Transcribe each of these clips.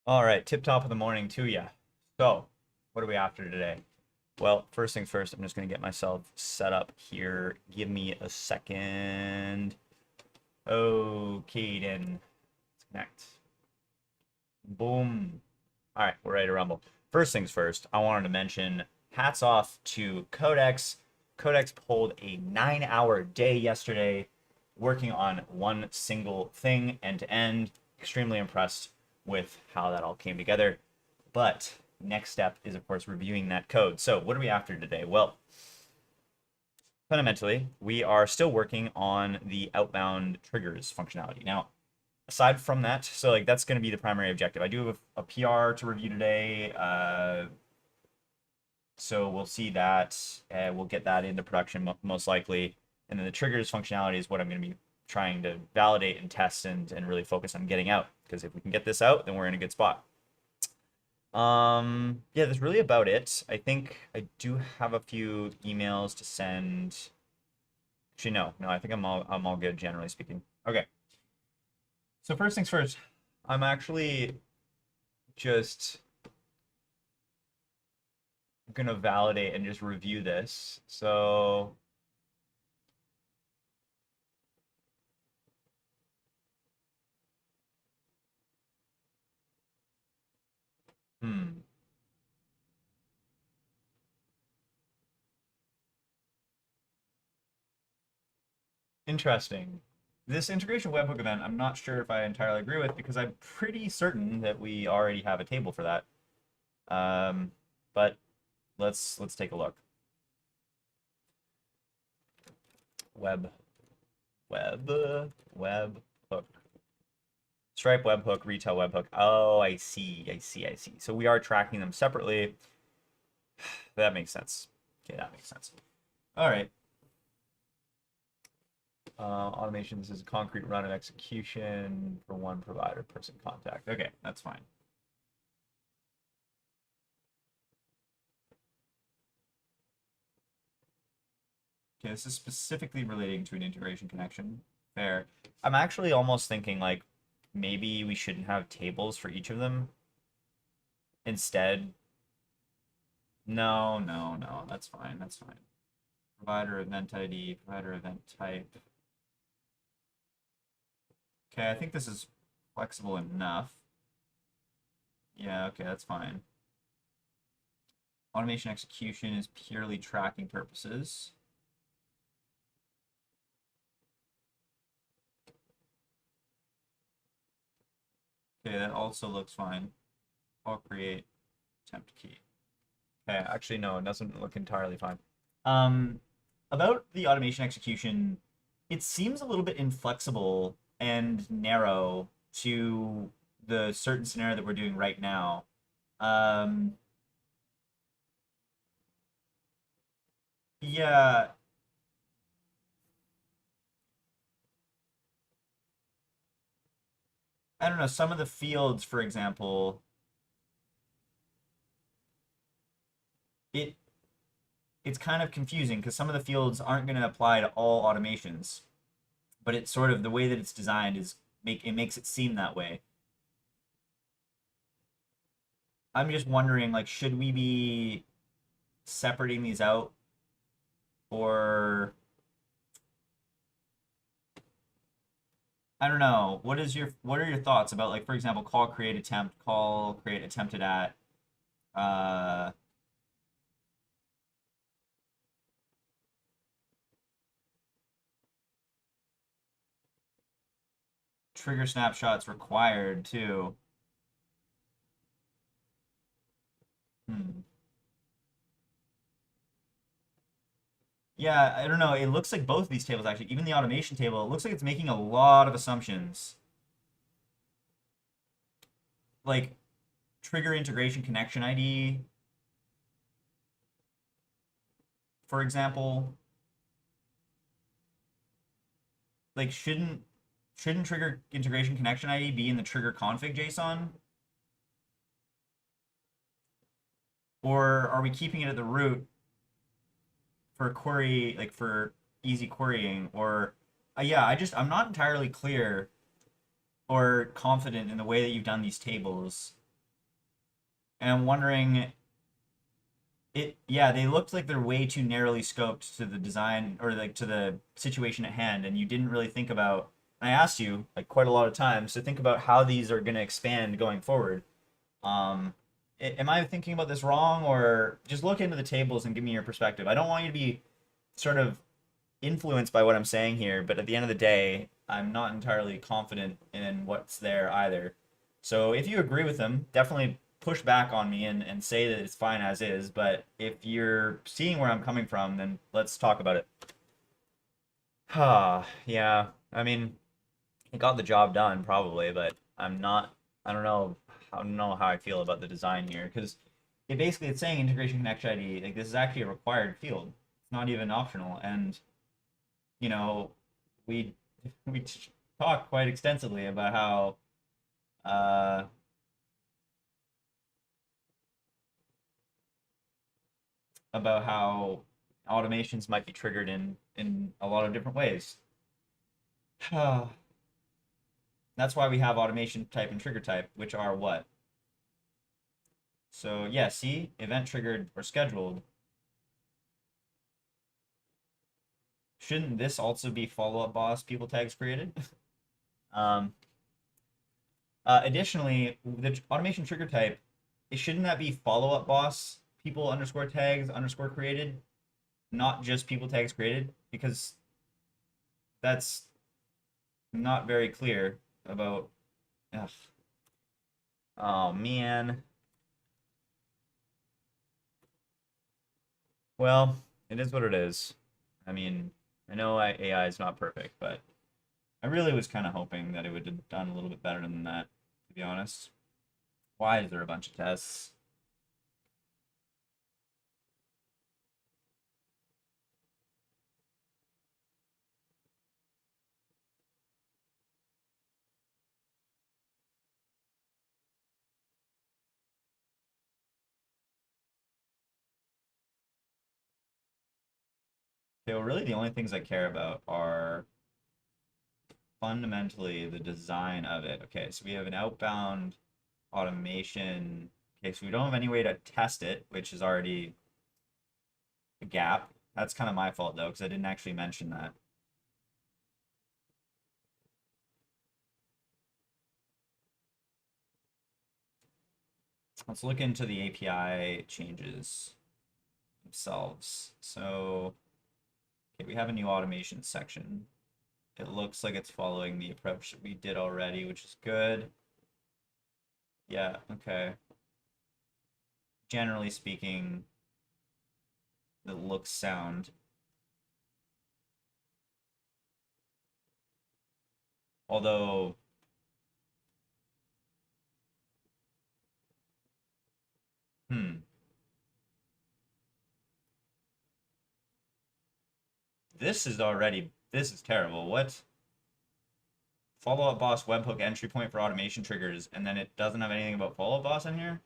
All right, tip top of the morning to ya. So, what are we after today? Well, first things first, I'm just going to get myself set up here. Give me a second. Okay, then. Let's connect. Boom. All right, we're ready to rumble. First things first, I wanted to mention hats off to Codex. Codex pulled a 9-hour day yesterday working on one single thing end to end. Extremely impressed with how that all came together. But next step is, of course, reviewing that code. So, what are we after today? Well, fundamentally, we are still working on the outbound triggers functionality. Now, aside from that, so like that's going to be the primary objective. I do have a PR to review today, so we'll see that. We'll get that into production most likely, and then the triggers functionality is what I'm going to be trying to validate and test and really focus on getting out. Because if we can get this out, then we're in a good spot. Yeah, that's really about it. I think I do have a few emails to send. Actually, no, I think I'm all good generally speaking. Okay. So first things first, I'm actually just gonna validate and just review this. So hmm, interesting. This integration webhook event, I'm not sure if I entirely agree with because I'm pretty certain that we already have a table for that. But let's take a look. Web, web hook. Stripe webhook, retail webhook. Oh, I see. So we are tracking them separately. That makes sense. Okay, that makes sense. All right. Automation, this is a concrete run of execution for one provider person contact. Okay, that's fine. Okay, this is specifically relating to an integration connection. Fair. I'm actually almost thinking like maybe we shouldn't have tables for each of them. Instead, no, that's fine, that's fine. Provider event ID, provider event type. Okay, I think this is flexible enough. Yeah, okay, that's fine. Automation execution is purely tracking purposes. Okay, that also looks fine. I'll create temp key. Okay, actually, no, it doesn't look entirely fine. Um, about the automation execution, it seems a little bit inflexible and narrow to the certain scenario that we're doing right now. Um, yeah, I don't know. Some of the fields, for example, it it's kind of confusing because some of the fields aren't going to apply to all automations, but it's sort of the way that it's designed is makes it seem that way. I'm just wondering, like, should we be separating these out or I don't know. What are your thoughts about like for example, call create attempt, call create attempted at uh trigger snapshots required too. Hmm. Yeah, I don't know. It looks like both of these tables actually, even the automation table, it looks like it's making a lot of assumptions. Like trigger integration connection ID, for example, like shouldn't trigger integration connection ID be in the trigger config JSON? Or are we keeping it at the root for query, like for easy querying? Or, yeah, I'm not entirely clear or confident in the way that you've done these tables. And I'm wondering, yeah, they looked like they're way too narrowly scoped to the design or like to the situation at hand, and you didn't really think about. And I asked you like quite a lot of times to think about how these are going to expand going forward. Um, am I thinking about this wrong, or just look into the tables and give me your perspective? I don't want you to be sort of influenced by what I'm saying here, but at the end of the day, I'm not entirely confident in what's there either. So if you agree with them, definitely push back on me and say that it's fine as is. But if you're seeing where I'm coming from, then let's talk about it. Yeah. I mean, it got the job done probably, but I'm not. I don't know. I don't know how I feel about the design here because it's saying integration connection ID. Like this is actually a required field. It's not even optional, and you know, we we talked quite extensively uh, about how automations might be triggered in a lot of different ways. That's why we have automation type and trigger type, which are what? So yeah, see, event triggered or scheduled. Shouldn't this also be follow-up boss people tags created? um, Additionally, the automation trigger type, shouldn't that be follow-up boss people underscore tags underscore created, not just people tags created? Because that's not very clear about. Ugh. Oh man. Well, it is what it is. I mean, I know AI is not perfect, but I really was kind of hoping that it would have done a little bit better than that, to be honest. Why is there a bunch of tests? Okay, well, really the only things I care about are fundamentally the design of it. Okay, so we have an outbound automation. Okay, so we don't have any way to test it, which is already a gap. That's kind of my fault though, because I didn't actually mention that. Let's look into the API changes themselves. So, okay, we have a new automation section. It looks like it's following the approach that we did already, which is good. Yeah, okay. Generally speaking, it looks sound. Although, hmm, this is terrible. What? Follow-up boss webhook entry point for automation triggers, and then it doesn't have anything about follow-up boss in here?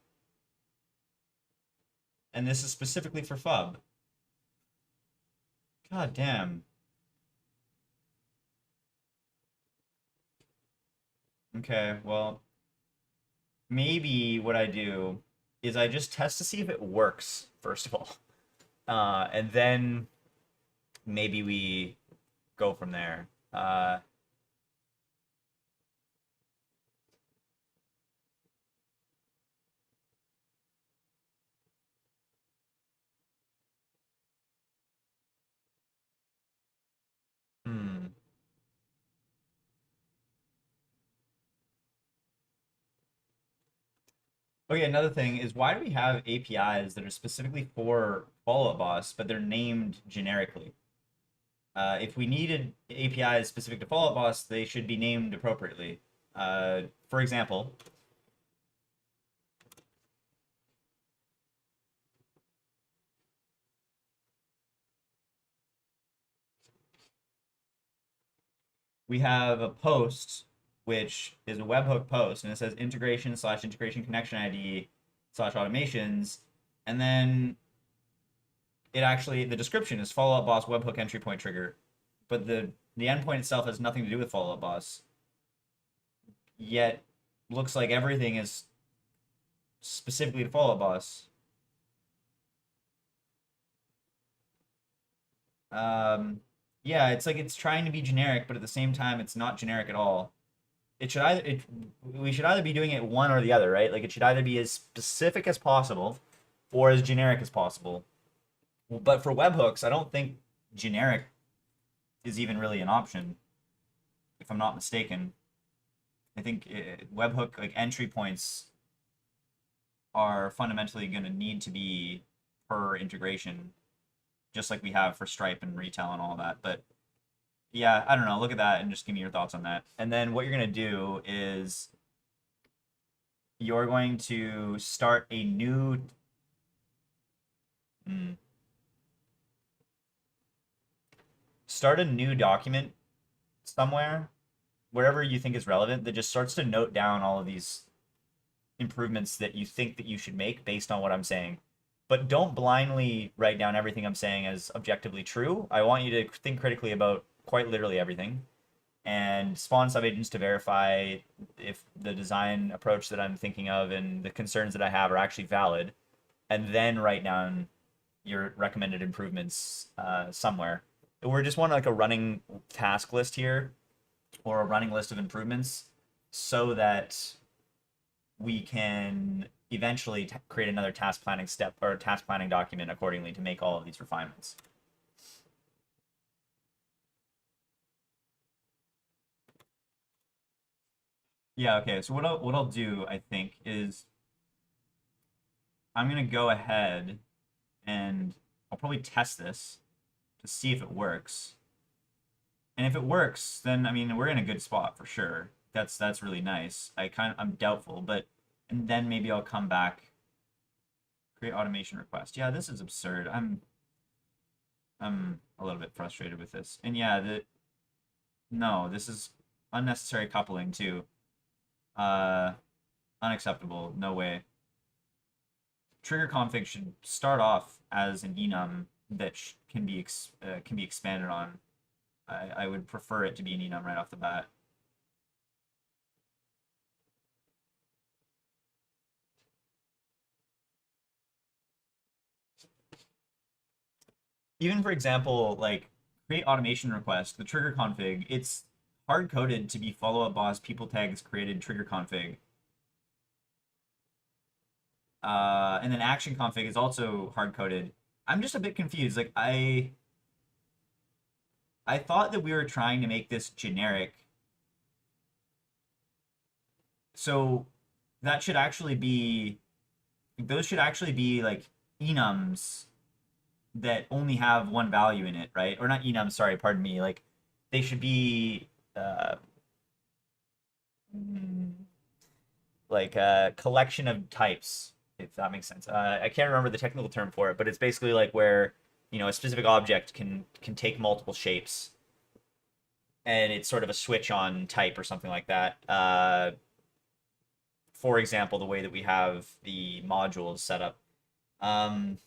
And this is specifically for FUB. God damn. Okay, well, maybe what I do is I just test to see if it works, first of all. And then maybe we go from there. Hmm. Okay, another thing is why do we have APIs that are specifically for follow-up boss, but they're named generically? If we needed APIs specific to follow-up boss, they should be named appropriately. For example, we have a post which is a webhook post, and it says integration slash integration connection ID slash automations, and then the description is follow up boss webhook entry point trigger, but the endpoint itself has nothing to do with follow up boss. Yet, looks like everything is specifically to follow boss. Yeah, it's like it's trying to be generic, but at the same time, it's not generic at all. It should either it we should either be doing it one or the other, right? Like it should either be as specific as possible or as generic as possible. But for webhooks, I don't think generic is even really an option, if I'm not mistaken. I think webhook like entry points are fundamentally going to need to be per integration, just like we have for Stripe and retail and all that. But yeah, I don't know. Look at that and just give me your thoughts on that. And then what you're going to do is you're going to start a new. Hmm, start a new document somewhere, wherever you think is relevant, that just starts to note down all of these improvements that you think that you should make based on what I'm saying. But don't blindly write down everything I'm saying as objectively true. I want you to think critically about quite literally everything and spawn subagents to verify if the design approach that I'm thinking of and the concerns that I have are actually valid, and then write down your recommended improvements somewhere. We're just want like a running task list here or a running list of improvements so that we can eventually create another task planning step or task planning document accordingly to make all of these refinements. Yeah, okay. So what I'll do, I think, is I'm gonna go ahead and I'll probably test this to see if it works. And if it works, then I mean we're in a good spot for sure. That's really nice. I'm doubtful, but and then maybe I'll come back, create automation request. Yeah, this is absurd. I'm a little bit frustrated with this. And yeah, no, this is unnecessary coupling too. Uh, Unacceptable. No way. Trigger config should start off as an enum that can be expanded on. I would prefer it to be an enum right off the bat. Even for example, like create automation request, the trigger config, it's hard coded to be follow up boss people tags created trigger config. And then action config is also hard coded. I'm just a bit confused. Like I thought that we were trying to make this generic. So that should actually be those should actually be like enums that only have one value in it, right? Or not enums, sorry, pardon me. Like they should be uh, mm, like a collection of types, if that makes sense. I can't remember the technical term for it, but it's basically like where a specific object can take multiple shapes, and it's sort of a switch on type or something like that. For example, the way that we have the modules set up. Um,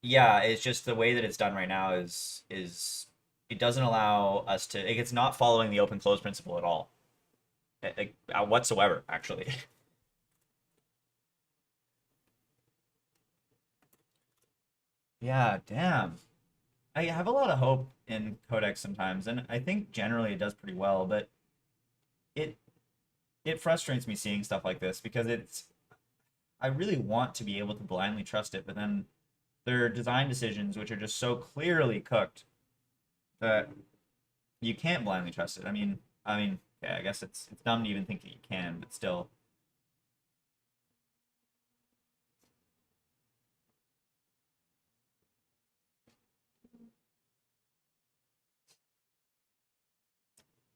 yeah, it's just the way that it's done right now is it doesn't allow us to. Like, it's not following the open close principle at all, whatsoever, actually. Yeah, damn. I have a lot of hope in Codex sometimes, and I think generally it does pretty well, but it it frustrates me seeing stuff like this because I really want to be able to blindly trust it, but then there are design decisions which are just so clearly cooked that you can't blindly trust it. Yeah, I guess it's dumb to even think that you can, but still.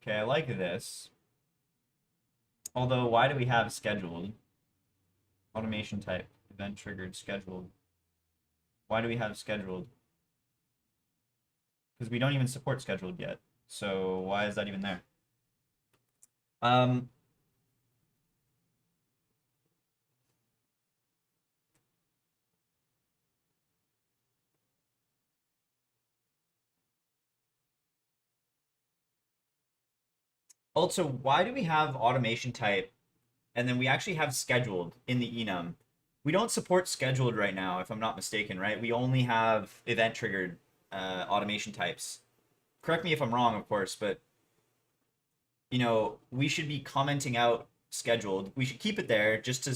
Okay, I like this. Although, why do we have scheduled? Automation type, event triggered, scheduled. Why do we have scheduled? Because we don't even support scheduled yet. So why is that even there? Um, Also, why do we have automation type and then we actually have scheduled in the enum. We don't support scheduled right now, if I'm not mistaken, right? We only have event triggered automation types. Correct me if I'm wrong, of course, but we should be commenting out scheduled. We should keep it there just to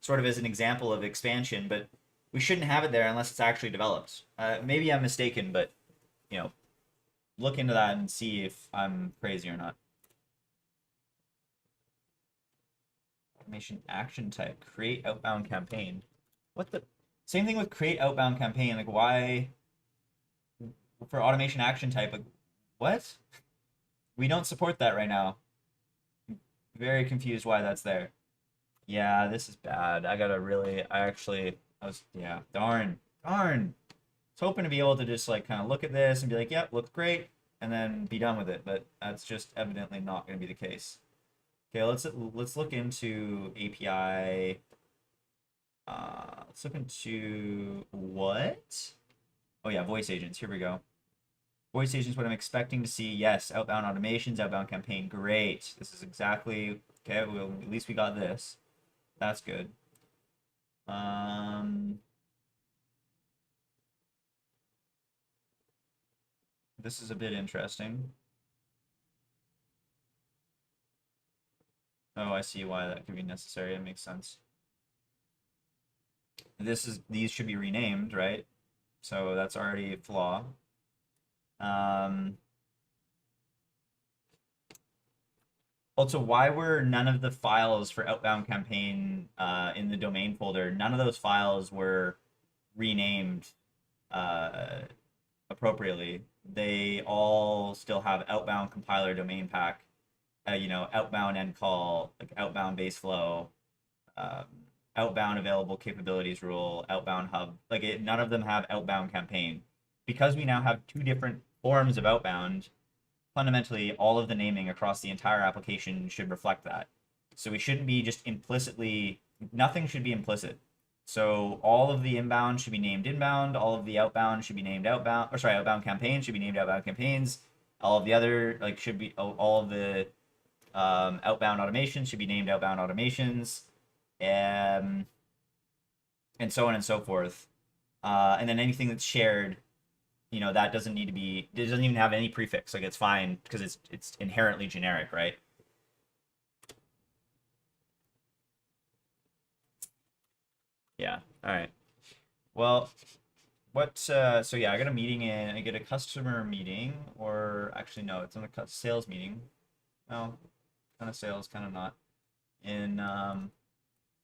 sort of as an example of expansion, but we shouldn't have it there unless it's actually developed. Maybe I'm mistaken, but look into that and see if I'm crazy or not. Automation action type, create outbound campaign. What the? Same thing with create outbound campaign. Like, why for automation action type? Like, what? We don't support that right now. Very confused why that's there. Yeah, this is bad. Yeah, darn. I was hoping to be able to just like kind of look at this and be like, yep, looks great, and then be done with it. But that's just evidently not going to be the case. Okay, let's look into API. Let's look into what? Oh yeah, voice agents. Here we go. Voice agents, what I'm expecting to see. Yes, outbound automations, outbound campaign. Great. This is exactly okay. Well, at least we got this. That's good. This is a bit interesting. Oh, I see why that could be necessary. It makes sense. These should be renamed, right? So that's already a flaw. Also, why were none of the files for outbound campaign in the domain folder? None of those files were renamed uh, appropriately. They all still have outbound compiler domain pack, outbound end call, like outbound base flow, um, outbound available capabilities rule, outbound hub. None of them have outbound campaign. Because we now have two different forms of outbound, fundamentally all of the naming across the entire application should reflect that. So we shouldn't be just implicitly, nothing should be implicit. So all of the inbound should be named inbound, all of the outbound should be named outbound, or sorry, outbound campaigns should be named outbound campaigns. All of the other, should be, all of the outbound automations should be named outbound automations, and so on and so forth. And then anything that's shared, that doesn't need to be, it doesn't even have any prefix. Like, it's fine because it's inherently generic, right? Yeah. All right. Well, so yeah, I got a meeting I get a customer meeting, or actually, no, it's on a sales meeting. No, kind of sales, kind of not, in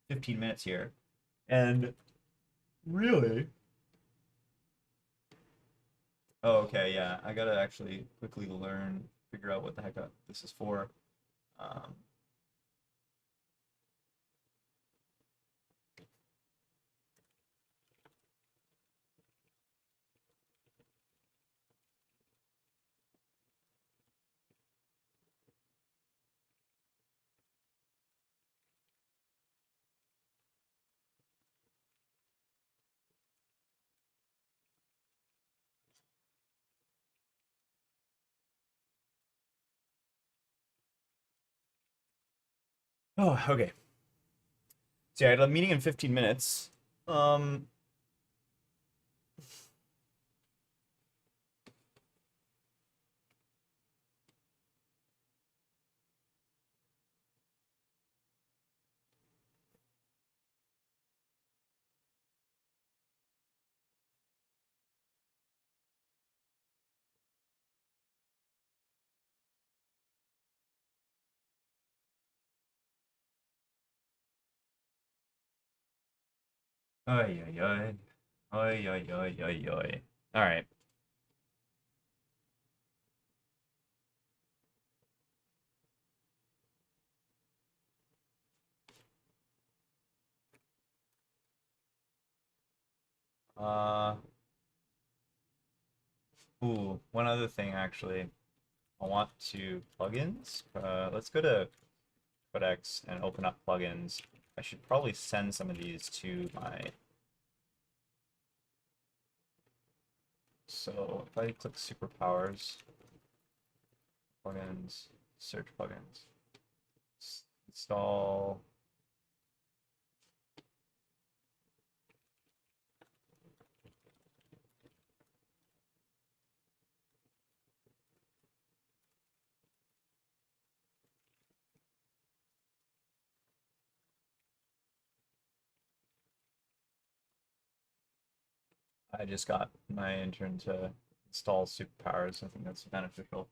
15 minutes here. And really, oh, okay, yeah, I gotta actually quickly figure out what the heck this is for. Um, oh, okay. So yeah, I had a meeting in 15 minutes. Um, Ay, ay, ay. Ay, ay, ay, ay, ay. All right. Uh, one other thing actually. I want to plugins. Let's go to Codex and open up plugins. I should probably send some of these to my. So if I click superpowers, plugins, search plugins, install I just got my intern to install superpowers. I think that's beneficial.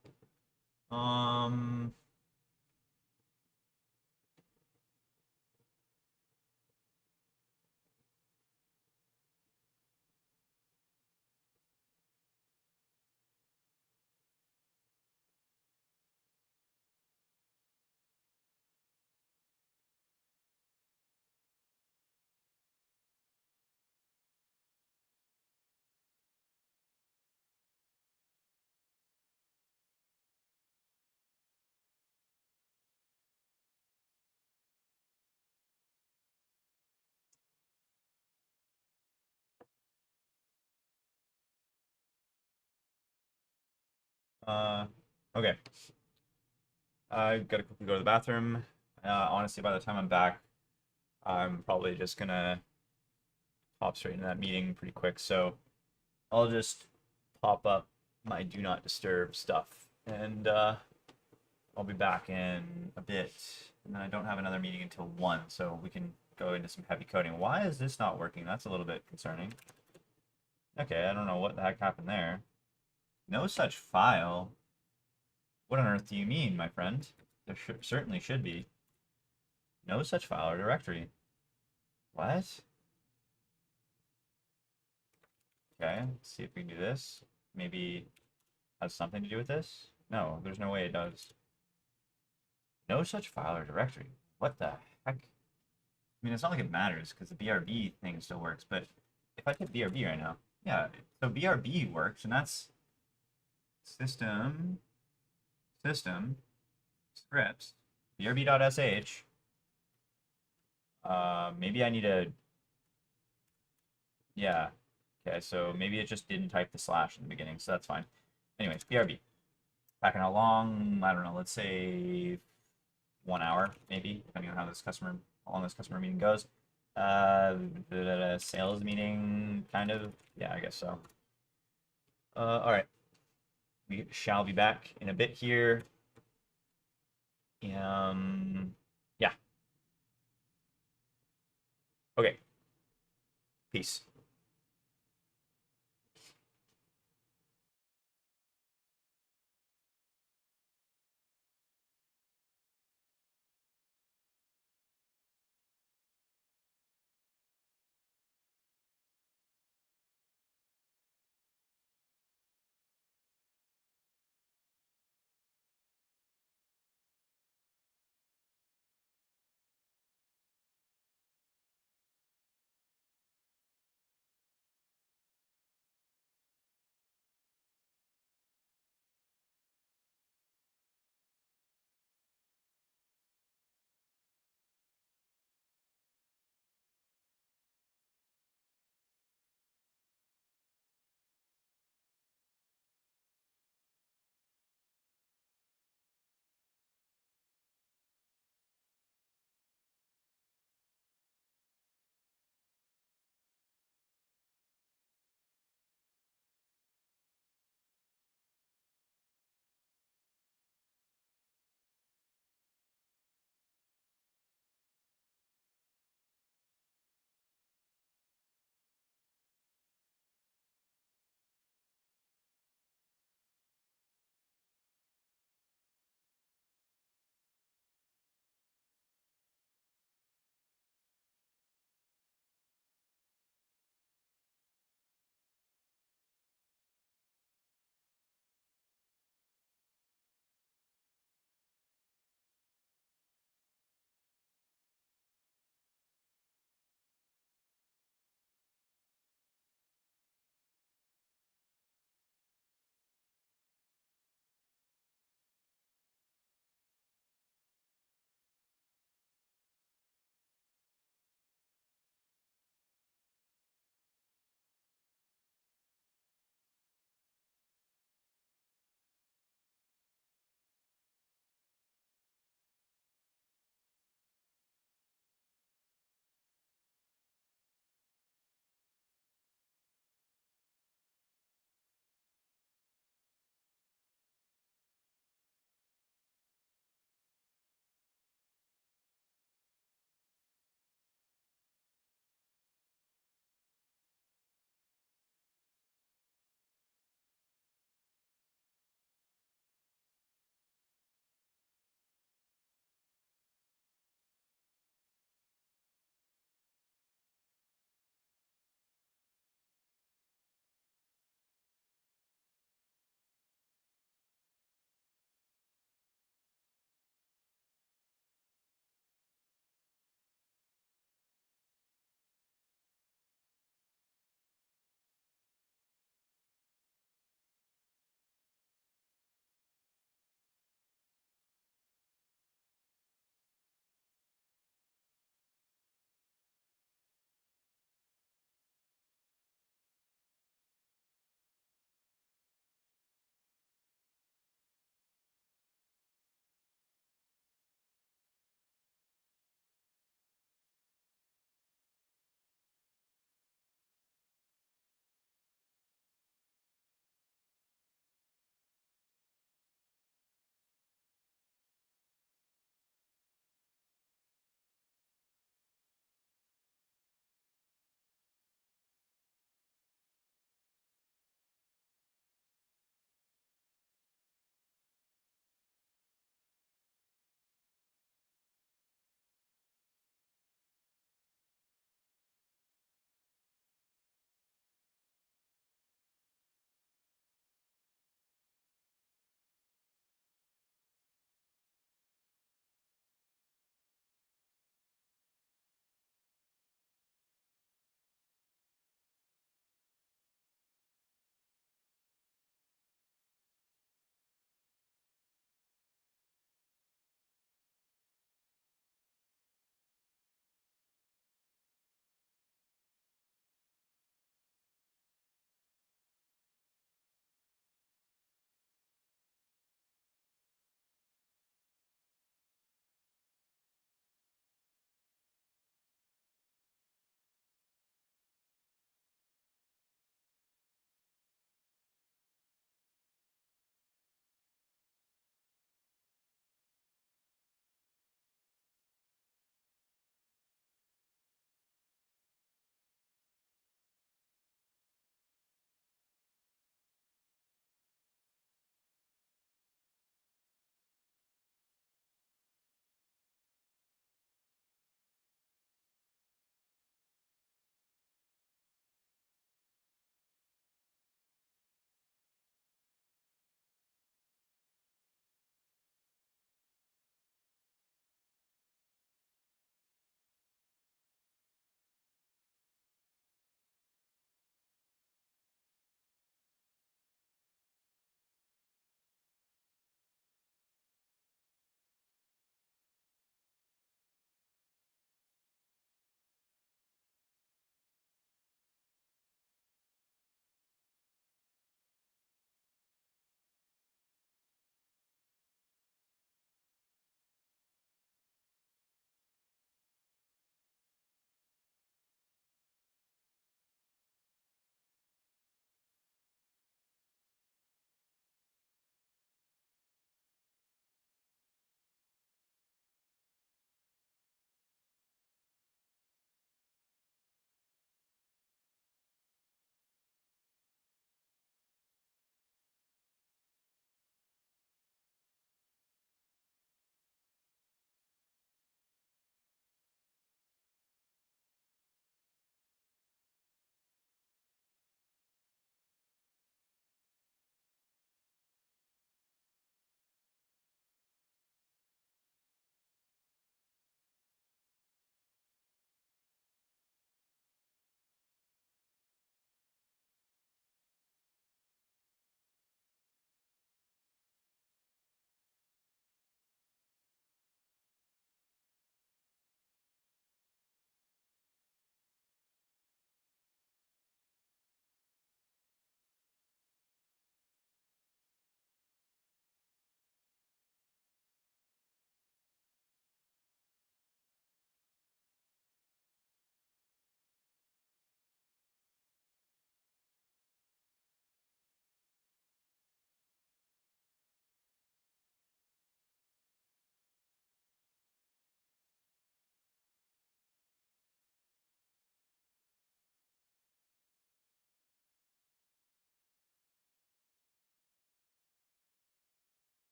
Um, uh, okay. I gotta quickly go to the bathroom. Honestly, by the time I'm back, I'm probably just gonna hop straight into that meeting pretty quick. So I'll just pop up my do not disturb stuff, and I'll be back in a bit. And then I don't have another meeting until 1, so we can go into some heavy coding. Why is this not working? That's a little bit concerning. Okay, I don't know what the heck happened there. No such file. What on earth do you mean, my friend? There certainly should be. No such file or directory. What? Okay, let's see if we can do this. Maybe has something to do with this? No, there's no way it does. No such file or directory. What the heck? I mean, it's not like it matters because the BRB thing still works, but if I hit BRB right now, yeah, so BRB works, and that's system, scripts, brb.sh. Maybe I need a, yeah, okay, so maybe it just didn't type the slash in the beginning, so that's fine. Anyways, BRB. Packing how long? I don't know, let's say 1 hour, maybe, depending on how long this customer meeting goes. The sales meeting, kind of. Yeah, I guess so. All right. We shall be back in a bit here. Yeah. Okay. Peace.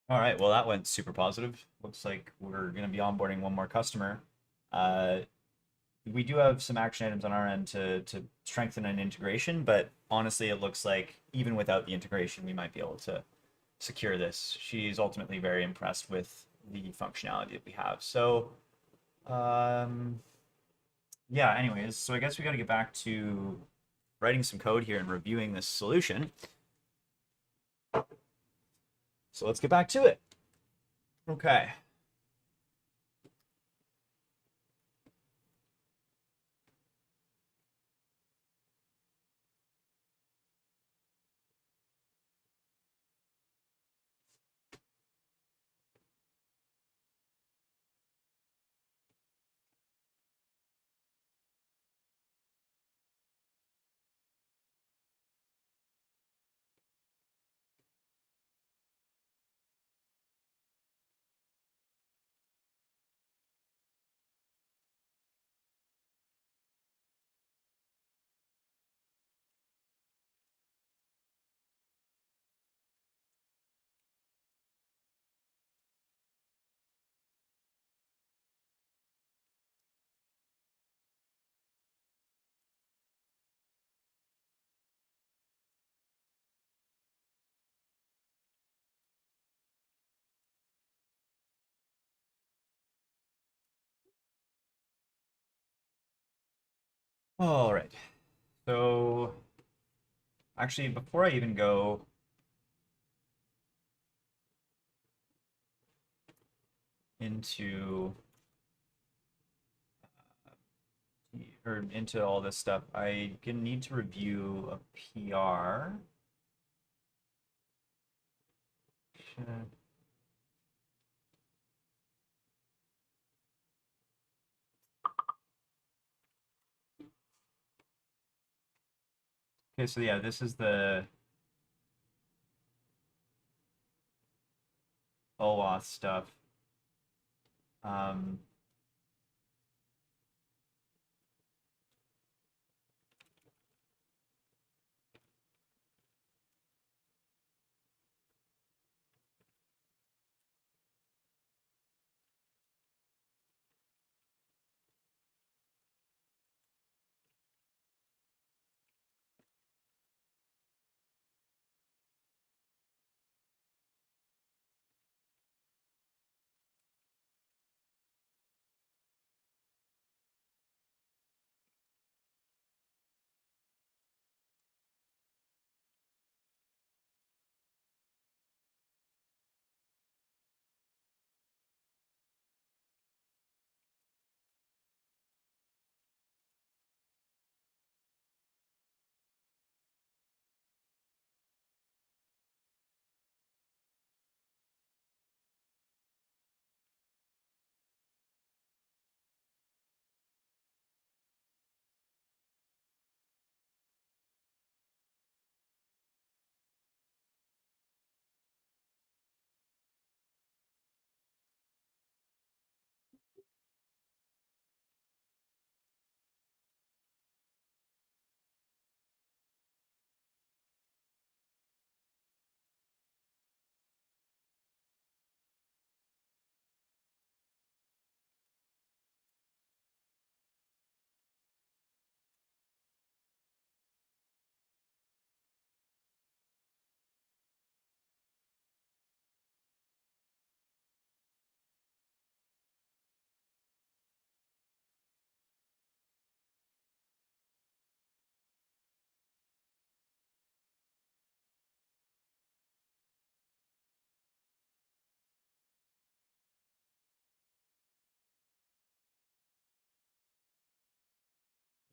All right, well, that went super positive. Looks like we're going to be onboarding one more customer. Uh, we do have some action items on our end to strengthen an integration, but honestly, it looks like even without the integration, we might be able to secure this. She's ultimately very impressed with the functionality that we have. So, um, yeah, anyways, so I guess we got to get back to writing some code here and reviewing this solution. So let's get back to it. Okay. All right. So actually, before I even go into or into all this stuff, I gonna need to review a PR. Shit. Okay, so yeah, this is the OAuth stuff. Um,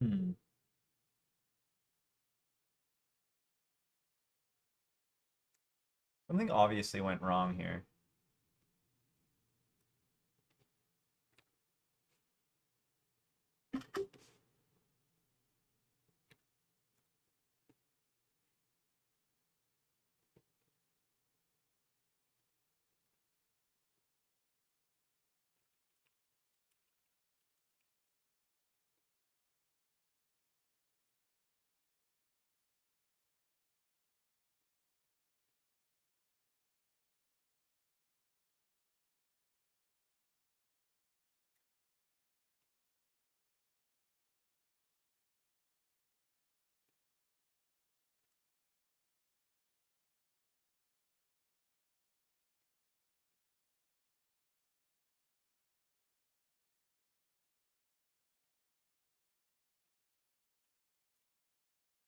hmm. Something obviously went wrong here.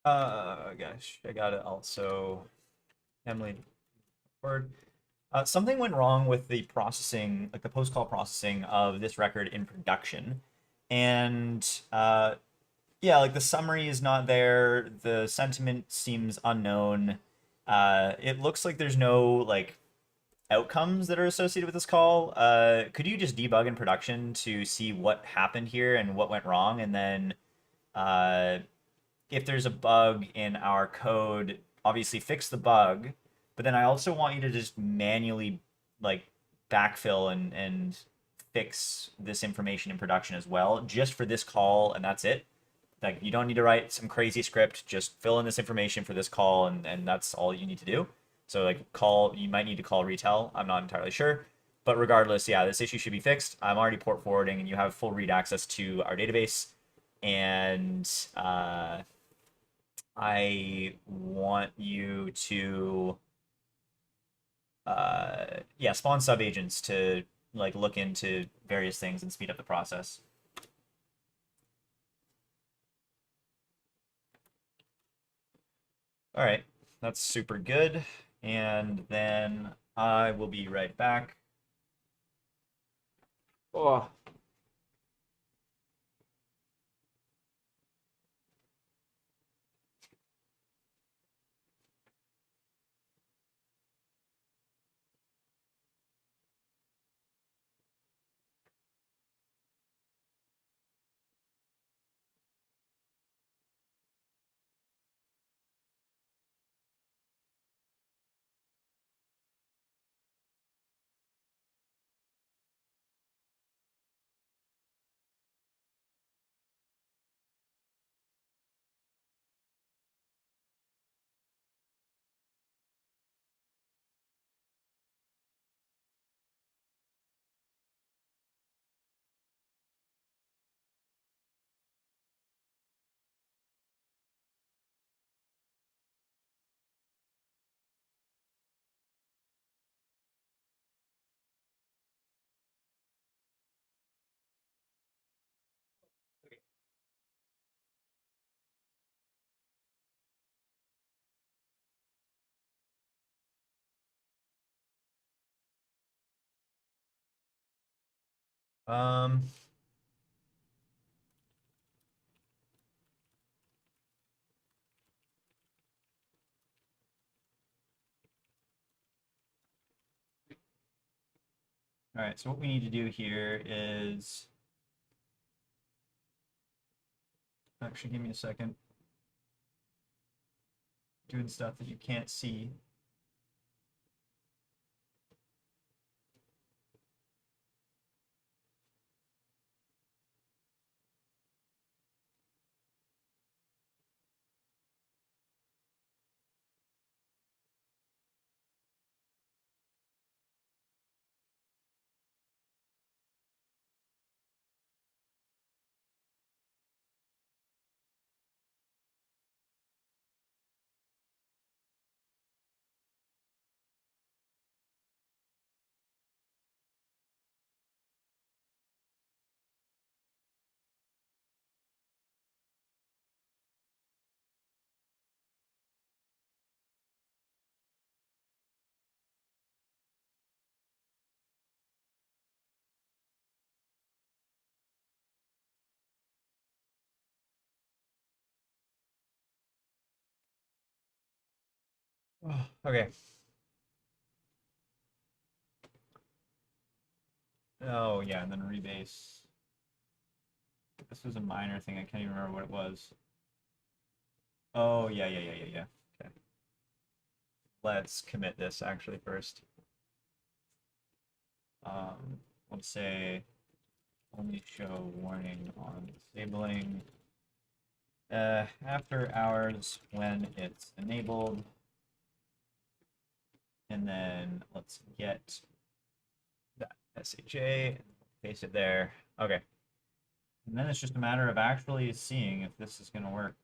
Gosh, I got it also. Emily, word. Something went wrong with the processing, like the post-call processing of this record in production. And yeah, like the summary is not there. The sentiment seems unknown. It looks like there's no like outcomes that are associated with this call. Could you just debug in production to see what happened here and what went wrong? And then uh, if there's a bug in our code, obviously fix the bug. But then I also want you to just manually like backfill and fix this information in production as well, just for this call, and that's it. Like you don't need to write some crazy script, just fill in this information for this call and that's all you need to do. So like call, you might need to call retell. I'm not entirely sure. But regardless, yeah, this issue should be fixed. I'm already port forwarding and you have full read access to our database. And I want you to yeah, spawn sub agents to like look into various things and speed up the process. All right, that's super good. And then I will be right back. Oh. Um, all right, so what we need to do here is actually give me a second. Doing stuff that you can't see. Oh, okay. Oh yeah, and then rebase. This was a minor thing. I can't even remember what it was. Oh yeah, yeah, yeah, yeah, yeah. Okay. Let's commit this actually first. Let's say only show warning on disabling after hours when it's enabled. And then let's get that SHA, paste it there. Okay. And then it's just a matter of actually seeing if this is going to work.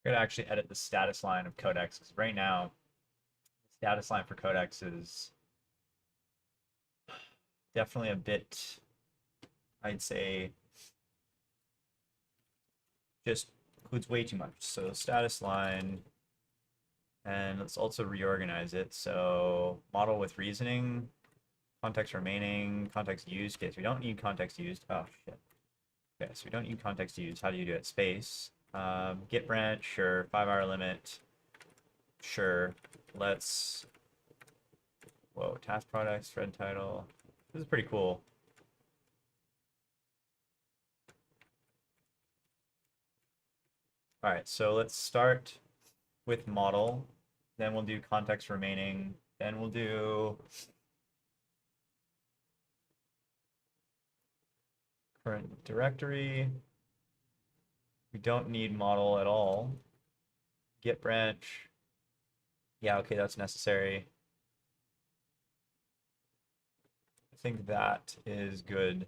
We're gonna actually edit the status line of Codex because right now, the status line for Codex is definitely a bit, I'd say, just includes way too much. So status line, and let's also reorganize it. So model with reasoning, context remaining, context used. Okay, so we don't need context used. Oh shit. Okay, so we don't need context used. How do you do it? Space. Get branch, sure. 5-hour limit, sure. Let's, whoa, task products, thread title. This is pretty cool. All right, so let's start with model. Then we'll do context remaining. Then we'll do current directory. We don't need model at all. Get branch. Yeah, okay, that's necessary. I think that is good.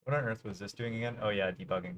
What on earth was this doing again? Oh yeah, debugging.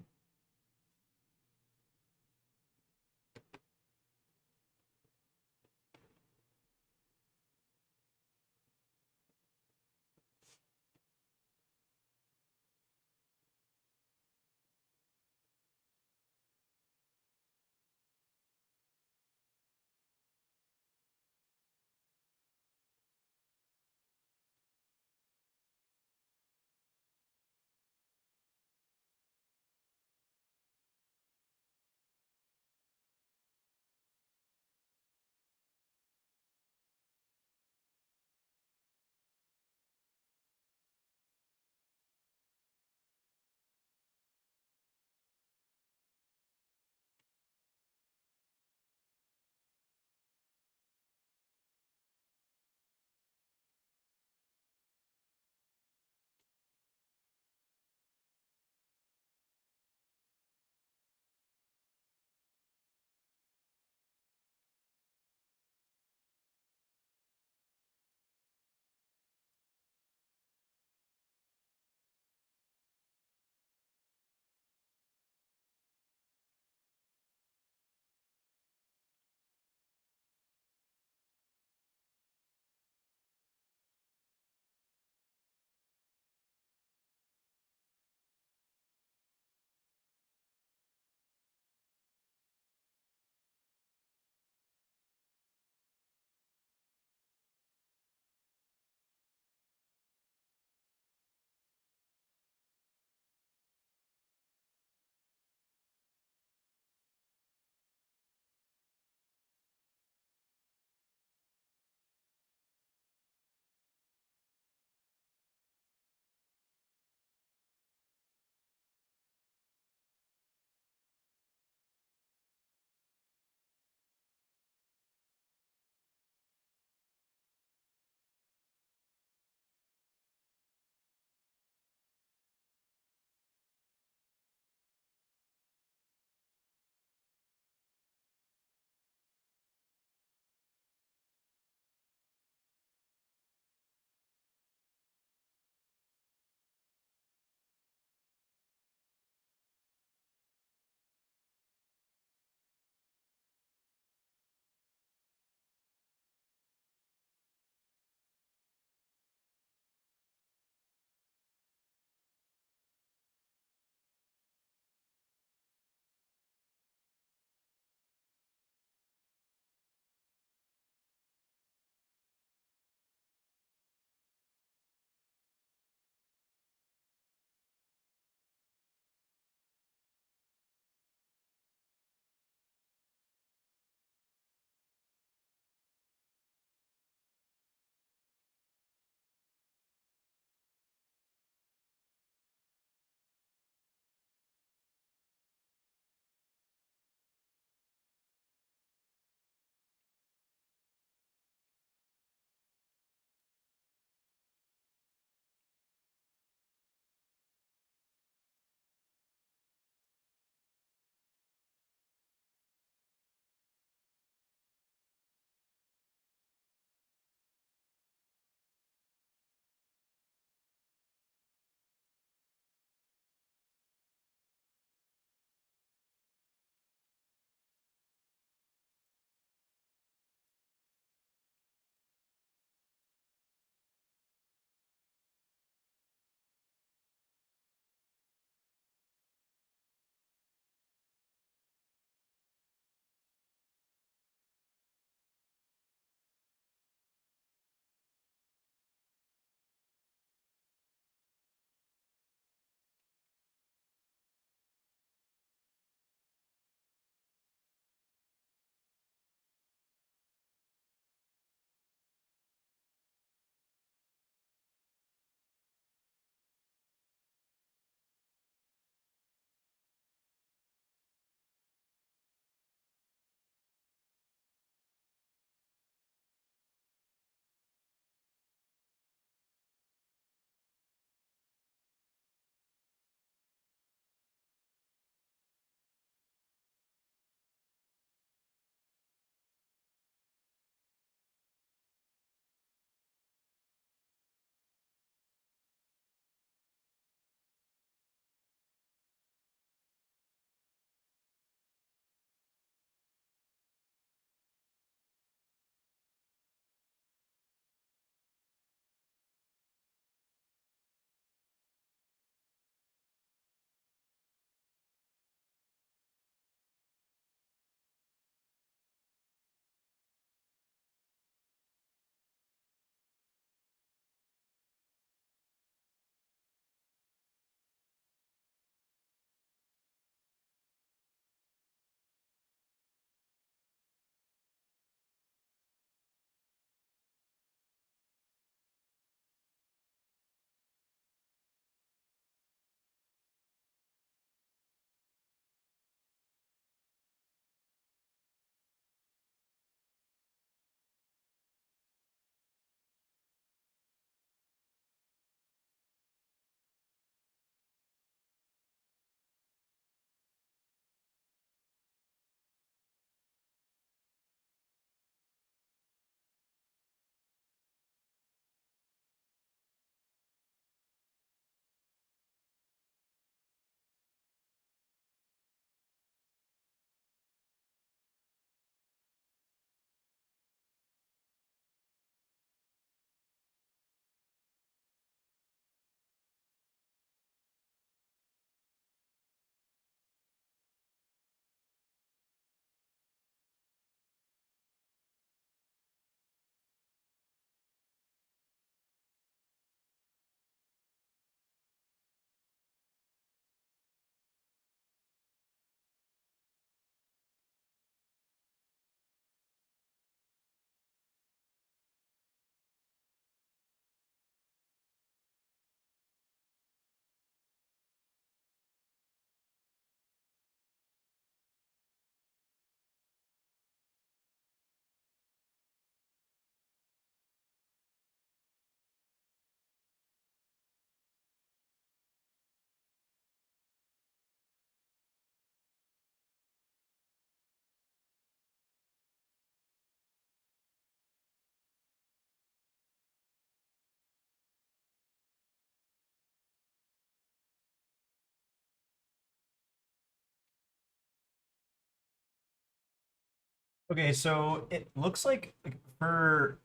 Okay, so it looks like for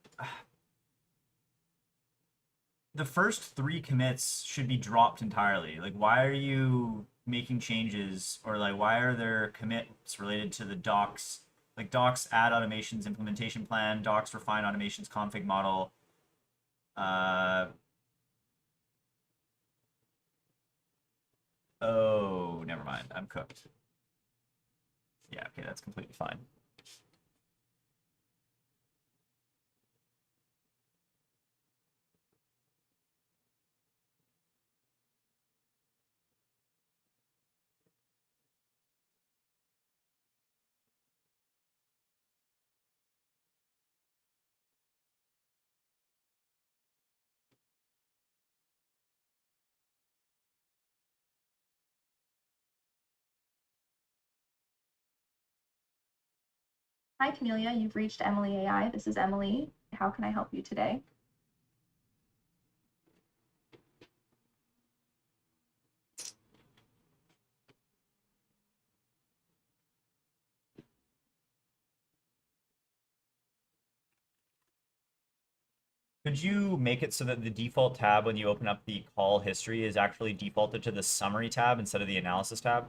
the first three commits should be dropped entirely. Like, why are you making changes, or like, why are there commits related to the docs, like docs add automations implementation plan, docs refine automations config model? Uh, oh, never mind. I'm cooked. Yeah, okay, that's completely fine. Hi, Camelia. You've reached Emily AI. This is Emily. How can I help you today? Could you make it so that the default tab when you open up the call history is actually defaulted to the summary tab instead of the analysis tab?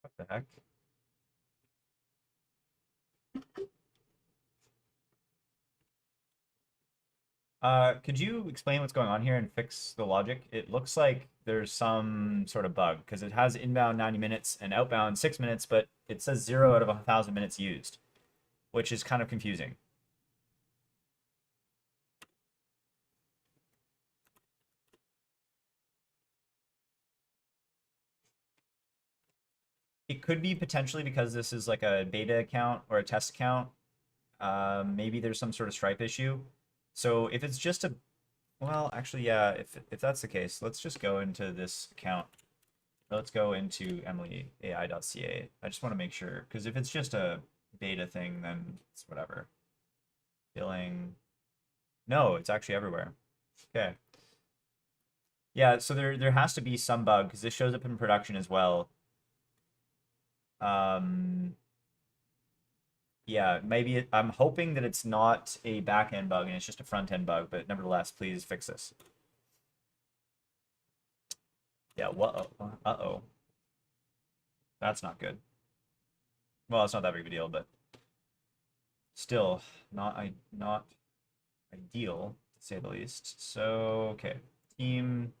What the heck? Could you explain what's going on here and fix the logic? It looks like there's some sort of bug because it has inbound 90 minutes and outbound 6 minutes, but it says 0 out of 1,000 minutes used, which is kind of confusing. It could be potentially because this is like a beta account or a test account. Maybe there's some sort of Stripe issue. So if it's just a, well, actually, yeah, if that's the case, let's just go into this account. let's go into EMLY.ai.ca. I just want to make sure, because if it's just a beta thing, then it's whatever. Billing. No, it's actually everywhere. Okay. Yeah, so there has to be some bug because this shows up in production as well. Yeah, maybe I'm hoping that it's not a back-end bug and it's just a front-end bug, but nevertheless, please fix this. Yeah, what? Uh-oh. That's not good. Well, it's not that big of a deal, but still not ideal to say the least. So, okay. Team,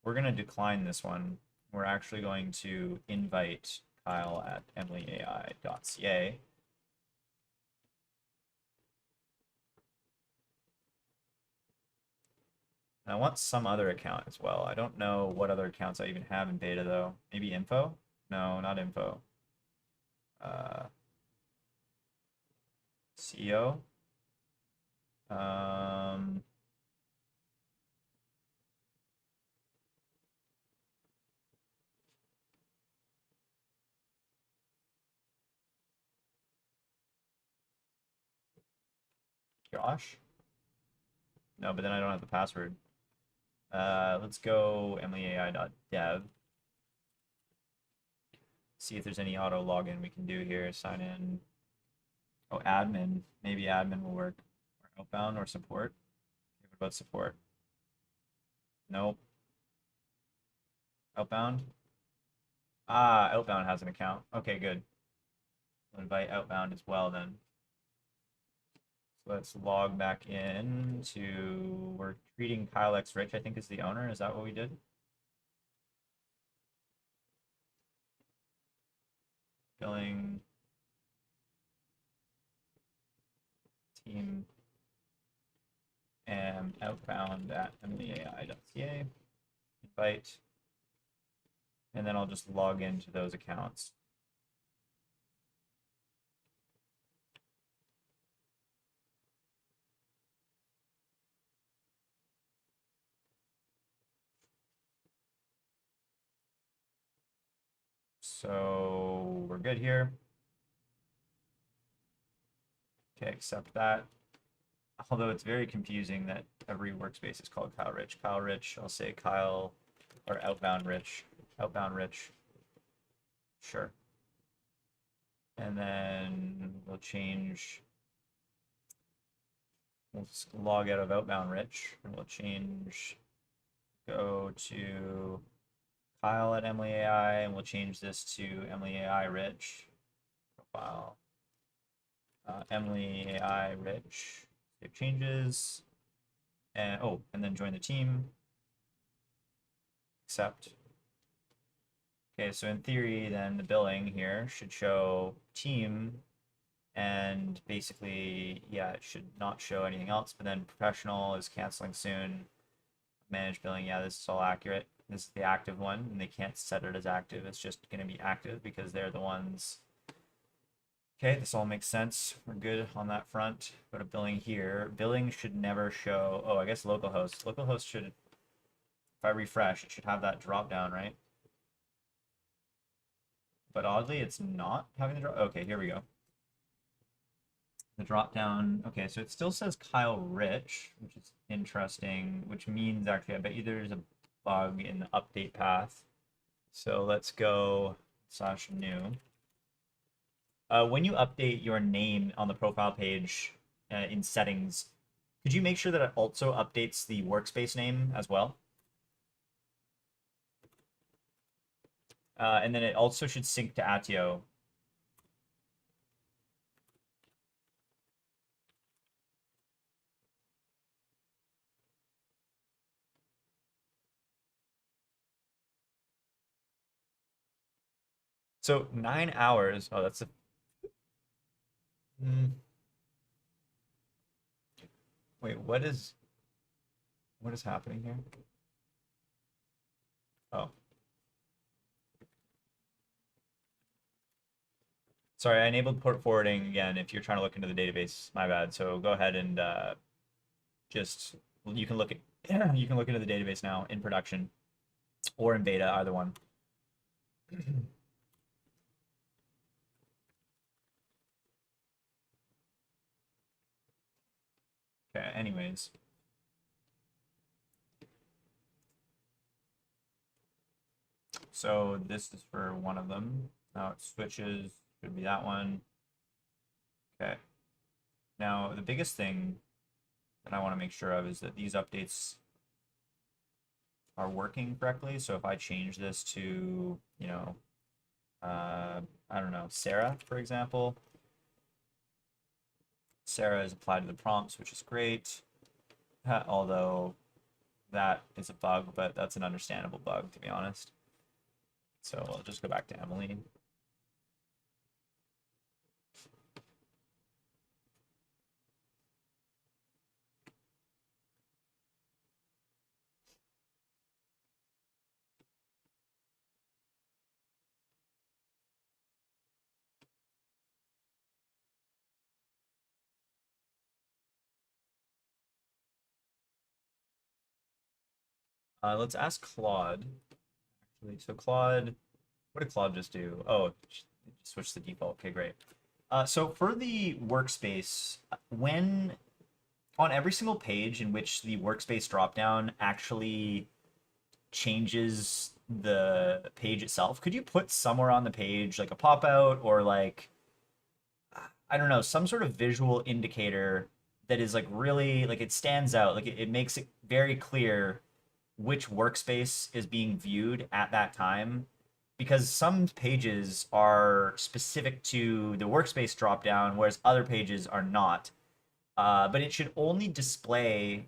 we're gonna decline this one. We're actually going to invite Kyle at emlyai.ca. And I want some other account as well. I don't know what other accounts I even have in beta though. Maybe info? No, not info. CEO. Um, Josh? No, but then I don't have the password. Let's go emlyai.dev. See if there's any auto login we can do here. Sign in. Oh, admin. Maybe admin will work. Or outbound or support. Okay, what about support? Nope. Outbound? Ah, outbound has an account. Okay, good. We'll invite outbound as well then. So let's log back in to, we're treating Kyle X Rich, I think is the owner. Is that what we did? Billing. Team. And outbound at emlyai.ca. Invite. And then I'll just log into those accounts. So we're good here. Okay, accept that. Although it's very confusing that every workspace is called Kyle Rich. Kyle Rich, I'll say Kyle or outbound Rich. Outbound Rich. Sure. And then we'll change, we'll log out of outbound Rich and we'll change, go to Kyle at EMLY.ai and we'll change this to EMLY.ai Rich profile. EMLY.ai Rich, save changes, and oh, and then join the team. Accept. Okay, so in theory, then the billing here should show team, and basically, yeah, it should not show anything else. But then professional is canceling soon. Manage billing, yeah, this is all accurate. This is the active one, and they can't set it as active. It's just going to be active because they're the ones. Okay, this all makes sense. We're good on that front. Go to billing here. Billing should never show. Oh, I guess localhost. Localhost should, if I refresh, it should have that drop down, right? But oddly, it's not having the drop. Okay, here we go. The drop down. Okay, so it still says Kyle Rich, which is interesting, which means actually, I bet you there's a bug in the update path. So let's go /new. When you update your name on the profile page in settings, could you make sure that it also updates the workspace name as well? And then it also should sync to Attio. So 9 hours. Oh, that's a. Wait, what is happening here? Oh. Sorry, I enabled port forwarding again if you're trying to look into the database. My bad. So go ahead and just you can look at you can look into the database now in production or in beta, either one. Okay, anyways. So this is for one of them. Now it switches, should be that one. Okay. Now the biggest thing that I want to make sure of is that these updates are working correctly. So if I change this to, I don't know, Sarah, for example, Sarah is applied to the prompts, which is great. Although that is a bug, but that's an understandable bug, to be honest. So I'll just go back to Emily. Let's ask Claude. Actually, so Claude, what did Claude just do? Oh, switch the default. Okay, great. So for the workspace, when on every single page in which the workspace dropdown actually changes the page itself, could you put somewhere on the page like a pop out or like I don't know, some sort of visual indicator that is like really like it stands out, like it makes it very clear which workspace is being viewed at that time because some pages are specific to the workspace dropdown, whereas other pages are not. But it should only display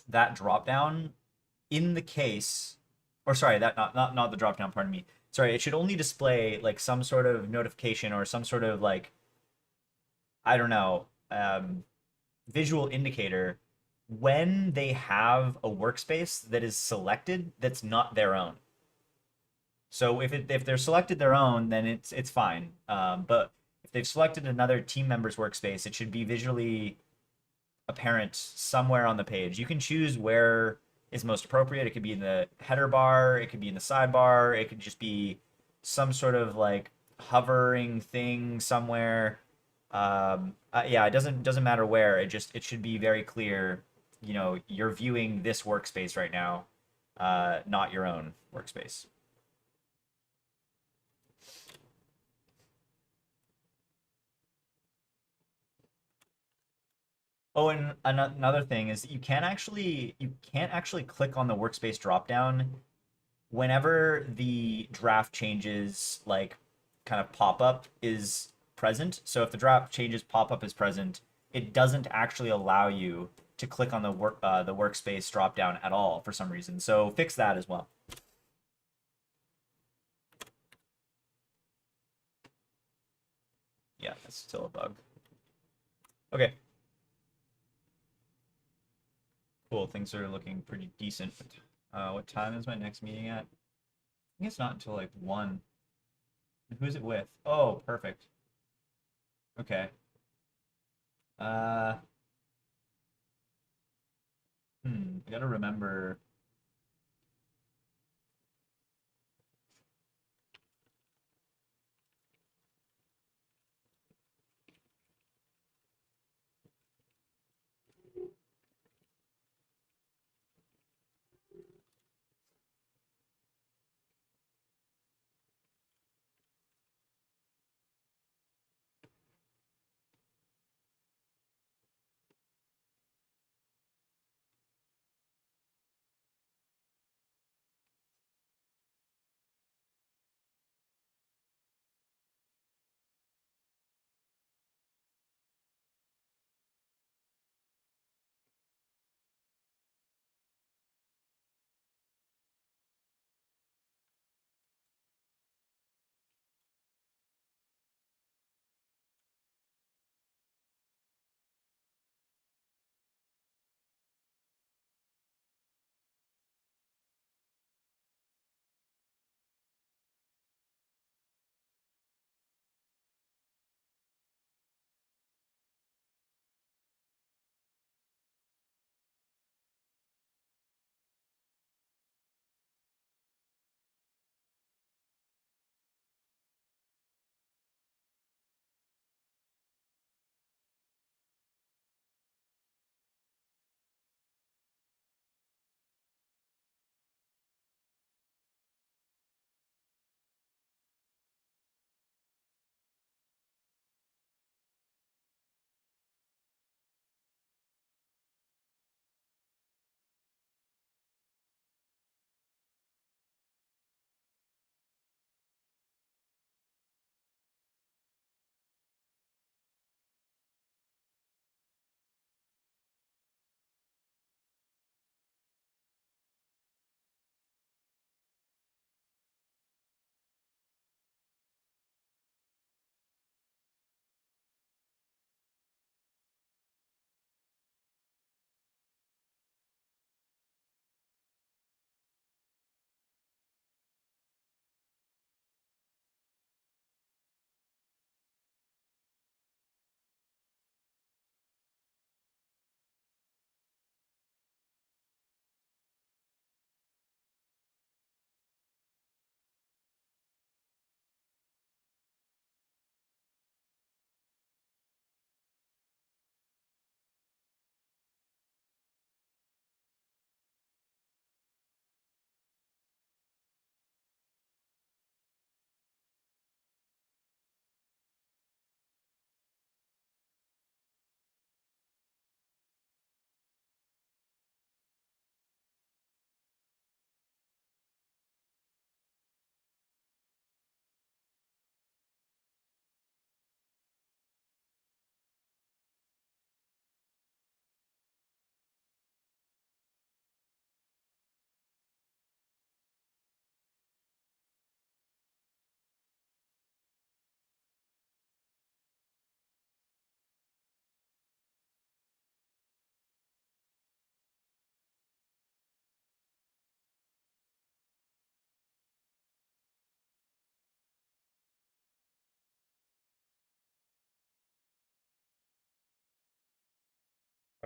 that dropdown in the case, or sorry, that not the dropdown. Pardon me. Sorry, it should only display like some sort of notification or some sort of like I don't know visual indicator when they have a workspace that is selected that's not their own. So if they're selected their own, then it's fine. But if they've selected another team member's workspace, it should be visually apparent somewhere on the page. You can choose where is most appropriate. It could be in the header bar, it could be in the sidebar, it could just be some sort of like hovering thing somewhere. Yeah, it doesn't matter where. It should be very clear. You're viewing this workspace right now, not your own workspace. Oh, and another thing is that you can't actually click on the workspace dropdown whenever the draft changes like kind of pop up is present. So if the draft changes pop up is present, it doesn't actually allow you to click on the workspace dropdown at all for some reason. So fix that as well. Yeah, that's still a bug. Okay, cool. Things are looking pretty decent. What time is my next meeting at? I think it's not until like 1. Who's it with? Oh, perfect. Okay. Uh, I gotta remember.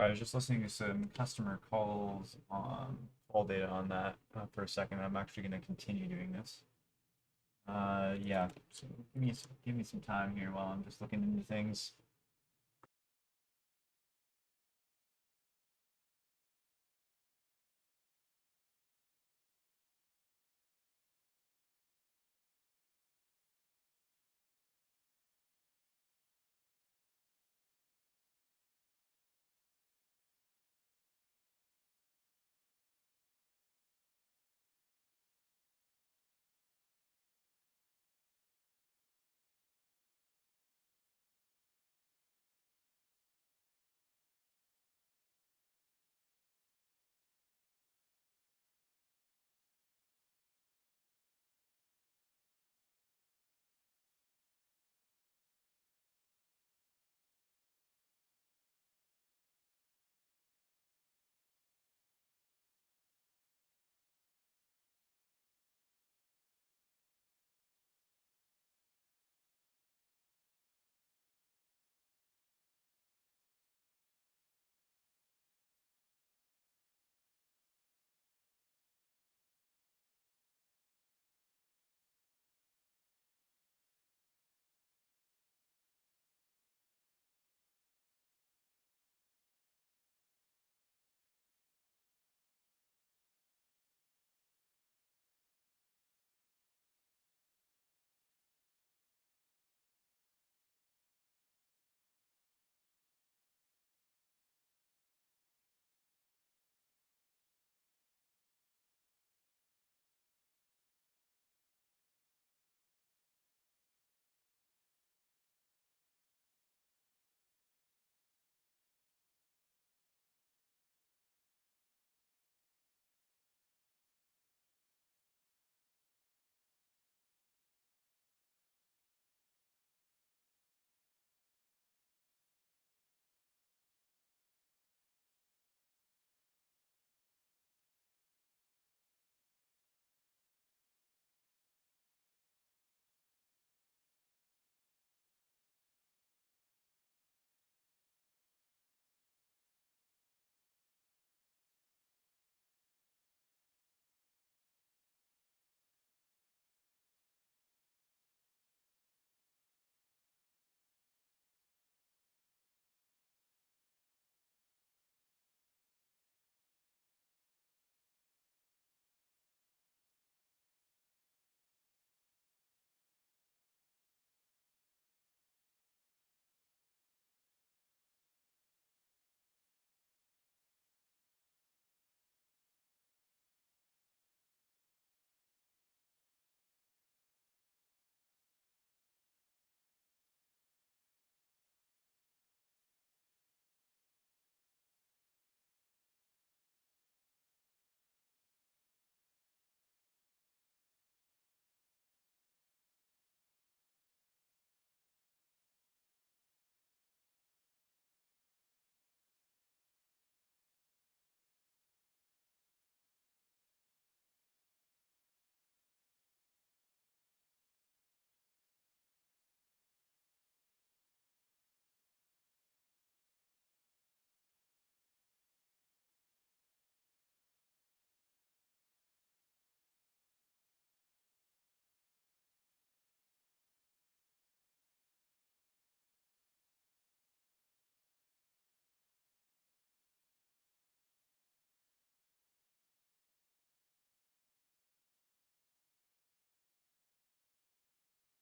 I was just listening to some customer calls on call data on that for a second. I'm actually going to continue doing this. Yeah. So give me some time here while I'm just looking into things.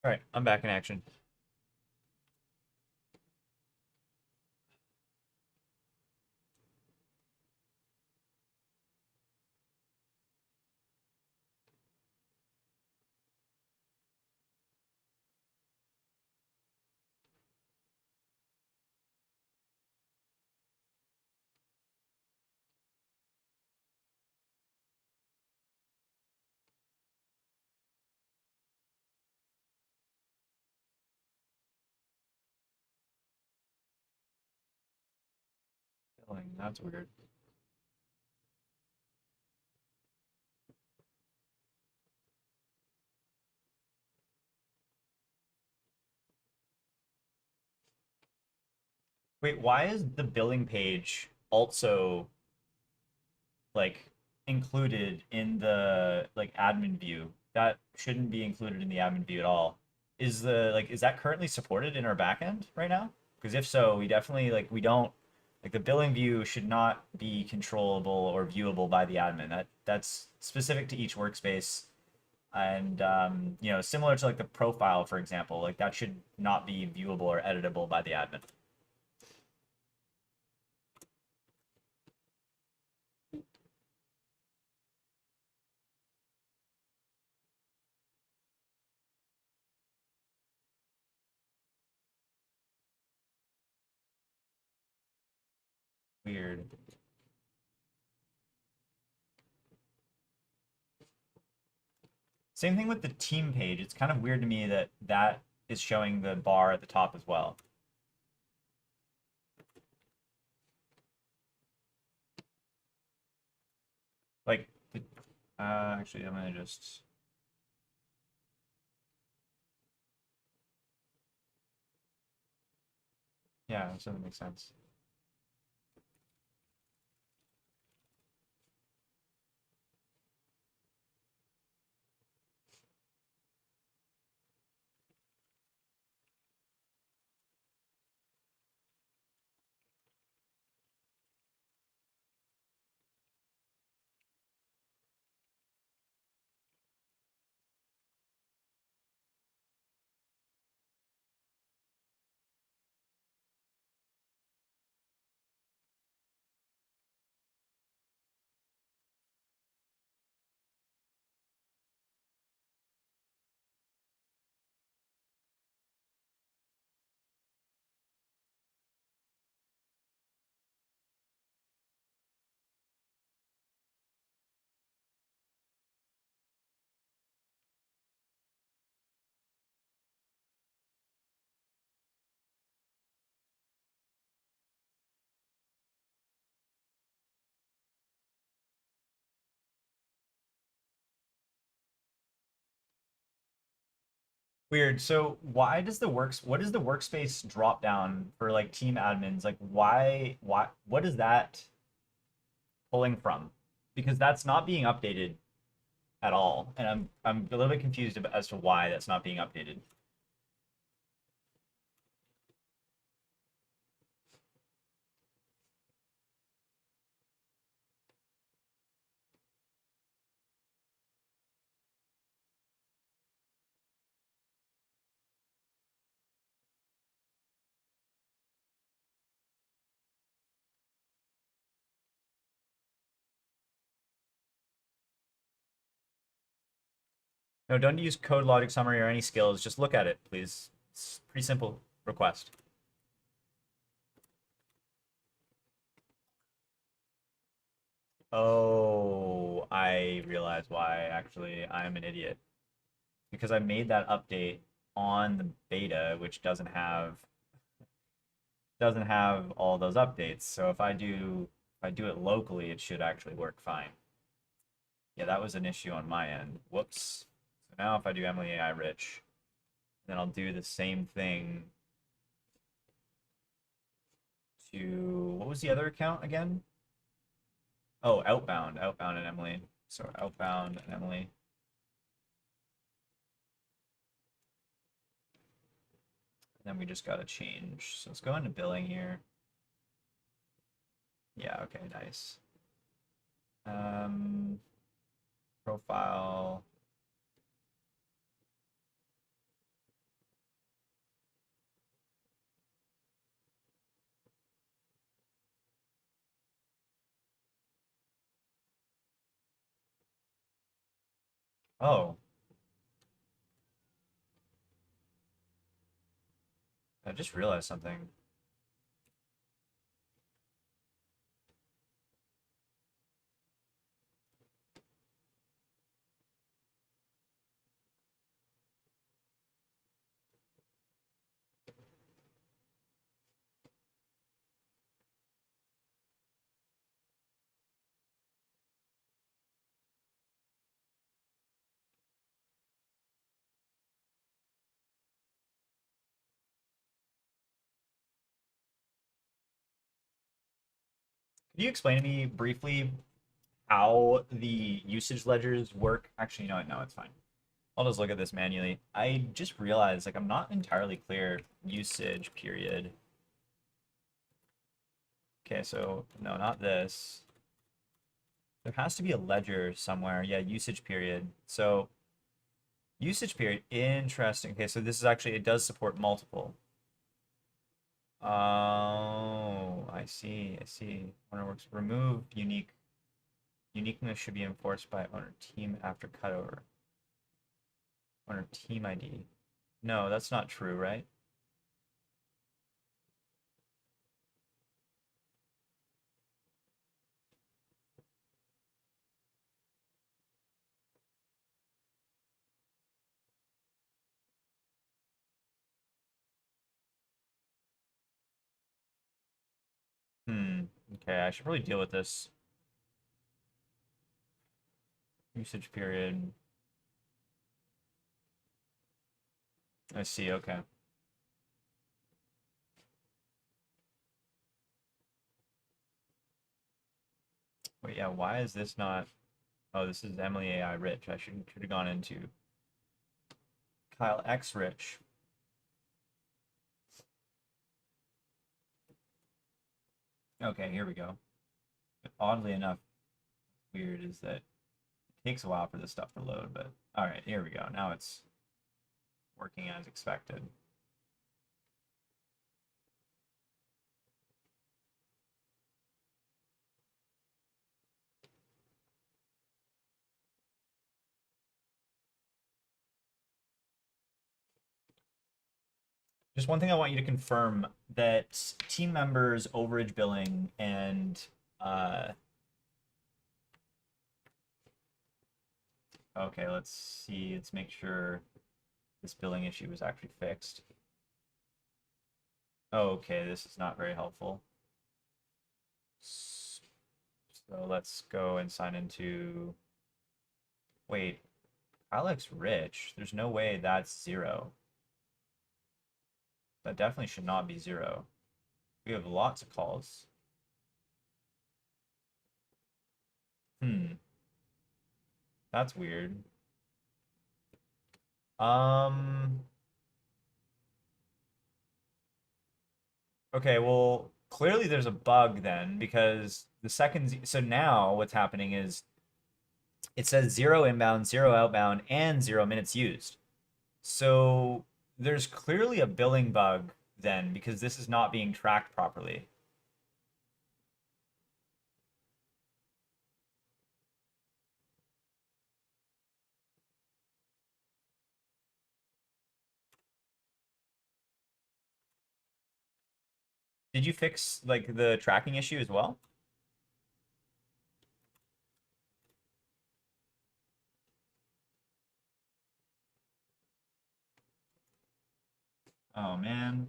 All right, I'm back in action. Billing, that's weird. Wait, why is the billing page also like included in the like admin view. That shouldn't be included in the admin view at all. Is that currently supported in our backend right now? Because if so, we definitely we don't like the billing view should not be controllable or viewable by the admin. That's specific to each workspace. And similar to like the profile, for example, like that should not be viewable or editable by the admin. Weird. Same thing with the team page. It's kind of weird to me that that is showing the bar at the top as well. Like, actually, I'm gonna just. Yeah, this doesn't make sense. Weird. So why does what is the workspace drop down for like team admins? Like what is that pulling from? Because that's not being updated at all. And I'm a little bit confused as to why that's not being updated. No, don't use code logic summary or any skills. Just look at it, please. It's a pretty simple request. Oh, I realize why. Actually, I'm an idiot because I made that update on the beta, which doesn't have all those updates. So if I do it locally, it should actually work fine. Yeah, that was an issue on my end. Whoops. So now if I do EMLY AI rich, then I'll do the same thing to what was the other account again? Oh, outbound and EMLY. So outbound and EMLY. And then we just gotta change. So let's go into billing here. Yeah, okay, nice. Um, profile. Oh, I just realized something. Can you explain to me briefly how the usage ledgers work? Actually, you know what? No, it's fine. I'll just look at this manually. I just realized like I'm not entirely clear. Usage period. Okay, so no, not this. There has to be a ledger somewhere. Yeah, usage period. So usage period, interesting. Okay, so this is actually, it does support multiple. Oh, I see, I see. When it works, remove uniqueness should be enforced by owner team after cutover. Owner team ID. No, that's not true, right? Hmm. Okay, I should probably deal with this usage period. I see, okay. Wait, yeah, why is this not? Oh, this is Emily AI Rich. I should have gone into Kyle X Rich. Okay, here we go. But oddly enough, weird is that it takes a while for this stuff to load, but all right, here we go. Now it's working as expected. Just one thing I want you to confirm that team members overage billing and uh okay, let's see, let's make sure this billing issue was actually fixed. Oh, okay, this is not very helpful. So let's go and sign into, wait, Alex Rich, there's no way that's zero. That definitely should not be zero. We have lots of calls. Hmm, that's weird. Um, okay, well, clearly there's a bug then because the second, so now what's happening is it says zero inbound, zero outbound, and 0 minutes used. So there's clearly a billing bug then because this is not being tracked properly. Did you fix like the tracking issue as well? Oh man,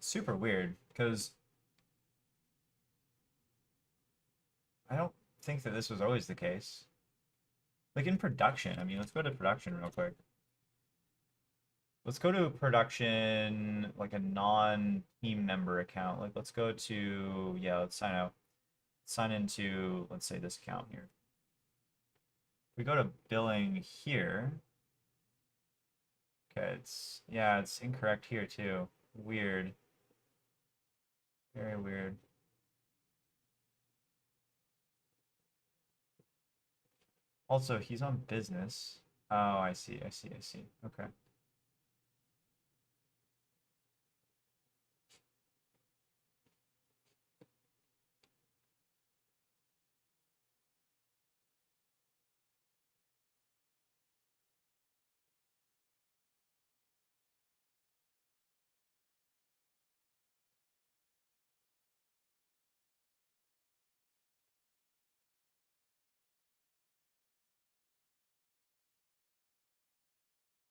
super weird because I don't think that this was always the case. Like in production, I mean, let's go to production real quick. Let's go to production, like a non-team member account. Like let's go to, yeah, let's sign out. Sign into, let's say this account here. We go to billing here. Okay, yeah, it's incorrect here too. Weird. Very weird. Also, he's on business. Oh, I see, I see, I see. Okay.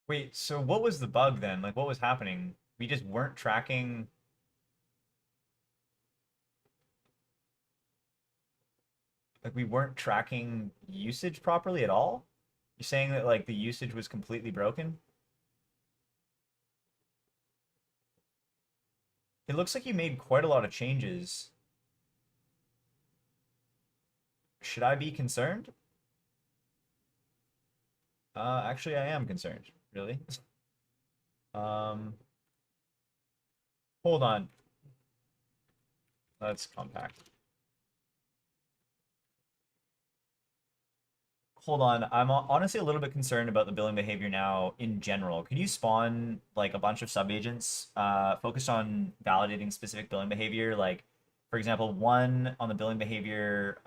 Wait, so what was the bug then? Like, what was happening? We just weren't tracking, like, we weren't tracking usage properly at all? You're saying that, like, the usage was completely broken? It looks like you made quite a lot of changes. Should I be concerned? Actually, I am concerned. Really? Um, hold on. That's compact. Hold on. I'm honestly a little bit concerned about the billing behavior now in general. Could you spawn like a bunch of subagents focused on validating specific billing behavior? Like, for example, one on the billing behavior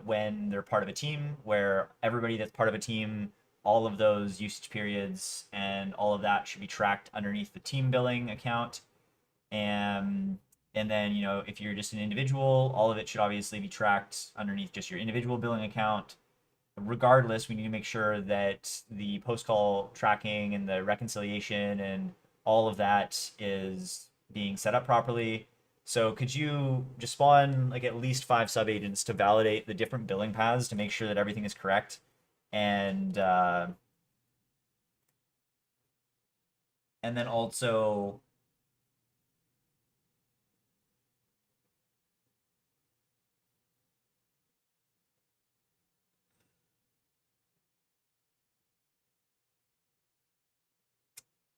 when they're part of a team, where everybody that's part of a team, all of those usage periods and all of that should be tracked underneath the team billing account. And and then, if you're just an individual, all of it should obviously be tracked underneath just your individual billing account. Regardless, we need to make sure that the post call tracking and the reconciliation and all of that is being set up properly. So could you just spawn like at least 5 subagents to validate the different billing paths to make sure that everything is correct? And then also,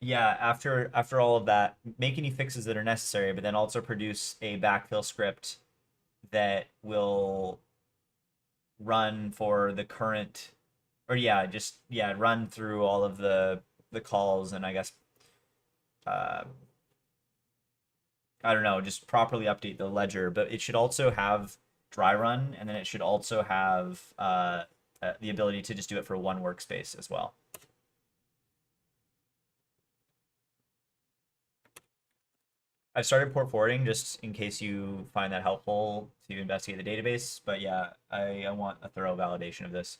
yeah, after all of that, make any fixes that are necessary, but then also produce a backfill script that will run for the current, or yeah, just yeah, run through all of the calls, and I guess uh I don't know, just properly update the ledger. But it should also have dry run, and then it should also have the ability to just do it for one workspace as well. I've started port forwarding just in case you find that helpful to investigate the database. But yeah, I want a thorough validation of this.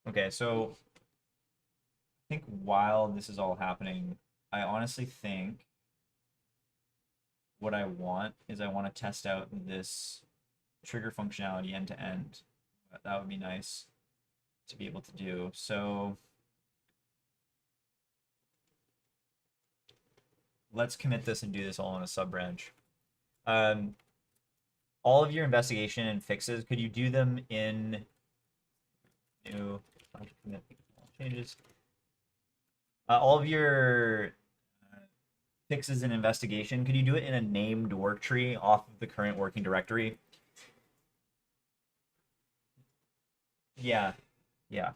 Okay, so I think while this is all happening, I honestly think what I want is I want to test out this trigger functionality end to end. That would be nice to be able to do. So let's commit this and do this all in a sub branch. Um, all of your investigation and fixes, could you do them in new changes? All of your fixes and investigation, could you do it in a named work tree off of the current working directory? Yeah, yeah.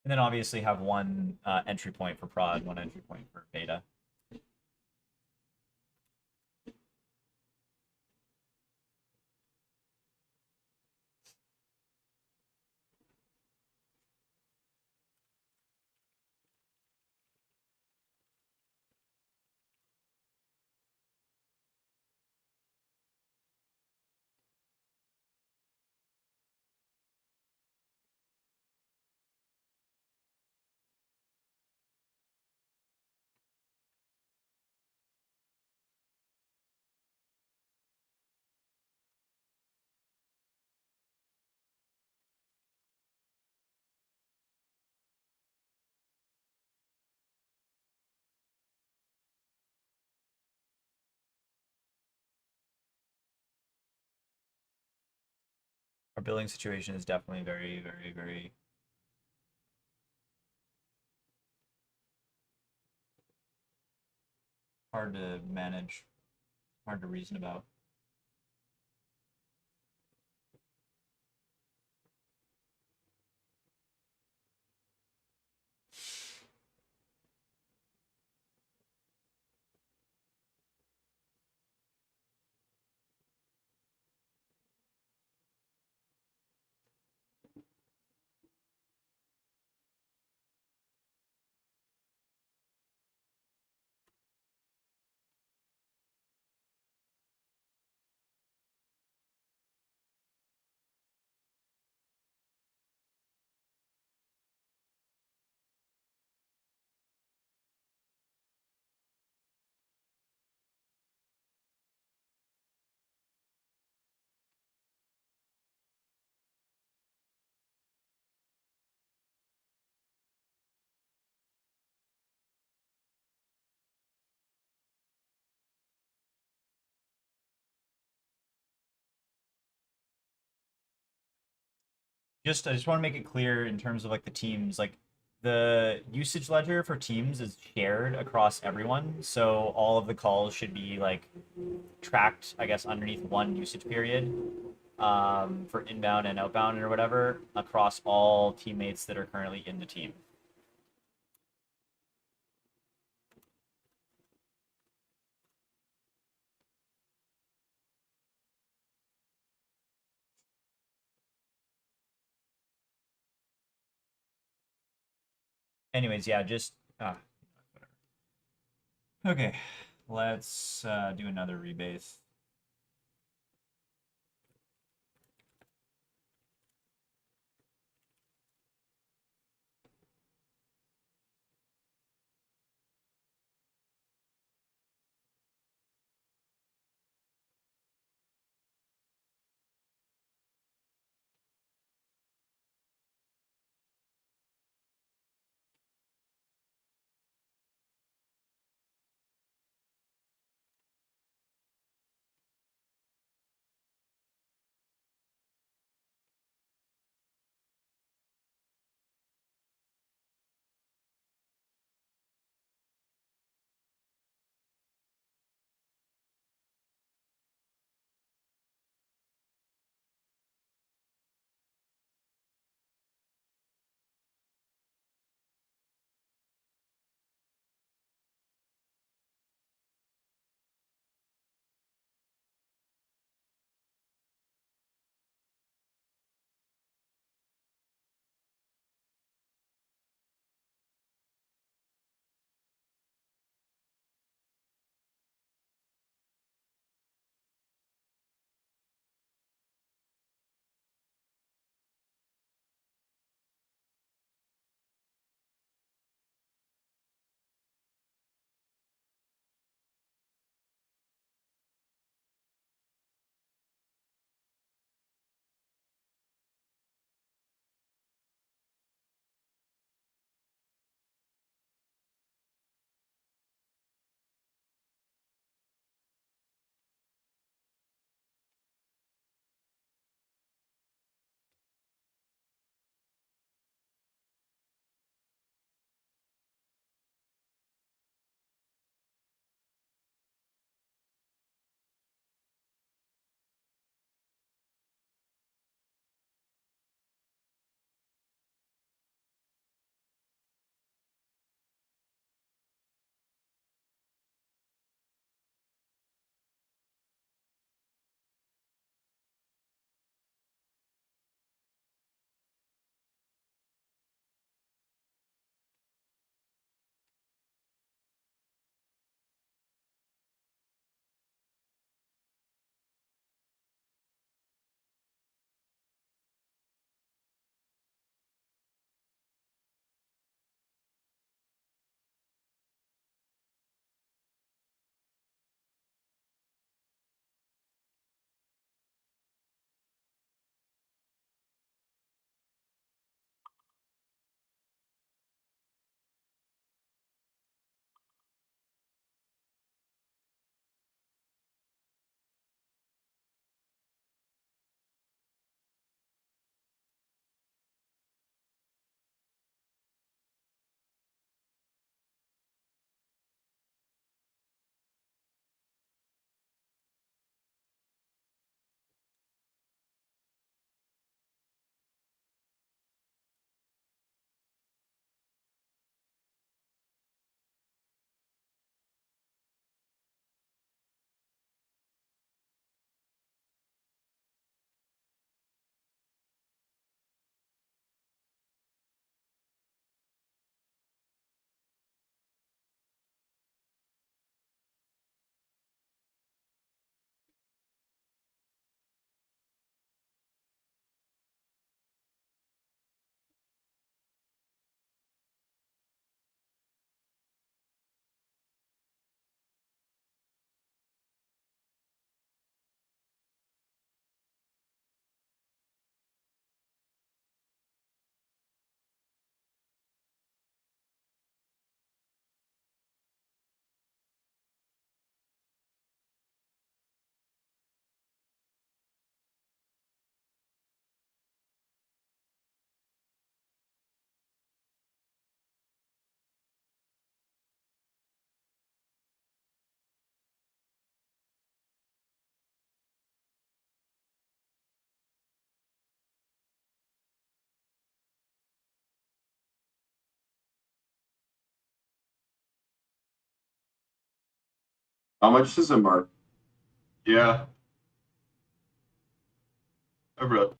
And then obviously have one entry point for prod, one entry point for beta. Our billing situation is definitely very, very, very hard to manage, hard to reason about. I just want to make it clear in terms of like the teams, like the usage ledger for teams is shared across everyone. So all of the calls should be like tracked, I guess, underneath one usage period for inbound and outbound or whatever across all teammates that are currently in the team. Anyways, yeah, just whatever. Okay, let's do another rebase. How much is it, Mark? Yeah. I bro.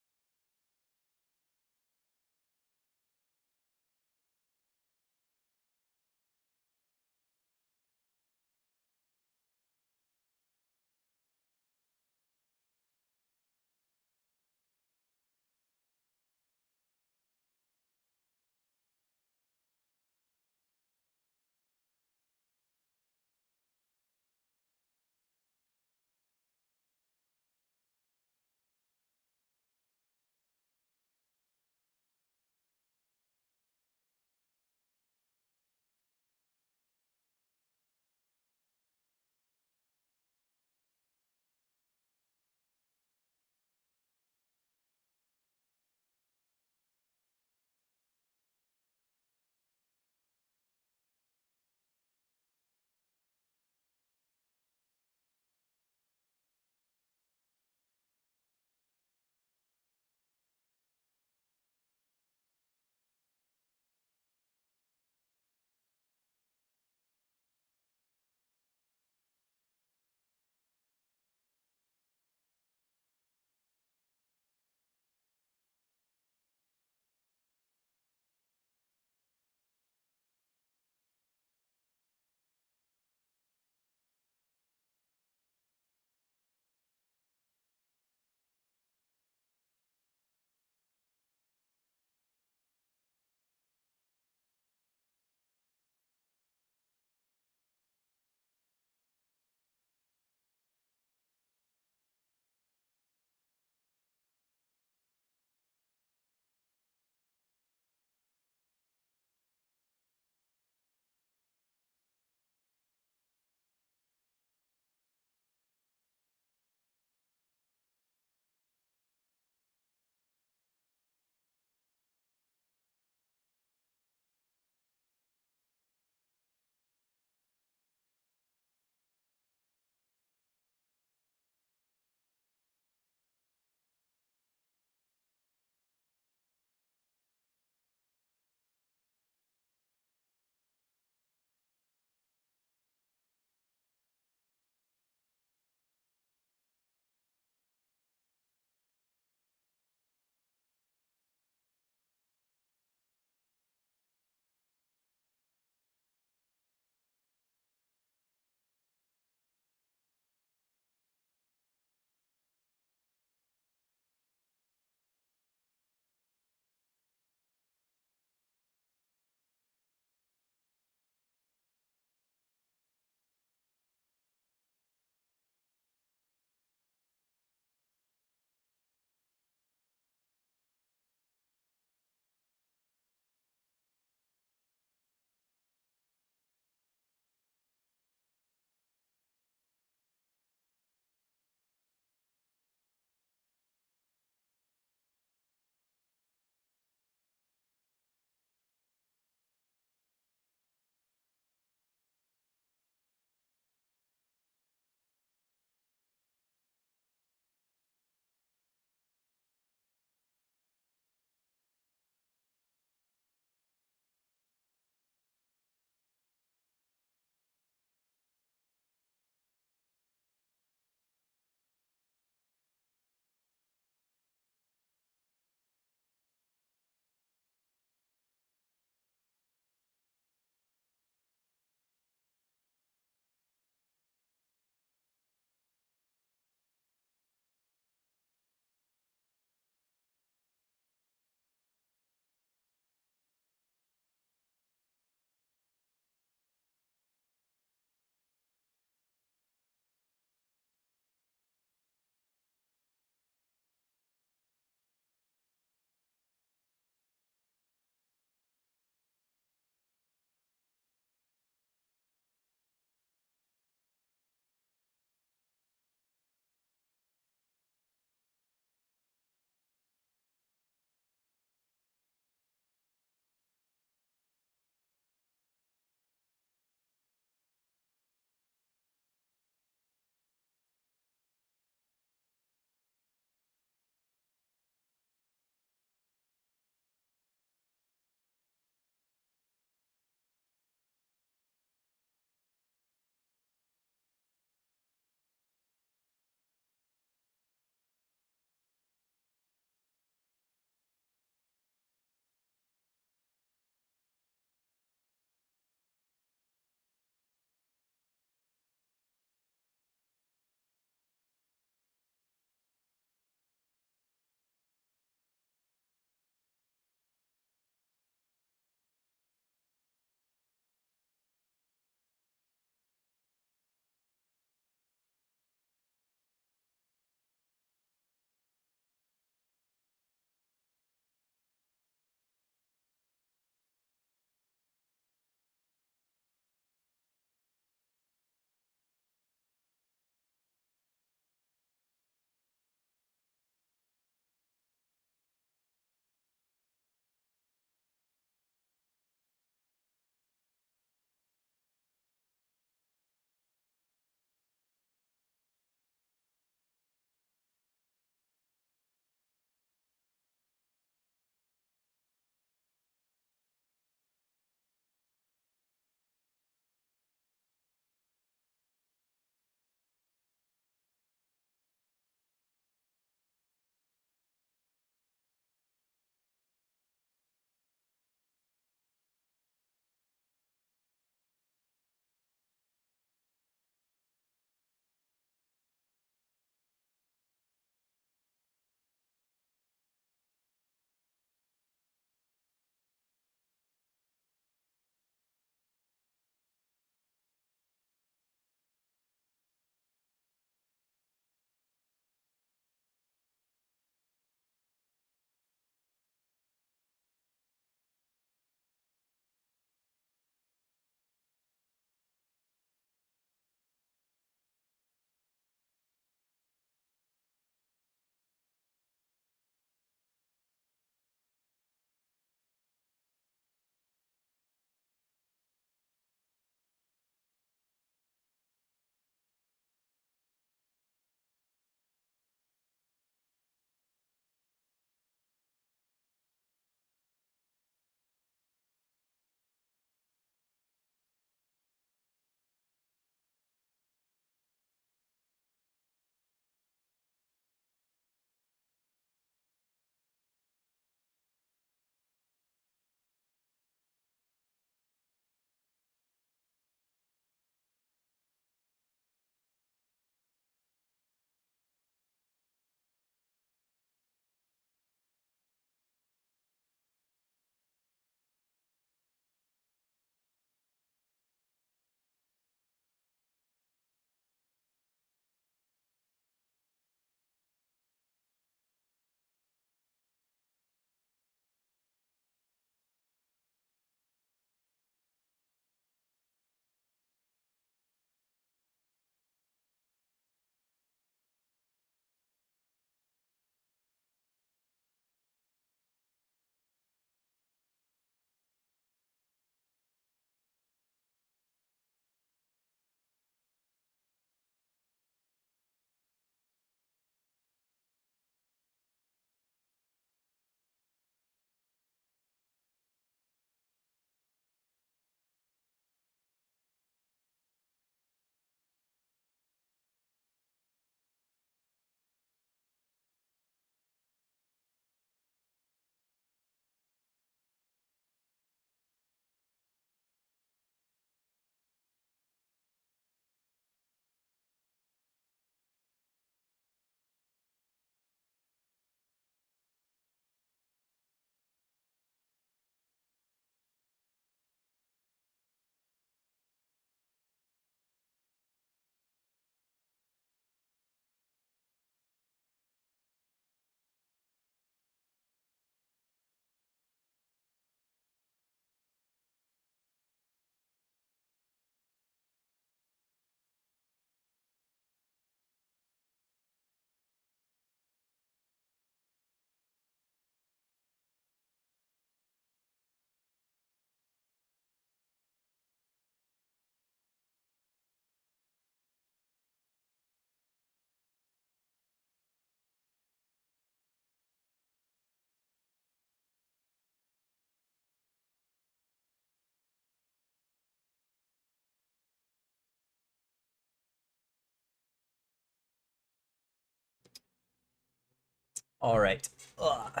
All right. Ugh.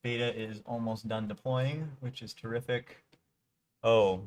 Beta is almost done deploying, which is terrific. Oh,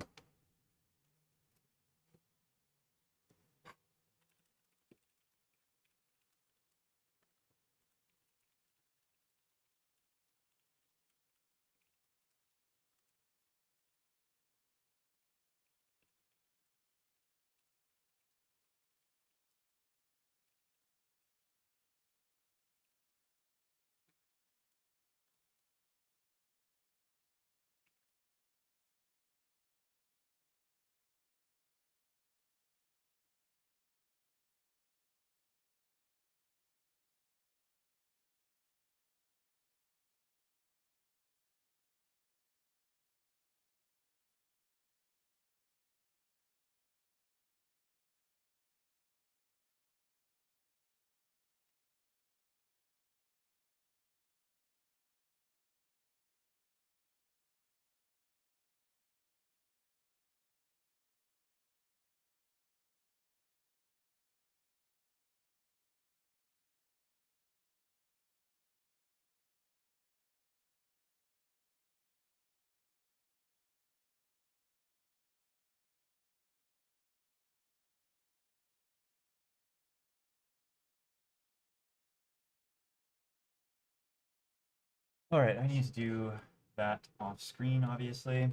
all right. I need to do that off screen, obviously.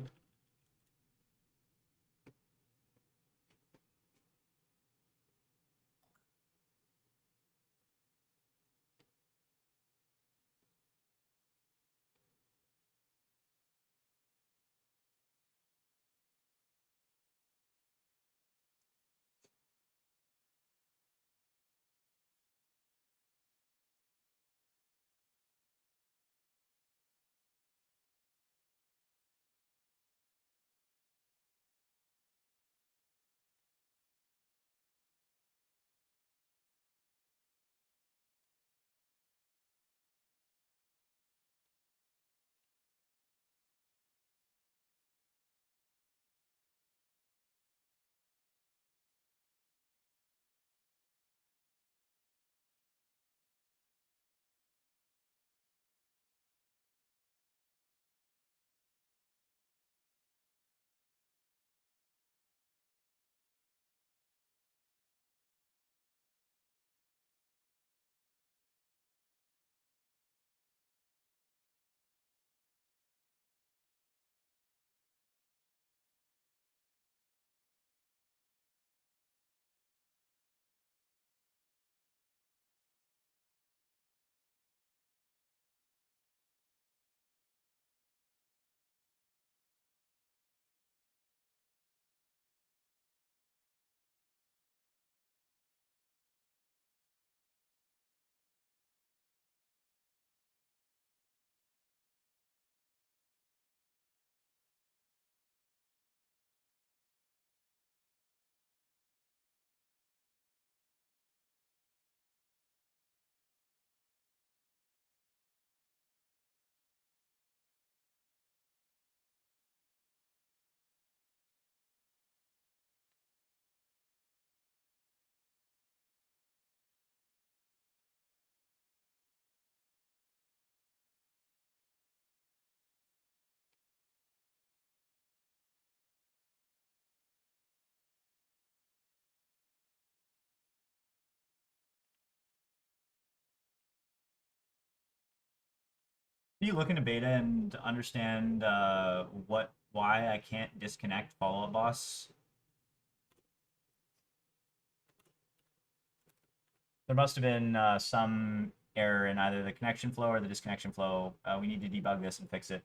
Do you look into beta and understand why I can't disconnect follow-up boss? There must have been some error in either the connection flow or the disconnection flow. We need to debug this and fix it.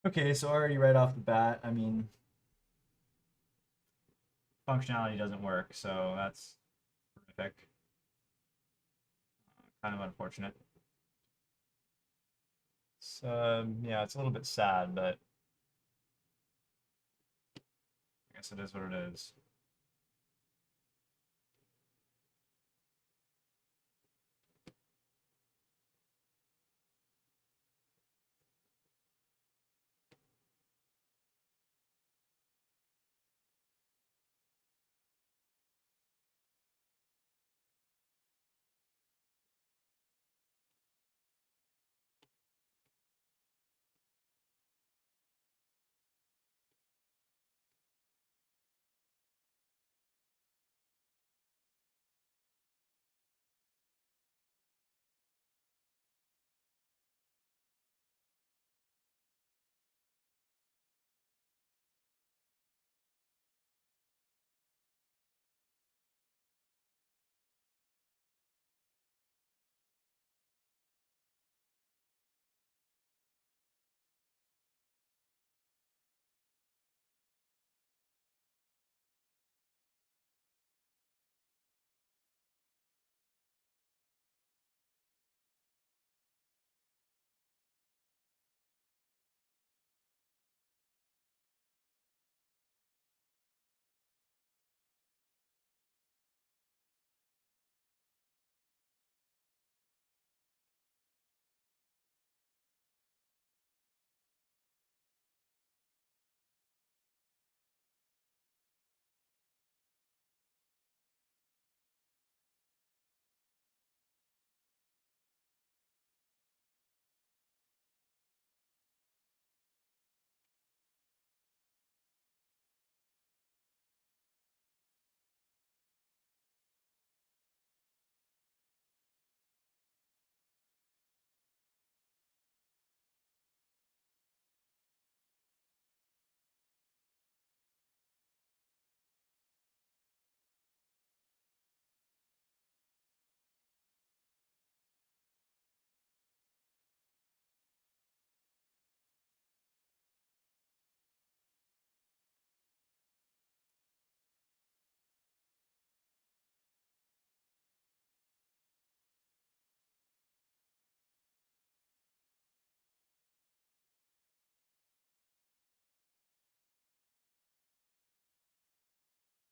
Okay, so already right off the bat, I mean, functionality doesn't work, so that's horrific. Kind of unfortunate. So yeah, it's a little bit sad, but I guess it is what it is.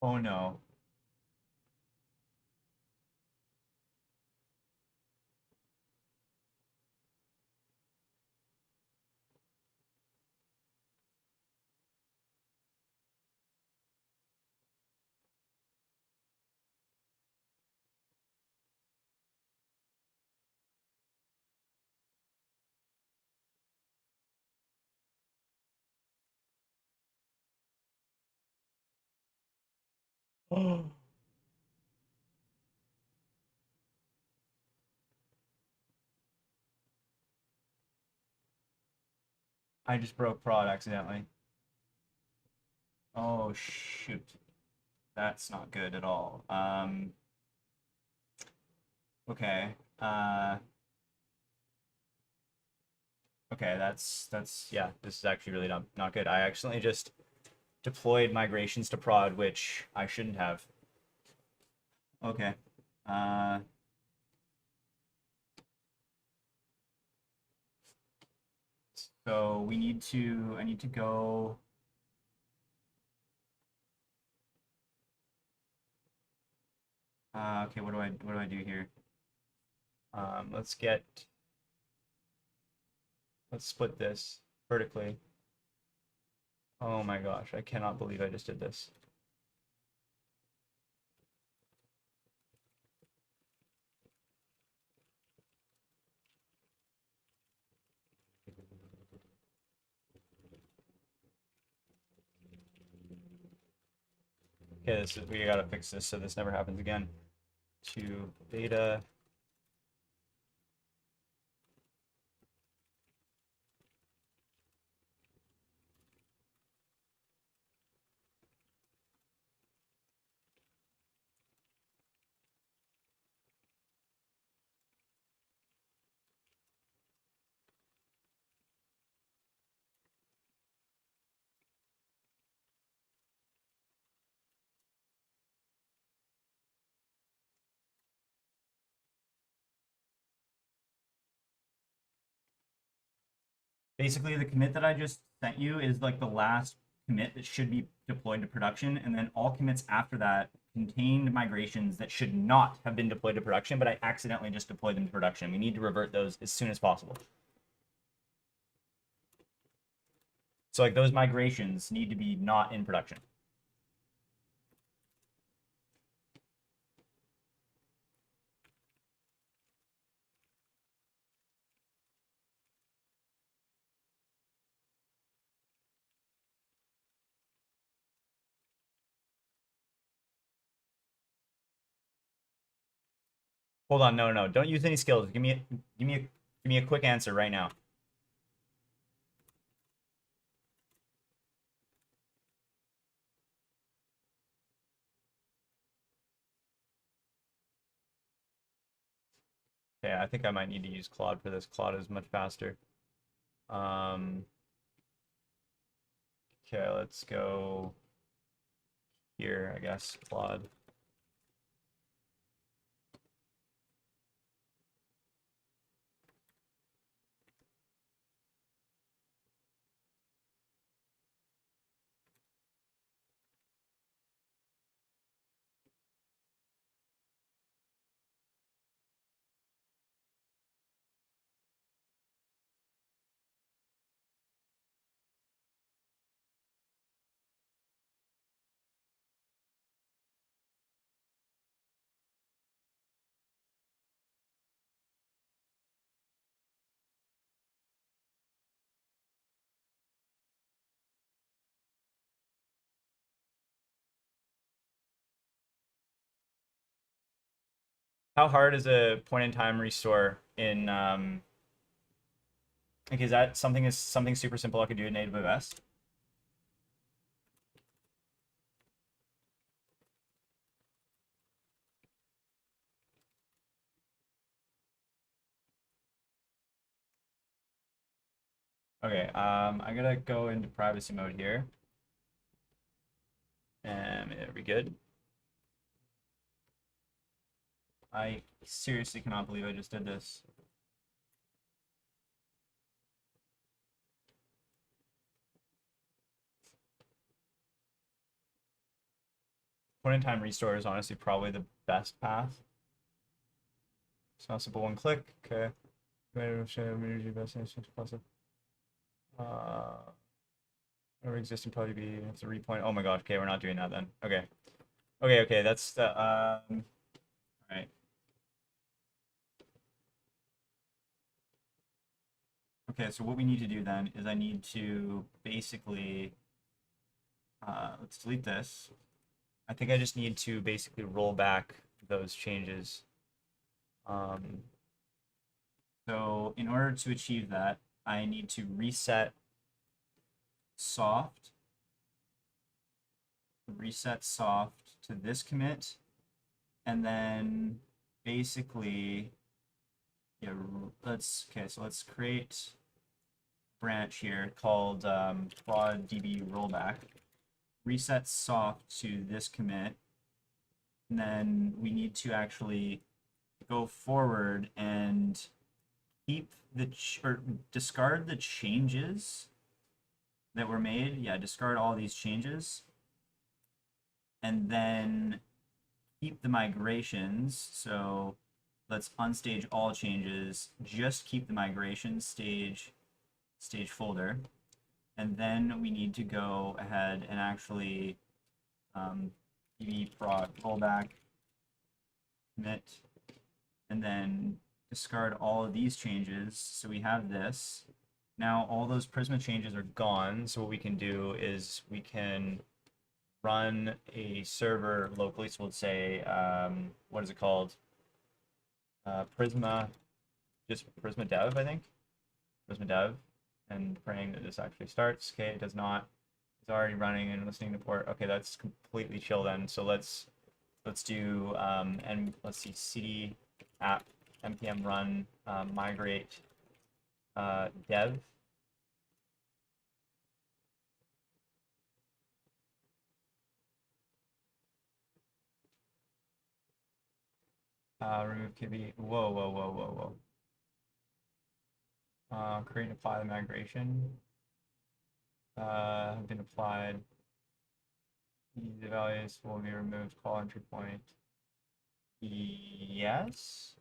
Oh no. I just broke prod accidentally. Oh shoot. That's not good at all. Okay. Okay, that's yeah, this is actually really not good. I accidentally just deployed migrations to prod, which I shouldn't have. Okay. Uh, so I need to go. Okay, what do I do here? Let's get, let's split this vertically. Oh my gosh, I cannot believe I just did this. Okay, we gotta fix this so this never happens again. To beta. Basically, the commit that I just sent you is like the last commit that should be deployed to production, and then all commits after that contained migrations that should not have been deployed to production, but I accidentally just deployed them to production. We need to revert those as soon as possible. So like those migrations need to be not in production. Hold on, no, don't use any skills. Give me a quick answer right now. Okay, I think I might need to use Claude for this. Claude is much faster. Okay, let's go here, I guess, Claude. How hard is a point in time restore in like is something super simple I could do in AWS? Okay, I'm gonna go into privacy mode here. And it'll be good. I seriously cannot believe I just did this. Point in time restore is honestly probably the best path. It's not simple one click. Okay. Whatever existing probably be it's a repoint. Oh my gosh. Okay, we're not doing that then. Okay. Okay. That's the all right. Okay, so what we need to do then is I need to basically let's delete this. I think I just need to basically roll back those changes. So in order to achieve that, I need to reset soft to this commit, and then basically, yeah, let's create a branch here called prod db rollback. Reset soft to this commit, and then we need to actually go forward and keep or discard the changes that were made. Yeah, discard all these changes. And then keep the migrations. So let's unstage all changes. Just keep the migrations stage folder. And then we need to go ahead and actually prod rollback commit, and then discard all of these changes. So we have this. Now all those Prisma changes are gone. So what we can do is we can run a server locally. So let's say, what is it called? Prisma, just Prisma dev, I think. Prisma dev, and praying that this actually starts. Okay, it does not. It's already running and listening to port. Okay, that's completely chill then. So let's do and let's see cd app npm run migrate dev. Remove kb. Whoa. Create and apply the migration. Have been applied. The values will be removed. Call entry point. Yes.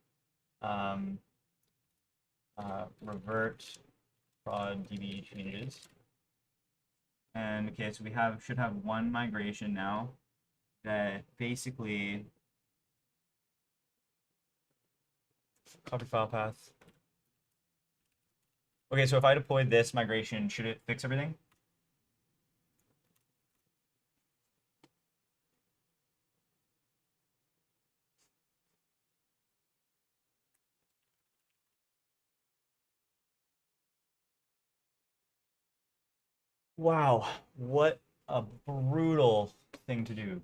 Revert prod db changes. And okay, so we should have one migration now that basically copy file path. Okay, so if I deploy this migration, should it fix everything? Wow, what a brutal thing to do.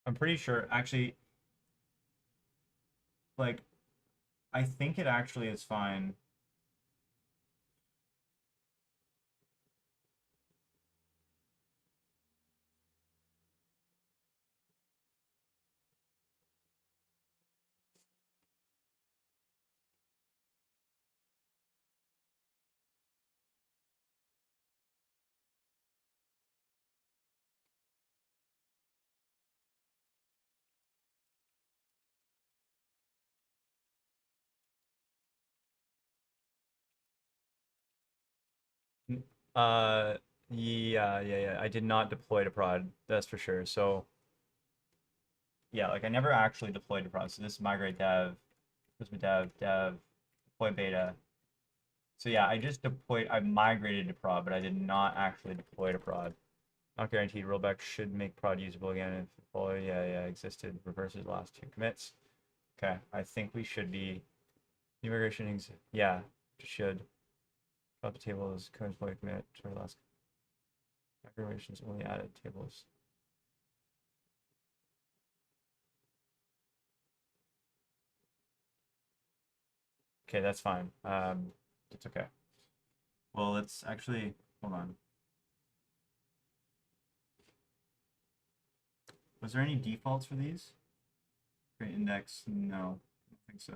I'm pretty sure, actually, like, I think it actually is fine. Uh, yeah. I did not deploy to prod, that's for sure. So, yeah, like I never actually deployed to prod. So this is migrate dev, Prisma dev, deploy beta. So yeah, I migrated to prod, but I did not actually deploy to prod. Not guaranteed. Rollback should make prod usable again if deploy, yeah, existed. Reverses last two commits. Okay, I think we should be. New migration, yeah, should. Drop the tables, current employee commit to our last migrations only added tables. Okay, that's fine. It's okay. Well, let's actually hold on. Was there any defaults for these? Create index? No, I don't think so.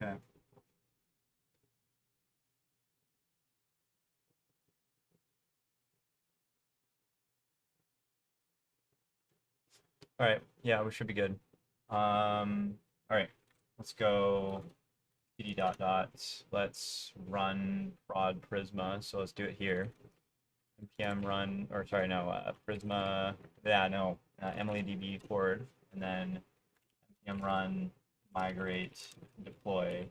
Okay. All right. Yeah, we should be good. All right. Let's go cd dot dot. Let's run prod Prisma. So let's do it here. npm run, or sorry, no, Prisma. Yeah, no, EMLY forward, and then npm run migrate deploy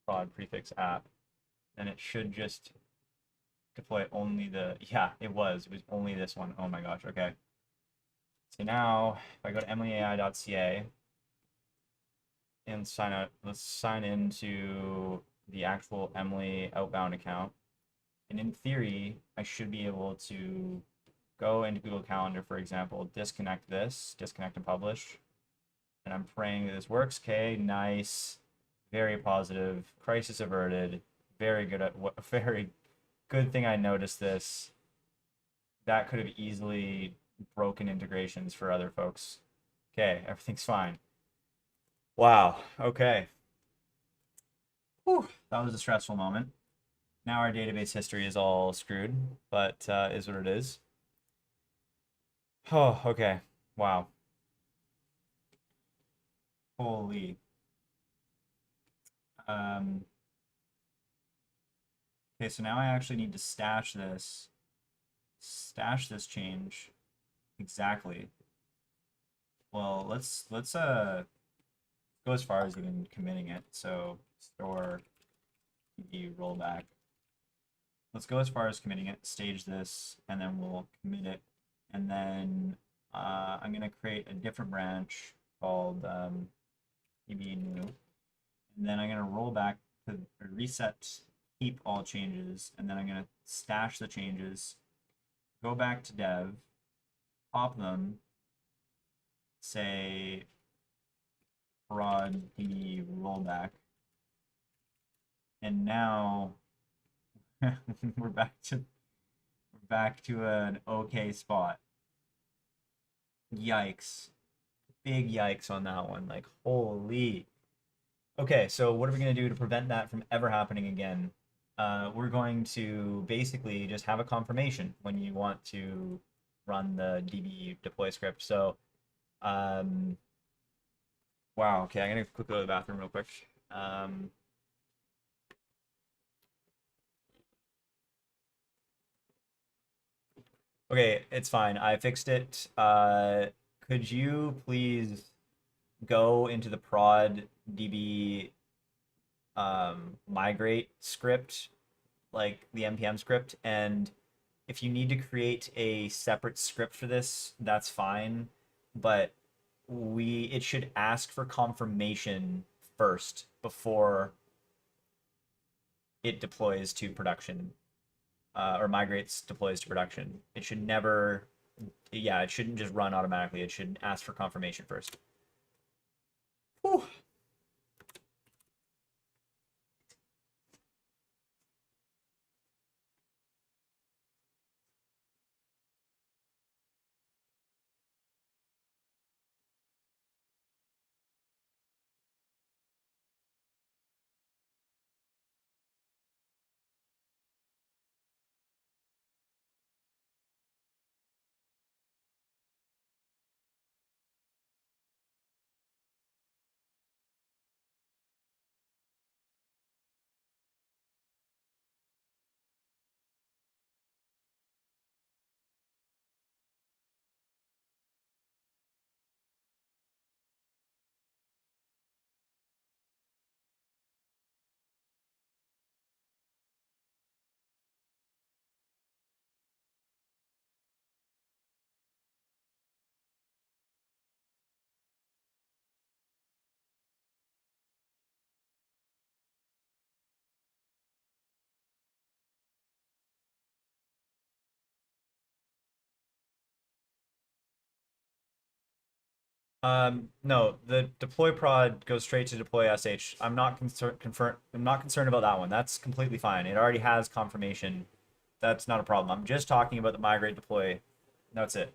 prod prefix app, and it should just deploy only the, yeah, it was only this one. Oh my gosh, okay. So now if I go to emlyai.ca and sign up, let's sign into the actual EMLY outbound account. And in theory, I should be able to go into Google Calendar, for example, disconnect and publish. And I'm praying that this works. Okay, nice. Very positive. Crisis averted. Very good at what, very good thing I noticed this. That could have easily broken integrations for other folks. Okay, everything's fine. Wow, okay. Whew, that was a stressful moment. Now our database history is all screwed, but is what it is. Oh, okay. Wow. Holy. Okay, so now I actually need to stash this change exactly. Well, let's go as far as even committing it. So store the rollback. Let's go as far as committing it, stage this, and then we'll commit it. And then I'm gonna create a different branch called db new. And And then I'm going to roll back to reset, keep all changes, and then I'm going to stash the changes, go back to dev, pop them, say prod the rollback, and now we're back to an okay spot. Yikes. Big yikes on that one. Like, holy. Okay, so what are we going to do to prevent that from ever happening again? We're going to basically just have a confirmation when you want to run the db deploy script. So, wow, okay, I'm going to quickly go to the bathroom real quick. Okay, it's fine. I fixed it. Could you please go into the prod db migrate script, like the npm script, and if you need to create a separate script for this, that's fine, but it should ask for confirmation first before it deploys to production, or migrates deploys to production. It should never, yeah, it shouldn't just run automatically. It should ask for confirmation first. Whew. No, the deploy prod goes straight to deploy sh. I'm not concerned about that one. That's completely fine. It already has confirmation. That's not a problem. I'm just talking about the migrate deploy. That's it.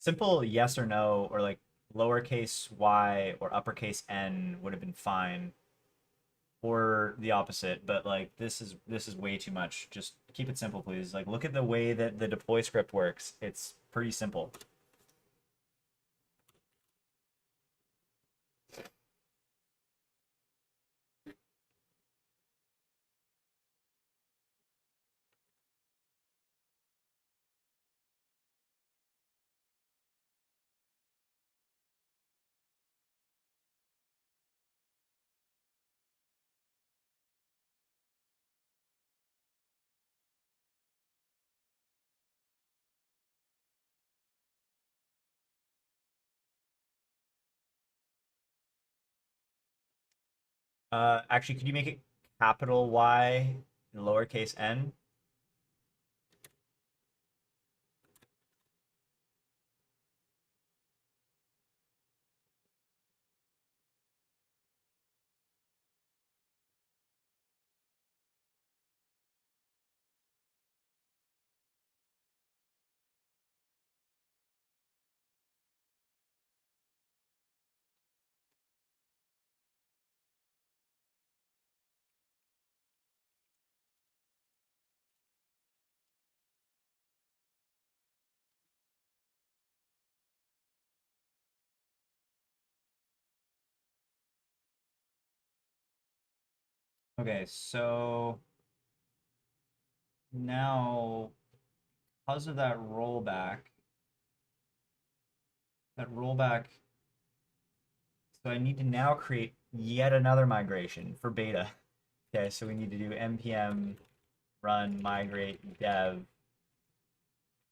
Simple yes or no, or like lowercase y or uppercase n would have been fine, or the opposite. But like this is way too much. Just keep it simple, please. Like look at the way that the deploy script works. It's pretty simple. Actually, could you make it capital Y and lowercase n? Okay, so now because of that rollback, so I need to now create yet another migration for beta. Okay, so we need to do npm run migrate dev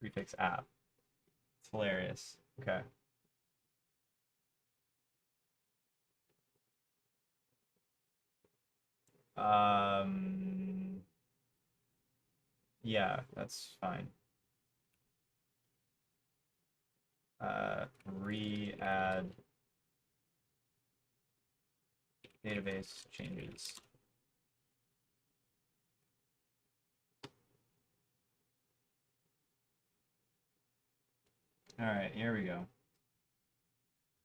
prefix app. It's hilarious. Okay. Um, yeah, that's fine. Re-add database changes. All right, here we go.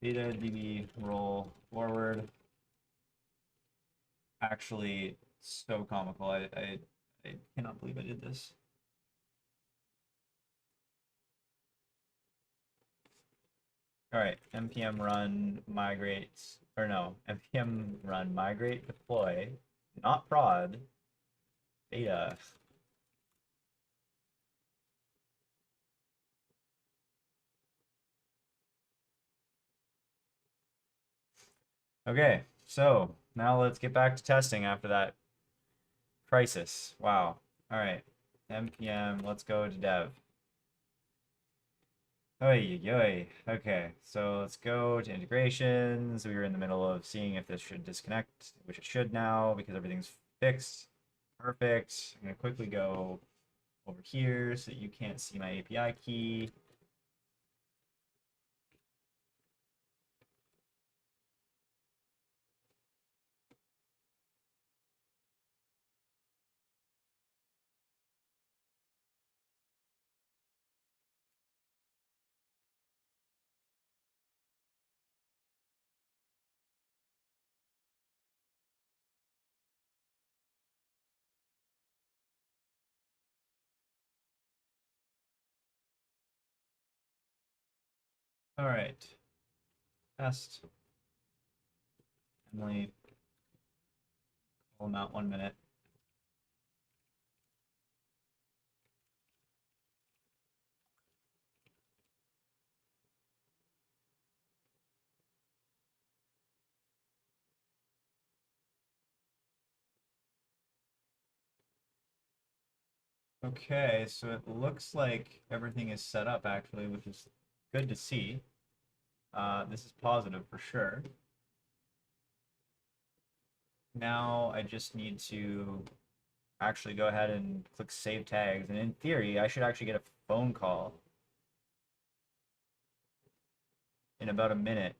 Beta db roll forward. Actually, so comical. I cannot believe I did this. All right, npm run migrate, or no, npm run migrate deploy, not prod, beta. Okay, so now let's get back to testing after that crisis. Wow. All right, npm, let's go to dev. Oy, oy. Okay, so let's go to integrations. We were in the middle of seeing if this should disconnect, which it should now because everything's fixed. Perfect. I'm gonna quickly go over here so that you can't see my API key. All right. Test. Emily, call them out 1 minute. Okay, so it looks like everything is set up actually, which is good to see. This is positive for sure. Now I just need to actually go ahead and click save tags. And in theory, I should actually get a phone call in about a minute.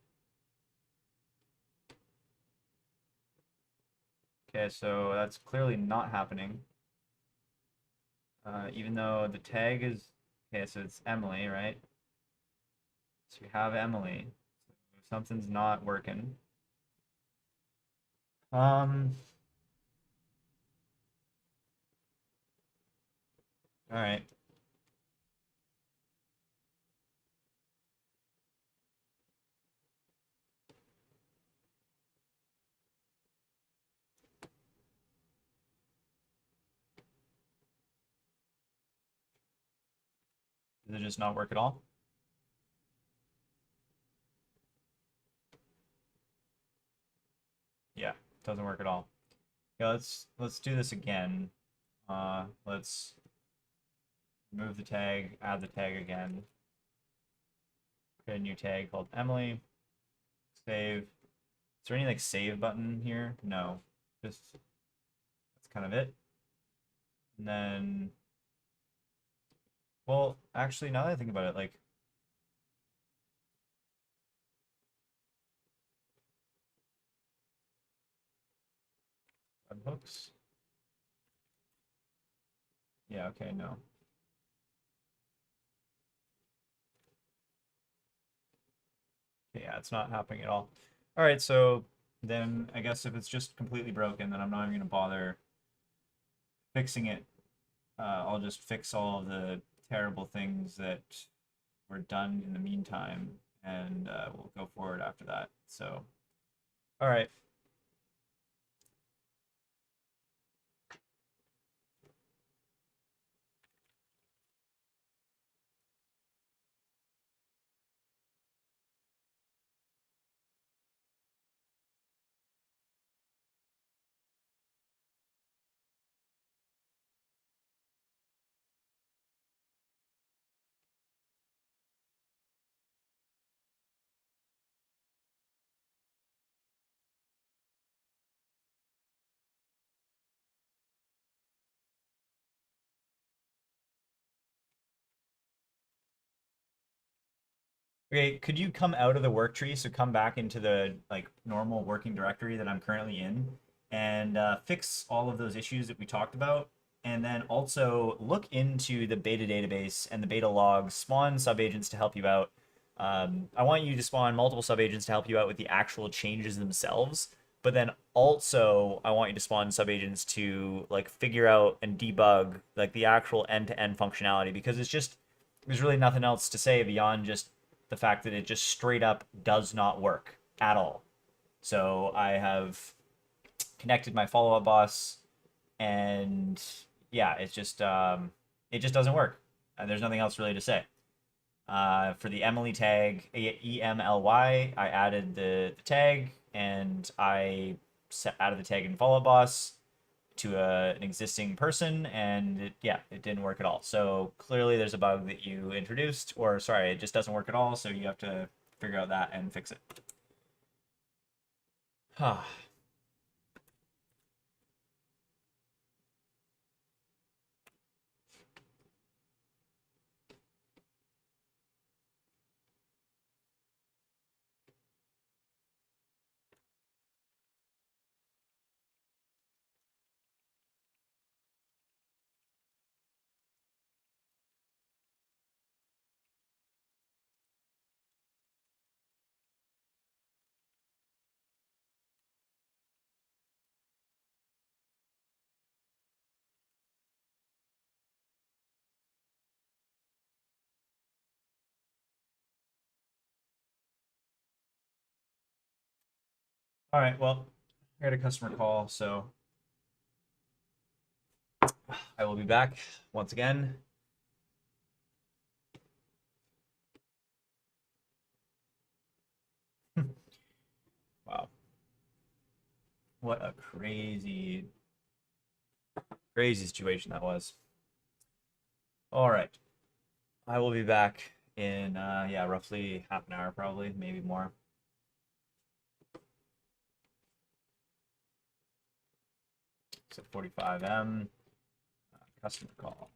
Okay, so that's clearly not happening. Even though the tag is, okay, so it's Emily, right? So we have Emily. Something's not working. All right. Does it just not work at all? Yeah, doesn't work at all. Yeah, let's do this again. Let's remove the tag, add the tag again. Create a new tag called Emily. Save. Is there any like save button here? No. Just that's kind of it. And then, well, actually, now that I think about it, like webhooks. Yeah. Okay. No. Yeah, it's not happening at all. All right, so then I guess if it's just completely broken, then I'm not even gonna bother fixing it. I'll just fix all of the terrible things that were done in the meantime, and we'll go forward after that. So, all right. Okay, could you come out of the work tree, so come back into the like normal working directory that I'm currently in, and fix all of those issues that we talked about, and then also look into the beta database and the beta logs, spawn subagents to help you out. I want you to spawn multiple subagents to help you out with the actual changes themselves, but then also I want you to spawn subagents to like figure out and debug like the actual end-to-end functionality, because it's just there's really nothing else to say beyond just the fact that it just straight up does not work at all. So I have connected my follow-up boss, and yeah, it just doesn't work. And there's nothing else really to say. For the Emily tag, EMLY, I added the tag, and I added the tag in follow-up boss to an existing person, and yeah, it didn't work at all. So clearly there's a bug that you introduced, or sorry, it just doesn't work at all, so you have to figure out that and fix it. All right, well, I got a customer call, so I will be back once again. Wow. What a crazy, crazy situation that was. All right. I will be back in, yeah, roughly half an hour, probably, maybe more. So 45M, customer call.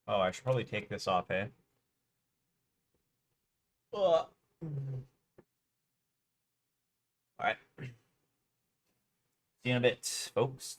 Oh, I should probably take this off, eh? All right. See you in a bit, folks.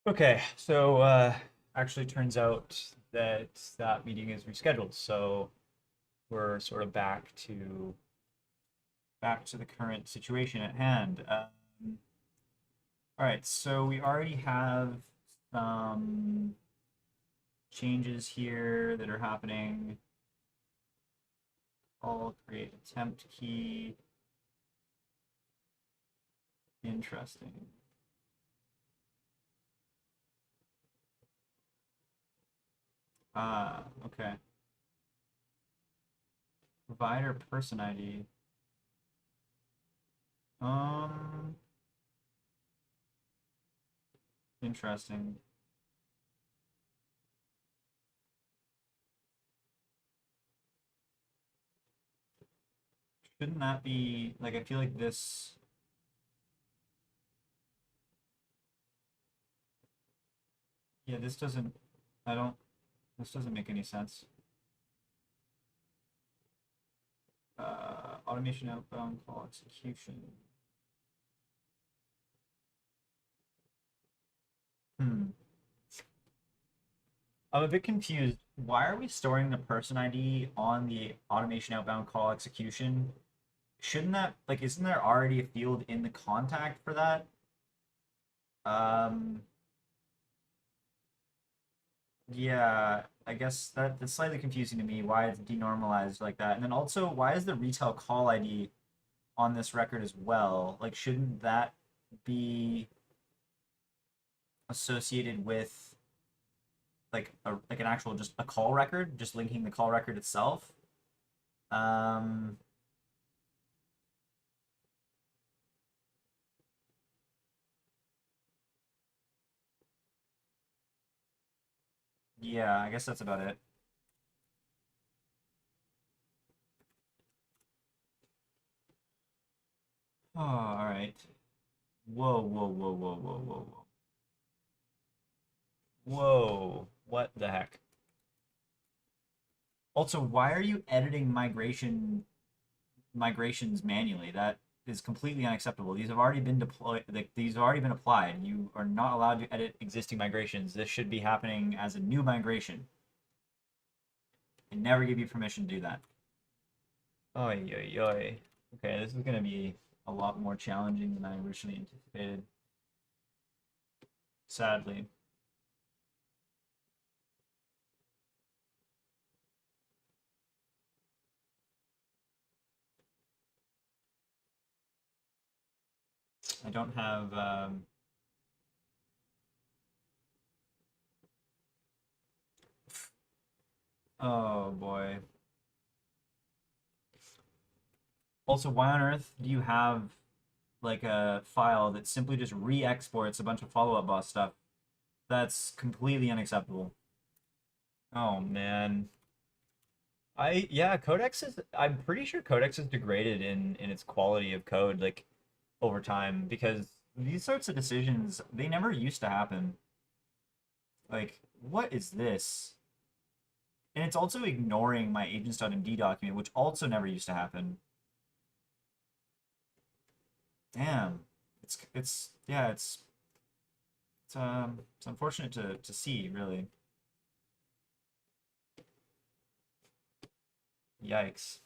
Okay, so actually turns out that that meeting is rescheduled, so we're sort of back to the current situation at hand. All right, so we already have some changes here that are happening. I'll create attempt key. Interesting. Ah, okay. Provider person ID. Um, Interesting. Shouldn't that be like I feel like this yeah, this doesn't I don't this doesn't make any sense. Automation outbound call execution. Hmm. I'm a bit confused. Why are we storing the person ID on the automation outbound call execution? Shouldn't that like isn't there already a field in the contact for that? Um, yeah, I guess that's slightly confusing to me why it's denormalized like that. And then also, why is the retail call ID on this record as well? Like, shouldn't that be associated with like an actual just a call record, just linking the call record itself? Um, yeah, I guess that's about it. Oh, all right. Whoa, whoa, whoa, whoa, whoa, whoa, whoa. Whoa, what the heck? Also, why are you editing migrations manually? That is completely unacceptable. These have already been deployed, like, these have already been applied. You are not allowed to edit existing migrations. This should be happening as a new migration. I never give you permission to do that. Oy, oy, oy. Okay, this is going to be a lot more challenging than I originally anticipated. Sadly. I don't have oh boy. Also, why on earth do you have like a file that simply just re-exports a bunch of follow-up boss stuff? That's completely unacceptable. Oh man. Yeah, Codex is I'm pretty sure Codex is degraded in its quality of code like over time because these sorts of decisions they never used to happen. Like, what is this? And it's also ignoring my agents.md document, which also never used to happen. Damn. It's yeah, it's unfortunate to see, really. Yikes.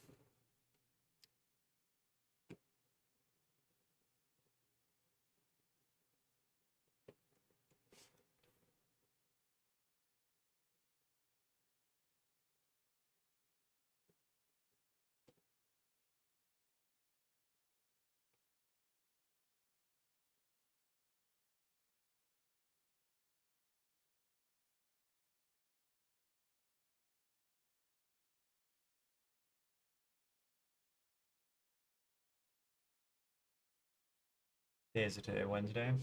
Day is it today? Wednesday?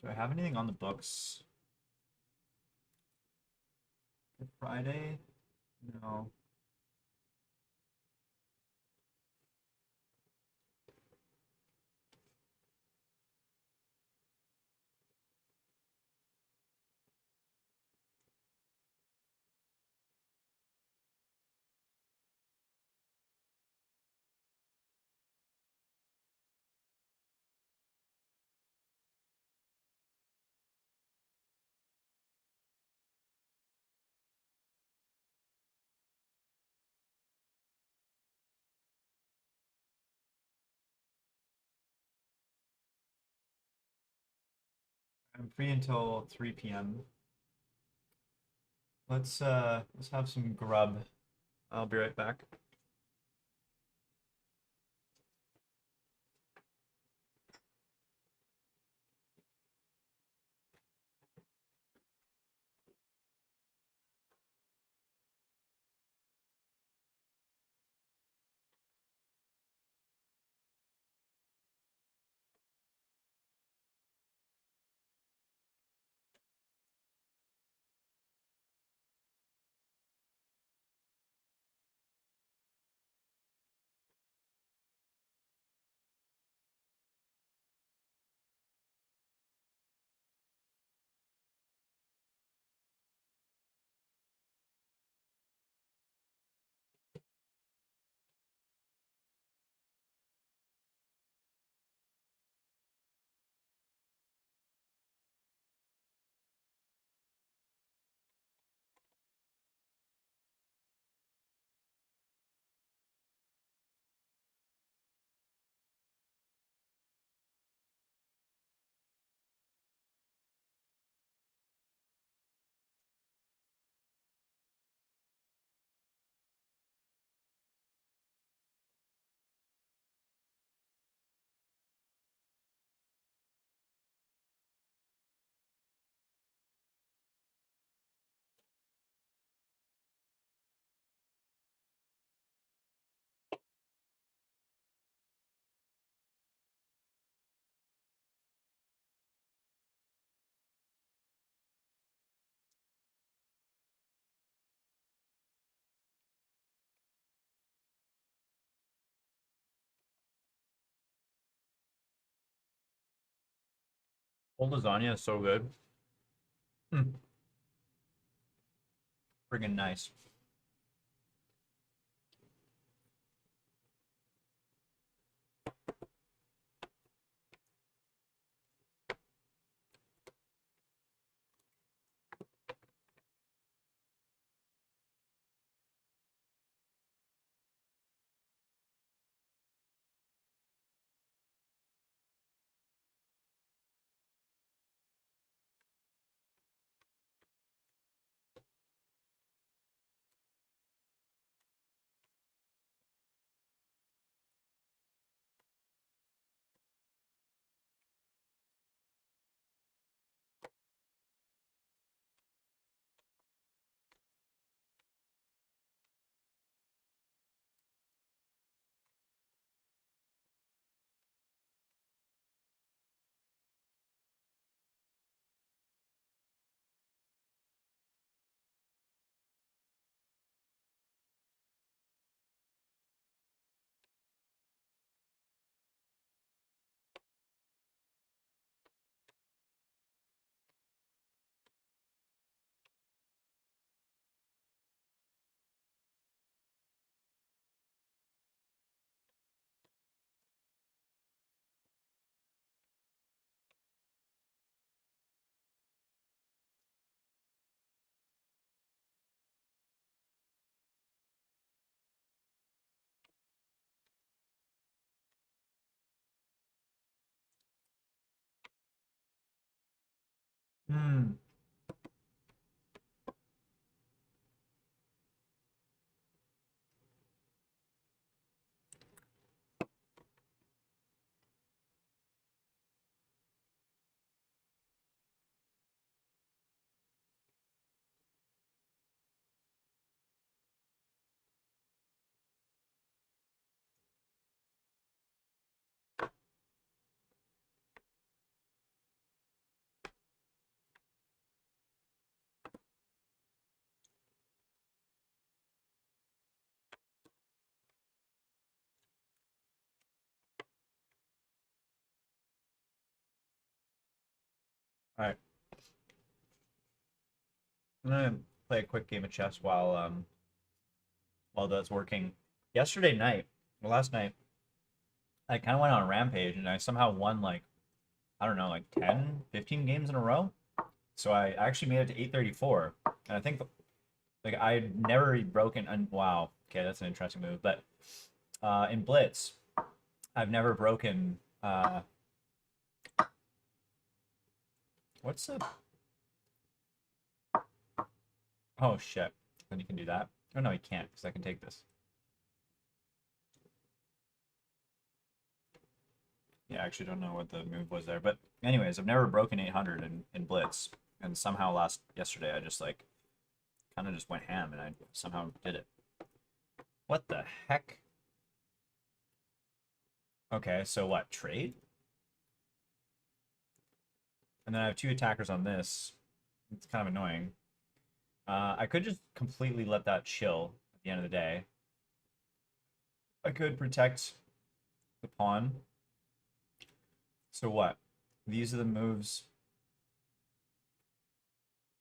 Do I have anything on the books for Friday? No. I'm free until 3 p.m. Let's have some grub. I'll be right back. Old lasagna is so good. Friggin' nice. Hmm. All right. I'm gonna play a quick game of chess while that's working. Yesterday night, well, last night, I kind of went on a rampage and I somehow won like I don't know, like 10, 15 games in a row. So I actually made it to 834. And I think like I'd never broken wow. Okay, that's an interesting move. But in Blitz, I've never broken What's a... Oh, shit. Then you can do that. Oh, no, you can't, because I can take this. Yeah, I actually don't know what the move was there. But anyways, I've never broken 800 in blitz. And somehow yesterday, I just, like, kind of just went ham, and I somehow did it. What the heck? Okay, so what? Trade? And then I have 2 attackers on this. It's kind of annoying. I could just completely let that chill at the end of the day. I could protect the pawn. So what? These are the moves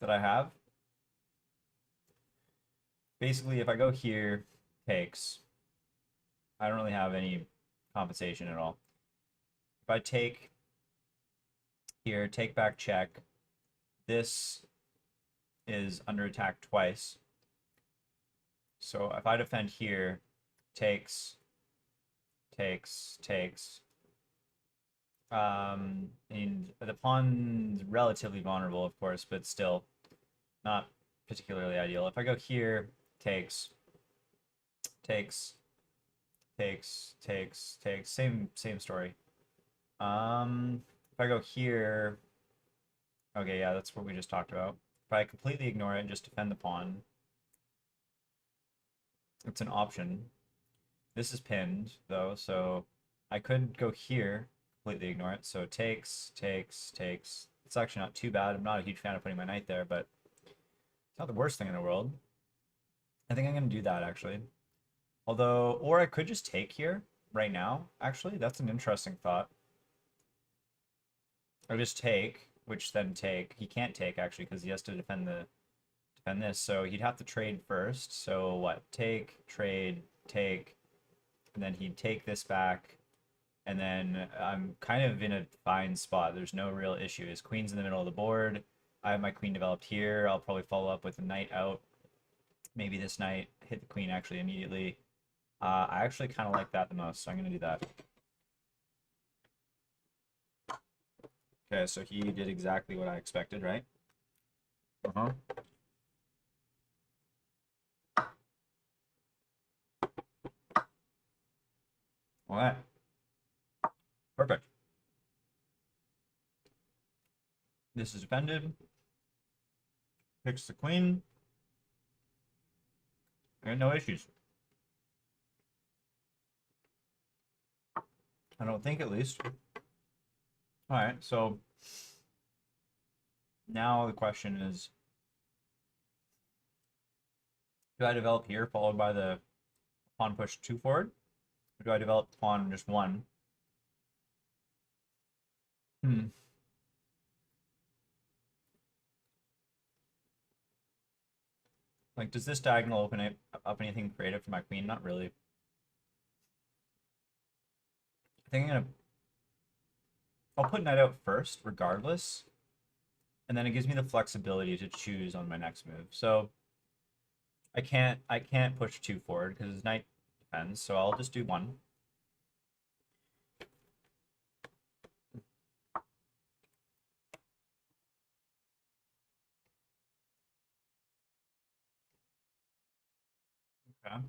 that I have. Basically, if I go here, takes. I don't really have any compensation at all. If I take here, take back, check. This is under attack twice. So if I defend here, takes. And the pawn's relatively vulnerable, of course, but still not particularly ideal. If I go here, takes. Same story. If I go here, okay, yeah, that's what we just talked about. If I completely ignore it and just defend the pawn, it's an option. This is pinned, though, so I could go here, completely ignore it. So takes. It's actually not too bad. I'm not a huge fan of putting my knight there, but it's not the worst thing in the world. I think I'm going to do that, actually. Although, or I could just take here right now, actually. That's an interesting thought. I just take, which then take. He can't take, actually, because he has to defend this. So he'd have to trade first. So what? Take, trade, take, and then he'd take this back. And then I'm kind of in a fine spot. There's no real issue. His queen's in the middle of the board. I have my queen developed here. I'll probably follow up with a knight out. Maybe this knight, hit the queen actually immediately. I actually kind of like that the most, so I'm going to do that. Okay, so he did exactly what I expected, right? Uh-huh. All right. Perfect. This is defended. Picks the queen. And no issues. I don't think, at least. All right, so now the question is, do I develop here followed by the pawn push 2 forward? Or do I develop pawn just 1? Like, does this diagonal open up anything creative for my queen? Not really. I think I'll put knight out first, regardless. And then it gives me the flexibility to choose on my next move. So I can't push 2 forward because his knight defends, so I'll just do 1. Okay.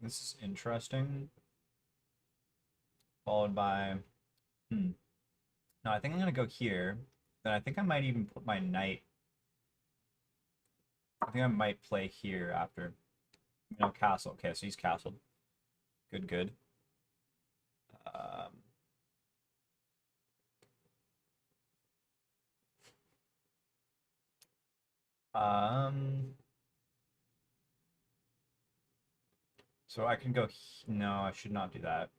This is interesting. Followed by, no, I think I'm gonna go here. Then I think I might even put my knight. I think I might play here after. Castle. Okay, so he's castled. Good. So I can go. No, I should not do that.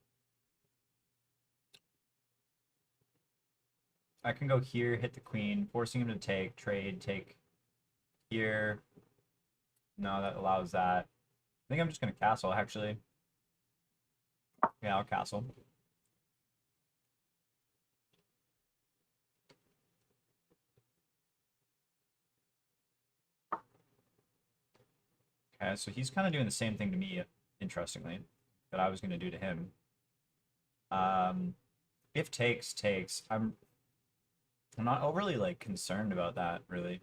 I can go here, hit the queen, forcing him to take here. No, that allows that. think I'm just gonna castle actually. Yeah, I'll castle. Okay, so he's kind of doing the same thing to me, interestingly, that I was gonna do to him. If takes, takes. I'm not overly like concerned about that really.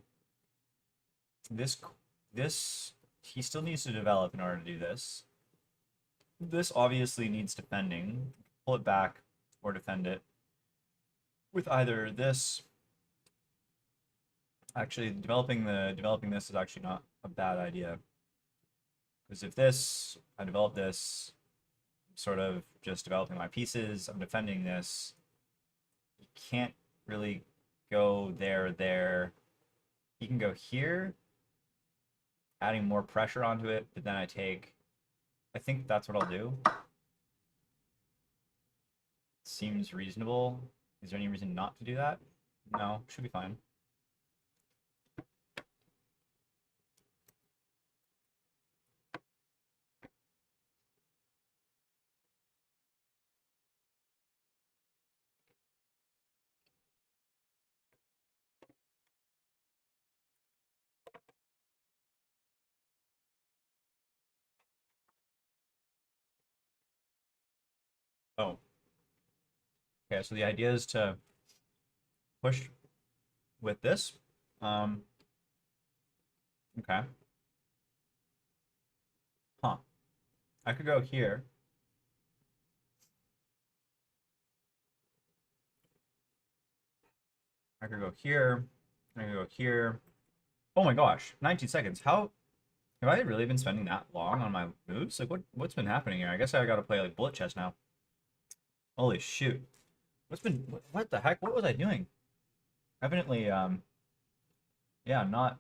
This this he still needs to develop in order to do this. This obviously needs defending. Pull it back or defend it with either this. Actually, developing this is actually not a bad idea. Because if I develop this, I'm sort of just developing my pieces. I'm defending this. You can't really go there. You can go here, adding more pressure onto it, but then I think that's what I'll do. Seems reasonable. Is there any reason not to do that? No, should be fine. Oh, okay, so the idea is to push with this. Okay. Huh. I could go here. I could go here. I could go here. Oh my gosh, 19 seconds. How have I really been spending that long on my moves? Like what's been happening here? I guess I gotta play like bullet chess now. Holy shoot. What the heck? What was I doing? Evidently, yeah, not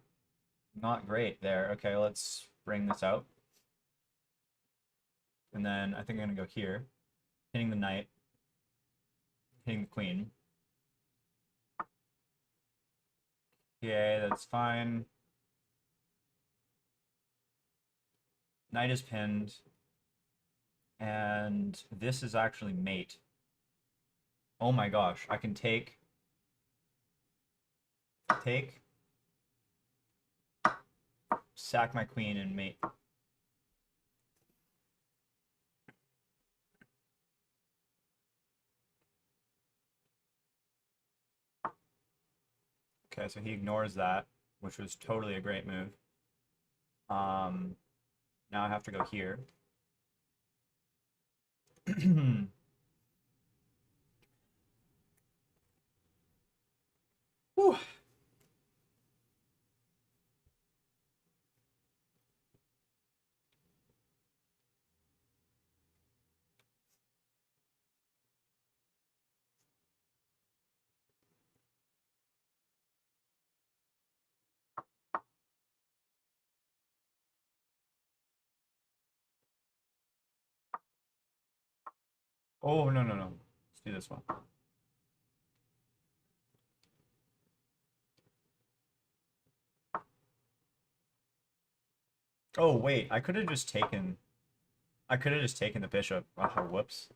great there. Okay, let's bring this out. And then I think I'm gonna go here. Hitting the knight. Hitting the queen. Okay, that's fine. Knight is pinned. And this is actually mate. Oh my gosh, I can take, sack my queen and mate. Okay, so he ignores that, which was totally a great move. Now I have to go here. Whew. Oh, no, no, no. Let's do this one. Oh, wait, I could have just taken the bishop. Oh, whoops.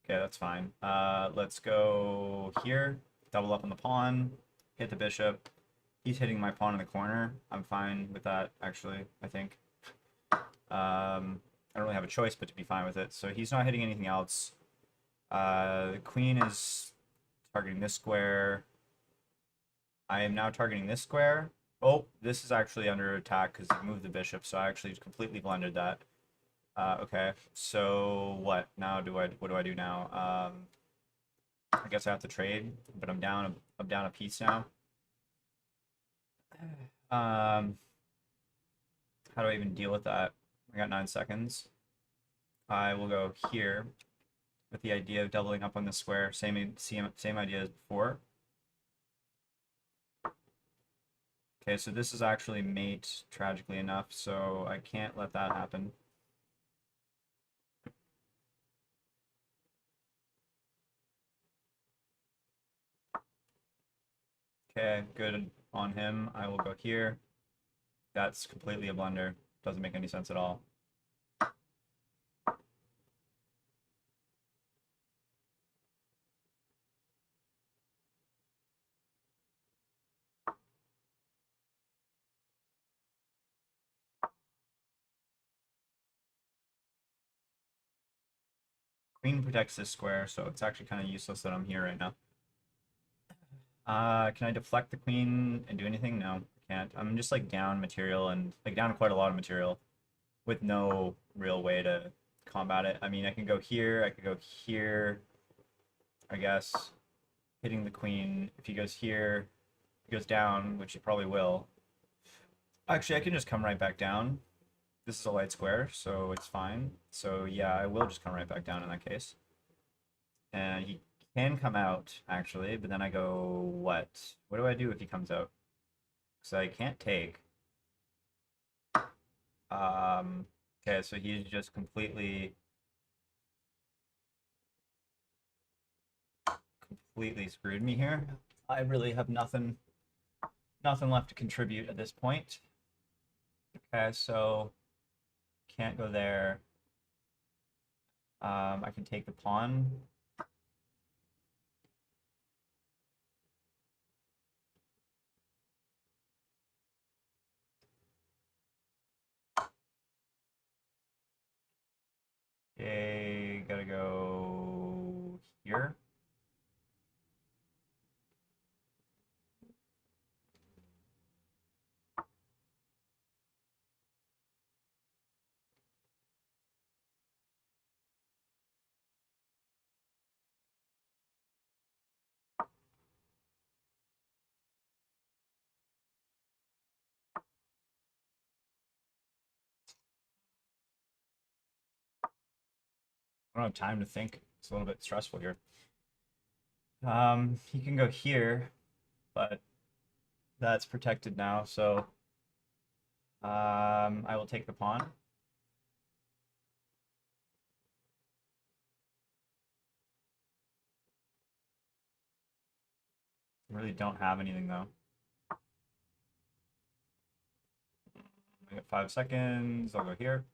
Okay, that's fine. Let's go here, double up on the pawn, hit the bishop. He's hitting my pawn in the corner. I'm fine with that, actually, I think. I don't really have a choice but to be fine with it. So he's not hitting anything else. The queen is targeting this square. I am now targeting this square. Oh, this is actually under attack because he moved the bishop, so I actually completely blundered that. Okay, so what now? What do I do now? I guess I have to trade, but I'm down a piece now. How do I even deal with that? I got 9 seconds. I will go here with the idea of doubling up on the square. Same idea as before. Okay, so this is actually mate, tragically enough, so I can't let that happen. Okay, good on him. I will go here. That's completely a blunder. Doesn't make any sense at all. queen protects this square, so it's actually kind of useless that I'm here right now. Can I deflect the queen and do anything? No, I can't. I'm just like down material and like down quite a lot of material with no real way to combat it. I mean, I can go here, I could go here, I guess, hitting the queen. If he goes here, he goes down, which he probably will. Actually, I can just come right back down. This is a light square, so it's fine. So yeah, I will just come right back down in that case. And he can come out, actually, but then I go, what? What do I do if he comes out? Because I can't take. Okay, so he's just completely screwed me here. I really have nothing left to contribute at this point. Okay, so can't go there. I can take the pawn. Okay, gotta go here. I don't have time to think. It's a little bit stressful here. He can go here, but that's protected now, so I will take the pawn. Really don't have anything though. I got 5 seconds. I'll go here.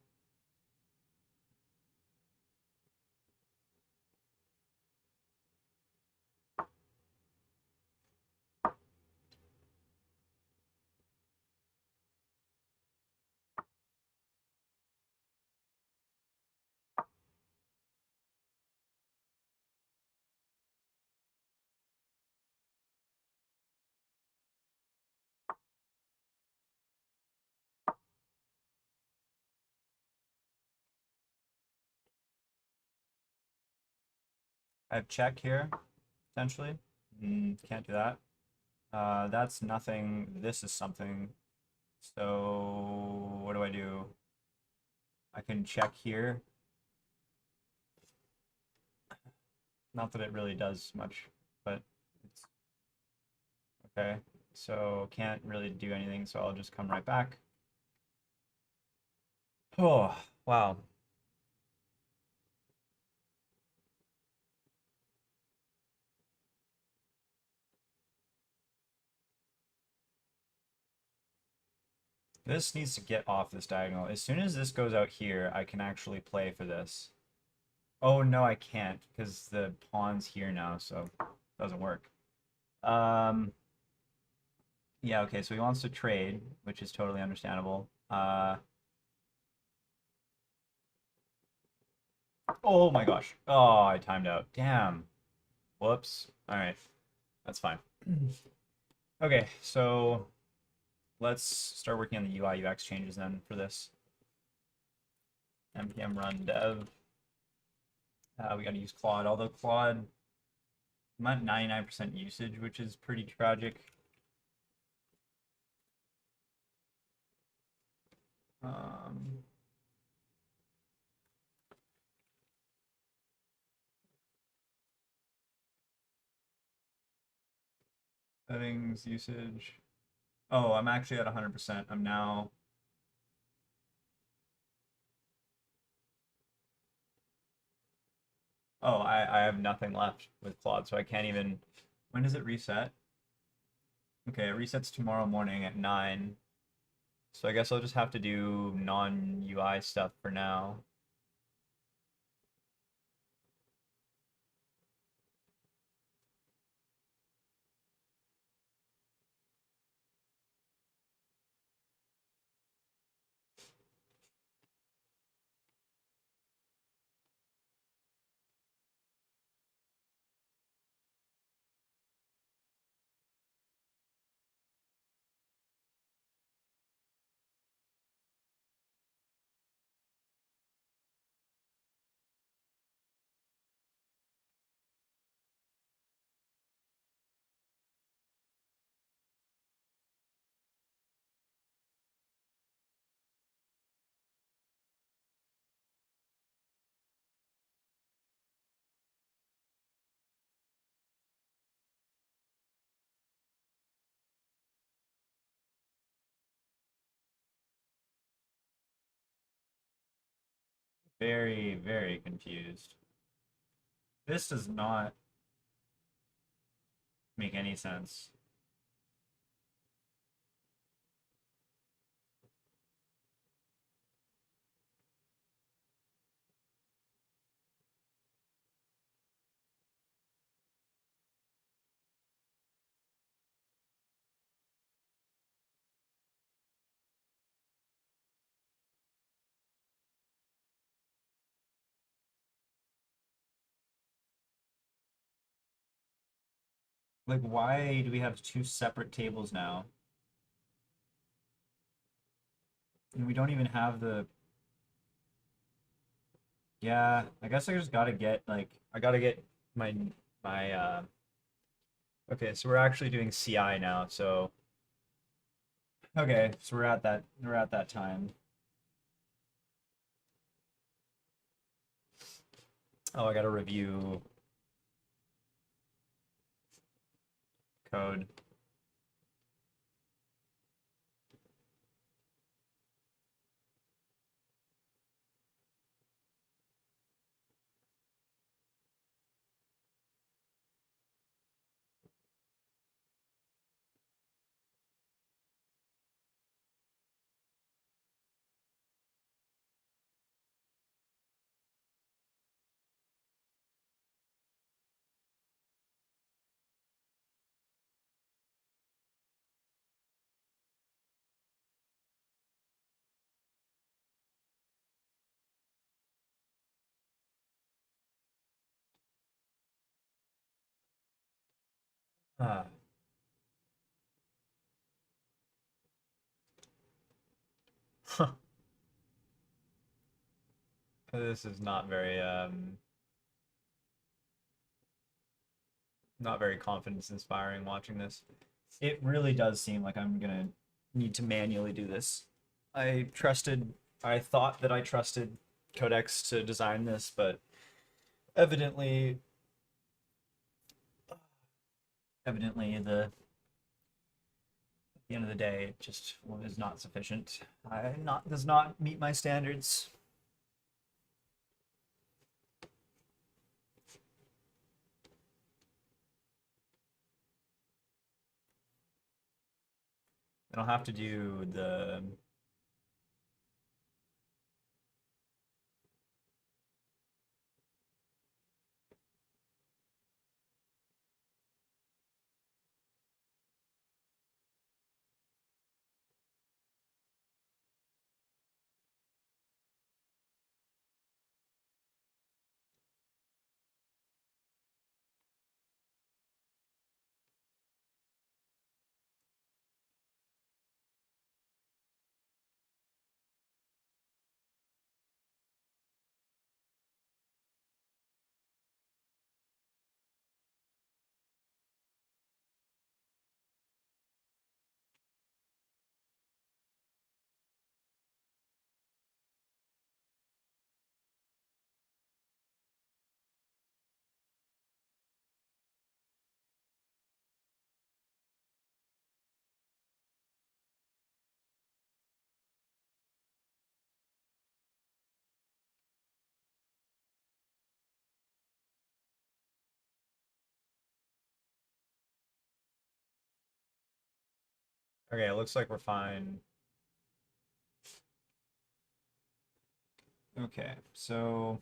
I have check here, potentially. Can't do that. That's nothing. This is something. So what do I do? I can check here. Not that it really does much, but it's okay. So can't really do anything, so I'll just come right back. Oh, wow. This needs to get off this diagonal. As soon as this goes out here, I can actually play for this. Oh, no, I can't, because the pawn's here now, so it doesn't work. Yeah, okay, so he wants to trade, which is totally understandable. Oh my gosh. Oh, I timed out. Damn. Whoops. All right. That's fine. Okay, so let's start working on the UI UX changes then for this. npm run dev. We got to use Claude, although Claude, I'm at 99% usage, which is pretty tragic. Settings, usage. Oh, I'm actually at 100%. I'm now. Oh, I have nothing left with Claude, so I can't even. When does it reset? Okay, it resets tomorrow morning at 9. So I guess I'll just have to do non-UI stuff for now. very, very confused. This does not make any sense. Like, why do we have two separate tables now? And we don't even have the... Yeah, I guess I just gotta get, like, I gotta get my. Okay, so we're actually doing CI now, so... Okay, so we're at that time. Oh, I gotta review code. Ah. This is not very confidence inspiring watching this. It really does seem like I'm gonna need to manually do this. I thought that I trusted Codex to design this, but evidently, at the end of the day, it just was not sufficient. Does not meet my standards. And I'll have to do the Okay, it looks like we're fine. Okay, so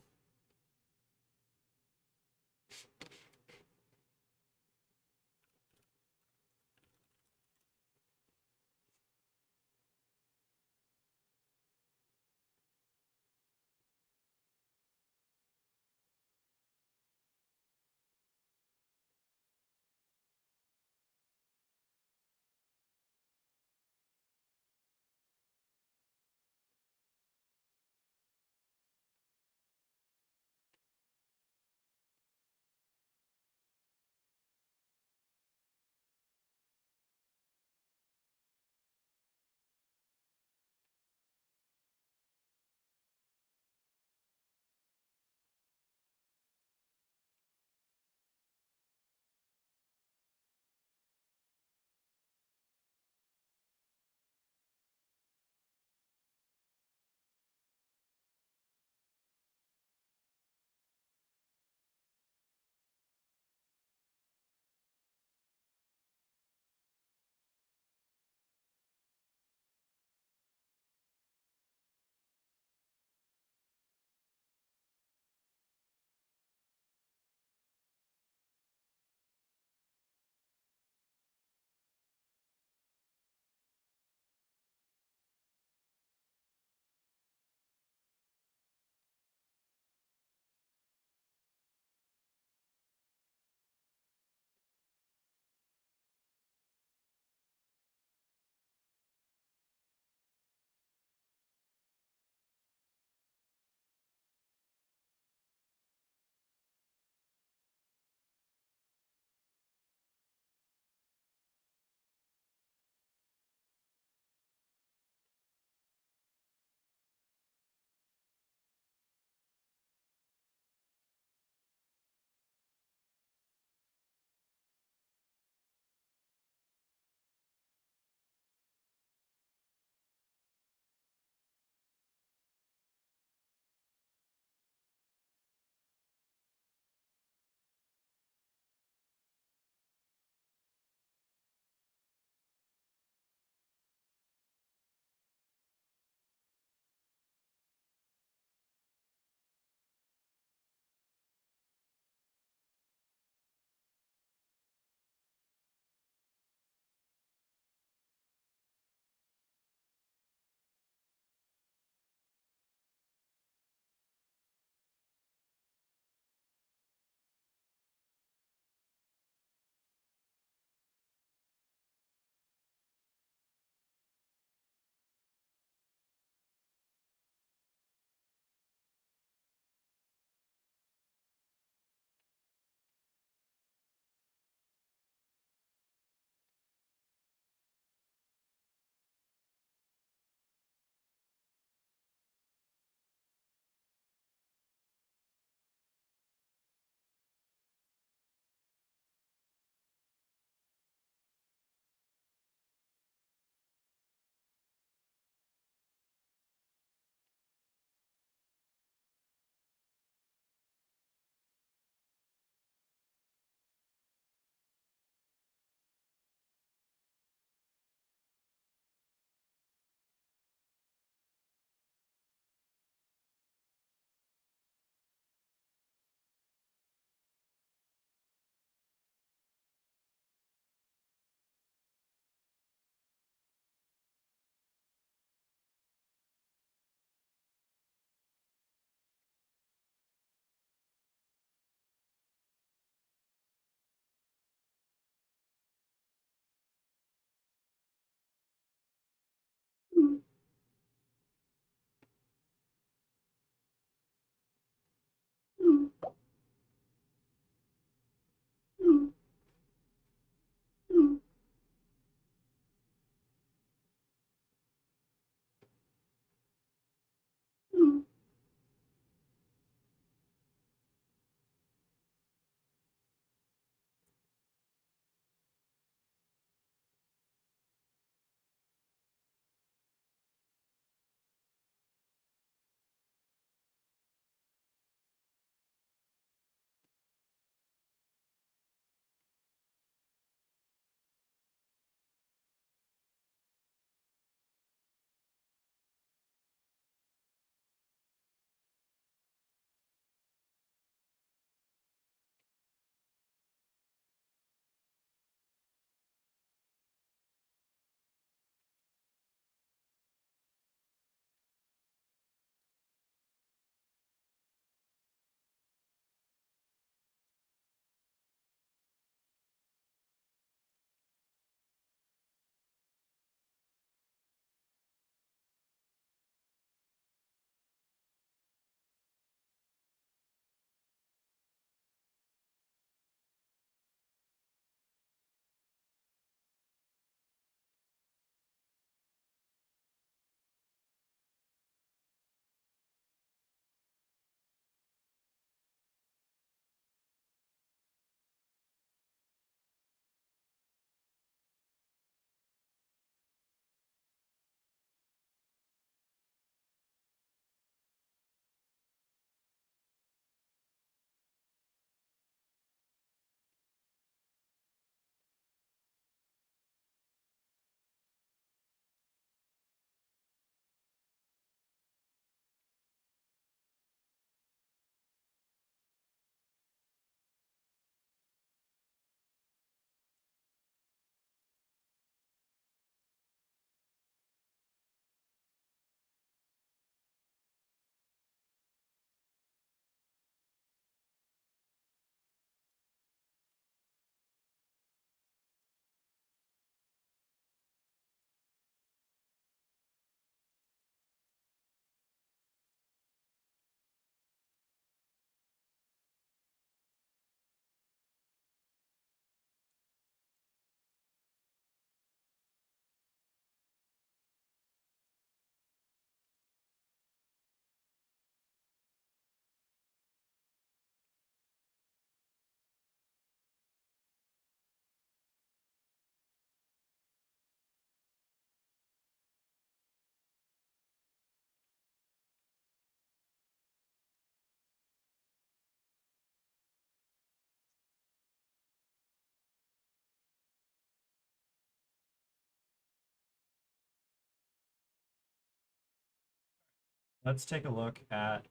let's take a look at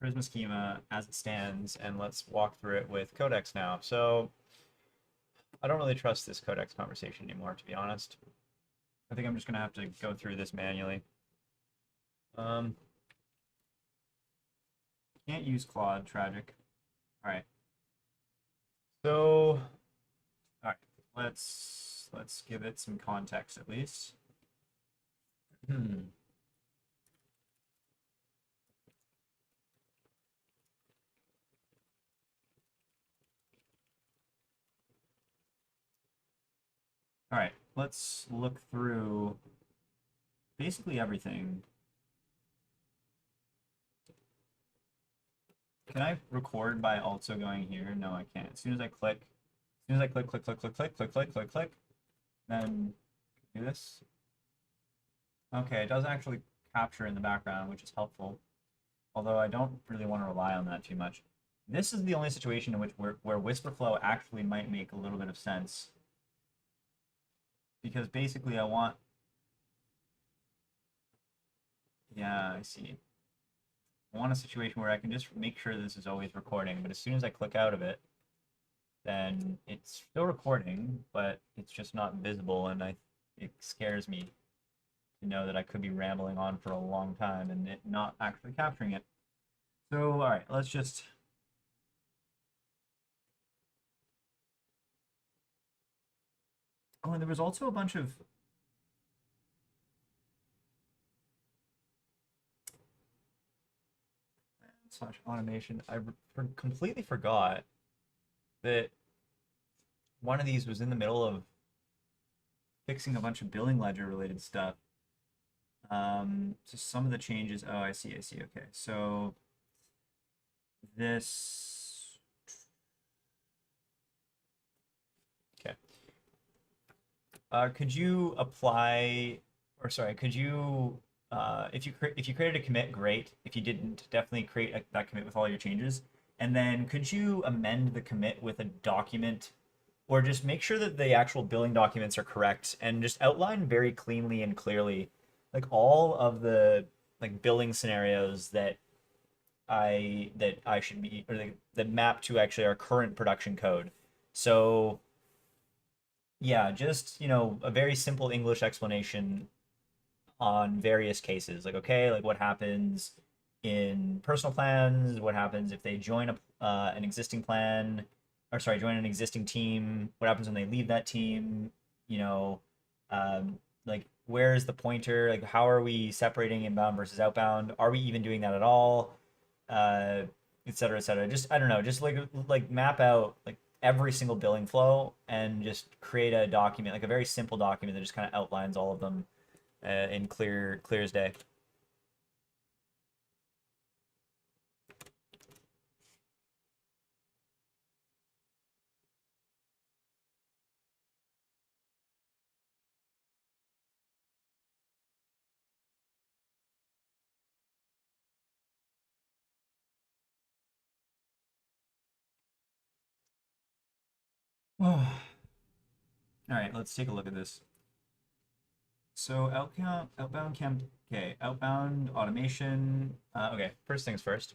Prisma schema as it stands, and let's walk through it with Codex now. So I don't really trust this Codex conversation anymore, to be honest. I think I'm just gonna have to go through this manually. Can't use Claude, tragic. All right. So, all right, let's give it some context at least. All right, let's look through basically everything. Can I record by also going here? No, I can't. As soon as I click, click, then do this. Okay, it does actually capture in the background, which is helpful. Although I don't really want to rely on that too much. This is the only situation in which where whisper flow actually might make a little bit of sense. Because basically I want... Yeah, I see. I want a situation where I can just make sure this is always recording, but as soon as I click out of it, then it's still recording, but it's just not visible, and it scares me to know that I could be rambling on for a long time and it not actually capturing it. So, all right, let's just... Oh, and there was also a bunch of... slash automation. I completely forgot that one of these was in the middle of fixing a bunch of billing ledger related stuff. So some of the changes, oh, I see, okay. So this, okay. Could you apply, or sorry, could you, if you created a commit, great. If you didn't, definitely create that commit with all your changes. And then could you amend the commit with a document, or just make sure that the actual billing documents are correct and just outline very cleanly and clearly like all of the like billing scenarios that I should be, or that map to actually our current production code. So yeah, just a very simple English explanation on various cases. Like, okay, like what happens in personal plans, what happens if they join an existing plan, or sorry, join an existing team, what happens when they leave that team, you know, like where is the pointer, like how are we separating inbound versus outbound, are we even doing that at all, uh, et cetera, et cetera. Just, I don't know, just like map out like every single billing flow and just create a document, like a very simple document that just kind of outlines all of them in clear as day. All right, let's take a look at this. So outbound automation. Okay, first things first.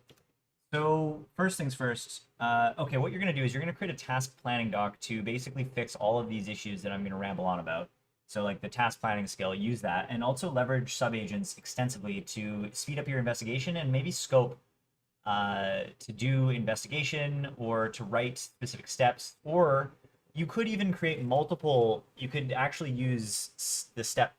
So first things first. Okay, what you're gonna do is you're gonna create a task planning doc to basically fix all of these issues that I'm gonna ramble on about. So like the task planning skill, use that, and also leverage subagents extensively to speed up your investigation and maybe scope to do investigation or to write specific steps, or you could even create multiple. You could actually use the step.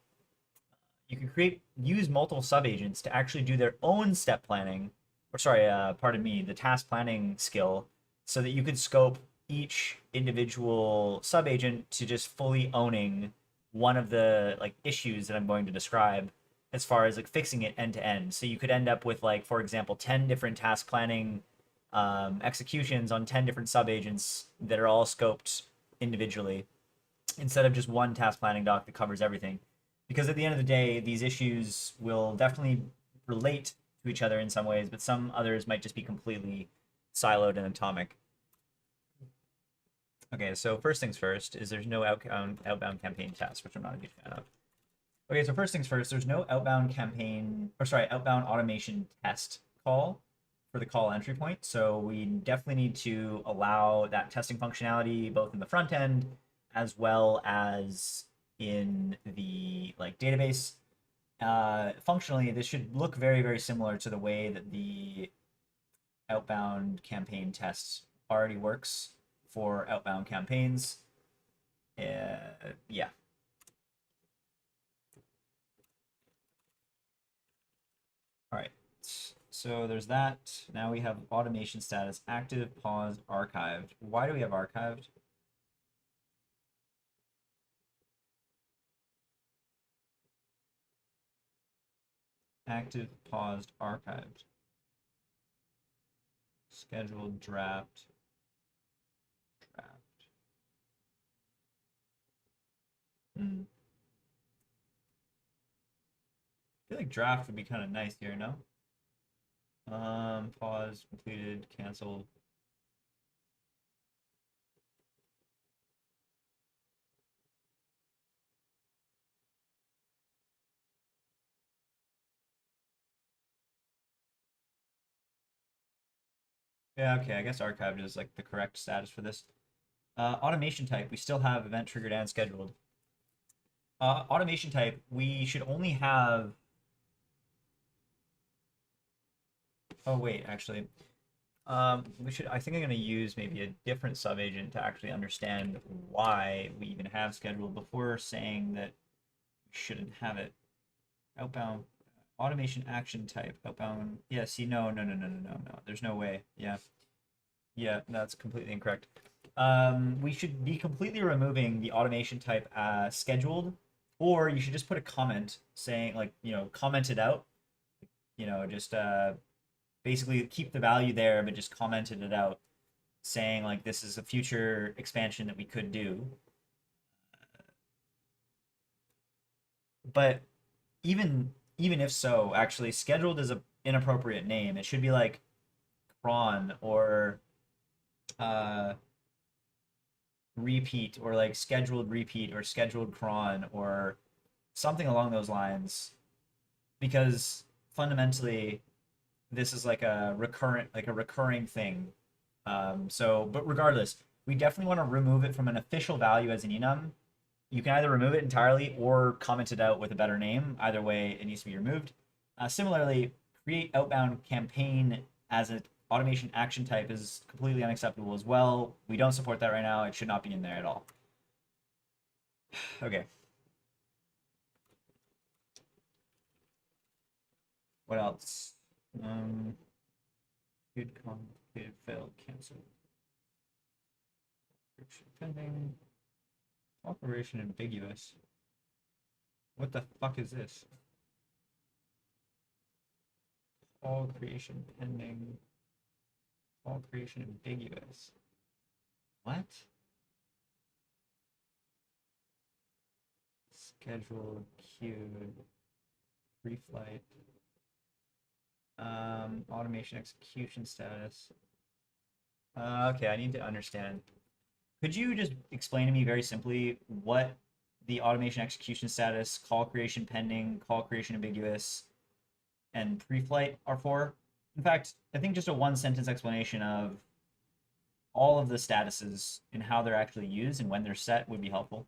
You could use multiple subagents to actually do their own step planning, or sorry, pardon me, the task planning skill, so that you could scope each individual subagent to just fully owning one of the like issues that I'm going to describe as far as like fixing it end to end. So you could end up with like, for example, 10 different task planning executions on 10 different subagents that are all scoped individually instead of just one task planning doc that covers everything. Because at the end of the day, these issues will definitely relate to each other in some ways, but some others might just be completely siloed and atomic. Okay, so first things first is there's no outbound campaign test, which I'm not a huge fan of. Okay, so first things first, there's no outbound campaign, or sorry, outbound automation test call for the call entry point. So we definitely need to allow that testing functionality both in the front end as well as in the like database. Functionally, this should look very, very similar to the way that the outbound campaign test already works for outbound campaigns. Yeah. All right. So there's that. Now we have automation status active, paused, archived. Why do we have archived? Active, paused, archived. Scheduled, draft. Hmm. I feel like draft would be kind of nice here, no? Pause, completed, canceled. Yeah, okay, I guess archived is like the correct status for this. Automation type, we still have event triggered and scheduled. Automation type, we should only have. Oh wait, actually, we should. I think I'm going to use maybe a different subagent to actually understand why we even have scheduled before saying that we shouldn't have it. Outbound automation action type. Outbound. Yeah. See, no. There's no way. Yeah. Yeah, that's completely incorrect. We should be completely removing the automation type scheduled, or you should just put a comment saying like, comment it out. Just basically keep the value there, but just commented it out, saying like this is a future expansion that we could do. But even if so, actually, scheduled is a inappropriate name. It should be like cron or uh, repeat or like scheduled repeat or scheduled cron or something along those lines, because fundamentally this is like a recurring thing. But regardless, we definitely want to remove it from an official value as an enum. You can either remove it entirely or comment it out with a better name. Either way, it needs to be removed. Similarly, create outbound campaign as an automation action type is completely unacceptable as well. We don't support that right now. It should not be in there at all. Okay. What else? Good, complicated, failed, canceled. Pending. Operation ambiguous. What the fuck is this? All creation pending. All creation ambiguous. What? Scheduled, queued, pre-flight. Automation execution status. Okay, I need to understand. Could you just explain to me very simply what the automation execution status, call creation pending, call creation ambiguous, and pre-flight are for? In fact, I think just a one sentence explanation of all of the statuses and how they're actually used and when they're set would be helpful.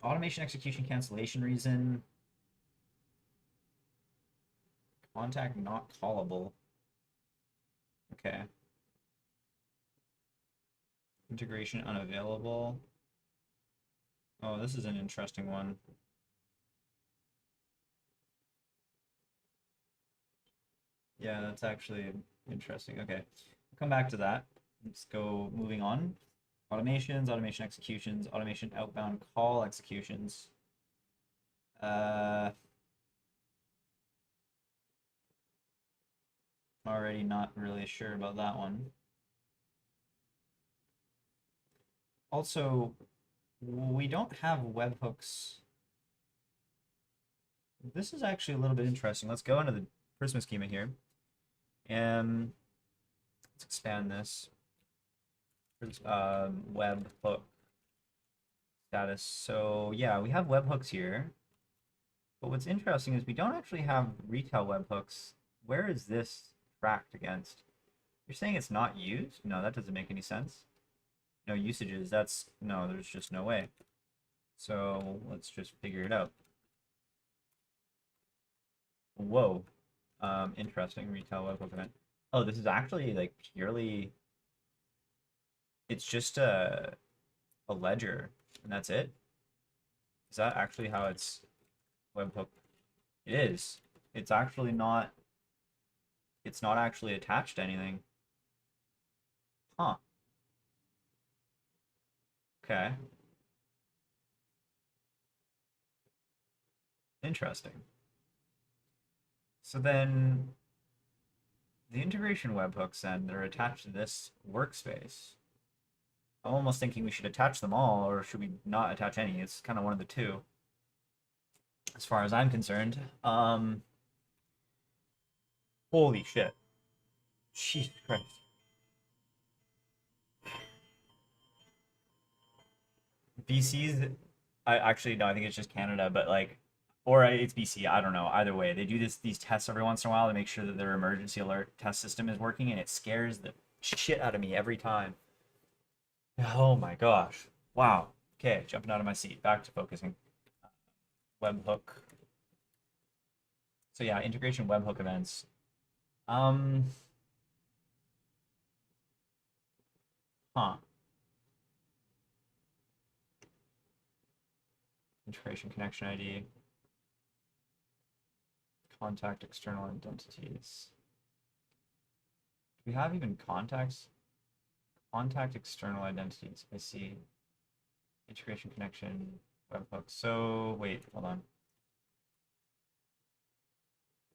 Automation execution cancellation reason. Contact not callable. Okay. Integration unavailable. Oh, this is an interesting one. Yeah, that's actually interesting. Okay, we'll come back to that. Let's go moving on. Automations, automation executions, automation outbound call executions. Already not really sure about that one. Also, we don't have webhooks. This is actually a little bit interesting. Let's go into the Prisma schema here. And let's expand this. webhook status. So yeah, we have webhooks here. But what's interesting is we don't actually have retail webhooks. Where is this tracked against? You're saying it's not used? No, that doesn't make any sense. No usages. No, there's just no way. So let's just figure it out. Whoa. Interesting retail webhook event. Oh, this is actually like purely, it's just a ledger and that's it. Is that actually how it's webhook? It is. It's actually not, it's not actually attached to anything. Huh. Okay. Interesting. So then the integration webhooks then that are attached to this workspace, I'm almost thinking we should attach them all, or should we not attach any? It's kind of one of the two, as far as I'm concerned. Holy shit. Jesus Christ. BC's, I actually no, I think it's just Canada, but like, or it's BC. I don't know. Either way, they do these tests every once in a while to make sure that their emergency alert test system is working, and it scares the shit out of me every time. Oh my gosh! Wow. Okay, jumping out of my seat. Back to focusing. Webhook. So yeah, integration webhook events. Um. Huh. Integration connection ID. Contact external identities. Do we have even contacts? Contact external identities. I see. Integration connection webhook. So wait, hold on.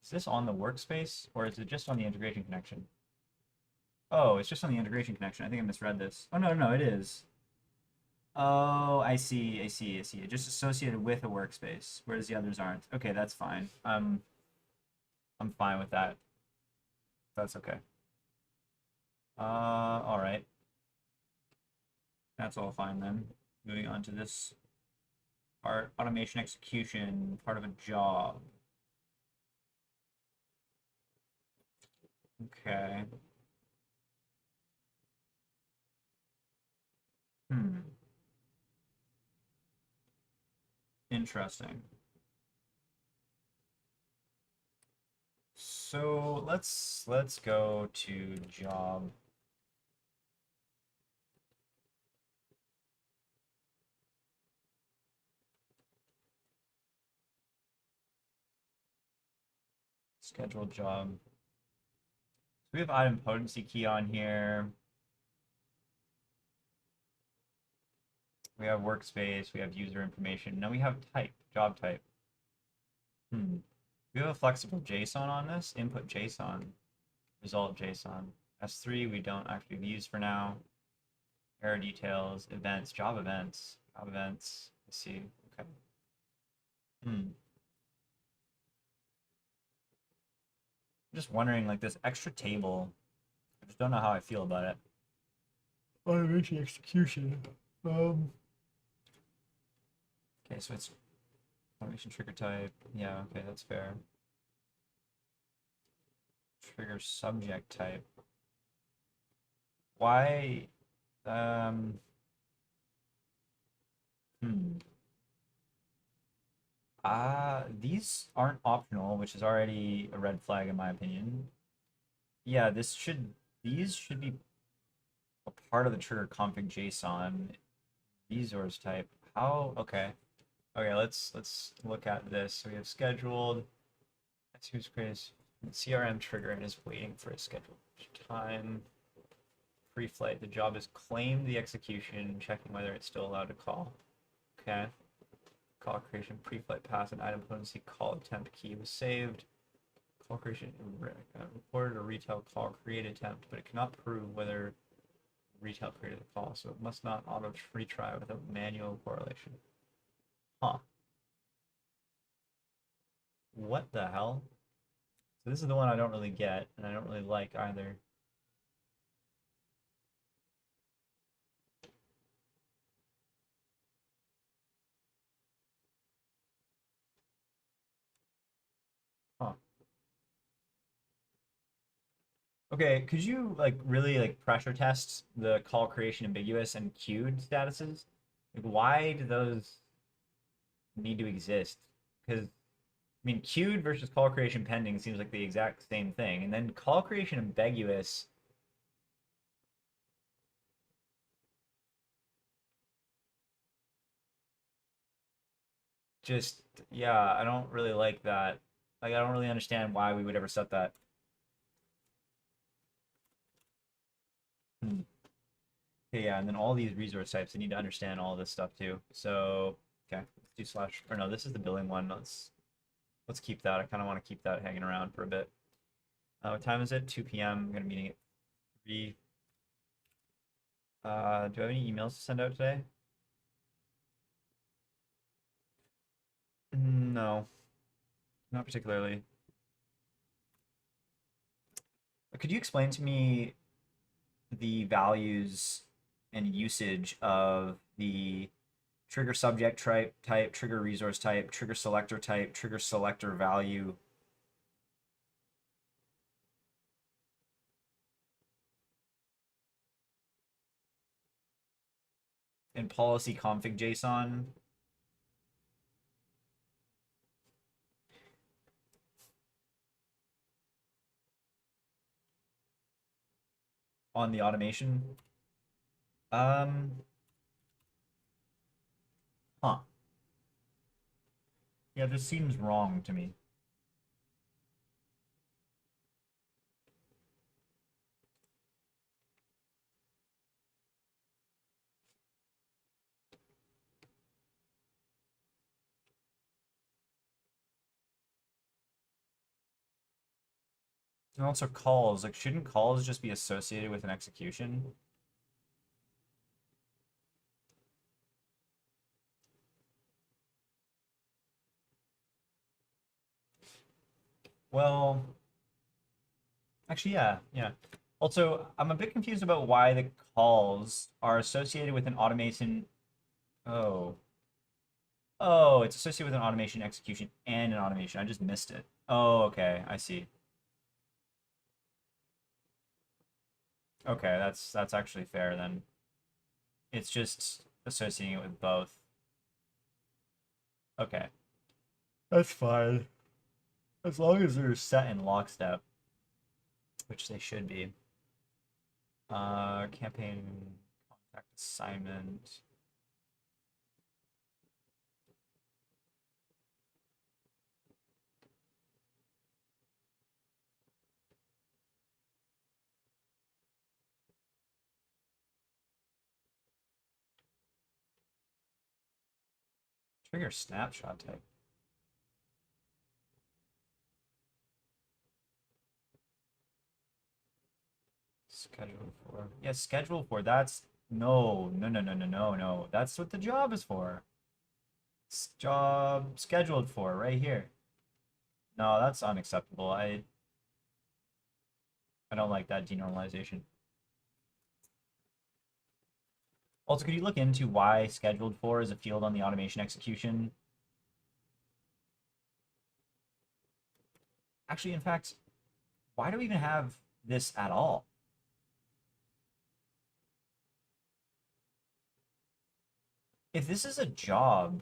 Is this on the workspace or is it just on the integration connection? Oh, it's just on the integration connection. I think I misread this. Oh no, no, it is. Oh, I see, I see, I see. It just associated with a workspace, whereas the others aren't. Okay, that's fine. I'm fine with that. That's okay. All right. That's all fine then. Moving on to this part, automation execution, part of a job. Okay. Hmm. Interesting. So let's go to job. Scheduled job. So we have item potency key on here. We have workspace, we have user information. Now we have type, job type. We have a flexible JSON on this, input JSON, result JSON. S3 we don't actually use for now. Error details, events, job events. Let's see. Okay. I'm just wondering, like this extra table, I just don't know how I feel about it. Automation execution. Okay, so it's automation trigger type. Yeah, okay, that's fair. Trigger subject type. Why? These aren't optional, which is already a red flag in my opinion. Yeah, these should be a part of the trigger config JSON resource type. How? Okay. Okay, let's look at this. So we have scheduled. Let's use Grace. CRM trigger and is waiting for a scheduled time. Pre-flight. The job is claimed the execution, checking whether it's still allowed to call. Okay. Call creation, pre-flight pass, and item potency call attempt key was saved. Call creation reported a retail call create attempt, but it cannot prove whether retail created the call, so it must not auto retry without manual correlation. Huh. What the hell? So this is the one I don't really get, and I don't really like either. Okay, could you like really like pressure test the call creation ambiguous and queued statuses? Like, why do those need to exist? Because I mean, queued versus call creation pending seems like the exact same thing, and then call creation ambiguous just yeah, I don't really like that. Like, I don't really understand why we would ever set that. Hmm. Okay, yeah, and then all these resource types, I need to understand all this stuff too. So, okay, let's do slash, or no, this is the billing one. Let's keep that. I kind of want to keep that hanging around for a bit. What time is it? 2 p.m. I'm gonna meeting at 3. Do I have any emails to send out today? No, not particularly. Could you explain to me the values and usage of the trigger subject type, trigger resource type, trigger selector value? And policy config JSON on the automation? Um, huh. Yeah, this seems wrong to me. And also calls, like shouldn't calls just be associated with an execution? Well, actually, yeah, yeah. Also, I'm a bit confused about why the calls are associated with an automation. Oh. Oh, it's associated with an automation execution and an automation. I just missed it. Oh, okay. I see. Okay, that's actually fair then. It's just associating it with both. Okay. That's fine. As long as they're set in lockstep, which they should be. Campaign contact assignment. Trigger snapshot type. Scheduled for. Yeah, scheduled for. That's no, no, no, no, no, no, no. That's what the job is for. Job scheduled for right here. No, that's unacceptable. I don't like that denormalization. Also, could you look into why scheduled for is a field on the automation execution? Actually, in fact, why do we even have this at all? If this is a job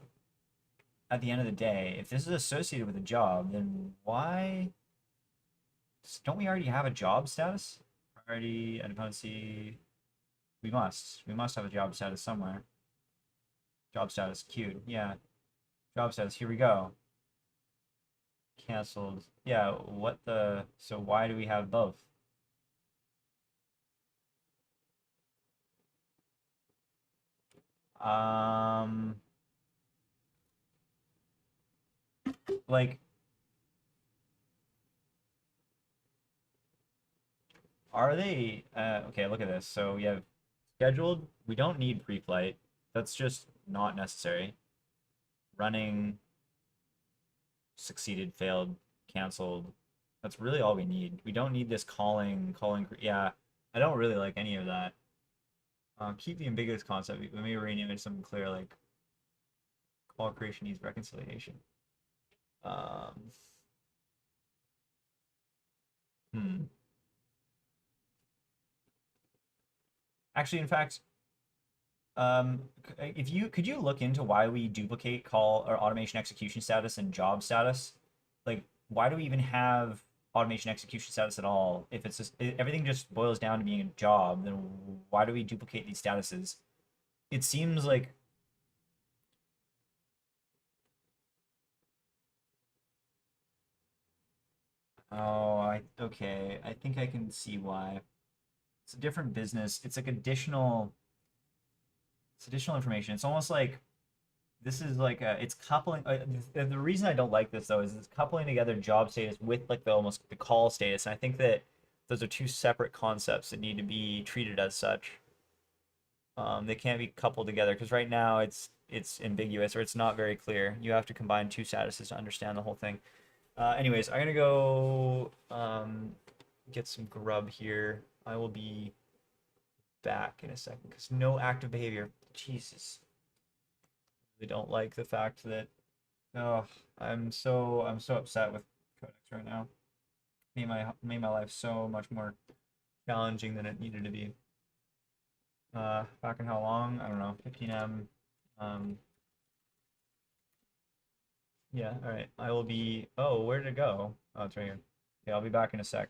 at the end of the day, if this is associated with a job, then why don't we already have a job status? Priority and dependency. We must. We must have a job status somewhere. Job status queued. Yeah. Job status. Here we go. Canceled. Yeah. What the? So why do we have both? Um, like, are they? Okay, look at this. So we have scheduled. We don't need pre-flight. That's just not necessary. Running, succeeded, failed, canceled. That's really all we need. We don't need this calling. Yeah, I don't really like any of that. Keep the ambiguous concept. We may rename it something clear, like call creation needs reconciliation. Um, hmm. Actually, in fact, if you could you look into why we duplicate call or automation execution status and job status? Like, why do we even have automation execution status at all? If it's just everything just boils down to being a job, then why do we duplicate these statuses? It seems like okay. I think I can see why. It's a different business. It's like additional information. It's almost like this is like it's coupling. The reason I don't like this though is it's coupling together job status with like the almost the call status, and I think that those are two separate concepts that need to be treated as such. They can't be coupled together because right now it's ambiguous or it's not very clear. You have to combine two statuses to understand the whole thing. Anyways, I'm gonna go get some grub here. I will be back in a second because no active behavior. Jesus, I don't like the fact that oh, I'm so upset with Codex right now. Made my life so much more challenging than it needed to be. Back in how long? I don't know, 15M. Yeah, all right. I will be. Oh, where did it go? Oh, it's right here. Yeah, I'll be back in a sec.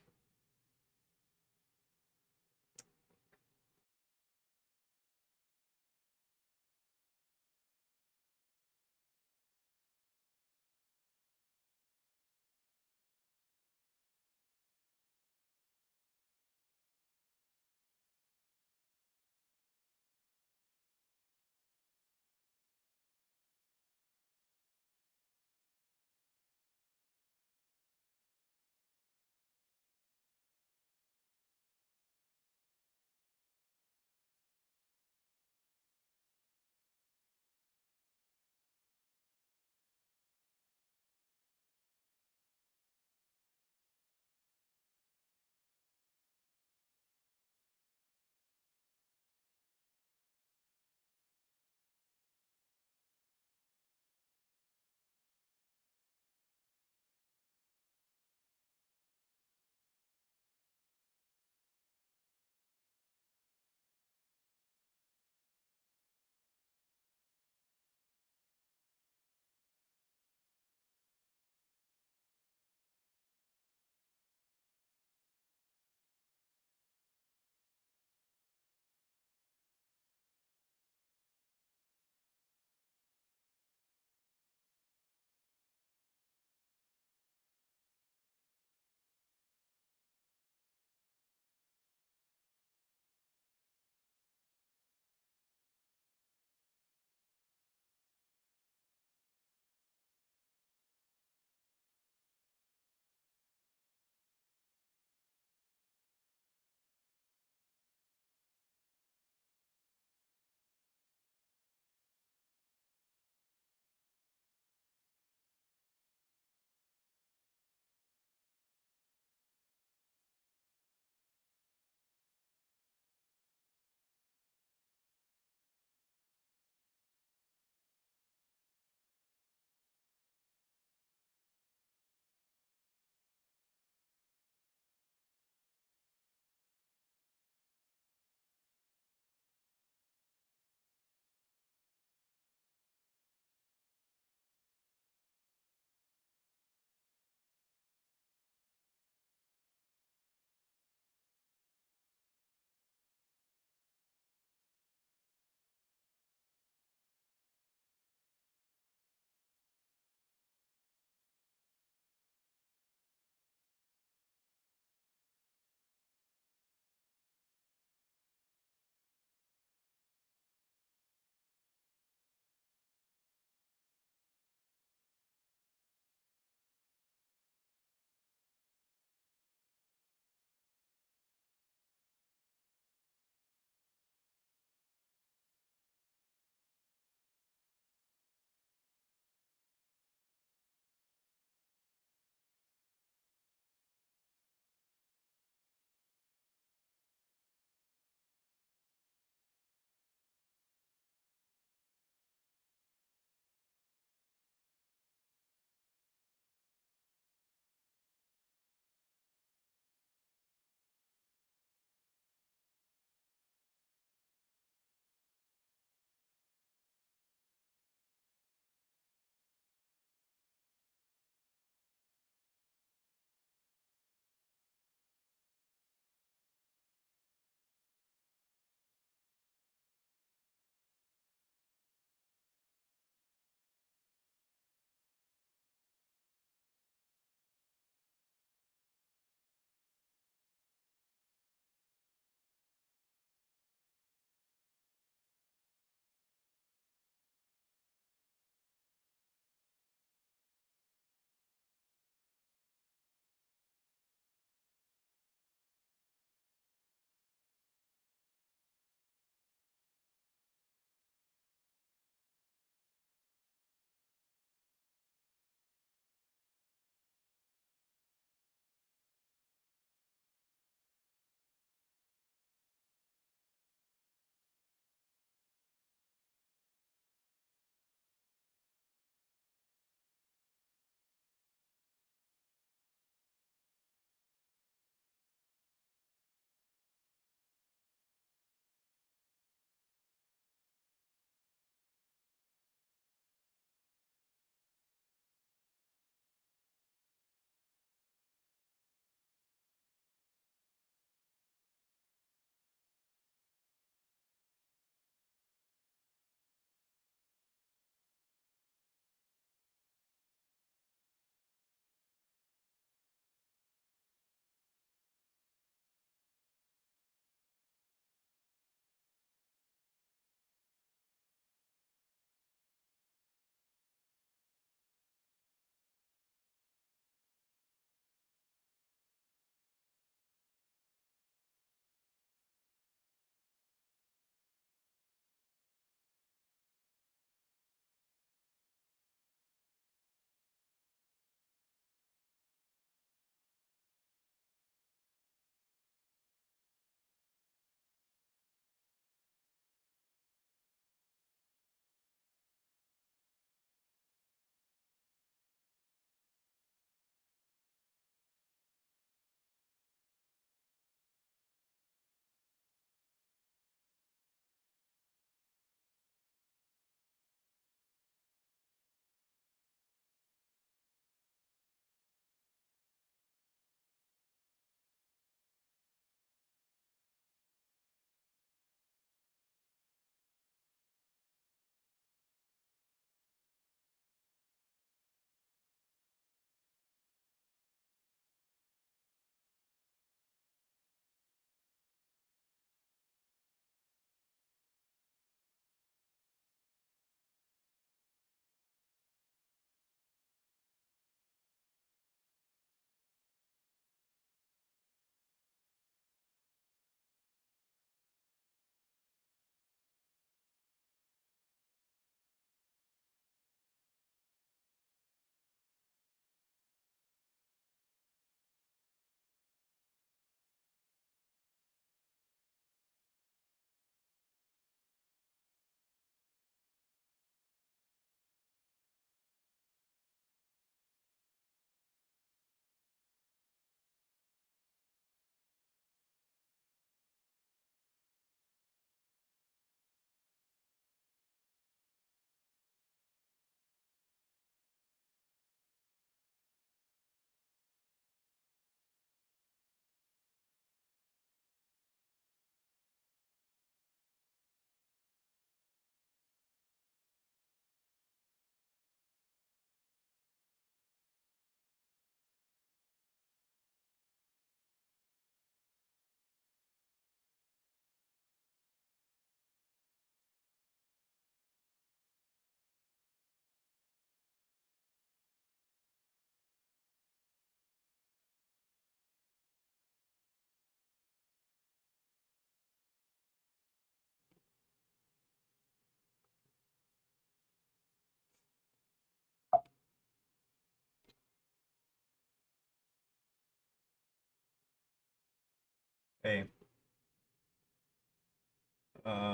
Hey,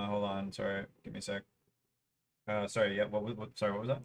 hold on. Sorry, give me a sec. Sorry. Yeah. Sorry. What was that?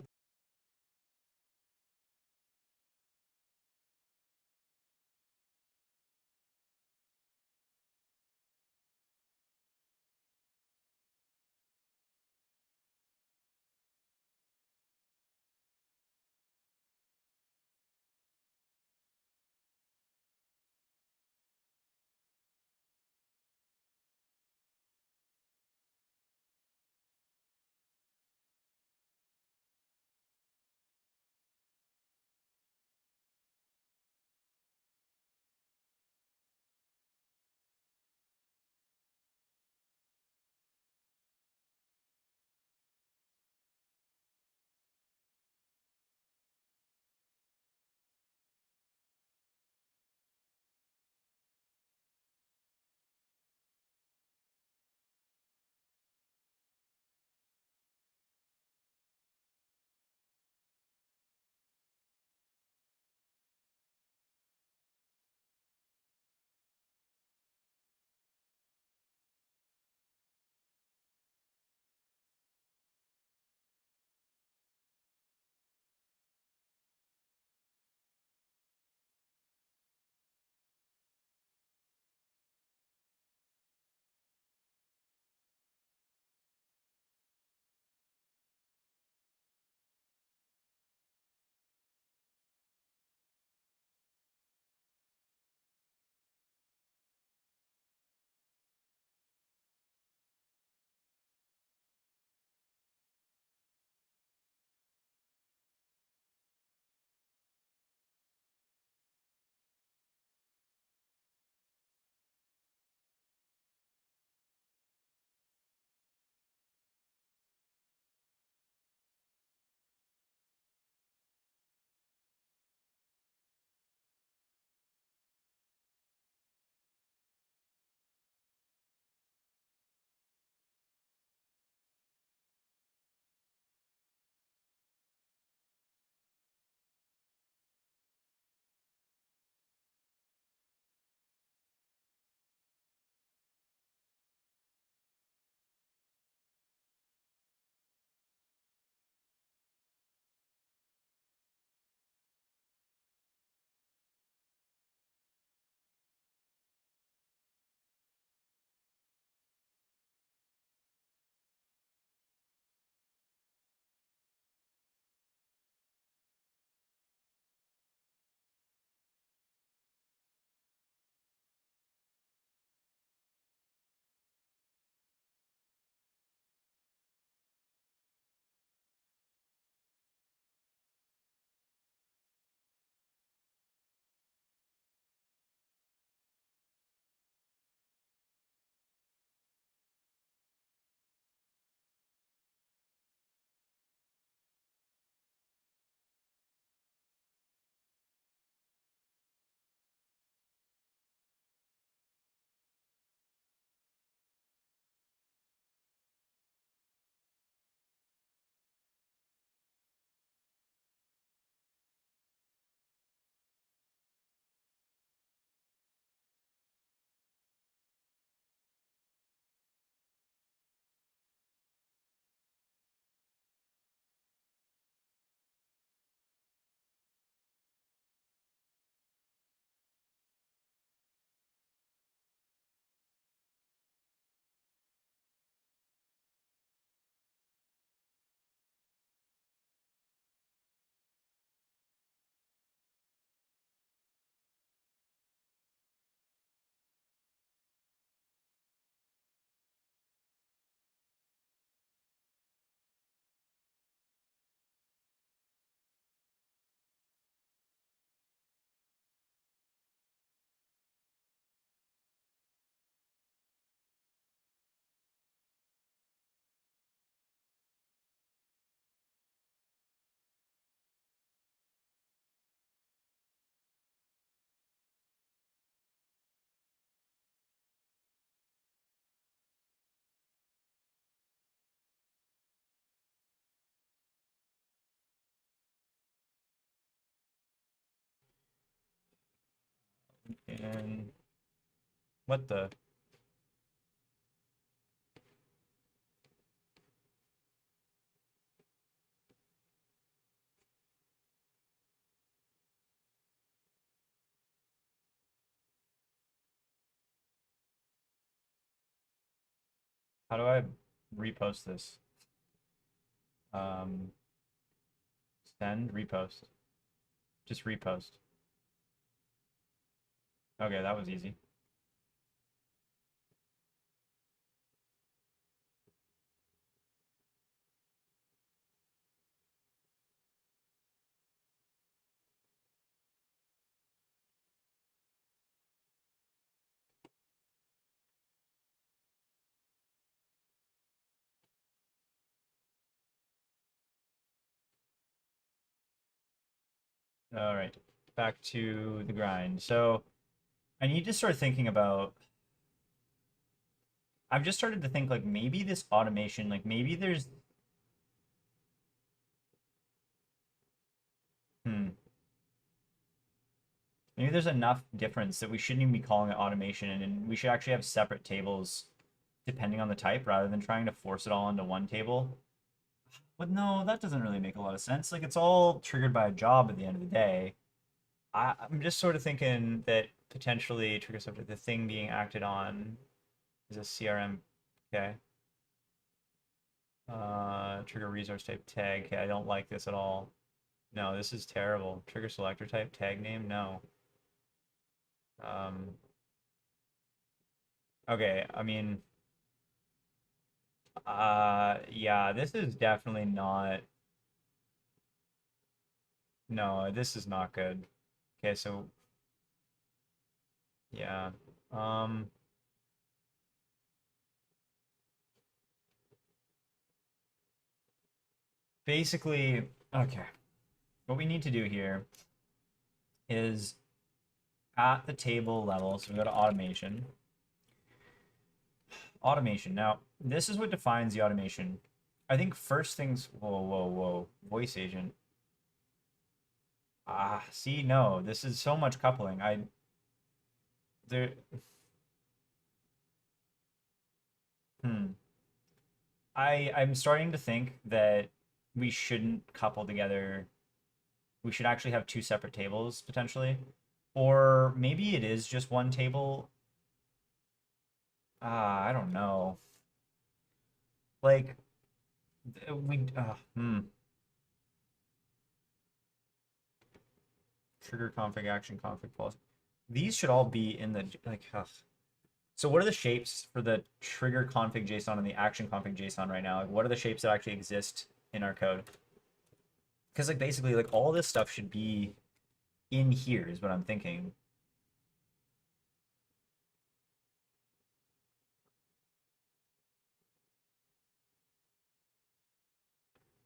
And What the? How do I repost this? Send, repost. Just repost. Okay, that was easy. All right, back to the grind. So I need to start thinking about. I've just started to think like maybe this automation, like maybe there's. Maybe there's enough difference that we shouldn't even be calling it automation, and we should actually have separate tables depending on the type rather than trying to force it all into one table. But no, that doesn't really make a lot of sense. Like it's all triggered by a job at the end of the day. I'm just sort of thinking that potentially trigger subject, the thing being acted on is a CRM. Okay. Trigger resource type tag. Okay, I don't like this at all. No, this is terrible. Trigger selector type tag name. No. Um, okay, I mean, yeah, this is definitely not. No, this is not good. Okay, so yeah. Um, basically, okay. What we need to do here is at the table level, so we go to automation. Automation. Now, this is what defines the automation. I think first things, whoa, whoa, whoa, voice agent. Ah, see, no, this is so much coupling. There, hmm. I'm starting to think that we shouldn't couple together. We should actually have two separate tables potentially. Or maybe it is just one table. I don't know. Like trigger config action config policy. These should all be in the like So what are the shapes for the trigger config JSON and the action config JSON right now? Like what are the shapes that actually exist in our code? Because like basically like all this stuff should be in here is what I'm thinking.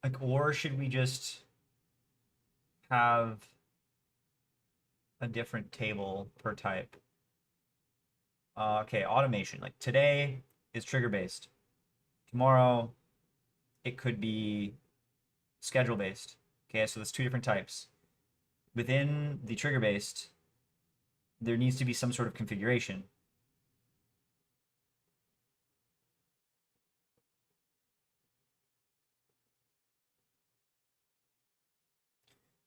Like or should we just have a different table per type? Okay, automation. Like today is trigger based. Tomorrow it could be schedule based. Okay, so there's two different types. Within the trigger based, there needs to be some sort of configuration.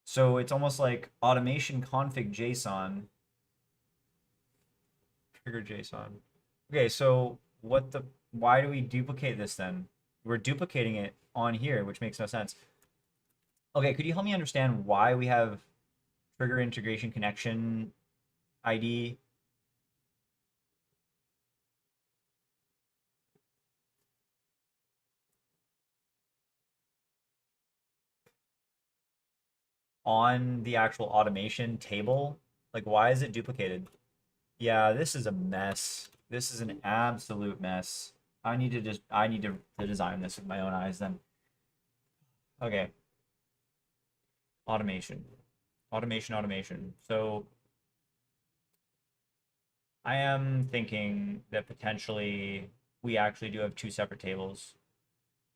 So it's almost like automation config JSON, trigger JSON. Okay, so why do we duplicate this then? We're duplicating it on here, which makes no sense. Okay, could you help me understand why we have trigger integration connection ID? On the actual automation table? Like, why is it duplicated? Yeah, this is a mess. This is an absolute mess. I need to design this with my own eyes then. Okay, automation. Automation. So I am thinking that potentially we actually do have two separate tables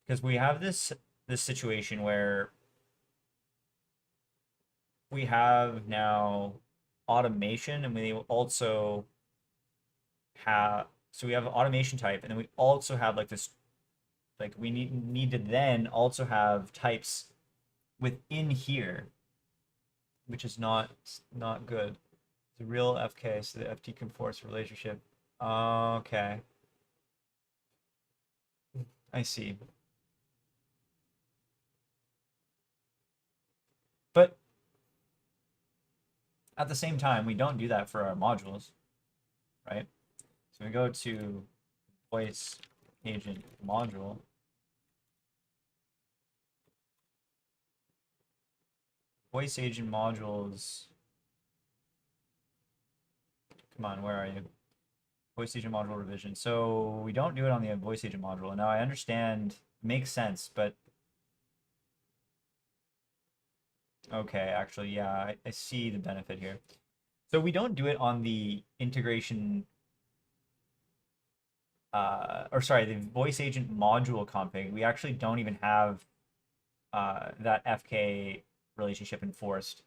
because we have this situation where we have now automation and we also have, so we have automation type, and then we also have like this, like we need to then also have types within here, which is not good. The real FK, so the FT can force relationship. Okay, I see. But at the same time, we don't do that for our modules, right? So we go to voice agent module. Voice agent modules. Come on, where are you? Voice agent module revision. So we don't do it on the voice agent module. Now I understand, makes sense, but okay, actually, yeah, I see the benefit here. So we don't do it on the integration, or sorry, the voice agent module config. We actually don't even have that FK relationship enforced.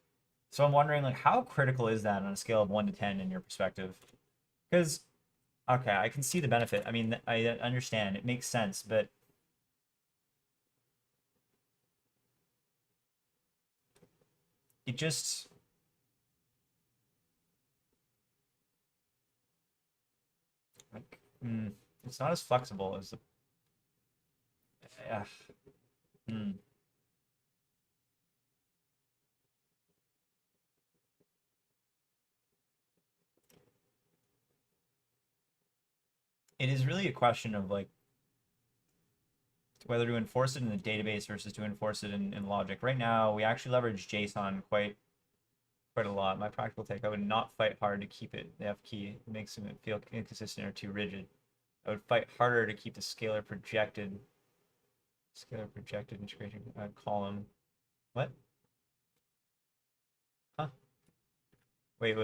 So I'm wondering, like, how critical is that on a scale of 1 to 10 in your perspective? Because, okay, I can see the benefit. I mean, I understand. It makes sense, but it just, like, it's not as flexible as the, uh, mm. It is really a question of, like, whether to enforce it in the database versus to enforce it in logic. Right now, we actually leverage JSON quite a lot. My practical take, I would not fight hard to keep it the F key. It makes it feel inconsistent or too rigid. I would fight harder to keep the scalar projected integration column. What? Huh? Wait.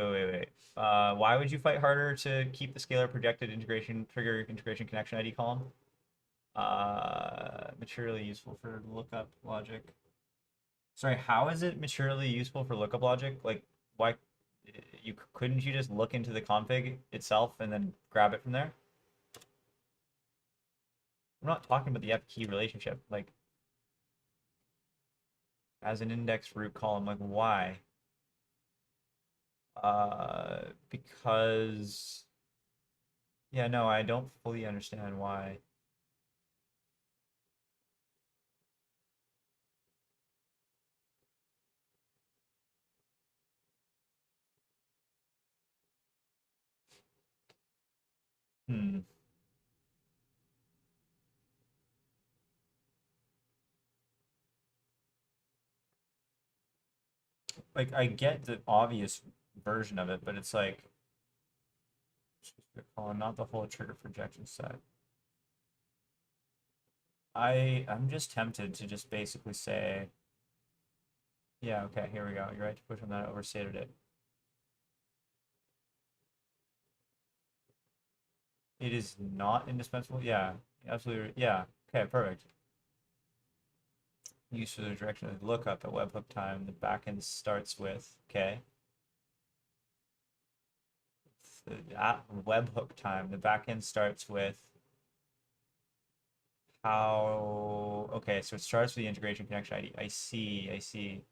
Why would you fight harder to keep the scalar projected integration trigger integration connection ID column? Materially useful for lookup logic. Sorry, how is it materially useful for lookup logic? Like, why you couldn't you just look into the config itself and then grab it from there? I'm not talking about the F key relationship. Like, as an index root column, like why? Because yeah, no, I don't fully understand why. Hmm. Like I get the obvious version of it, but it's like not the whole trigger projection set. I'm just tempted to just basically say, yeah, okay, here we go. You're right to push on that. I overstated it. It is not indispensable. Yeah, absolutely. Yeah. Okay, perfect. Use for the direction of the lookup at webhook time. The backend starts with, okay. At webhook time, the backend starts with how, okay, so it starts with the integration connection ID. I see. It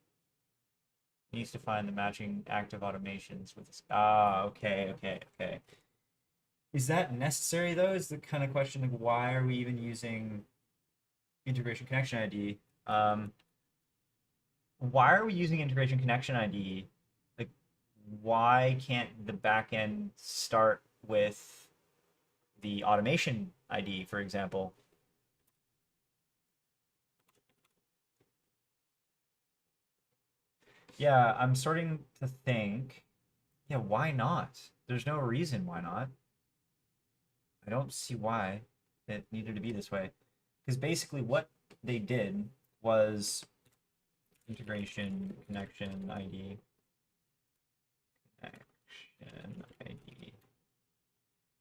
needs to find the matching active automations with this. Ah, okay. Is that necessary though? Is the kind of question, like, why are we even using integration connection ID? Why are we using integration connection ID? Like, why can't the backend start with the automation ID, for example? Yeah, I'm starting to think, yeah, why not? There's no reason why not. I don't see why it needed to be this way. Because basically what they did was integration connection ID. Connection ID.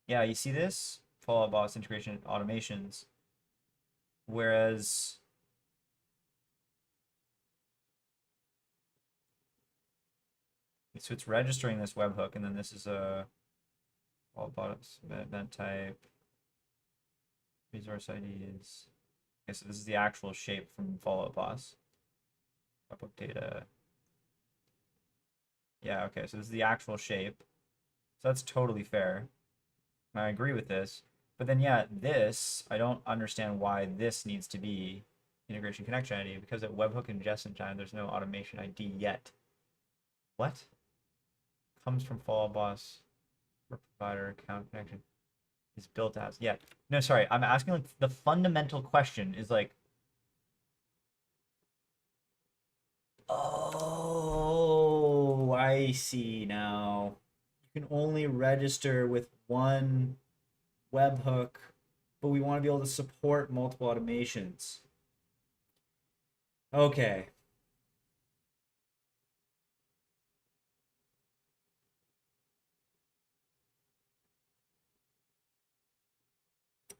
Yeah, you see this? Follow boss integration automations. Whereas so it's registering this webhook, and then this is a All bottoms, event type, resource IDs. Okay, so this is the actual shape from follow-up boss. Webhook data. Yeah, okay, so this is the actual shape. So that's totally fair. I agree with this. But then, yeah, this, I don't understand why this needs to be integration connection ID because at webhook ingestion time, there's no automation ID yet. What? Comes from follow boss for provider account connection is built as. Yeah. No, sorry. I'm asking like the fundamental question is like, oh, I see now. You can only register with one webhook, but we want to be able to support multiple automations. Okay.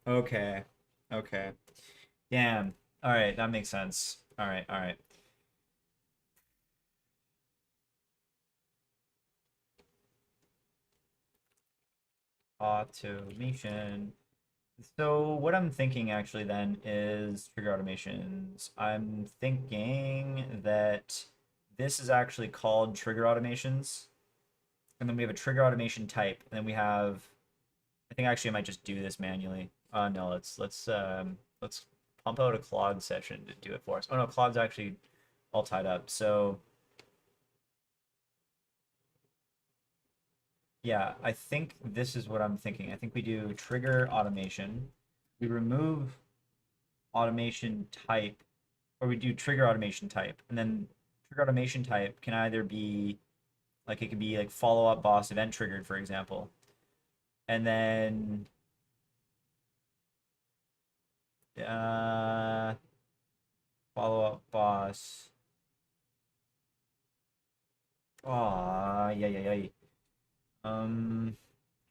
Okay. Okay. Damn. All right, that makes sense. All right, all right. Automation. So what I'm thinking actually then is trigger automations. I'm thinking that this is actually called trigger automations. And then we have a trigger automation type, and then we have I think actually I might just do this manually. No, let's pump out a Claude session to do it for us. Oh no, Claude's actually all tied up. So yeah, I think this is what I'm thinking. I think we do trigger automation. We remove automation type, or we do trigger automation type, and then trigger automation type can either be like it could be like follow up boss event triggered, for example, and then uh, follow up boss. Oh, yeah, yeah, yeah.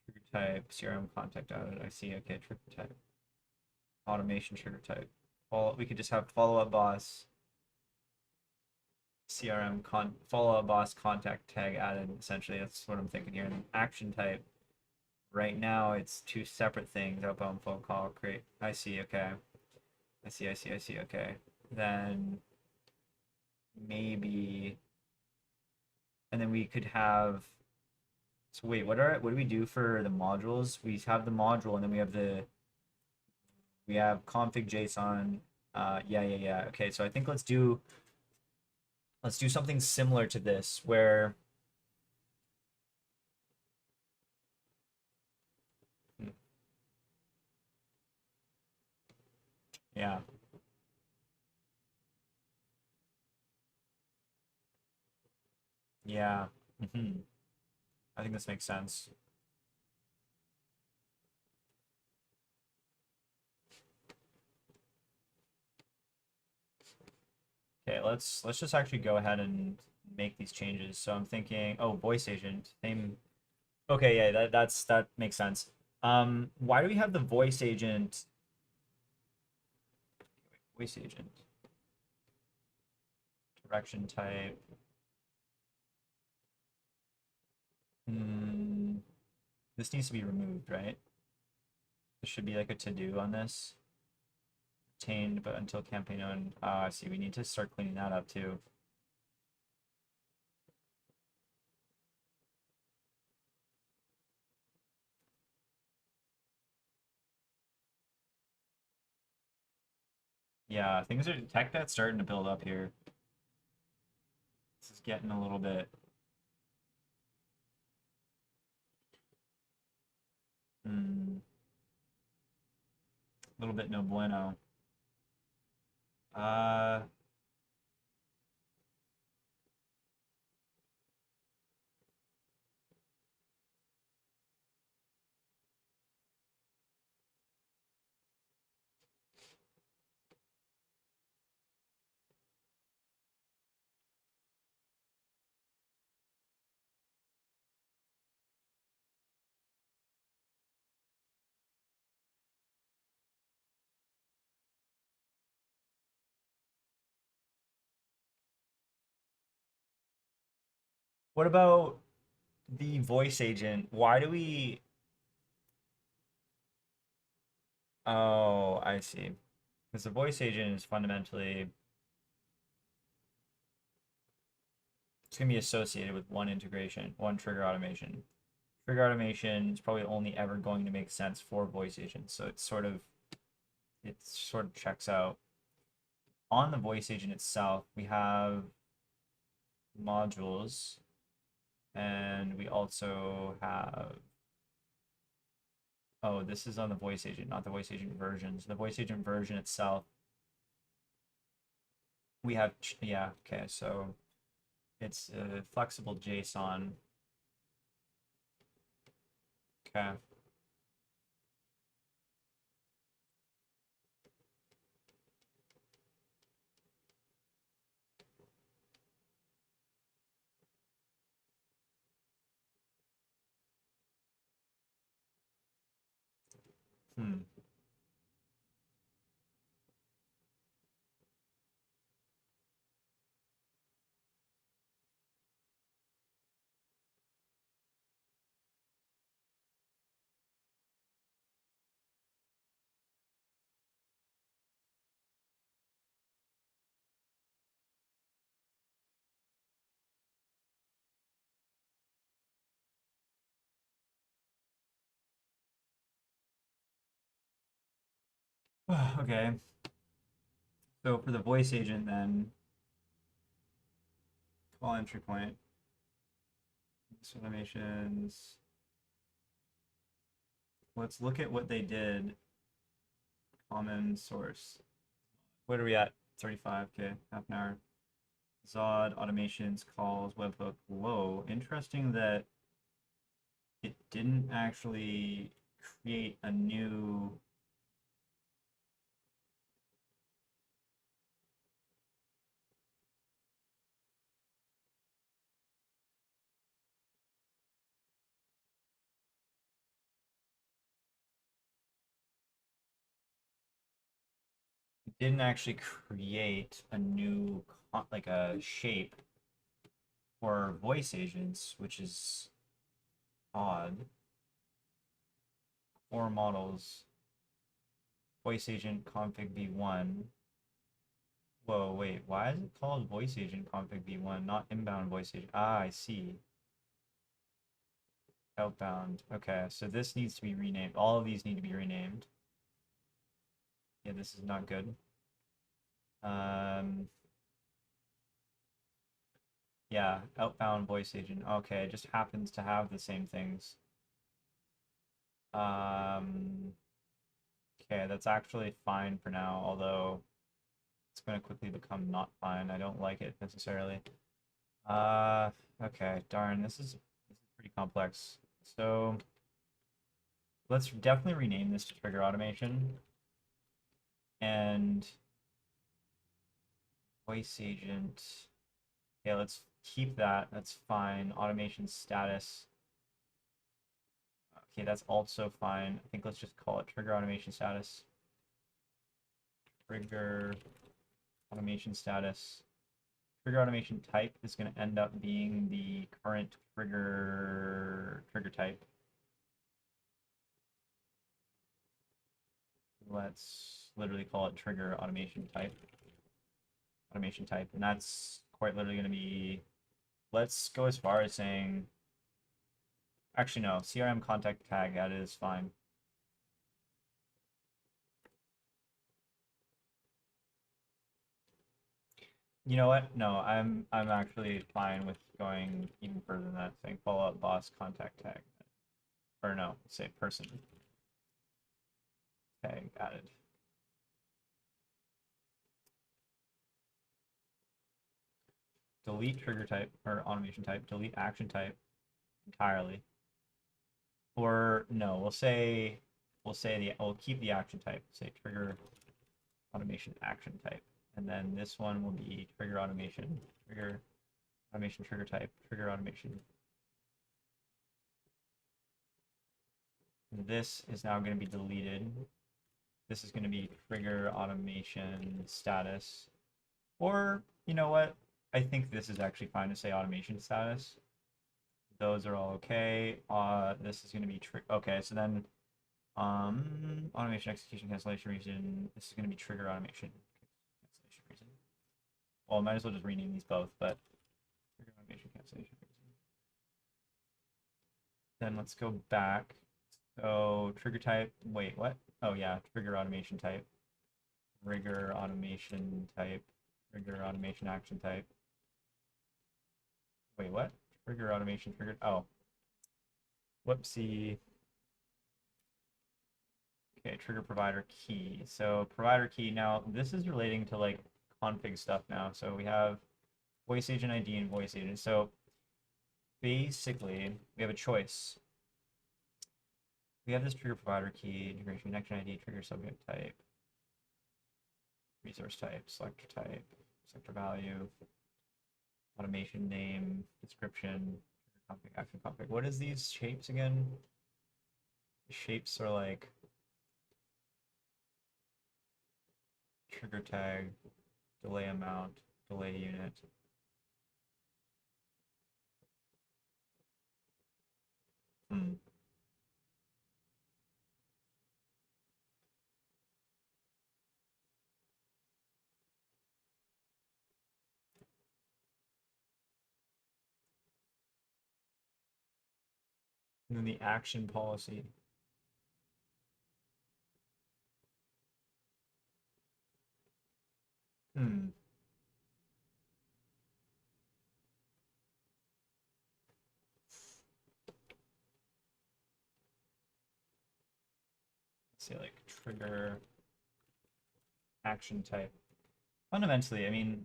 Trigger type, CRM contact added. I see. Okay, trigger type, automation trigger type. Follow. We could just have follow up boss, CRM follow up boss contact tag added. Essentially, that's what I'm thinking here. And then action type. Right now, it's two separate things. Outbound phone call, create. I see. Okay. I see. I see. I see. Okay. Then maybe, and then we could have. So wait, what do we do for the modules? We have the module, and then we have config JSON. Yeah, yeah, yeah. Okay, so I think let's do something similar to this where hmm, yeah, yeah. I think this makes sense. Okay, let's just actually go ahead and make these changes. So I'm thinking, oh, voice agent, same. Okay, yeah, that makes sense. Why do we have the voice agent? Voice agent direction type. Hmm, this needs to be removed, right? There should be like a to-do on this. Retained, but until campaign on. I see. We need to start cleaning that up too. Yeah, things are tech debt's starting to build up here. This is getting a little bit. A little bit no bueno. Uh, what about the voice agent? Why do we? Oh, I see. Because the voice agent is fundamentally it's gonna be associated with one integration, one trigger automation. Trigger automation is probably only ever going to make sense for voice agents, so it sort of checks out. On the voice agent itself, we have modules, and we also have oh, this is on the voice agent, not the voice agent versions. The voice agent version itself, we have yeah, okay, so it's a flexible JSON. Okay. Hmm. Okay. So for the voice agent then, call entry point, animations. Let's look at what they did. Common source. What are we at? 35, okay, half an hour. Zod, automations, calls, webhook. Whoa, interesting that it didn't actually create a new. It didn't actually create a new like a shape for voice agents, which is odd. Core models, voice agent config v1. Whoa, wait, why is it called voice agent config v1, not inbound voice agent? Ah, I see. Outbound. Okay, so this needs to be renamed. All of these need to be renamed. Yeah, this is not good. Um, yeah, outbound voice agent. Okay, it just happens to have the same things. Um, okay, that's actually fine for now, although it's going to quickly become not fine. I don't like it necessarily. Uh, okay, darn, this is pretty complex. So let's definitely rename this to trigger automation and voice agent. Yeah, let's keep that. That's fine. Automation status. Okay, that's also fine. I think let's just call it trigger automation status. Trigger automation status. Trigger automation type is going to end up being the current trigger type. Let's literally call it trigger automation type. And that's quite literally going to be. Let's go as far as saying. Actually, no. CRM contact tag. That is fine. You know what? No, I'm actually fine with going even further than that, saying follow up boss contact tag. Or no, say person. Tag added. Delete trigger type or automation type, delete action type entirely. Or no, we'll keep the action type, say trigger automation action type. And then this one will be trigger automation trigger type, trigger automation. This is now going to be deleted. This is going to be trigger automation status. Or, you know what? I think this is actually fine to say automation status. Those are all okay. This is going to be okay. So then Automation, execution, cancellation reason. This is going to be trigger automation, cancellation reason. Well, I might as well just rename these both, but trigger automation, cancellation reason. Then let's go back. So trigger type, wait, what? Oh yeah, trigger automation type. Trigger automation type. Trigger automation action type. Wait, what? Trigger automation triggered. Oh. Whoopsie. Okay, trigger provider key. So provider key, now this is relating to like config stuff now. So we have voice agent ID and voice agent. So basically we have a choice. We have this trigger provider key, integration connection ID, trigger subject type, resource type, selector type, selector value, automation name, description, config, action config. What is these shapes again? The shapes are like trigger tag, delay amount, delay unit. Hmm. And then the action policy. Hmm. Let's say like trigger action type. Fundamentally, I mean,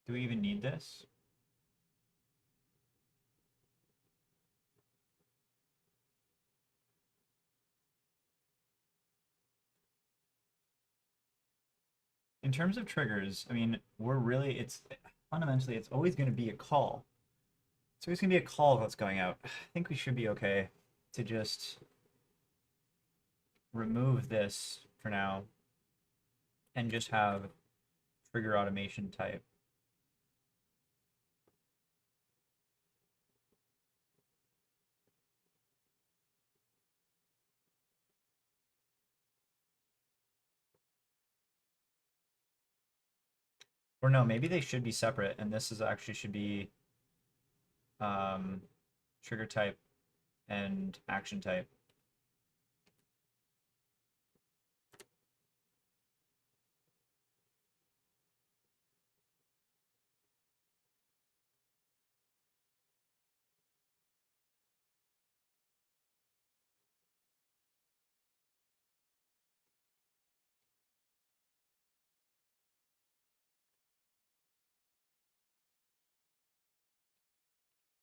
do we even need this? In terms of triggers, I mean, it's fundamentally, it's always going to be a call. It's always going to be a call that's going out. I think we should be okay to just remove this for now and just have trigger automation type. Or no, maybe they should be separate, and this is actually should be um, trigger type and action type.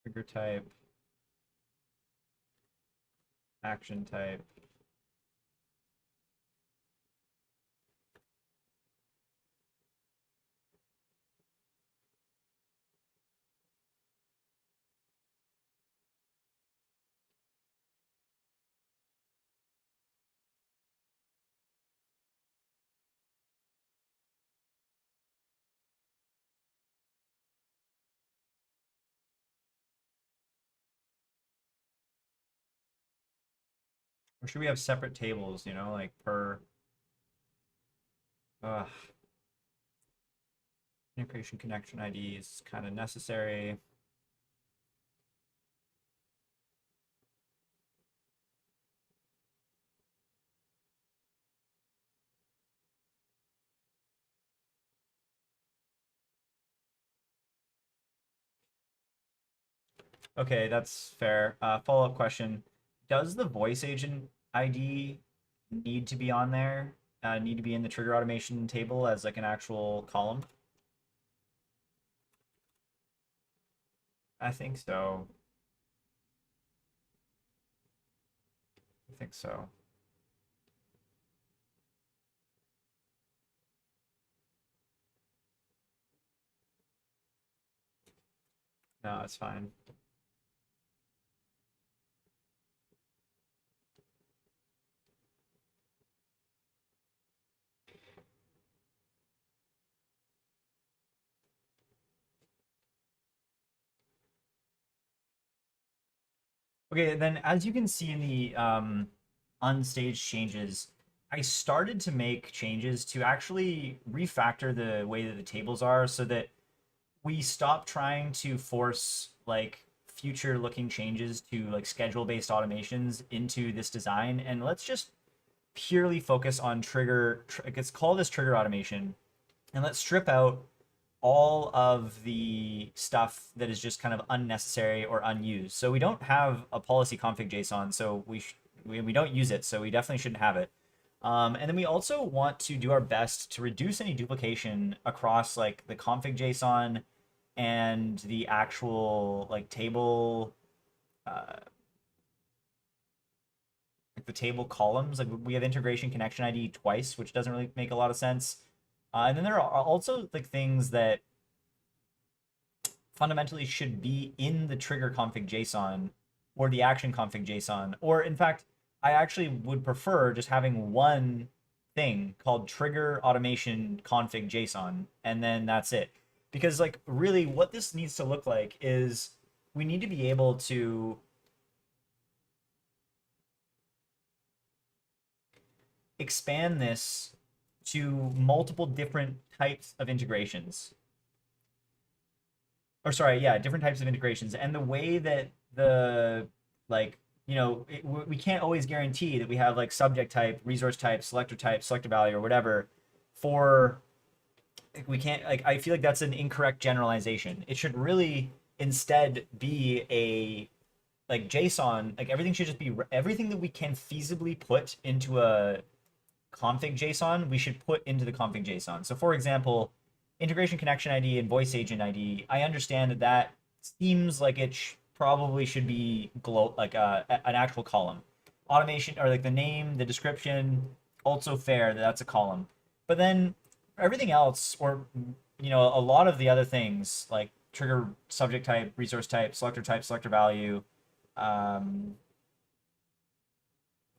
Trigger type, action type. Or should we have separate tables, you know, like per integration connection ID is kind of necessary. Okay, that's fair. Follow-up question. Does the voice agent ID need to be on there? Need to be in the trigger automation table as like an actual column? I think so. I think so. No, it's fine. Okay, then as you can see in the unstaged changes, I started to make changes to actually refactor the way that the tables are so that we stop trying to force like future looking changes to like schedule based automations into this design, and let's just purely focus on let's call this trigger automation, and let's strip out all of the stuff that is just kind of unnecessary or unused. So we don't have a policy config JSON, so we don't use it, so we definitely shouldn't have it. And then we also want to do our best to reduce any duplication across like the config JSON and the actual like table, like the table columns. Like we have integration connection ID twice, which doesn't really make a lot of sense. And then there are also like things that fundamentally should be in the trigger config JSON or the action config JSON. Or in fact, I actually would prefer just having one thing called trigger automation config JSON, and then that's it. Because like really what this needs to look like is we need to be able to expand this to multiple different types of integrations. Or sorry, yeah, different types of integrations. And the way that the like we can't always guarantee that we have like subject type, resource type, selector value, or whatever for we can't like I feel like that's an incorrect generalization. It should really instead be a like JSON, like everything should just be everything that we can feasibly put into a config JSON, we should put into the config JSON. So for example, integration connection ID and voice agent ID, I understand that that seems like it probably should be like an actual column. Automation or like the name, the description, also fair that that's a column. But then everything else, or a lot of the other things like trigger subject type, resource type, selector value, yeah,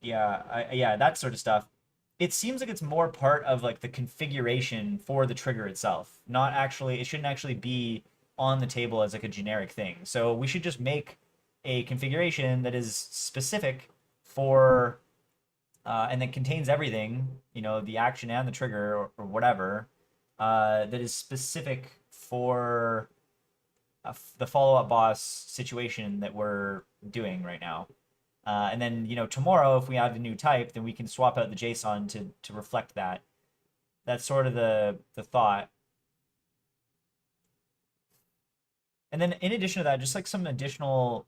that sort of stuff. It seems like it's more part of like the configuration for the trigger itself, not actually, it shouldn't actually be on the table as like a generic thing. So we should just make a configuration that is specific for and that contains everything, the action and the trigger or whatever, that is specific for the follow-up boss situation that we're doing right now. And then, tomorrow, if we add a new type, then we can swap out the JSON to reflect that. That's sort of the thought. And then in addition to that, just like some additional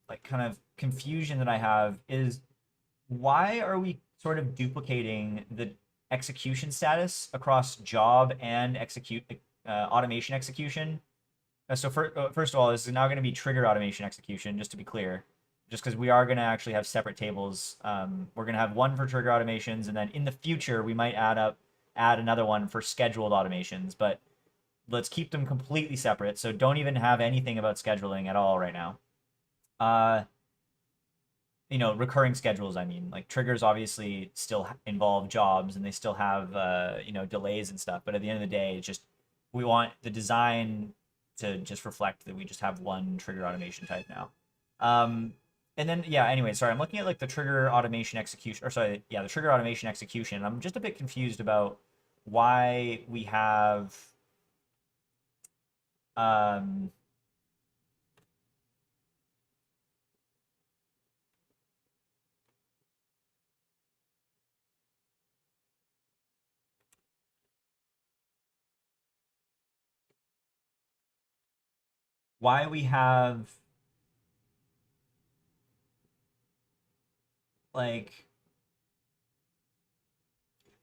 like kind of confusion that I have is why are we sort of duplicating the execution status across job and automation execution? So first of all, this is now going to be trigger automation execution, just to be clear, just because we are going to actually have separate tables. We're going to have one for trigger automations, and then in the future we might add another one for scheduled automations. But let's keep them completely separate. So don't even have anything about scheduling at all right now. Recurring schedules. I mean, like triggers obviously still involve jobs, and they still have delays and stuff. But at the end of the day, it's just we want the design to just reflect that we just have one trigger automation type now. And then, yeah, anyway, sorry, I'm looking at like the trigger automation execution, or sorry, yeah, the trigger automation execution. I'm just a bit confused about why we have, um, why we have like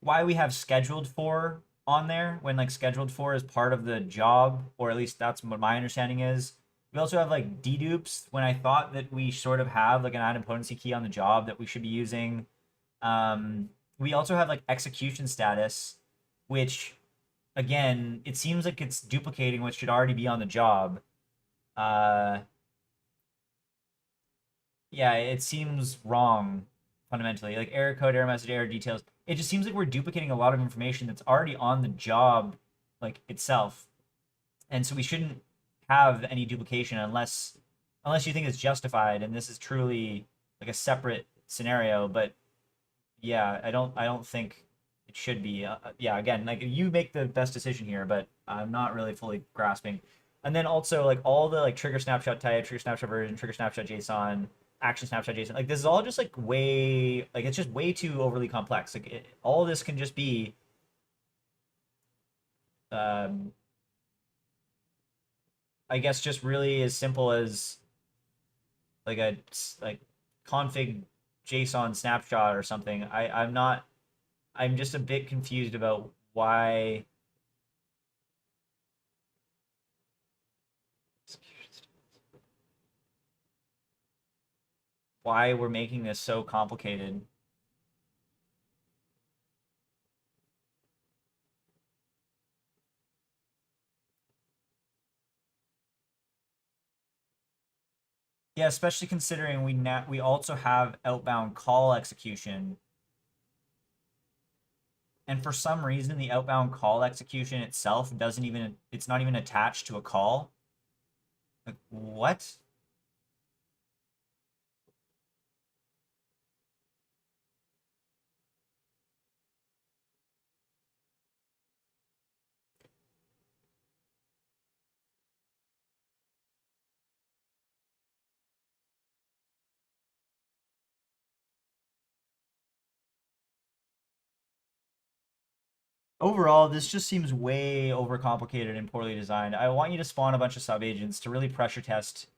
why we have scheduled for on there when like scheduled for is part of the job, or at least that's what my understanding is. We also have like dedupes when I thought that we sort of have like an idempotency key on the job that we should be using. We also have like execution status, which again, it seems like it's duplicating what should already be on the job. Uh, yeah, it seems wrong fundamentally. Like error code, error message, error details. It just seems like we're duplicating a lot of information that's already on the job, like itself. And so we shouldn't have any duplication unless unless you think it's justified and this is truly like a separate scenario. But yeah, I don't think it should be. Yeah, again, like you make the best decision here, but I'm not really fully grasping. And then also like all the like trigger snapshot type, trigger snapshot version, trigger snapshot JSON, action snapshot JSON. Like this is all just like way like it's just way too overly complex. Like all this can just be um I guess just really as simple as like a like config JSON snapshot or something. I'm not. I'm just a bit confused about why we're making this so complicated. Yeah, especially considering we also have outbound call execution, and for some reason the outbound call execution itself doesn't even it's not even attached to a call. Like what? Overall, this just seems way overcomplicated and poorly designed. I want you to spawn a bunch of subagents to really pressure test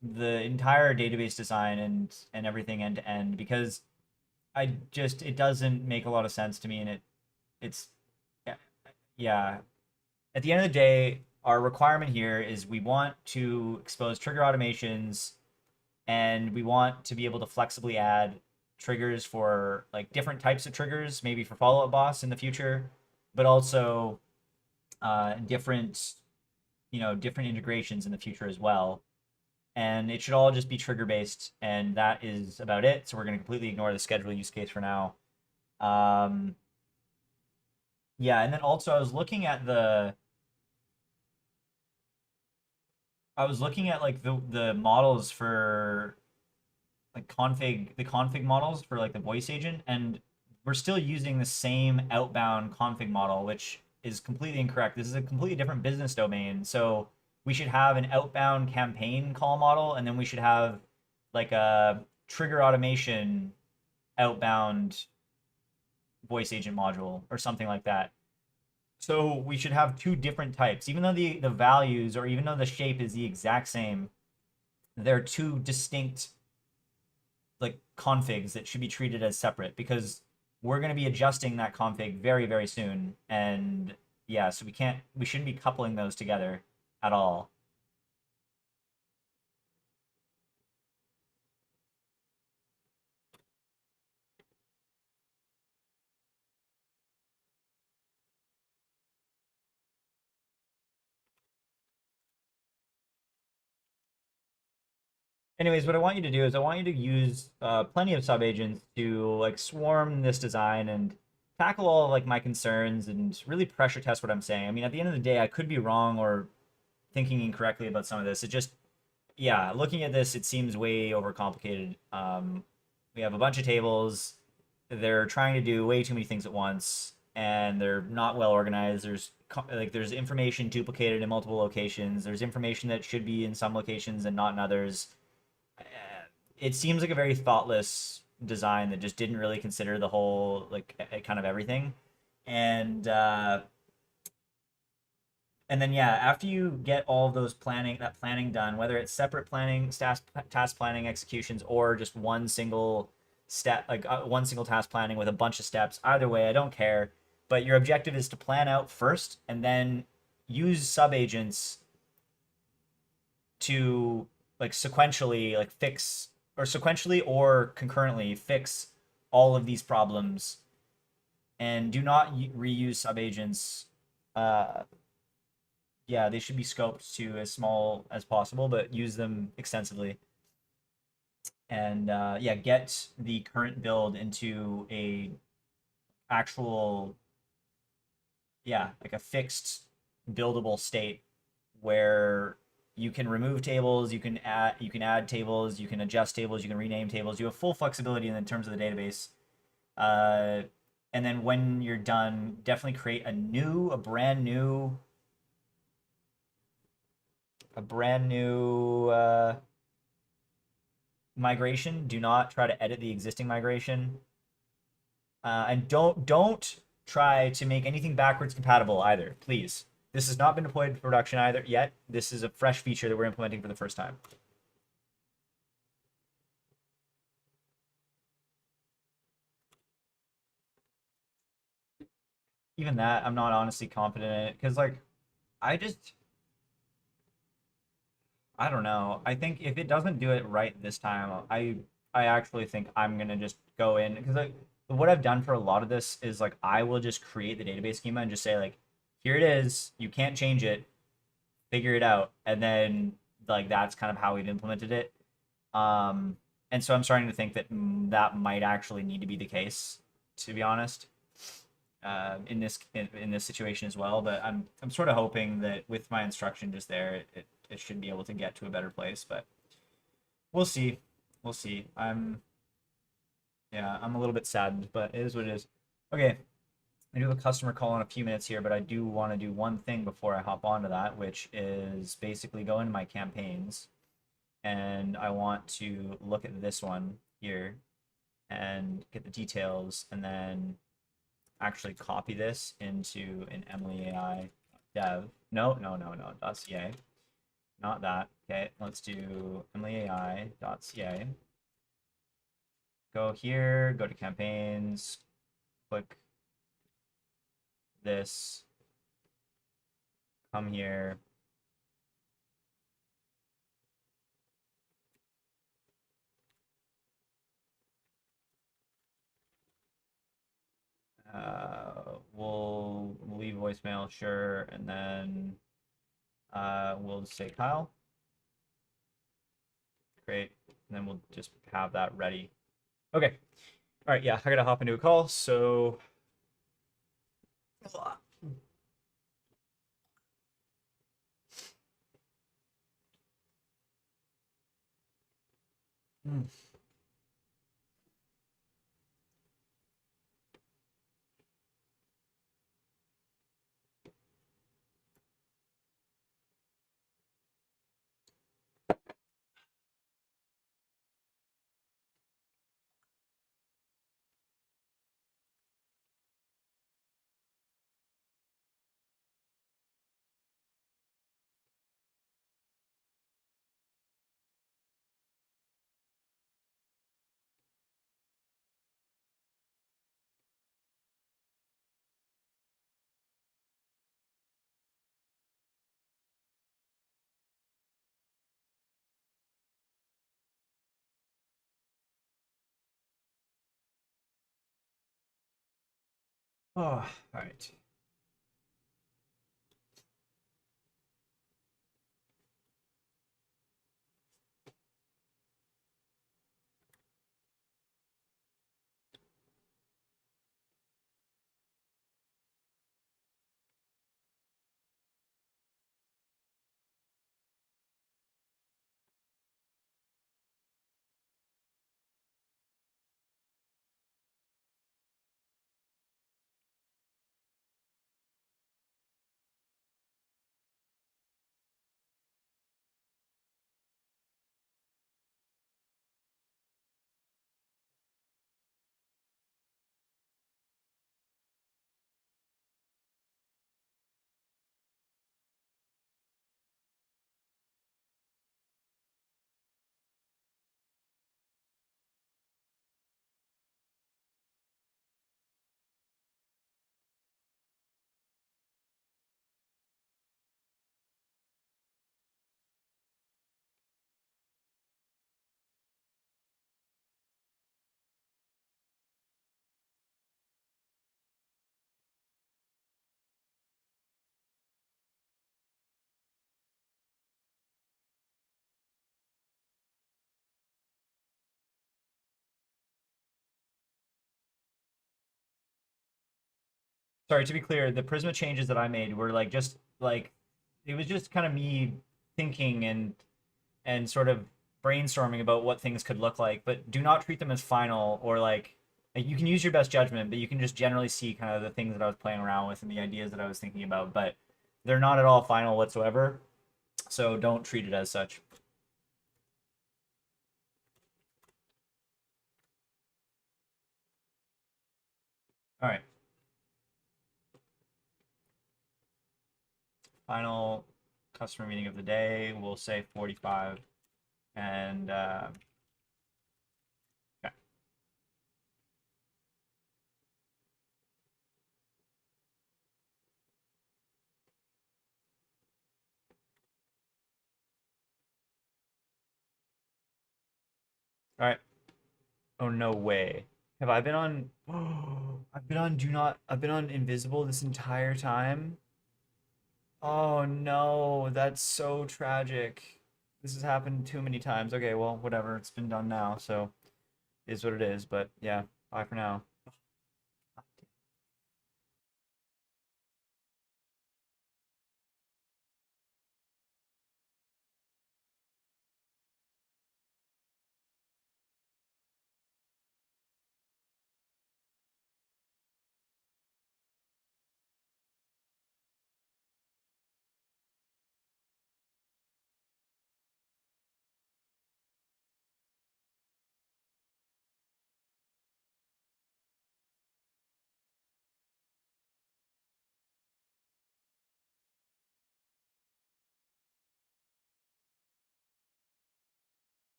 the entire database design and everything end to end because I just it doesn't make a lot of sense to me and it's yeah, yeah. At the end of the day, our requirement here is we want to expose trigger automations and we want to be able to flexibly add triggers for like different types of triggers, maybe for follow-up boss in the future, but also different different integrations in the future as well. And it should all just be trigger based, and that is about it. So we're going to completely ignore the schedule use case for now. Um, yeah, and then also I was looking at like the models for like the config models for like the voice agent, and we're still using the same outbound config model, which is completely incorrect. This is a completely different business domain. So we should have an outbound campaign call model, and then we should have like a trigger automation outbound voice agent module or something like that. So we should have two different types, even though the values or even though the shape is the exact same. They're two distinct like configs that should be treated as separate because we're going to be adjusting that config very, very soon. And yeah, so we shouldn't be coupling those together at all. Anyways, what I want you to do is I want you to use plenty of subagents to like swarm this design and tackle all of like my concerns and really pressure test what I'm saying. I mean, at the end of the day, I could be wrong or thinking incorrectly about some of this. It just, yeah, looking at this, it seems way overcomplicated. We have a bunch of tables. They're trying to do way too many things at once, and they're not well organized. There's information duplicated in multiple locations. There's information that should be in some locations and not in others. Uh, It seems like a very thoughtless design that just didn't really consider the whole like kind of everything. And and then yeah, after you get all of those planning done, whether it's separate planning, task planning executions, or just one single step, like one single task planning with a bunch of steps, either way, I don't care. But your objective is to plan out first and then use subagents to like sequentially like fix or sequentially or concurrently fix all of these problems and do not reuse subagents. Uh, yeah, they should be scoped to as small as possible, but use them extensively. And yeah, get the current build into a actual, yeah, like a fixed buildable state where You can remove tables, you can add tables, you can adjust tables, you can rename tables. You have full flexibility in terms of the database. And then when you're done, definitely create a brand new migration. Do not try to edit the existing migration, and don't try to make anything backwards compatible either, please. This has not been deployed to production either yet. This is a fresh feature that we're implementing for the first time. Even that, I'm not honestly confident in it because, like, I just, I don't know. I think if it doesn't do it right this time, I actually think I'm gonna just go in because, like, what I've done for a lot of this is, like, I will just create the database schema and just say, like, here it is. You can't change it. Figure it out, and then, like, that's kind of how we've implemented it. And so I'm starting to think that that might actually need to be the case, to be honest, in this situation as well. But I'm sort of hoping that with my instruction just there, it should be able to get to a better place. But we'll see, we'll see. I'm a little bit saddened, but it is what it is. Okay, I do have a customer call in a few minutes here, but I do want to do one thing before I hop onto that, which is basically go into my campaigns, and I want to look at this one here and get the details, and then actually copy this into an EMLY AI dev. No, .ca. Not that. Okay, let's do EMLY Go here, go to campaigns, click this, come here. We'll leave voicemail, sure, and then we'll say Kyle. Great, and then we'll just have that ready. Okay, all right, yeah, I gotta hop into a call, so. Oh, all right. Sorry, to be clear, the Prisma changes that I made were like just like it was just kind of me thinking and sort of brainstorming about what things could look like, but do not treat them as final or like you can use your best judgment, but you can just generally see kind of the things that I was playing around with and the ideas that I was thinking about, but they're not at all final whatsoever. So don't treat it as such. All right. Final customer meeting of the day. We'll say 45. And okay. All right. Oh, no way. Have I been on? Oh, I've been on do not. I've been on invisible this entire time. Oh no, that's so tragic. This has happened too many times. Okay, well, whatever. It's been done now, so it is what it is. But yeah, bye for now.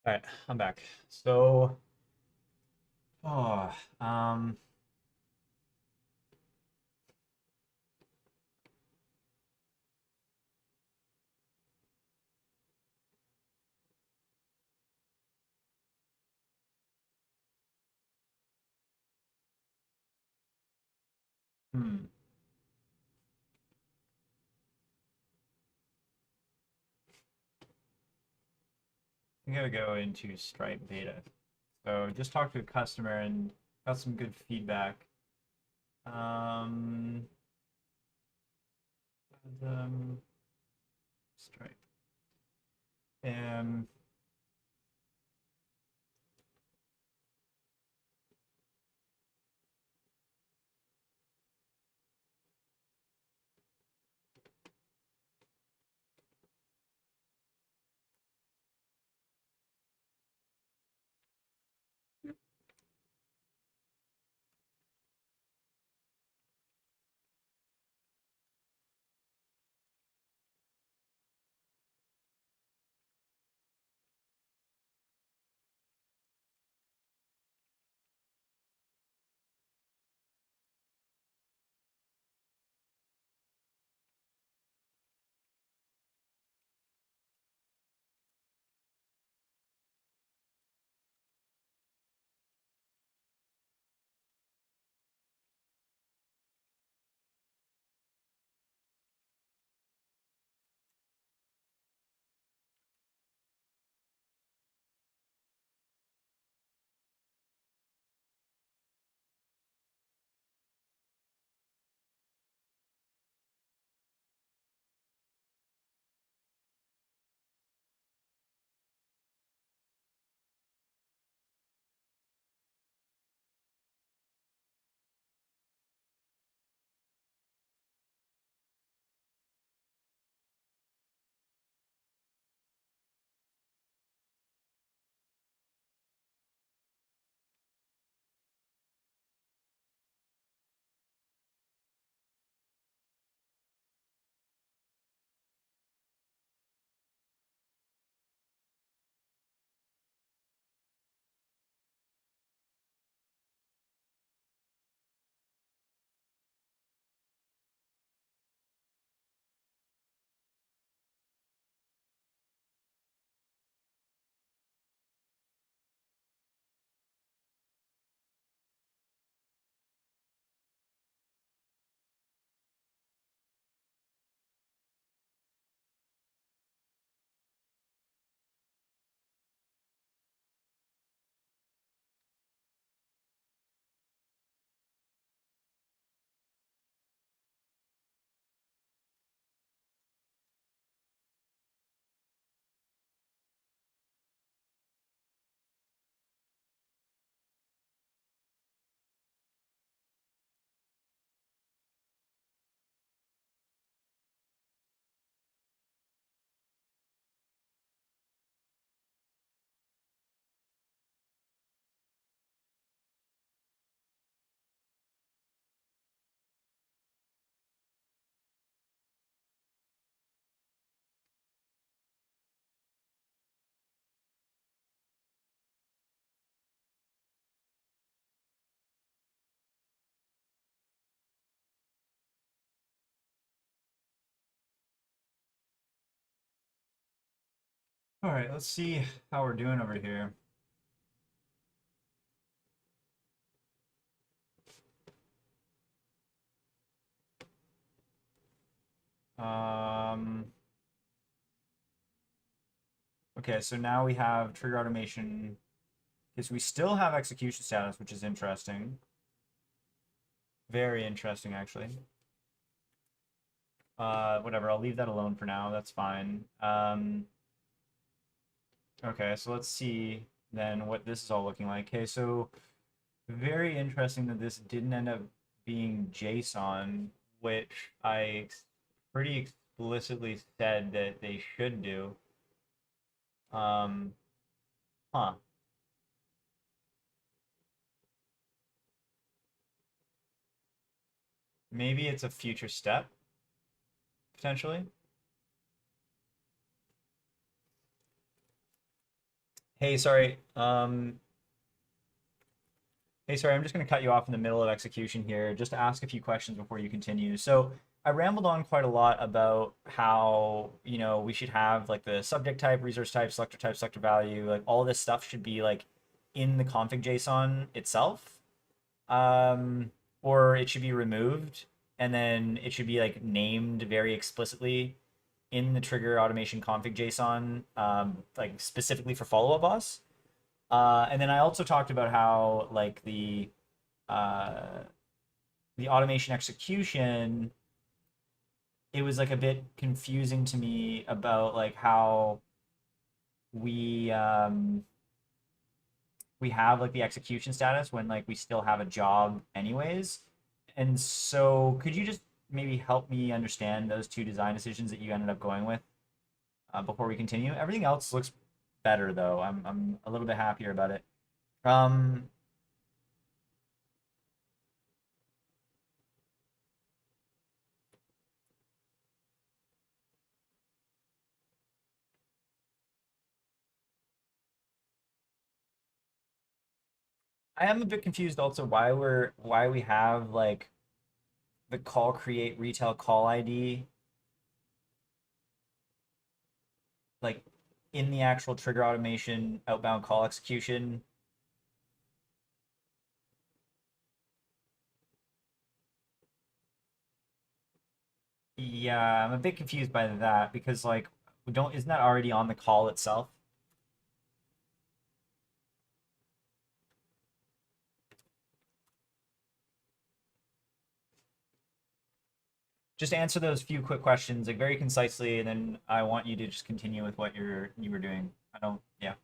All right, I'm back. So, oh, hmm. I think I would go into Stripe beta. So just talked to a customer and got some good feedback. Um, um, Stripe. Um, all right, let's see how we're doing over here. Um, okay, so now we have trigger automation because we still have execution status, which is interesting. Very interesting, actually. Whatever, I'll leave that alone for now. That's fine. Okay, so let's see then what this is all looking like. Okay, so very interesting that this didn't end up being JSON, which pretty explicitly said that they should do. Um, huh. Maybe it's a future step, potentially. Hey, sorry. Hey, sorry, I'm just going to cut you off in the middle of execution here just to ask a few questions before you continue. So, I rambled on quite a lot about how, we should have like the subject type, type, selector value, like all this stuff should be like in the config JSON itself. Um, or it should be removed and then it should be like named very explicitly in the trigger automation config JSON, like specifically for follow-up boss. And then I also talked about how like uh, the automation execution, it was like a bit confusing to me about like how we we have like the execution status when like we still have a job anyways. And so could you just maybe help me understand those two design decisions that you ended up going with before we continue? Everything else looks better though. I'm a little bit happier about it. Um, I am a bit confused also why we have like the call create retail call ID like in the actual trigger automation outbound call execution. Yeah, I'm a bit confused by that because like we don't isn't that already on the call itself? Just answer those few quick questions like very concisely, and then I want you to just continue with what you were doing. I don't, yeah.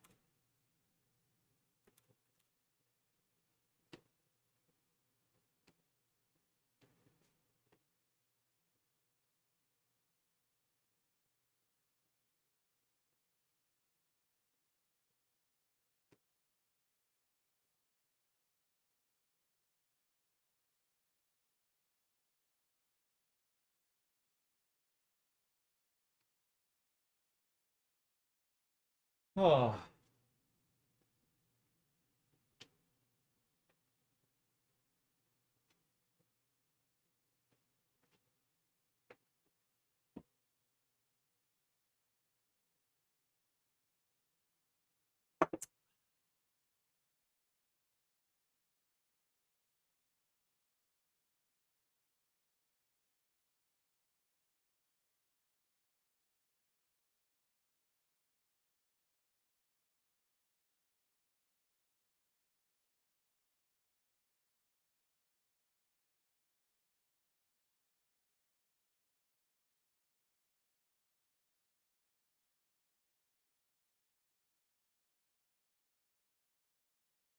Oh,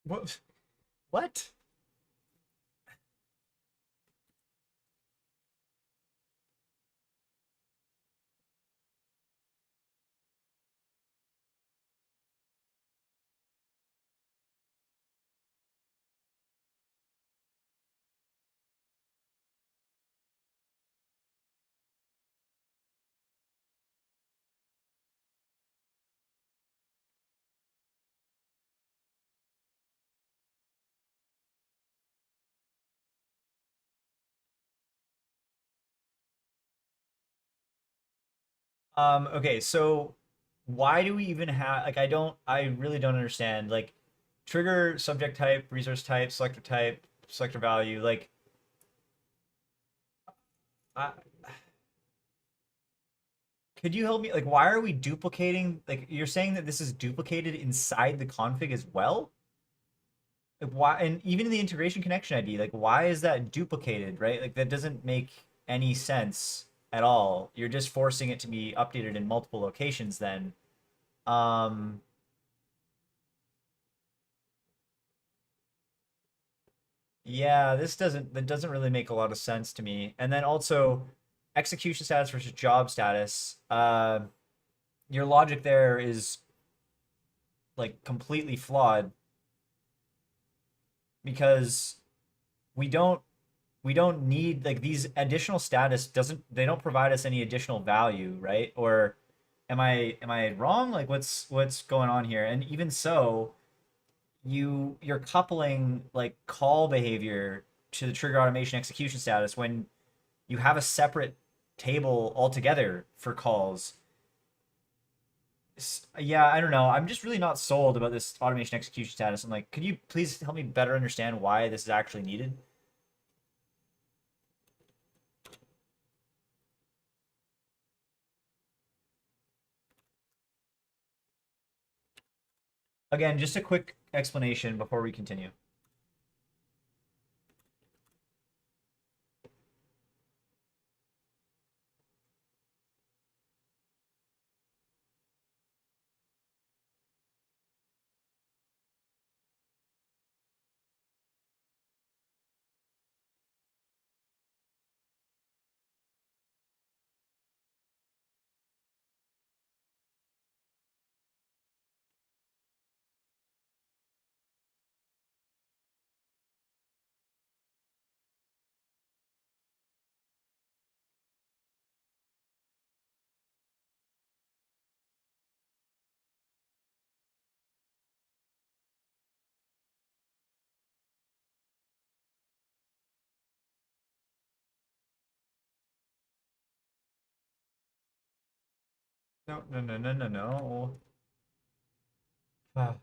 what? What? Okay, so why do we even have like I really don't understand like trigger subject type, type, selector value, like I, could you help me like why are we duplicating like you're saying that this is duplicated inside the config as well? Like why and even in the integration connection ID, like why is that duplicated, right? Like that doesn't make any sense at all. You're just forcing it to be updated in multiple locations then. Um Yeah, that doesn't really make a lot of sense to me. And then also execution status versus job status. Your logic there is like completely flawed because we don't we don't need like these additional status doesn't they don't provide us any additional value, right? Or Am I wrong? Like what's going on here? And even so, you're coupling like call behavior to the trigger automation execution status when you have a separate table altogether for calls. Yeah, I don't know. I'm just really not sold about this automation execution status. I'm like, could you please help me better understand why this is actually needed? Again, just a quick explanation before we continue. No, no, no, no, no, no. Ah.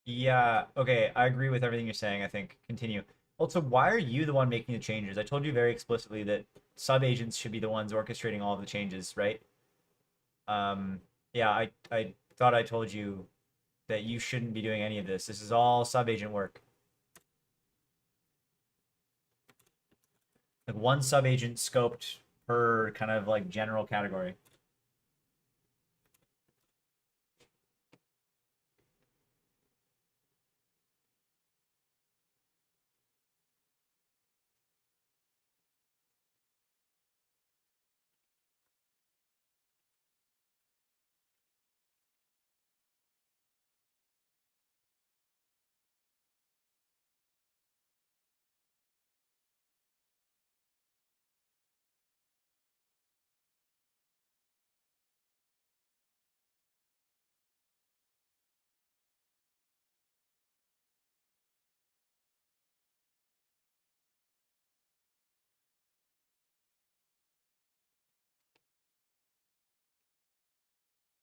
Yeah, okay, I agree with everything you're saying, I think. Continue. Also, why are you the one making the changes? I told you very explicitly that sub-agents should be the ones orchestrating all of the changes, right? Yeah, I thought I told you that you shouldn't be doing any of this. This is all sub-agent work. Like one sub-agent scoped per kind of like general category.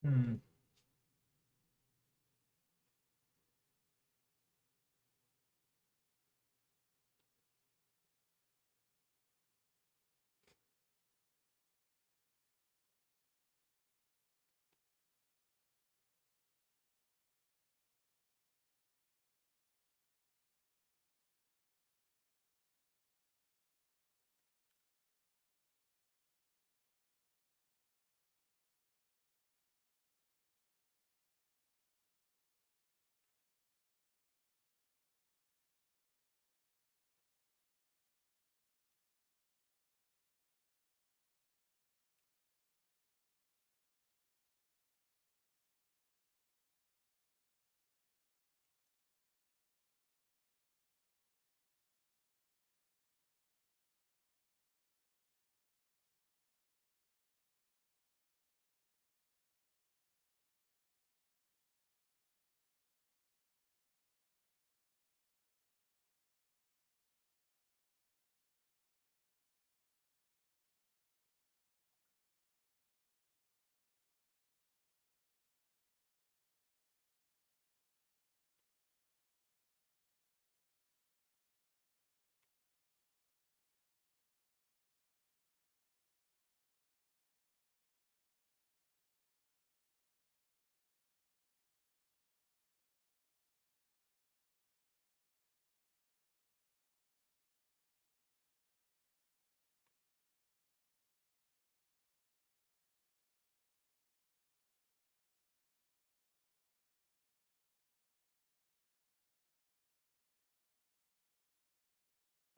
Hmm.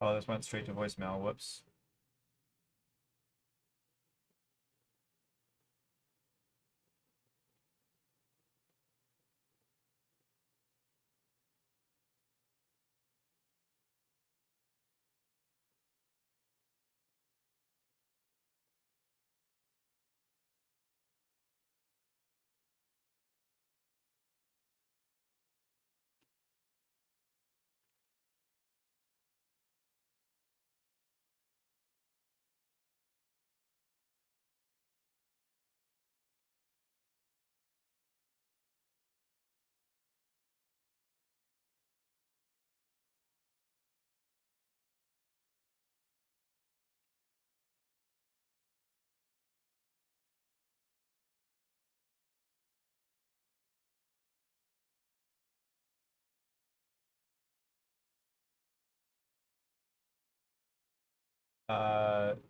Oh, this went straight to voicemail. Whoops.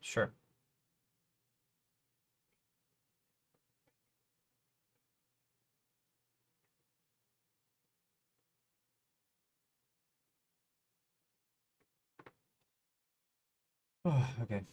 Sure. Oh, okay.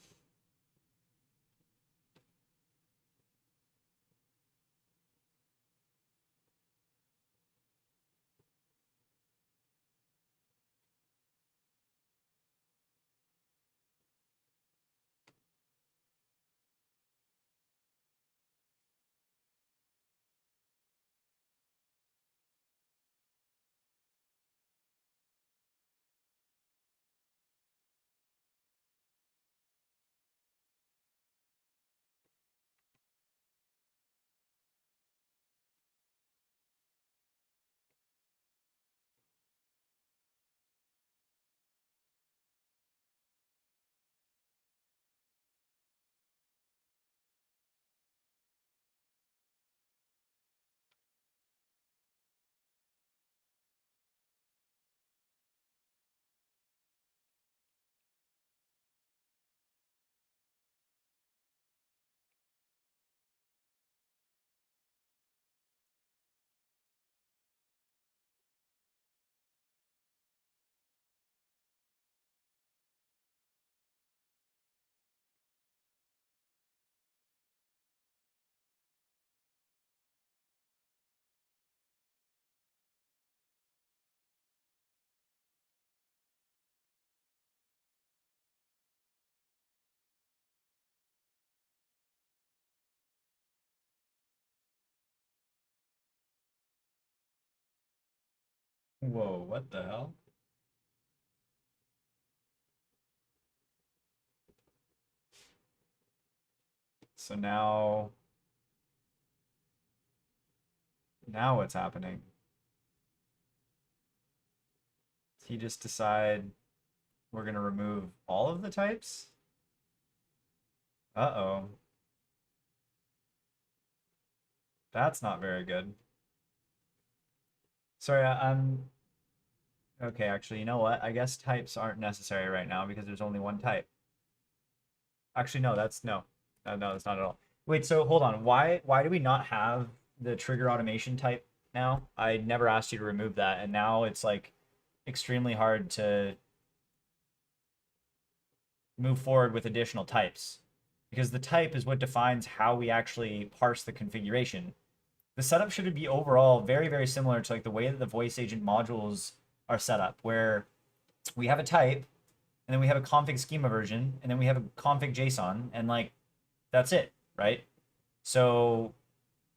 Whoa, what the hell? So now what's happening? Did he just decide we're gonna remove all of the types? Uh-oh. That's not very good. Sorry, I'm okay, actually, you know what? I guess types aren't necessary right now because there's only one type. Actually, no, that's no. No, that's not at all. Wait, so hold on. Why do we not have the trigger automation type now? I never asked you to remove that, and now it's like extremely hard to move forward with additional types because the type is what defines how we actually parse the configuration. The setup should be overall very, very similar to like the way that the voice agent modules are set up, where we have a type, and then we have a config schema version, and then we have a config JSON, and like that's it, right? So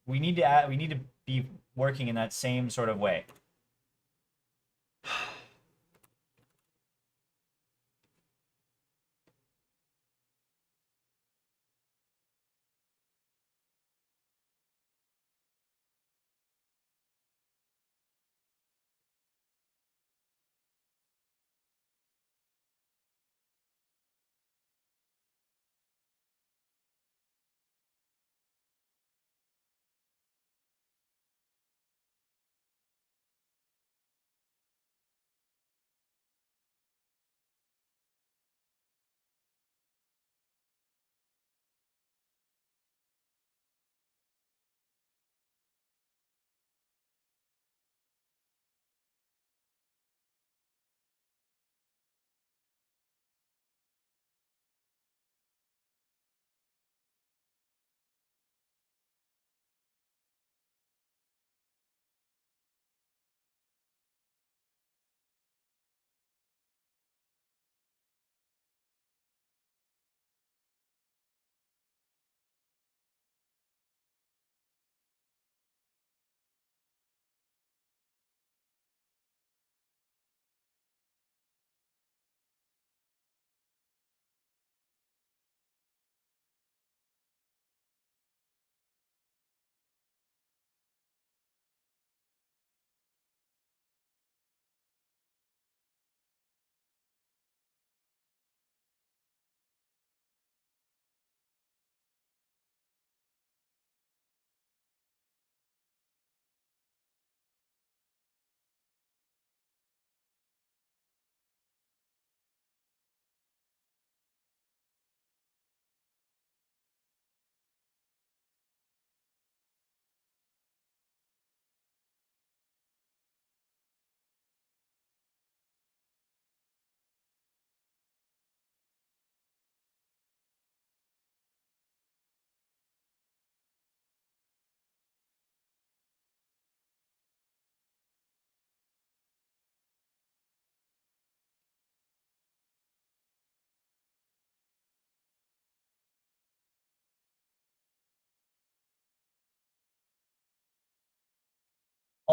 we need to be working in that same sort of way.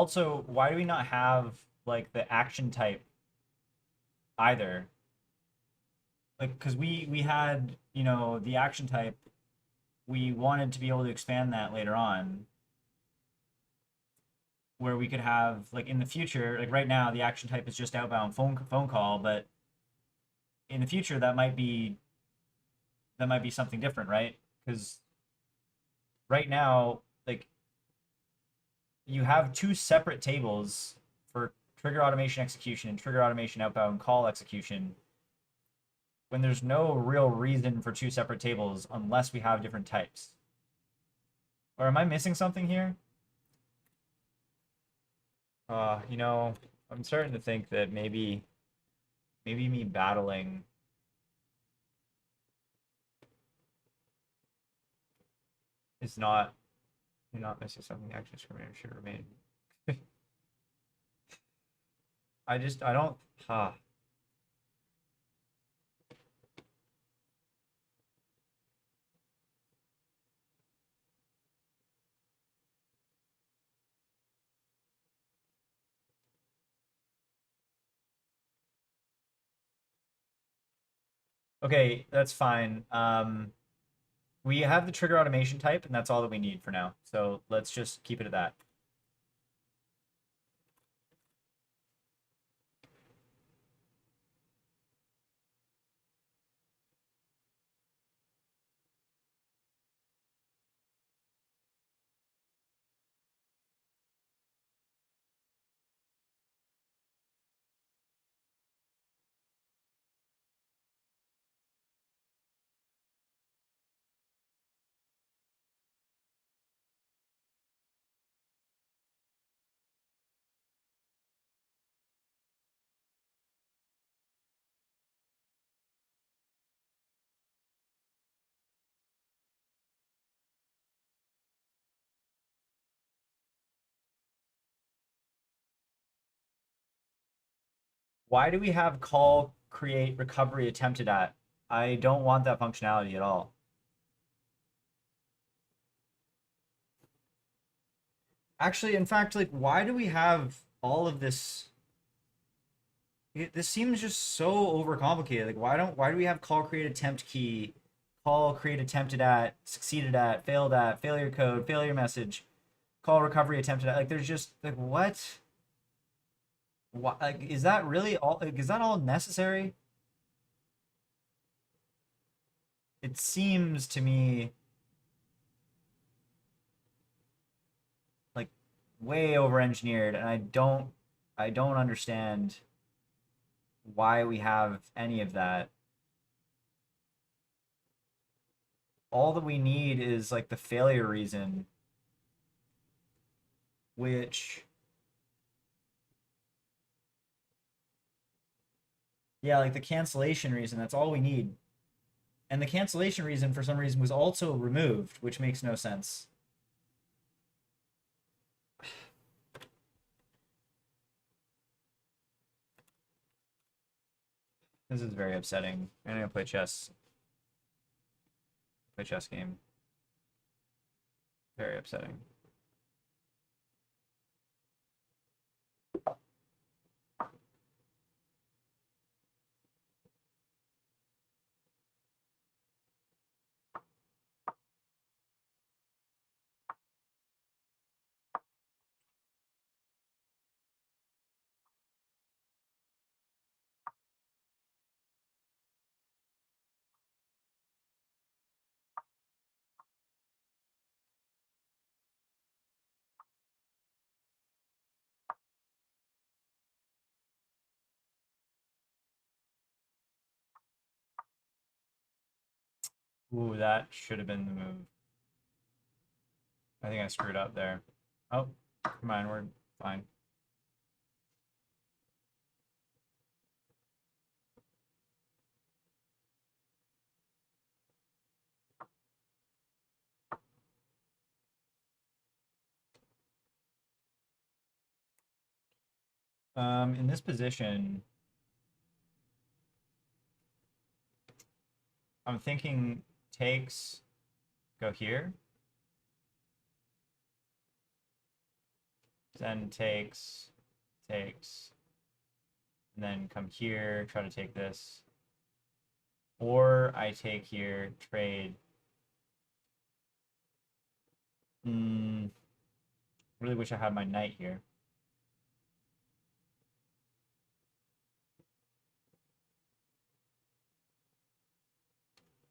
Also, why do we not have like the action type either? Like, because we had, you know, the action type, we wanted to be able to expand that later on, where we could have like in the future, like right now, the action type is just outbound phone call, but in the future that might be something different, right? Because right now, like you have two separate tables for trigger automation execution and trigger automation outbound call execution when there's no real reason for two separate tables unless we have different types. Or am I missing something here? You know, I'm starting to think that maybe me battling is not, you're not missing something. Action discriminator should remain. I don't, huh. Okay, that's fine. We have the trigger automation type, and that's all that we need for now. So let's just keep it at that. Why do we have call, create, recovery attempted at? I don't want that functionality at all. Actually, in fact, like, why do we have all of this? This seems just so overcomplicated. Like, why do we have call, create, attempt key, call, create, attempted at, succeeded at, failure code, failure message, call, recovery, attempted at? Like, there's just like what? Why, like, is that really all? Like, is that all necessary? It seems to me like way over engineered, and I don't understand why we have any of that. All that we need is like the failure reason, which, yeah, like the cancellation reason, that's all we need. And the cancellation reason for some reason was also removed, which makes no sense. This is very upsetting. I'm gonna play chess. Play chess game. Very upsetting. Ooh, that should have been the move. I think I screwed up there. Oh, come on, we're fine. In this position, I'm thinking takes, go here. then takes, and then come here, try to take this. Or I take here, trade. Really wish I had my knight here.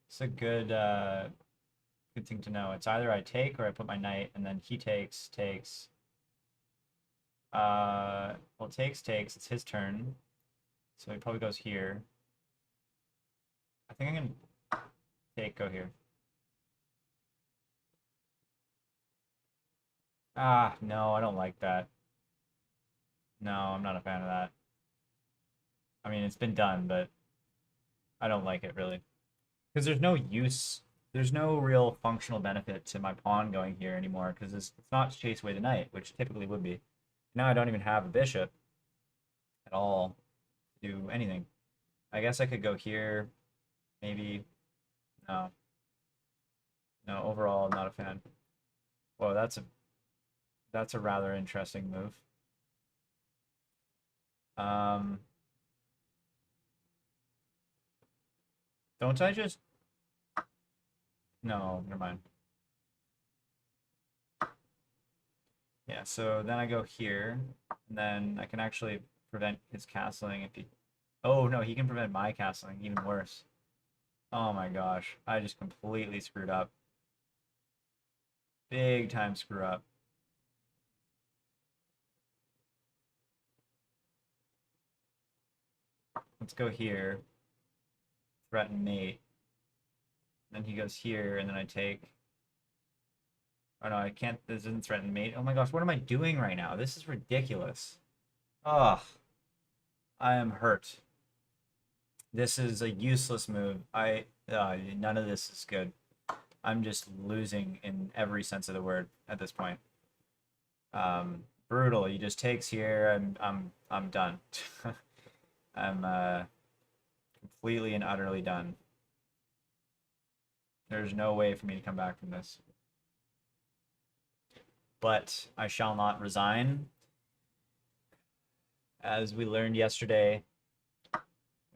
It's a good good thing to know. It's either I take or I put my knight, and then he takes. Well, takes. It's his turn, so he probably goes here. I think I can go here. Ah, no, I don't like that. No, I'm not a fan of that. I mean, it's been done, but I don't like it really. Because there's no use, there's no real functional benefit to my pawn going here anymore, because it's not to chase away the knight, which typically would be. Now I don't even have a bishop at all to do anything. I guess I could go here, maybe. No. No, overall, I'm not a fan. Whoa, that's a rather interesting move. Don't I just... No, never mind. Yeah, so then I go here, and then I can actually prevent his castling if he... Oh, no, he can prevent my castling, even worse. Oh my gosh, I just completely screwed up. Big time screw up. Let's go here. Threaten mate. Then he goes here, and then I take... Oh no, I can't... This isn't threaten mate. Oh my gosh, what am I doing right now? This is ridiculous. Ugh. I am hurt. This is a useless move. None of this is good. I'm just losing in every sense of the word at this point. Brutal. He just takes here. I'm done. I'm completely and utterly done. There's no way for me to come back from this. But I shall not resign. As we learned yesterday, when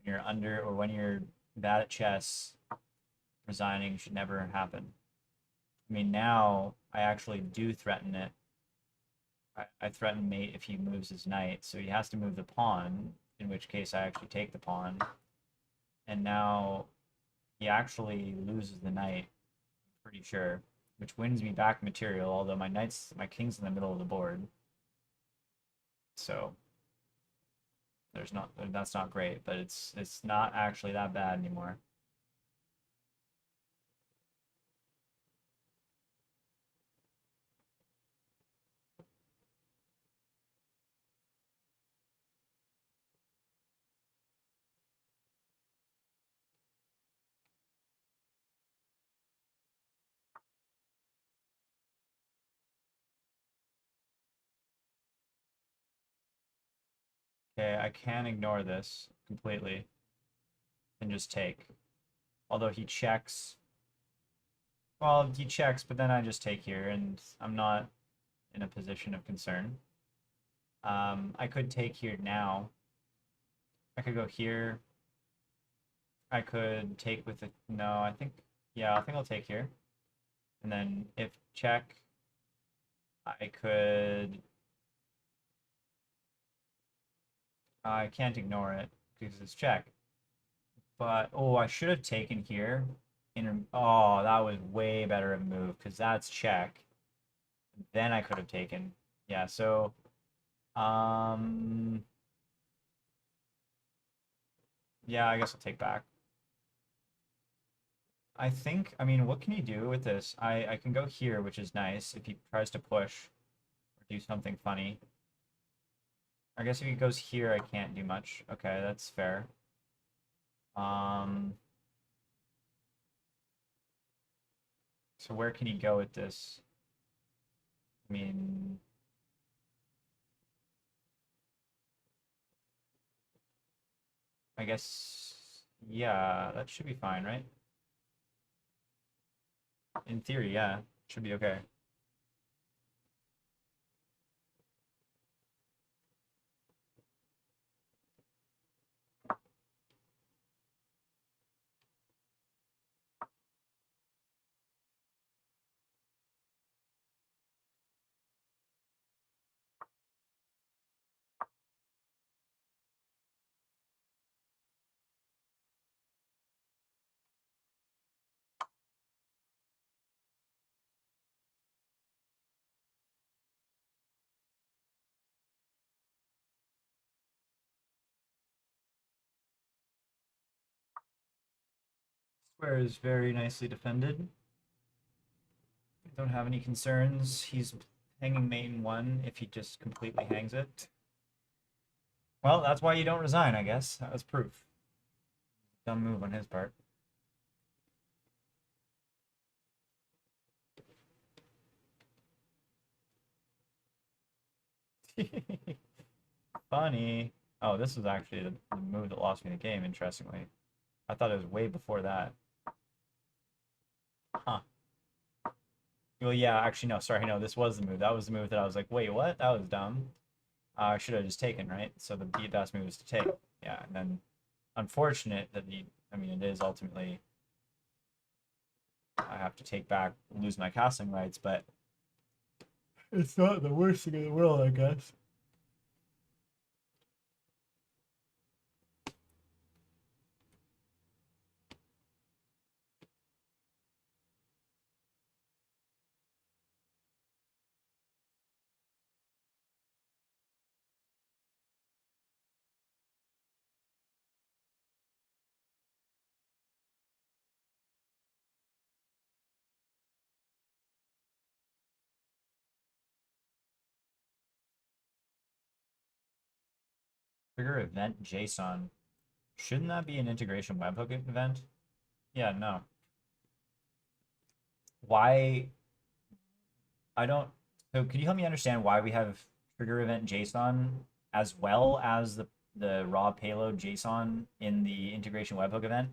you're under or when you're bad at chess, resigning should never happen. I mean, now I actually do threaten it. I threaten mate if he moves his knight, so he has to move the pawn, in which case I actually take the pawn. And now he actually loses the knight, I'm pretty sure, which wins me back material, although my king's in the middle of the board. So that's not great, but it's not actually that bad anymore. Okay, I can ignore this completely and just take. Although he checks. Well, he checks, but then I just take here, and I'm not in a position of concern. I could take here now. I could go here. I could take with it. No, yeah, I think I'll take here. And then if check, I could... I can't ignore it because it's check. But, oh, I should have taken here. Oh, that was way better of a move because that's check. Then I could have taken. Yeah, so... Yeah, I guess I'll take back. I mean, what can you do with this? I can go here, which is nice, if he tries to push or do something funny. I guess if he goes here, I can't do much. Okay, that's fair. So where can he go with this? I mean... I guess... Yeah, that should be fine, right? In theory, yeah. Should be okay. Square is very nicely defended. I don't have any concerns. He's hanging mate in one if he just completely hangs it. Well, that's why you don't resign, I guess. That was proof. Dumb move on his part. Funny. Oh, this was actually the move that lost me the game, interestingly. I thought it was way before that. Huh. Well, yeah, actually, no, sorry, no, this was the move. That was the move that I was like, wait, what? That was dumb. I should have just taken, right? So the best move was to take. Yeah, and then unfortunate that I mean, it is ultimately, I have to take back, lose my castling rights, but it's not the worst thing in the world, I guess. Trigger event JSON. Shouldn't that be an integration webhook event? Yeah, no. Why? I don't. So, could you help me understand why we have trigger event JSON as well as the raw payload JSON in the integration webhook event?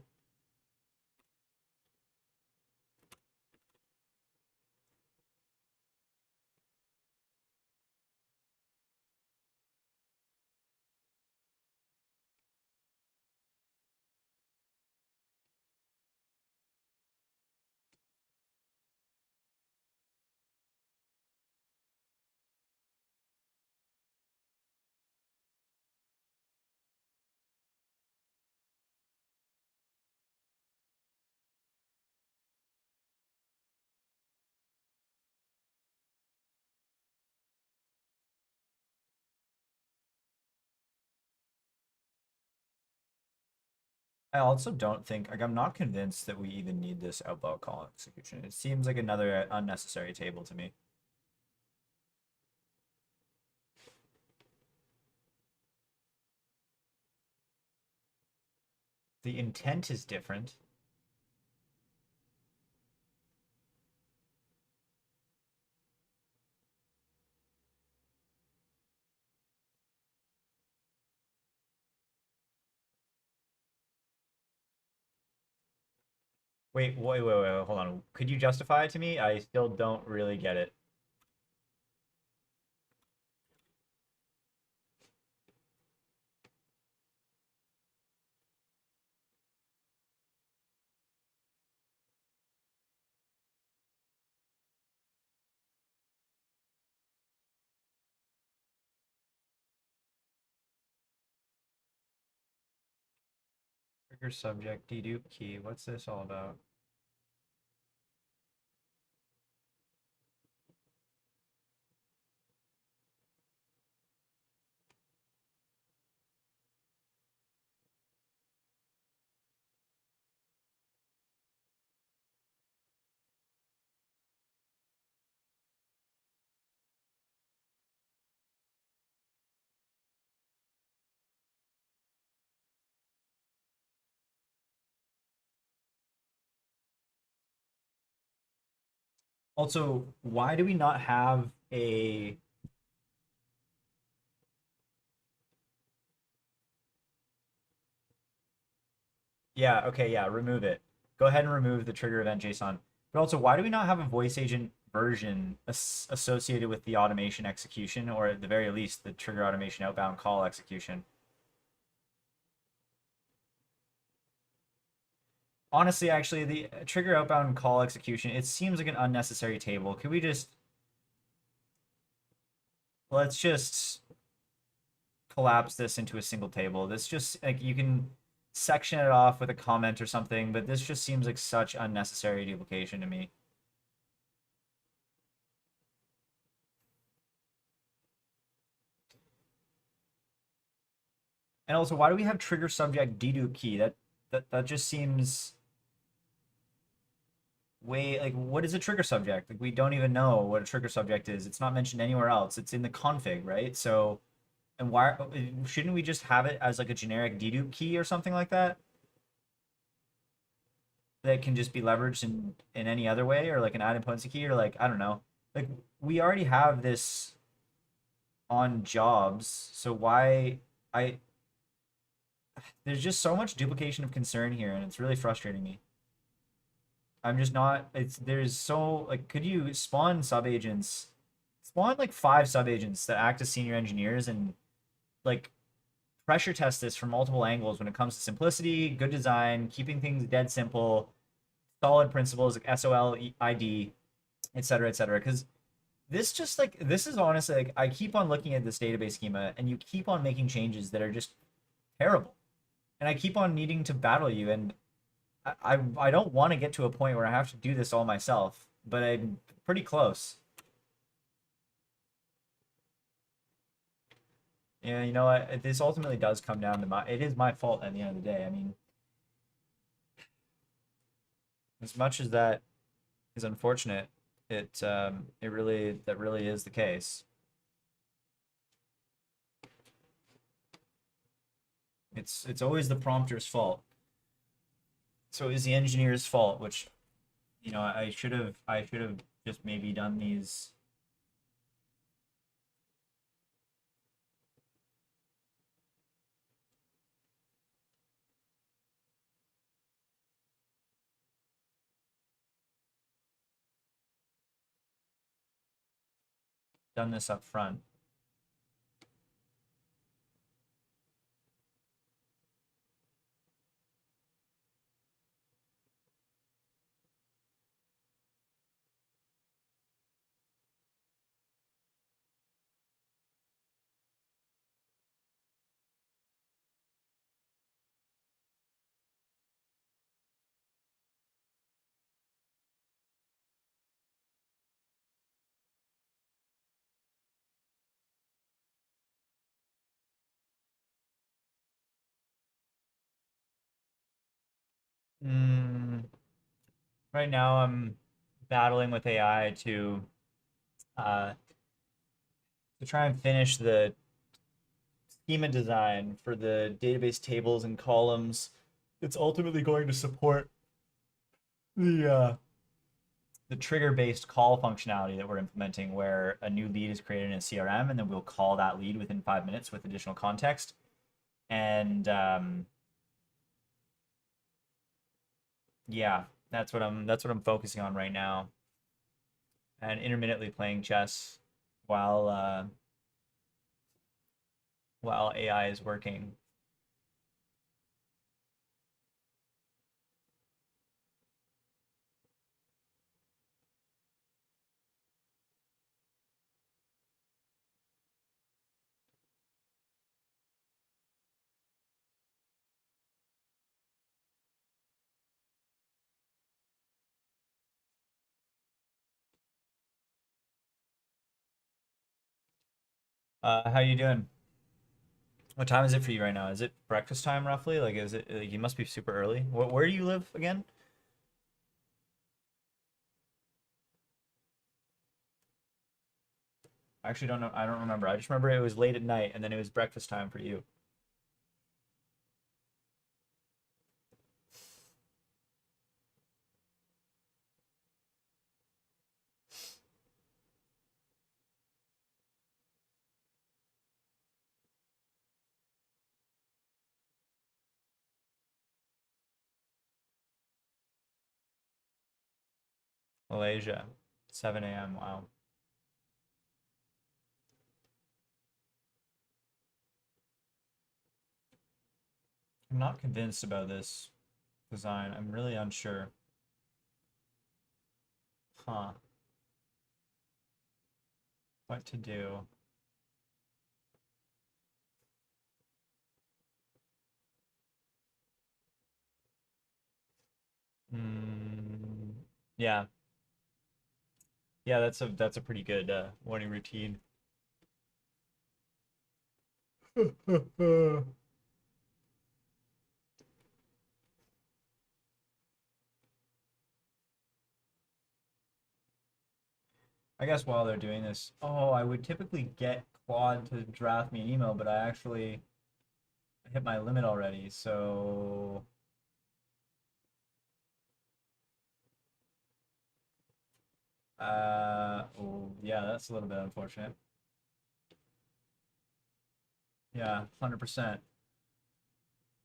I also don't think, like, I'm not convinced that we even need this outbound call execution. It seems like another unnecessary table to me. The intent is different. Wait, hold on. Could you justify it to me? I still don't really get it. Trigger subject dedupe key. What's this all about? Also, why do we not have a Yeah, okay, yeah, remove it. Go ahead and remove the trigger event JSON. But also, why do we not have a voice agent version associated with the automation execution, or at the very least, the trigger automation outbound call execution? Honestly, actually, the trigger outbound call execution, it seems like an unnecessary table. Could we just, let's just collapse this into a single table. This just, like, you can section it off with a comment or something, but this just seems like such unnecessary duplication to me. And also, why do we have trigger subject dedupe key? That just seems way like what is a trigger subject? Like we don't even know what a trigger subject is. It's not mentioned anywhere else. It's in the config, right? So and why shouldn't we just have it as like a generic dedupe key or something like that? That can just be leveraged in any other way, or like an add potency key, or like I don't know. Like we already have this on jobs, so why I there's just so much duplication of concern here, and it's really frustrating me. I'm just not. It's there's so like, could you spawn sub agents, spawn like 5 sub agents that act as senior engineers, and like pressure test this from multiple angles when it comes to simplicity, good design, keeping things dead simple, solid principles like SOL, ID, etc., etc. Because this just like this is honestly like I keep on looking at this database schema, and you keep on making changes that are just terrible, and I keep on needing to battle you, and I don't want to get to a point where I have to do this all myself, but I'm pretty close. Yeah, you know what? This ultimately does come down to it is my fault at the end of the day. I mean, as much as that is unfortunate, that really is the case. It's always the prompter's fault. So it is the engineer's fault, which you know, I should have just maybe done these. Done this up front. Mm, right now, I'm battling with AI uh, to try and finish the schema design for the database tables and columns. It's ultimately going to support the trigger-based call functionality that we're implementing, where a new lead is created in a CRM, and then we'll call that lead within 5 minutes with additional context. And yeah, that's what I'm focusing on right now, and intermittently playing chess while while AI is working. How you doing? What time is it for you right now? Is it breakfast time roughly? Like, is it? You must be super early. Where do you live again? I actually don't know. I don't remember. I just remember it was late at night, and then it was breakfast time for you. Malaysia, 7 a.m. Wow. I'm not convinced about this design. I'm really unsure. Huh. What to do? Mm, yeah. Yeah, that's a pretty good morning routine. I guess while they're doing this, oh, I would typically get Claude to draft me an email, but I actually hit my limit already, so oh, yeah, that's a little bit unfortunate. Yeah, 100%.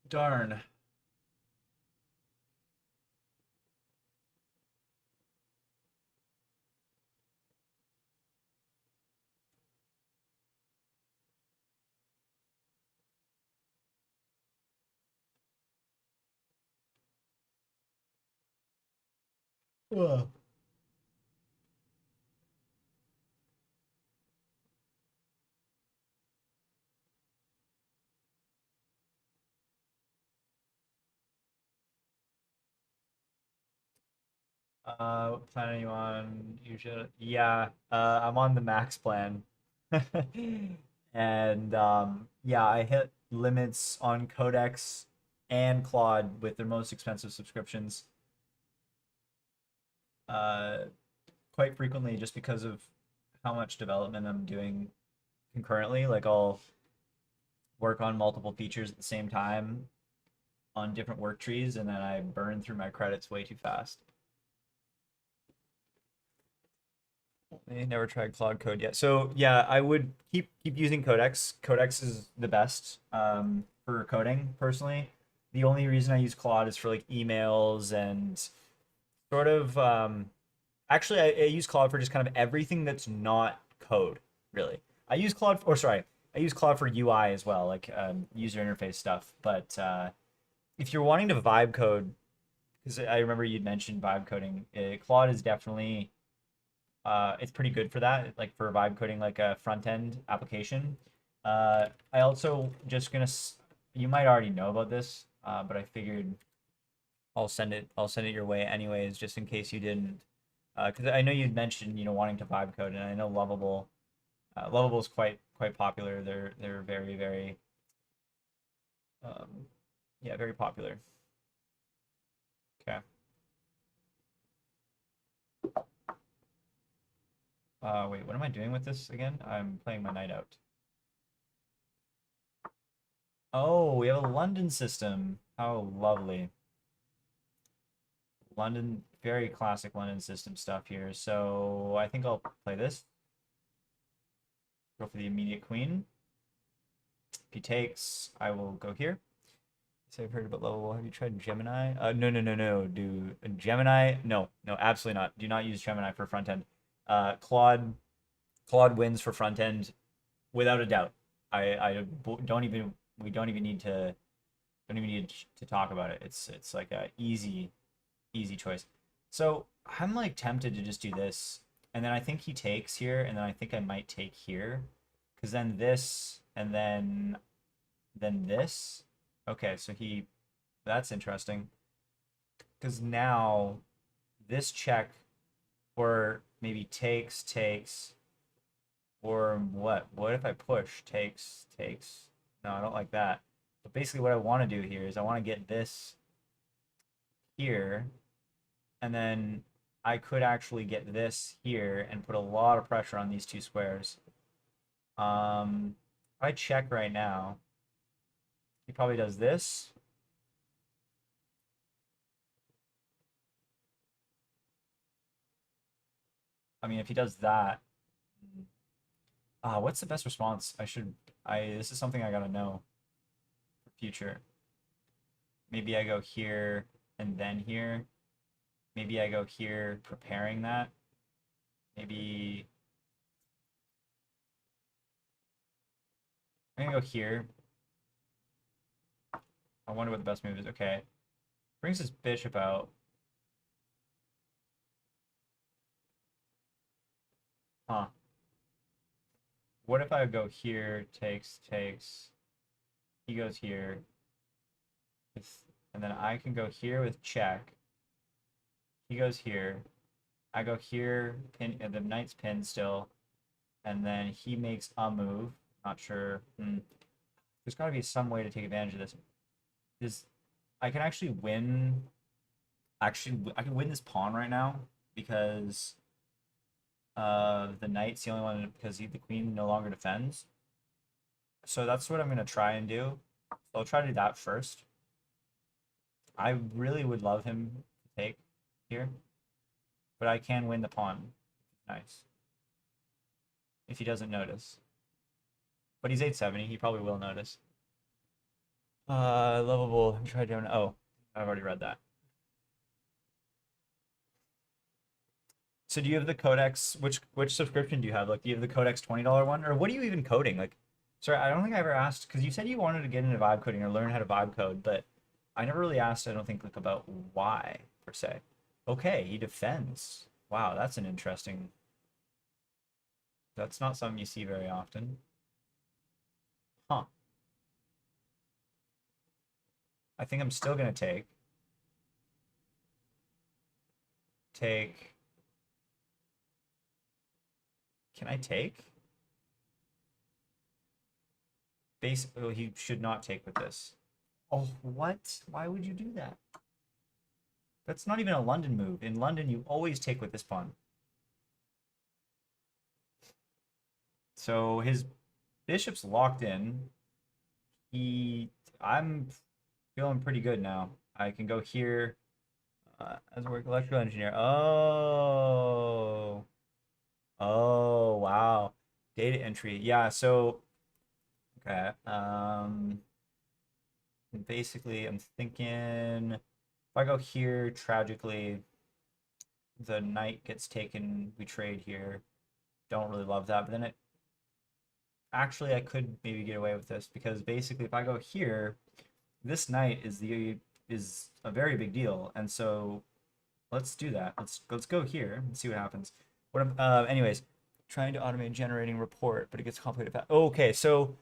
Darn. Ugh. What plan are you on? You should, yeah, I'm on the max plan. And yeah, I hit limits on Codex and Claude with their most expensive subscriptions uh, quite frequently just because of how much development I'm doing concurrently. Like I'll work on multiple features at the same time on different work trees, and then I burn through my credits way too fast. They never tried Cloud Code yet. So yeah, I would keep using Codex. Codex is the best for coding personally. The only reason I use Claude is for like emails and sort of actually I use Claude for just kind of everything that's not code, really. I use Claude or sorry, I use Claude for UI as well, like user interface stuff. But if you're wanting to vibe code, because I remember you'd mentioned vibe coding, Claude is definitely it's pretty good for that, like for vibe coding, like a front end application. I also just gonna, you might already know about this, but I figured I'll send it your way anyways, just in case you didn't. Because I know you'd mentioned, wanting to vibe code, and I know Lovable is quite popular. They're very um, yeah, very popular. Okay. Wait, what am I doing with this again? I'm playing my night out. Oh, we have a London system. How lovely. London, very classic London system stuff here. So I think I'll play this. Go for the immediate queen. If he takes, I will go here. So I've heard about Lovable. Have you tried Gemini? No. Do Gemini? No, absolutely not. Do not use Gemini for front end. Claude wins for front end without a doubt. I don't even we don't even need to talk about it. It's like a easy choice. So I'm like tempted to just do this, and then I think he takes here, and then I think I might take here, because then this, and then this. Okay, so that's interesting, because now this check, or maybe takes, or what? What if I push takes? No, I don't like that. But basically, what I want to do here is I want to get this here, and then I could actually get this here and put a lot of pressure on these two squares. If I check right now, he probably does this. I mean, if he does that, what's the best response? This is something I gotta know for future. Maybe I go here and then here. Maybe I go here preparing that. Maybe I'm gonna go here. I wonder what the best move is. Okay. Brings his bishop out. Huh. What if I go here, takes. He goes here. And then I can go here with check. He goes here. I go here, pin, and the knight's pinned still. And then he makes a move. Not sure. There's got to be some way to take advantage of this. I can actually win. Actually, I can win this pawn right now because The knight's the only one because the queen no longer defends. So that's what I'm gonna try and do. So I'll try to do that first. I really would love him to take here, but I can win the pawn. Nice. If he doesn't notice. But he's 870, he probably will notice. Lovable, try down. Oh, I've already read that. So do you have the Codex? Which subscription do you have? Like, do you have the Codex $20 one, or what are you even coding? Like, sorry, I don't think I ever asked because you said you wanted to get into vibe coding or learn how to vibe code, but I never really asked. I don't think like about why per se. Okay, he defends. Wow, that's an interesting. That's not something you see very often. Huh. I think I'm still gonna take. Take. Can I take? Basically, well, he should not take with this. Oh, what? Why would you do that? That's not even a London move. In London, you always take with this pawn. So his bishop's locked in. I'm feeling pretty good now. I can go here as a work electrical engineer. Oh, oh, wow. Data entry. Yeah. So, okay. Basically, I'm thinking if I go here, tragically, the knight gets taken. We trade here. Don't really love that, but then it actually I could maybe get away with this because basically if I go here, this knight is a very big deal, and so let's do that. Let's go here and see what happens. What I'm anyways, trying to automate generating report, but it gets complicated fast. Okay, so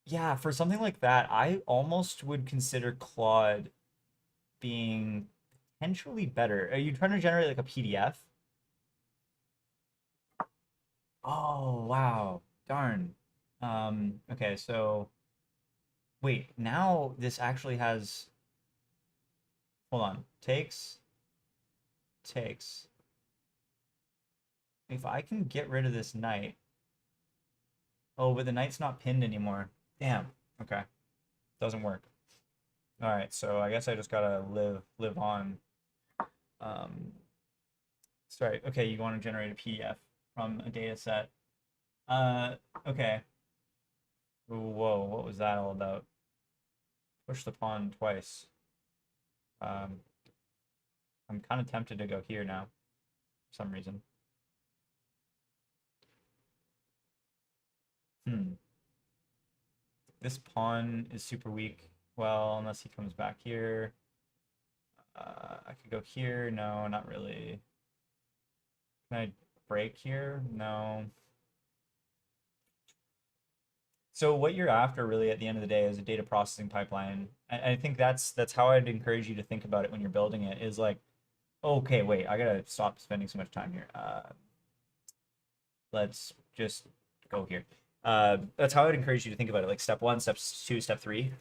yeah, for something like that, I almost would consider Claude being potentially better. Are you trying to generate like a PDF? Oh, wow. Darn. Okay, so wait, now this actually has, hold on. Takes. If I can get rid of this knight. Oh, but the knight's not pinned anymore. Damn. Okay. Doesn't work. All right, so I guess I just gotta live on. Um, sorry. Okay, you want to generate a PDF from a data set. Okay. Whoa, what was that all about? Push the pawn twice. Um, I'm kind of tempted to go here now, for some reason. Hmm. This pawn is super weak. Well, unless he comes back here. I could go here. No, not really. Can I break here? No. So what you're after really at the end of the day is a data processing pipeline. I think that's how I'd encourage you to think about it when you're building it is like, okay, wait, I gotta stop spending so much time here. Let's just go here. That's how I'd encourage you to think about it, like step one, step two, step three.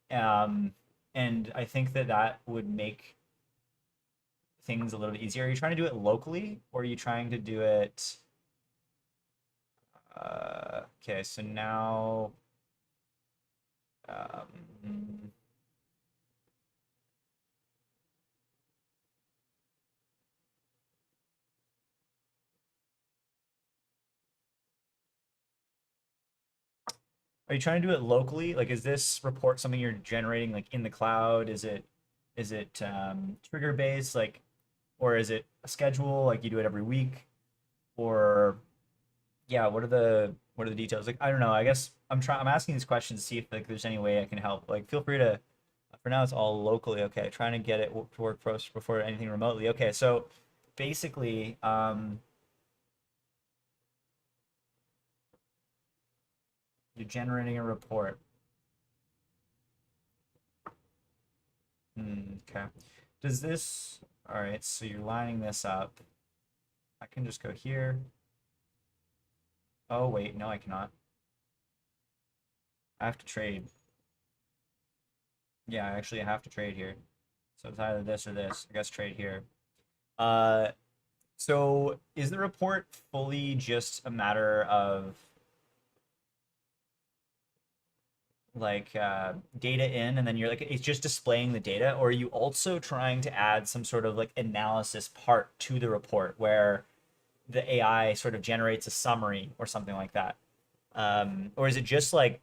And I think that would make things a little bit easier. Are you trying to do it locally or are you trying to do it? Okay, so now, um, are you trying to do it locally? Like, is this report something you're generating like in the cloud? Is it trigger based, like, or is it a schedule like you do it every week? Or yeah, what are the details? Like, I don't know. I guess I'm asking these questions to see if like there's any way I can help. Like, feel free to. For now, it's all locally. Okay, trying to get it to work first before anything remotely. Okay, so basically, you're generating a report. Okay. Does this, all right, so you're lining this up. I can just go here. Oh, wait, no, I cannot. I have to trade. Yeah, I have to trade here. So it's either this or this. I guess trade here. Uh, So is the report fully just a matter of like data in and then you're like it's just displaying the data, or are you also trying to add some sort of like analysis part to the report where the AI sort of generates a summary or something like that? Or is it just like,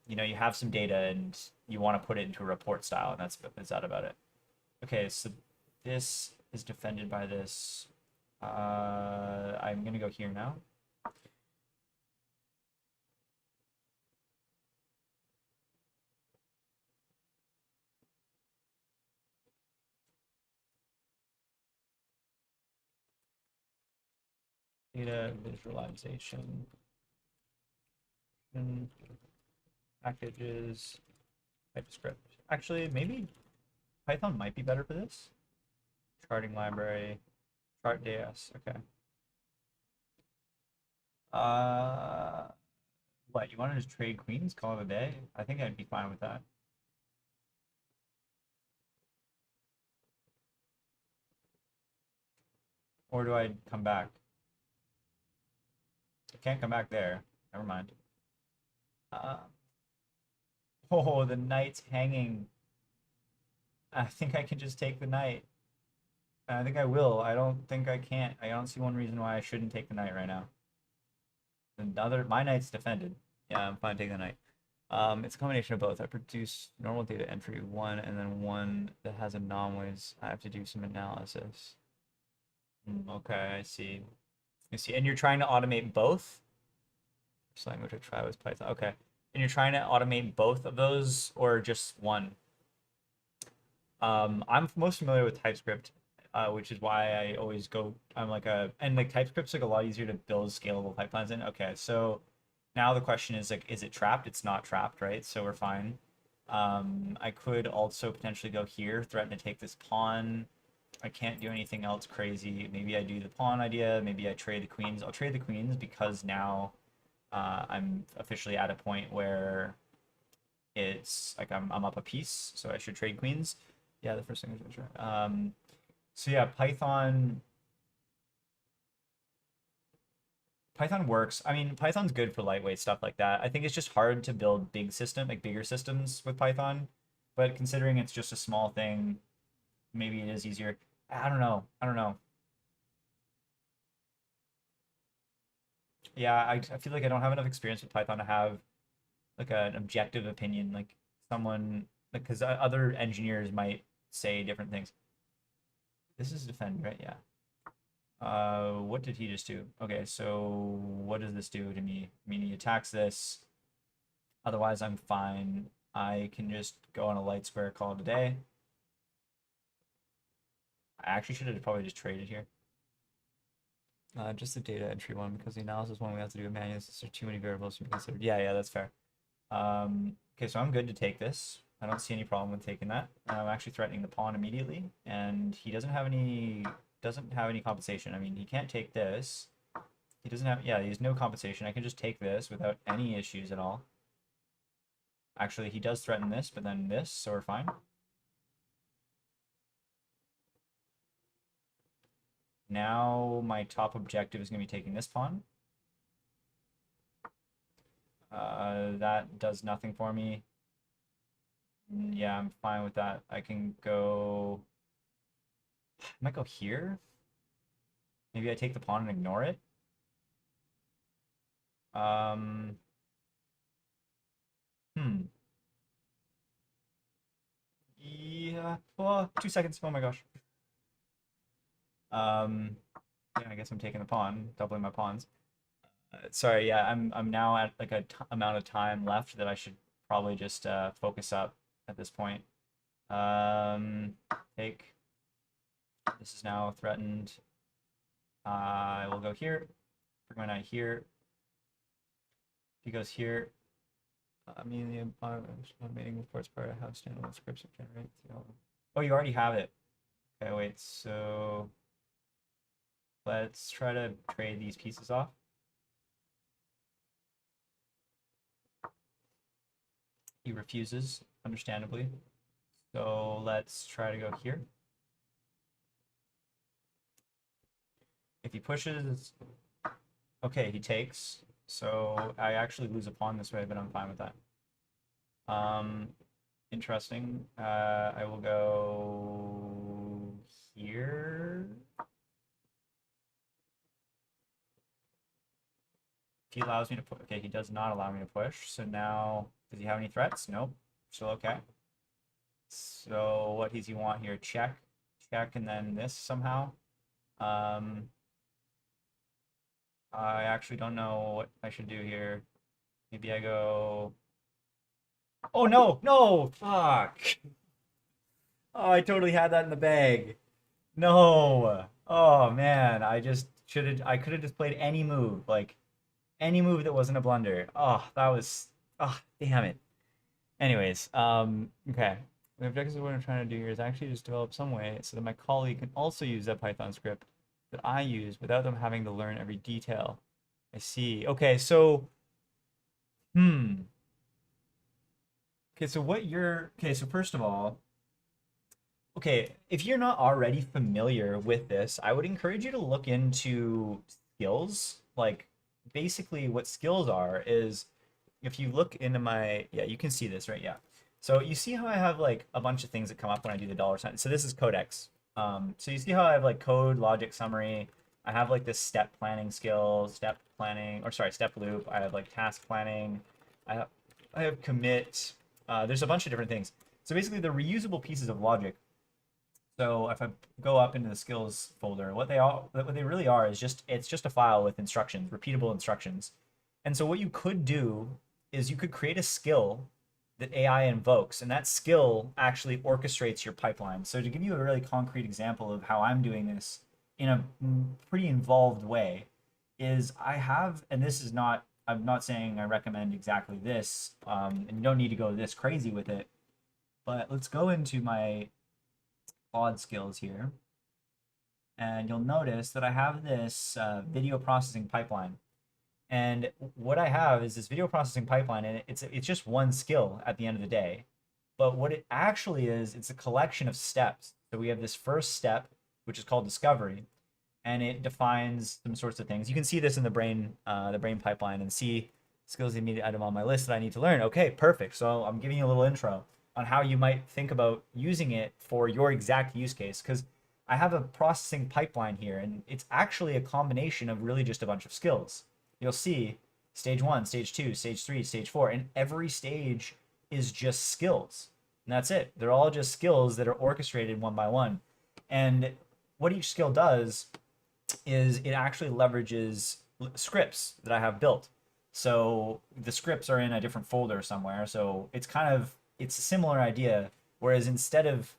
you have some data and you want to put it into a report style and is that about it? Okay, so this is defended by this. I'm gonna go here now. Data visualization. Packages. TypeScript. Actually, maybe Python might be better for this. Charting library. Chart.js. Okay. Uh, what, you want to just trade queens, call it a day? I think I'd be fine with that. Or do I come back? I can't come back there. Never mind. Uh, oh, the knight's hanging. I think I can just take the knight. I think I will. I don't think I can't. I don't see one reason why I shouldn't take the knight right now. My knight's defended. Yeah, I'm fine taking the knight. It's a combination of both. I produce normal data entry one and then one that has anomalies. I have to do some analysis. Okay, I see. I see. And you're trying to automate both? First language I try was Python. Okay. And you're trying to automate both of those or just one? I'm most familiar with TypeScript, which is why I always go. And like TypeScript's like a lot easier to build scalable pipelines in. Okay, so now the question is like, is it trapped? It's not trapped, right? So we're fine. I could also potentially go here, threaten to take this pawn. I can't do anything else crazy. Maybe I do the pawn idea. Maybe I trade the queens. I'll trade the queens because now I'm officially at a point where it's like I'm up a piece, so I should trade queens. Yeah, the first thing is sure. So yeah, Python works. I mean, Python's good for lightweight stuff like that. I think it's just hard to build bigger systems with Python. But considering it's just a small thing, maybe it is easier. I don't know. I don't know. Yeah, I feel like I don't have enough experience with Python to have like an objective opinion, like someone, like, because other engineers might say different things. This is defend, right? Yeah. What did he just do? Okay, so what does this do to me? I mean, he attacks this. Otherwise, I'm fine. I can just go on a light square, call it a day. I actually should have probably just traded here. Just the data entry one, because the analysis one we have to do a manual. There's too many variables to be considered. Yeah, that's fair. Okay, so I'm good to take this. I don't see any problem with taking that. I'm actually threatening the pawn immediately, and he doesn't have any compensation. I mean, he can't take this. He doesn't have, yeah, he has no compensation. I can just take this without any issues at all. Actually, he does threaten this, but then this, so we're fine. Now my top objective is going to be taking this pawn. That does nothing for me. Yeah, I'm fine with that. I can go... I might go here. Maybe I take the pawn and ignore it. Um... Hmm. Yeah. Oh, 2 seconds. Oh my gosh. Yeah, I guess I'm taking the pawn, doubling my pawns. Sorry, yeah, I'm now at like a amount of time left that I should probably just focus up at this point. Take. This is now threatened. I will go here. Bring my knight here. If he goes here, immediately automating reports part of how standalone scripts generate. Oh, you already have it. Okay, wait. So let's try to trade these pieces off. He refuses, understandably. So let's try to go here. If he pushes, okay, he takes. So I actually lose a pawn this way, but I'm fine with that. Interesting. I will go here. If he allows me to push, okay, he does not allow me to push. So now, does he have any threats? Nope. Still okay. So what does he want here? Check, check, and then this somehow. I actually don't know what I should do here. Maybe I go. Oh no, no, fuck. Oh, I totally had that in the bag. No. Oh man, I just should have. I could have just played any move, like any move that wasn't a blunder. Oh, that was. Oh, damn it. Anyways, okay. The objective of what I'm trying to do here is actually just develop some way so that my colleague can also use that Python script that I use without them having to learn every detail. I see. Okay, so, okay, so what you're, okay, so first of all, okay, if you're not already familiar with this, I would encourage you to look into skills. Like, basically, what skills are is if you look into my, yeah, you can see this, right? Yeah. So you see how I have like a bunch of things that come up when I do the dollar sign. So this is Codex. So you see how I have like code, logic, summary. I have like this step planning skill, step planning, or sorry, step loop. I have like task planning. I have commit. There's a bunch of different things. So basically, the reusable pieces of logic. So if I go up into the skills folder, what they really are is it's just a file with instructions, repeatable instructions. And so what you could do is you could create a skill that AI invokes, and that skill actually orchestrates your pipeline. So to give you a really concrete example of how I'm doing this in a pretty involved way, is I have, and this is not, I'm not saying I recommend exactly this, and you don't need to go this crazy with it, but let's go into my Claude skills here, and you'll notice that I have this video processing pipeline. And what I have is this video processing pipeline, and it's just one skill at the end of the day. But what it actually is, it's a collection of steps. So we have this first step, which is called discovery, and it defines some sorts of things. You can see this in the brain pipeline and see skills immediate item on my list that I need to learn. Okay, perfect. So I'm giving you a little intro on how you might think about using it for your exact use case, because I have a processing pipeline here, and it's actually a combination of really just a bunch of skills. You'll see stage 1, stage 2, stage 3, stage 4, and every stage is just skills. And that's it. They're all just skills that are orchestrated one by one. And what each skill does is it actually leverages scripts that I have built. So the scripts are in a different folder somewhere. So it's a similar idea. Whereas instead of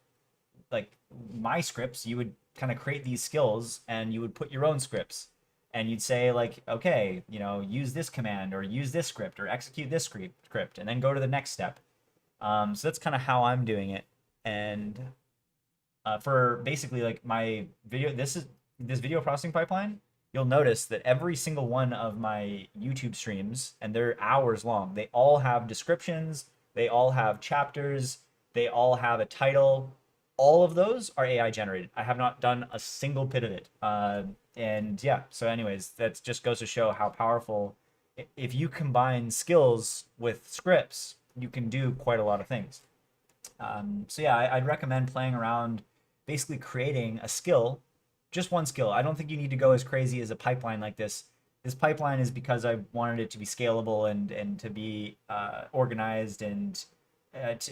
like my scripts, you would kind of create these skills and you would put your own scripts. And you'd say like, okay, use this command or use this script or execute this script and then go to the next step. So that's kind of how I'm doing it. And for basically like my video, this video processing pipeline, you'll notice that every single one of my YouTube streams, and they're hours long, they all have descriptions, they all have chapters, they all have a title. All of those are AI generated. I have not done a single bit of it. And yeah, so anyways, that just goes to show how powerful, if you combine skills with scripts, you can do quite a lot of things. So yeah, I'd recommend playing around, basically creating a skill, just one skill. I don't think you need to go as crazy as a pipeline like this. This pipeline is because I wanted it to be scalable and to be organized, and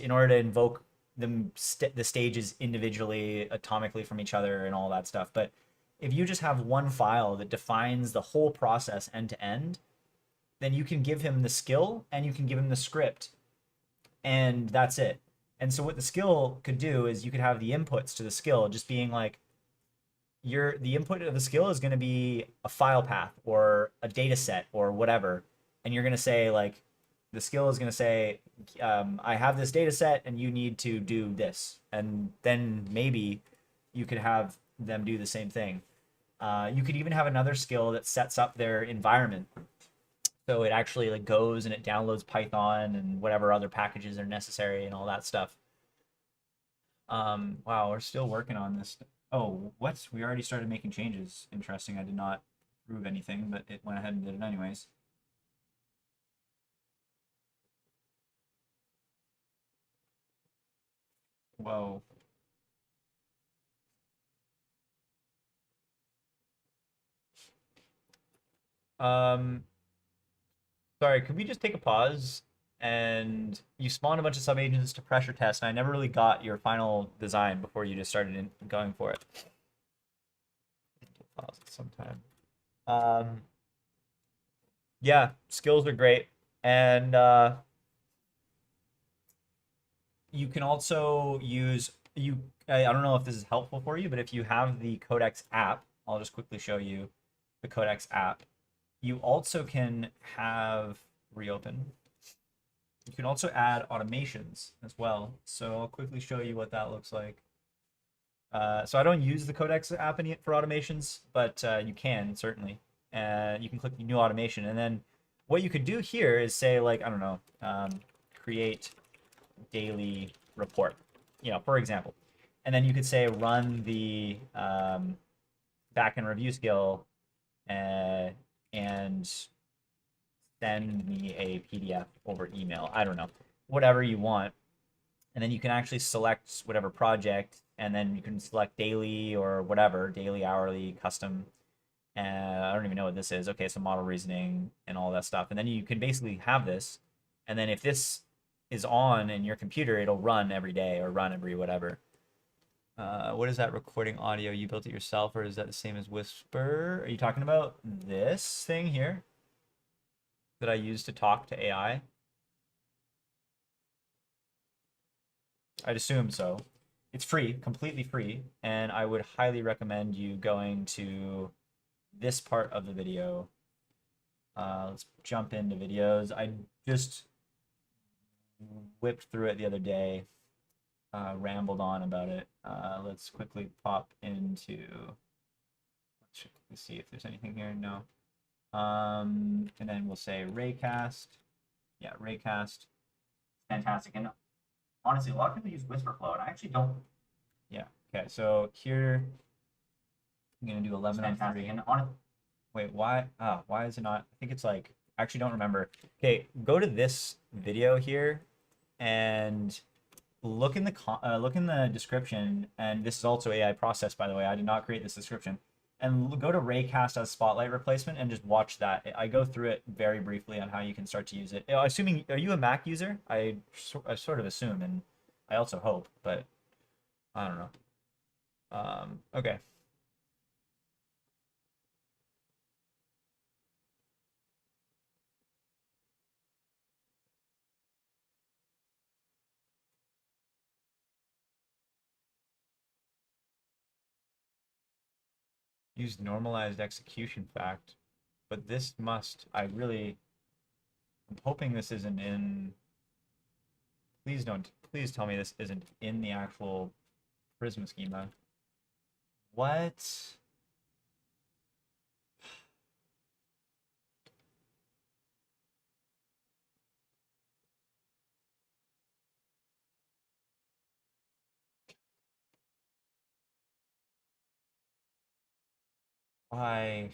in order to invoke the stages individually, atomically from each other and all that stuff. But if you just have one file that defines the whole process end to end, then you can give him the skill and you can give him the script, and that's it. And so what the skill could do is you could have the inputs to the skill just being like, the input of the skill is going to be a file path or a data set or whatever. And you're going to say like, the skill is going to say, I have this data set and you need to do this. And then maybe you could have them do the same thing. You could even have another skill that sets up their environment. So it actually like goes and it downloads Python and whatever other packages are necessary and all that stuff. Wow, we're still working on this. Oh, what? We already started making changes. Interesting. I did not prove anything, but it went ahead and did it anyways. Whoa. Um, Sorry, could we just take a pause? And you spawned a bunch of subagents to pressure test, and I never really got your final design before you just started going for it. Pause it sometime. Um, yeah, skills are great, and you can also use you. I don't know if this is helpful for you, but if you have the Codex app, I'll just quickly show you the Codex app. You also can have reopen. You can also add automations as well. So I'll quickly show you what that looks like. So I don't use the Codex app for automations, but you can certainly. You can click new automation, and then what you could do here is say like, I don't know, create daily report, for example. And then you could say run the backend review skill and send me a PDF over email. I don't know, whatever you want. And then you can actually select whatever project, and then you can select daily or whatever, daily, hourly, custom. And I don't even know what this is. Okay, so model reasoning and all that stuff. And then you can basically have this. And then if this is on in your computer, it'll run every day or run every whatever. What is that recording audio? You built it yourself, or is that the same as Whisper? Are you talking about this thing here that I use to talk to AI? I'd assume so. It's free, completely free, and I would highly recommend you going to this part of the video. Let's jump into videos. I just whipped through it the other day, rambled on about it. Let's quickly pop into. Let's see if there's anything here. No. And then we'll say raycast. Yeah, raycast. Fantastic. And honestly, a lot of people use Whisperflow, and I actually don't. Yeah. Okay. So here, I'm gonna do 11 on 3. And wait, why? Why is it not? I think it's like. I actually don't remember. Okay, go to this video here, and look in the description. And this is also AI process, by the way. I did not create this description. And go to Raycast as Spotlight replacement and just watch that. I go through it very briefly on how you can start to use it. Assuming, are you a Mac user? I sort of assume, and I also hope, but I don't know. Okay. Use normalized execution fact, but this must, I'm hoping this isn't in, please tell me this isn't in the actual Prisma schema. What? Why?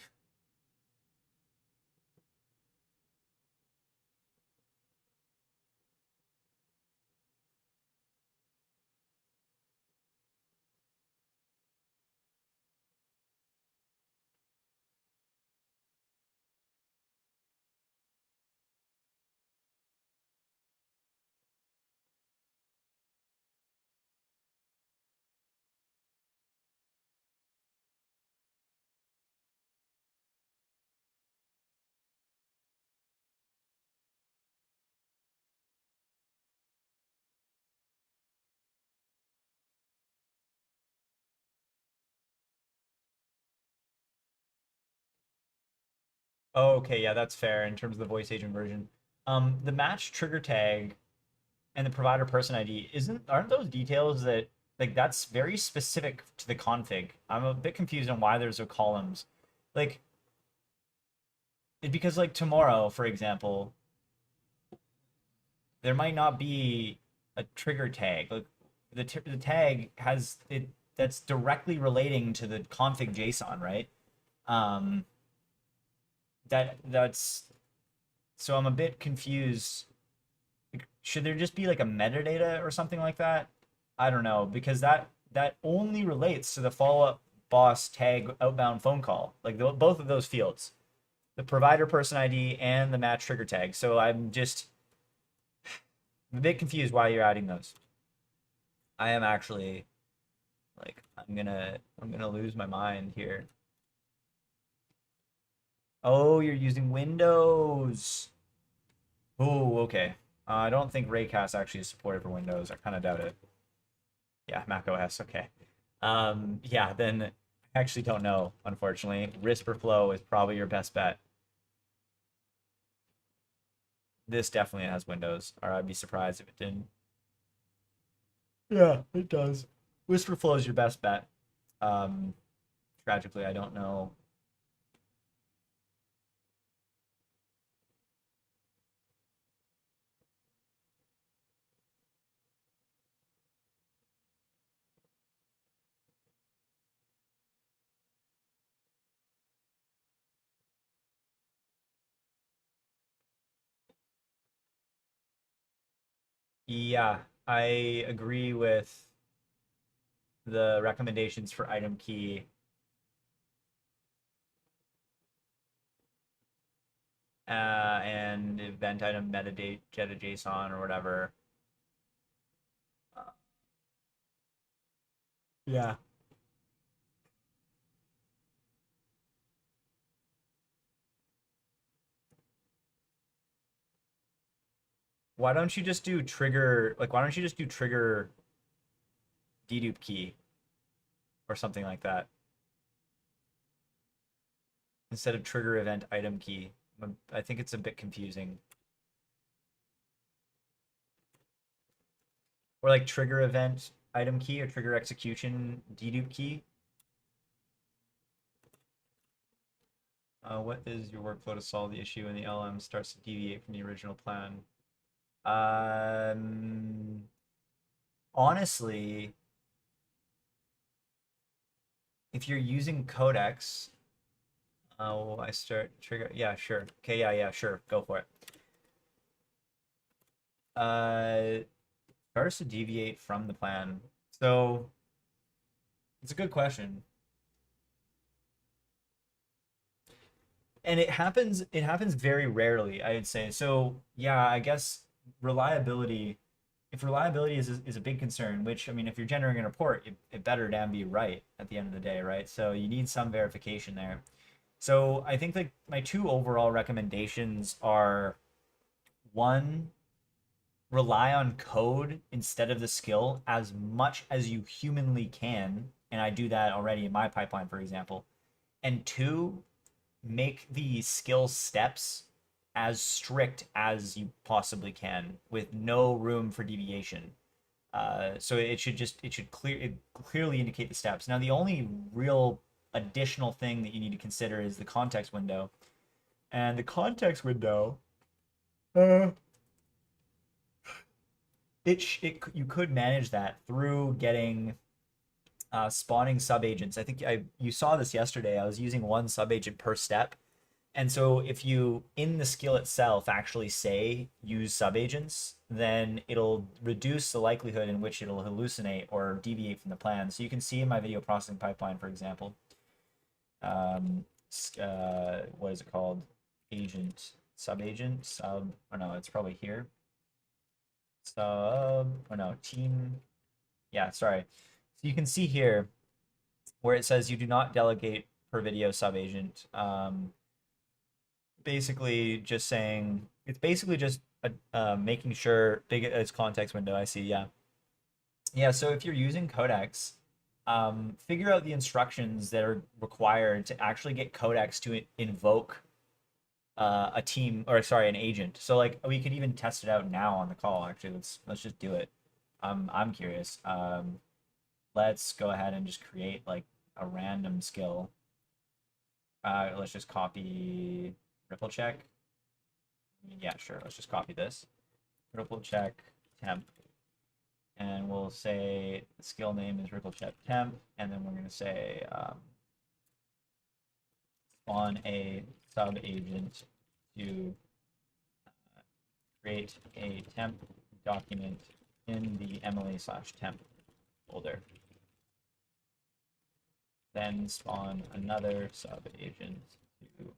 Oh, okay, yeah, that's fair in terms of the voice agent version. The match trigger tag and the provider person ID aren't those details that like that's very specific to the config. I'm a bit confused on why there's no columns. Like because like tomorrow, for example, there might not be a trigger tag. Like the tag has it that's directly relating to the config JSON, right? That's so I'm a bit confused. Should there just be like a metadata or something like that? I don't know, because that only relates to the follow-up boss tag outbound phone call, like both of those fields, the provider person ID and the match trigger tag. So I'm a bit confused why you're adding those. I am actually like I'm gonna lose my mind here. Oh, you're using Windows. Oh, okay. I don't think Raycast actually is supported for Windows. I kind of doubt it. Yeah, Mac OS. Okay. Yeah, then I actually don't know, unfortunately. Risperflow is probably your best bet. This definitely has Windows, or I'd be surprised if it didn't. Yeah, it does. Risperflow is your best bet. Tragically, I don't know. Yeah, I agree with the recommendations for item key. And event item metadata JSON or whatever. Yeah. Why don't you just do trigger, like, why don't you just do trigger dedupe key or something like that instead of trigger event item key? I think it's a bit confusing. Or like trigger event item key or trigger execution dedupe key. What is your workflow to solve the issue when the LM starts to deviate from the original plan? Honestly, if you're using Codex, oh, I start trigger. Yeah, sure. Okay, yeah, sure. Go for it. Starts to deviate from the plan. So it's a good question. And it happens very rarely, I would say. So yeah, I guess reliability, if reliability is a big concern, which I mean, if you're generating a report, it better damn be right at the end of the day, right? So you need some verification there. So I think like my two overall recommendations are one, rely on code instead of the skill as much as you humanly can. And I do that already in my pipeline, for example. And two, make the skill steps as strict as you possibly can with no room for deviation. So it clearly indicate the steps. Now, the only real additional thing that you need to consider is the context window. And the context window, uh, you could manage that through getting spawning subagents. I think you saw this yesterday. I was using one subagent per step. And so if you in the skill itself actually say use subagents, then it'll reduce the likelihood in which it'll hallucinate or deviate from the plan. So you can see in my video processing pipeline, for example, what is it called? Agent, subagent, sub, or no, it's probably here. Sub, or no, team. Yeah, sorry. So you can see here where it says you do not delegate per video subagent. Basically just saying, it's basically just making sure big as context window. I see. Yeah, so if you're using Codex, figure out the instructions that are required to actually get Codex to invoke a team, or sorry, an agent. So like we could even test it out now on the call. Actually, let's just do it. I'm curious. Let's go ahead and just create like a random skill. Let's just copy ripple check. Yeah, sure. Let's just copy this. Ripple check temp. and we'll say the skill name is ripple check temp, and then we're going to say spawn a sub agent to create a temp document in the EMLY/temp folder. Then spawn another sub agent to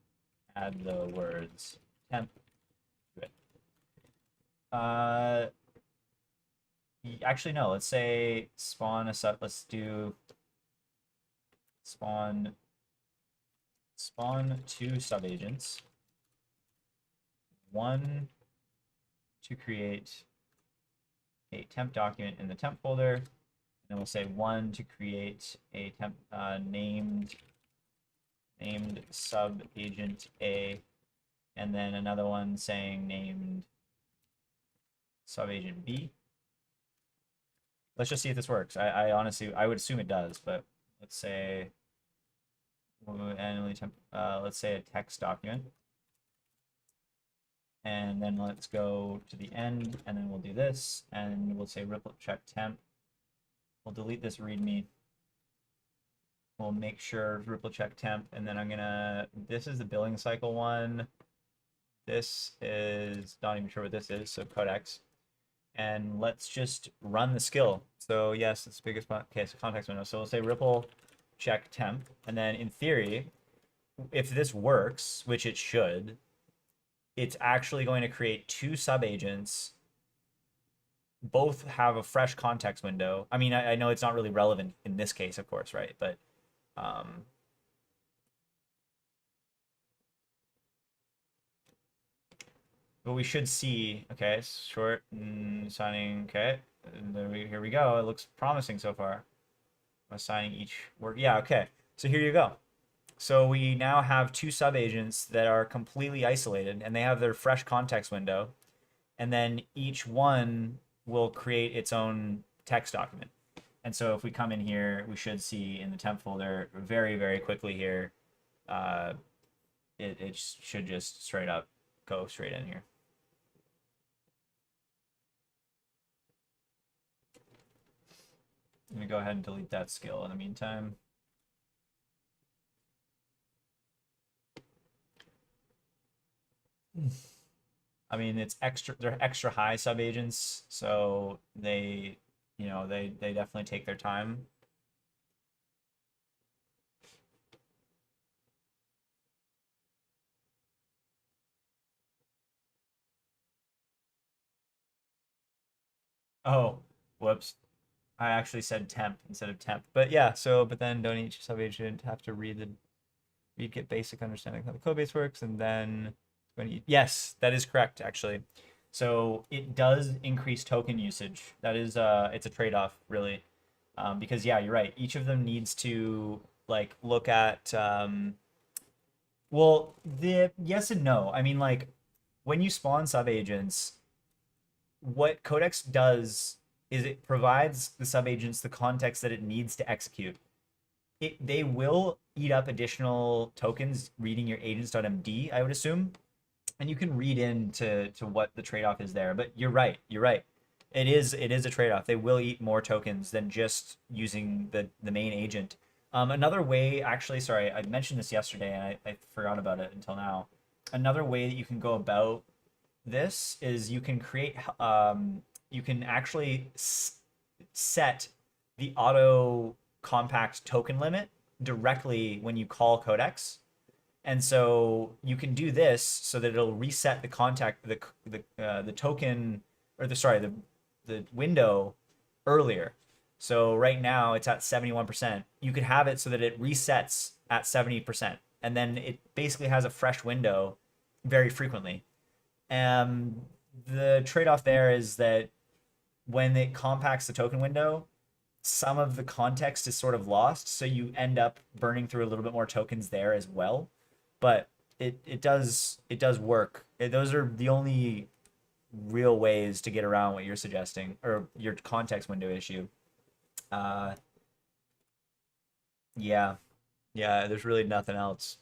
add the words temp to it. Actually, no, let's say spawn a sub, let's do spawn two sub agents. One to create a temp document in the temp folder, and then we'll say one to create a temp named sub agent A, and then another one saying named sub agent B. Let's just see if this works. I honestly, I would assume it does, but let's say let's say a text document, and then let's go to the end, and then we'll do this, and we'll say ripple check temp. We'll delete this readme. We'll make sure ripple check temp, and then I'm gonna, this is the billing cycle one. This is not even sure what this is, so Codex. And let's just run the skill. So yes, it's the biggest, okay, so context window. So we'll say ripple check temp, and then in theory, if this works, which it should, it's actually going to create two subagents. Both have a fresh context window. I mean, I know it's not really relevant in this case, of course, right? But we should see, okay, short signing, okay, and here we go. It looks promising so far. Assigning each work, yeah, okay. So here you go. So we now have two subagents that are completely isolated, and they have their fresh context window, and then each one will create its own text document. And so if we come in here, we should see in the temp folder very, very quickly here, it should just straight up go straight in here. I'm gonna go ahead and delete that skill in the meantime. I mean, it's extra, they're extra high subagents, so they, you know, they definitely take their time. Oh, whoops. I actually said temp instead of temp. But yeah, so, but then don't each subagent have to read get basic understanding of how the code base works, and then when you, yes, that is correct, actually. So it does increase token usage. That is, it's a trade-off, really. Because yeah, you're right. Each of them needs to like look at, well, the yes and no. I mean, like when you spawn subagents, what Codex does is it provides the subagents the context that it needs to execute. They will eat up additional tokens reading your agents.md, I would assume. And you can read into what the trade-off is there. But you're right. You're right. It is a trade-off. They will eat more tokens than just using the main agent. Another way, actually, sorry, I mentioned this yesterday and I forgot about it until now. Another way that you can go about this is you can create, you can actually set the auto compact token limit directly when you call Codex. And so you can do this so that it'll reset the the token, or the window earlier. So right now it's at 71%. You could have it so that it resets at 70%, and then it basically has a fresh window very frequently. The trade-off there is that when it compacts the token window, some of the context is sort of lost, so you end up burning through a little bit more tokens there as well. But it does work. Those are the only real ways to get around what you're suggesting, or your context window issue. Yeah, there's really nothing else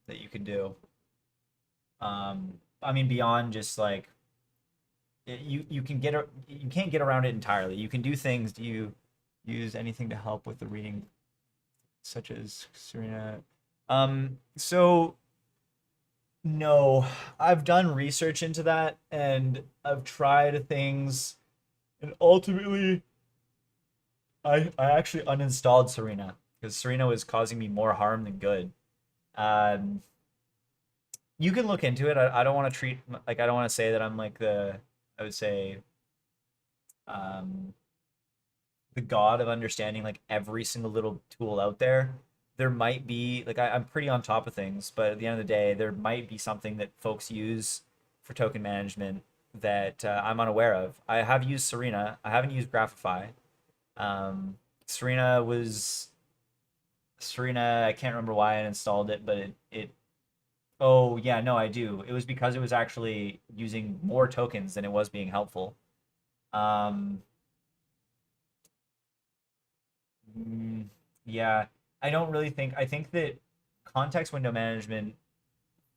that you can do. I mean, beyond just like, you can get you can't get around it entirely. You can do things. Do you use anything to help with the reading, such as Serena? So no, I've done research into that and I've tried things, and ultimately I actually uninstalled Serena because Serena was causing me more harm than good. Um, you can look into it. I don't want to treat like I don't want to say that I'm like I would say um the god of understanding like every single little tool out there. There might be like I'm pretty on top of things, but at the end of the day, there might be something that folks use for token management that I'm unaware of. I have used Serena. I haven't used Graphify. Um, Serena was Serena. I can't remember why I installed it, but it. Oh yeah, no, I do. It was because it was actually using more tokens than it was being helpful. Um, Mm, yeah, I don't really think. I think that context window management,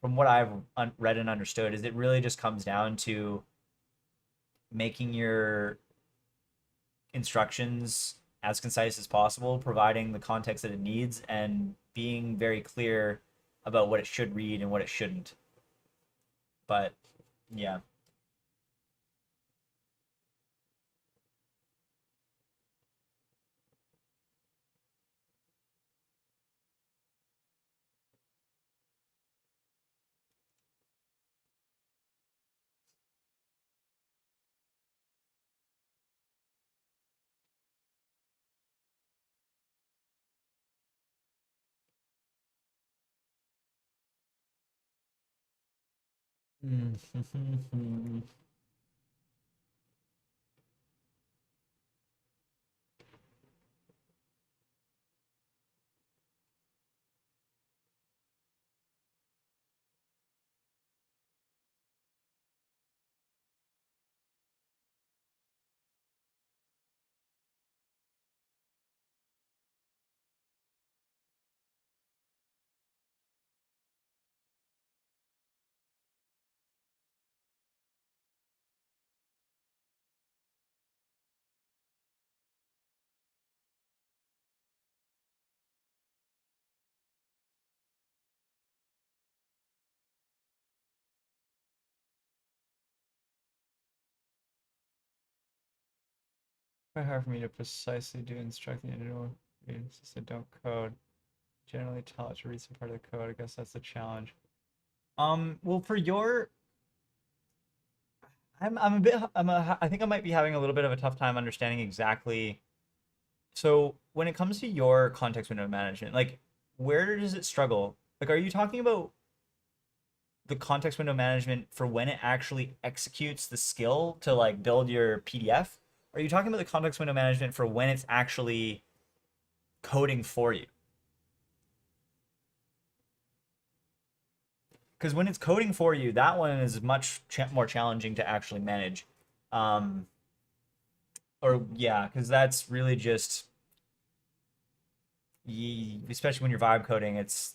from what I've read and understood, is it really just comes down to making your instructions as concise as possible, providing the context that it needs, and being very clear about what it should read and what it shouldn't. But yeah. Quite hard for me to precisely do instruct the individual since I don't code. Generally tell it to read some part of the code. I guess that's the challenge. Well, for your, I'm a bit, I think I might be having a little bit of a tough time understanding exactly. So when it comes to your context window management, like where does it struggle? Like, are you talking about the context window management for when it actually executes the skill to like build your PDF? Are you talking about the context window management for when it's actually coding for you? Because when it's coding for you, that one is much more challenging to actually manage. Um, or yeah, because that's really just, especially when you're vibe coding, that's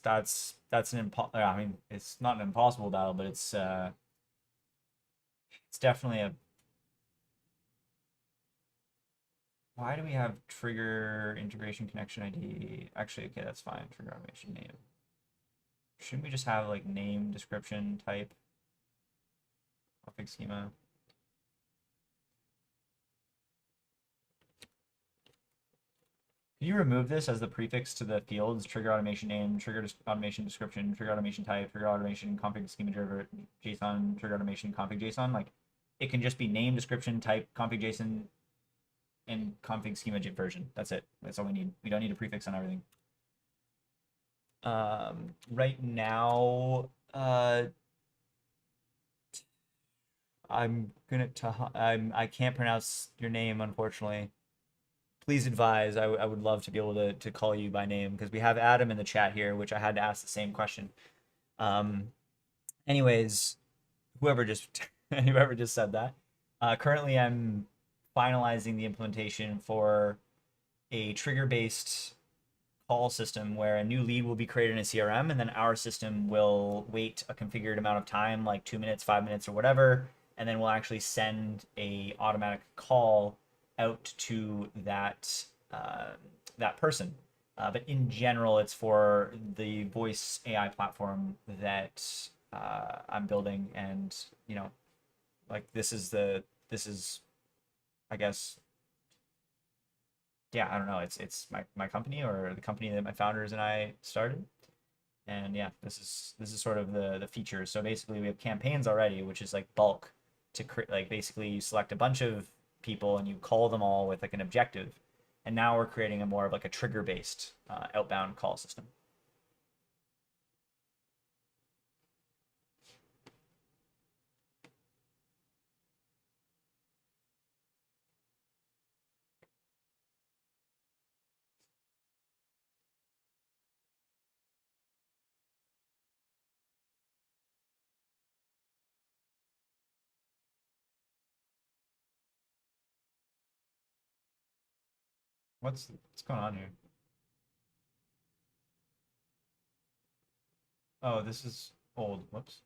an I mean, it's not an impossible battle, but it's definitely a. Why do we have trigger integration connection ID? Actually, okay, that's fine. Trigger automation name. Shouldn't we just have like name, description, type, config schema? Can you remove this as the prefix to the fields? Trigger automation name, trigger automation description, trigger automation type, trigger automation config schema driver JSON, trigger automation config JSON. Like it can just be name, description, type, config JSON, and config schema version. That's it. That's all we need. We don't need a prefix on everything. Right now, I can't pronounce your name, unfortunately. Please advise. I would love to be able to call you by name because we have Adam in the chat here, which I had to ask the same question. Um, anyways, whoever just whoever just said that. Currently, I'm finalizing the implementation for a trigger-based call system where a new lead will be created in a CRM, and then our system will wait a configured amount of time, like 2 minutes, 5 minutes, or whatever, and then we'll actually send a automatic call out to that person. But in general, it's for the voice AI platform that I'm building, and like this is I guess, yeah, I don't know. It's my company, or the company that my founders and I started. And yeah, this is sort of the features. So basically, we have campaigns already, which is like bulk to create. Like basically, you select a bunch of people and you call them all with like an objective. And now we're creating a more of like a trigger based outbound call system. What's going on here? Oh, this is old. Whoops.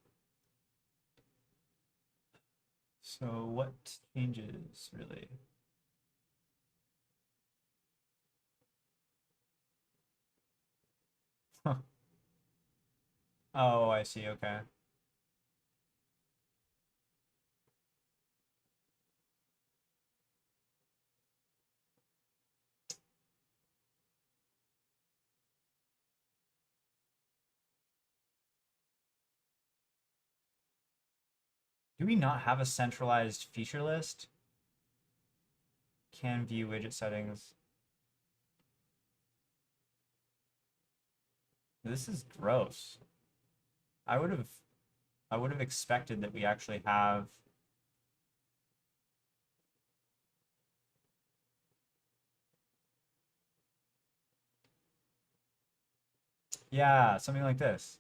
So what changes really? Huh. Oh, I see. Okay. Do we not have a centralized feature list? Can view widget settings. This is gross. I would have I would have expected that we actually have. Yeah, something like this.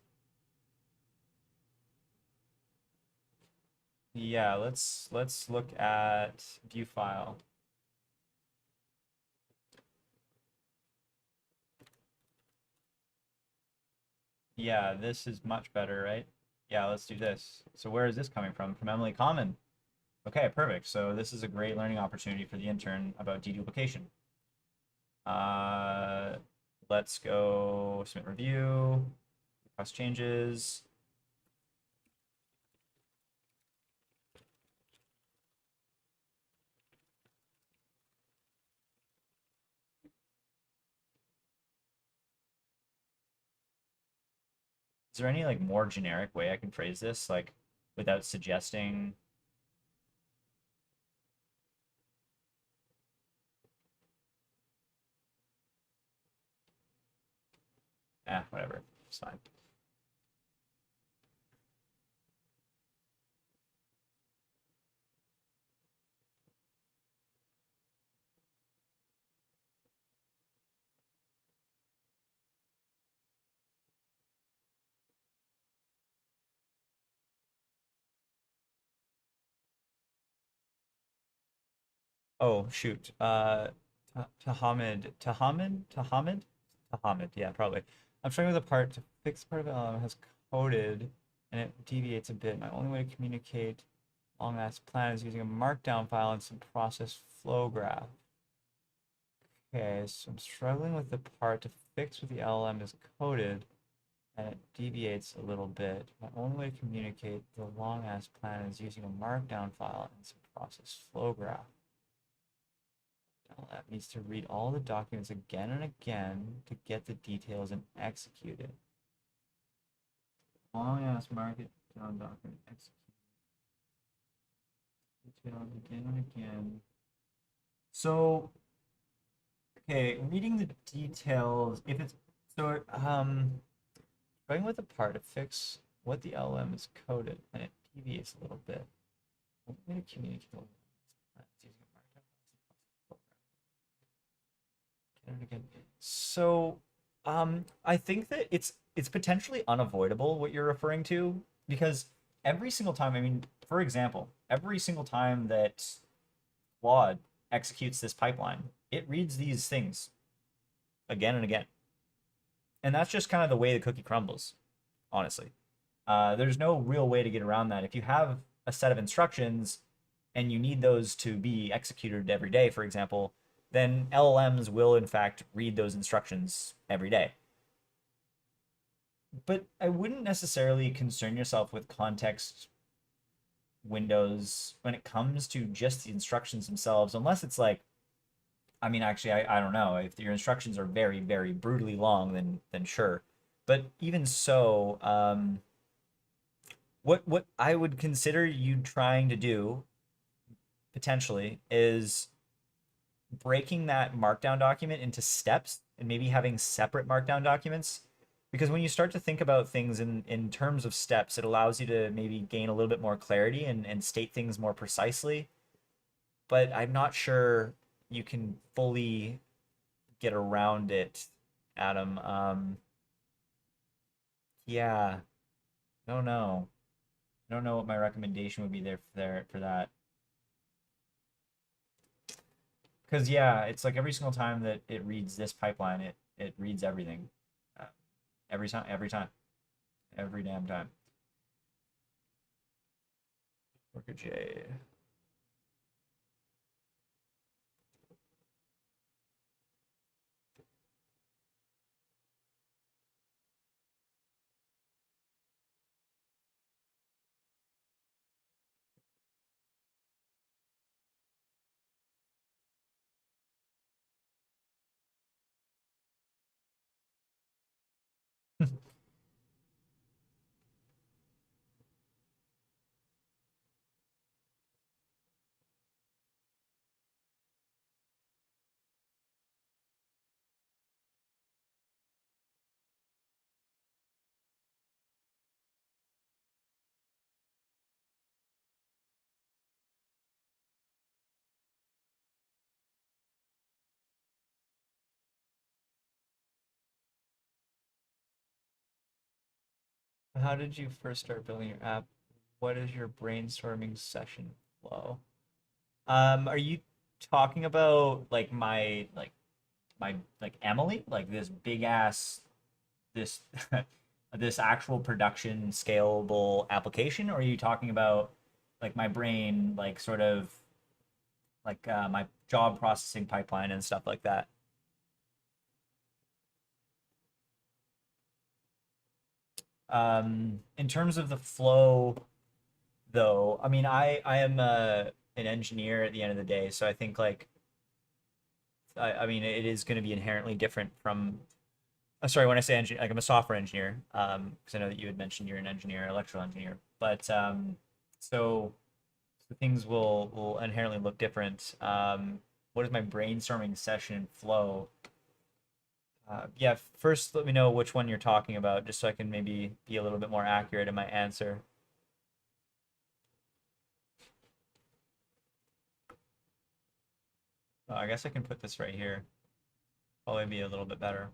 Yeah, let's look at view file. Yeah, this is much better, right? Yeah, let's do this. So where is this coming from? From EMLY Common. Okay, perfect. So this is a great learning opportunity for the intern about deduplication. Uh, let's go submit review, request changes. Is there any like more generic way I can phrase this, like without suggesting? Whatever. It's fine. Oh shoot. Tahamid. Yeah, probably. I'm struggling with the part to fix part of it has coded and it deviates a bit. My only way to communicate long ass plan is using a markdown file and some process flow graph. Okay, so I'm struggling with the part to fix what the LLM is coded and it deviates a little bit. My only way to communicate the long ass plan is using a markdown file and some process flow graph. That needs to read all the documents again and again to get the details and execute it. Long ass market down document execute details again and again. So, okay, reading the details. If it's so, starting with the part to fix what the LM is coded, and it deviates a little bit. I'm going to communicate all using a markdown. So, I think that it's potentially unavoidable what you're referring to, because every single time, I mean, for example, every single time that Claude executes this pipeline, it reads these things again and again. And that's just kind of the way the cookie crumbles, honestly. There's no real way to get around that. If you have a set of instructions and you need those to be executed every day, for example, then LLMs will in fact read those instructions every day. But I wouldn't necessarily concern yourself with context windows when it comes to just the instructions themselves, unless it's like, I mean, actually, I don't know. If your instructions are very, very brutally long, then sure. But even so, what I would consider you trying to do potentially is breaking that markdown document into steps and maybe having separate markdown documents. Because when you start to think about things in terms of steps, it allows you to maybe gain a little bit more clarity and state things more precisely. But I'm not sure you can fully get around it, Adam. Yeah, I don't know. I don't know what my recommendation would be there for that. Because yeah, it's like every single time that it reads this pipeline, it reads everything. Uh, every time, every damn time. Worker J. How did you first start building your app? What is your brainstorming session flow? Are you talking about like my like Emily, like this big ass this this actual production scalable application, or are you talking about like my brain, like sort of like my job processing pipeline and stuff like that? In terms of the flow, though, I mean, I am an engineer at the end of the day, so I think like I mean it is going to be inherently different from. Sorry, when I say engineer, like I'm a software engineer, because I know that you had mentioned you're an engineer, electrical engineer, but so things will inherently look different. What is my brainstorming session flow? Yeah, first let me know which one you're talking about, just so I can maybe be a little bit more accurate in my answer. I guess I can put this right here. Probably be a little bit better.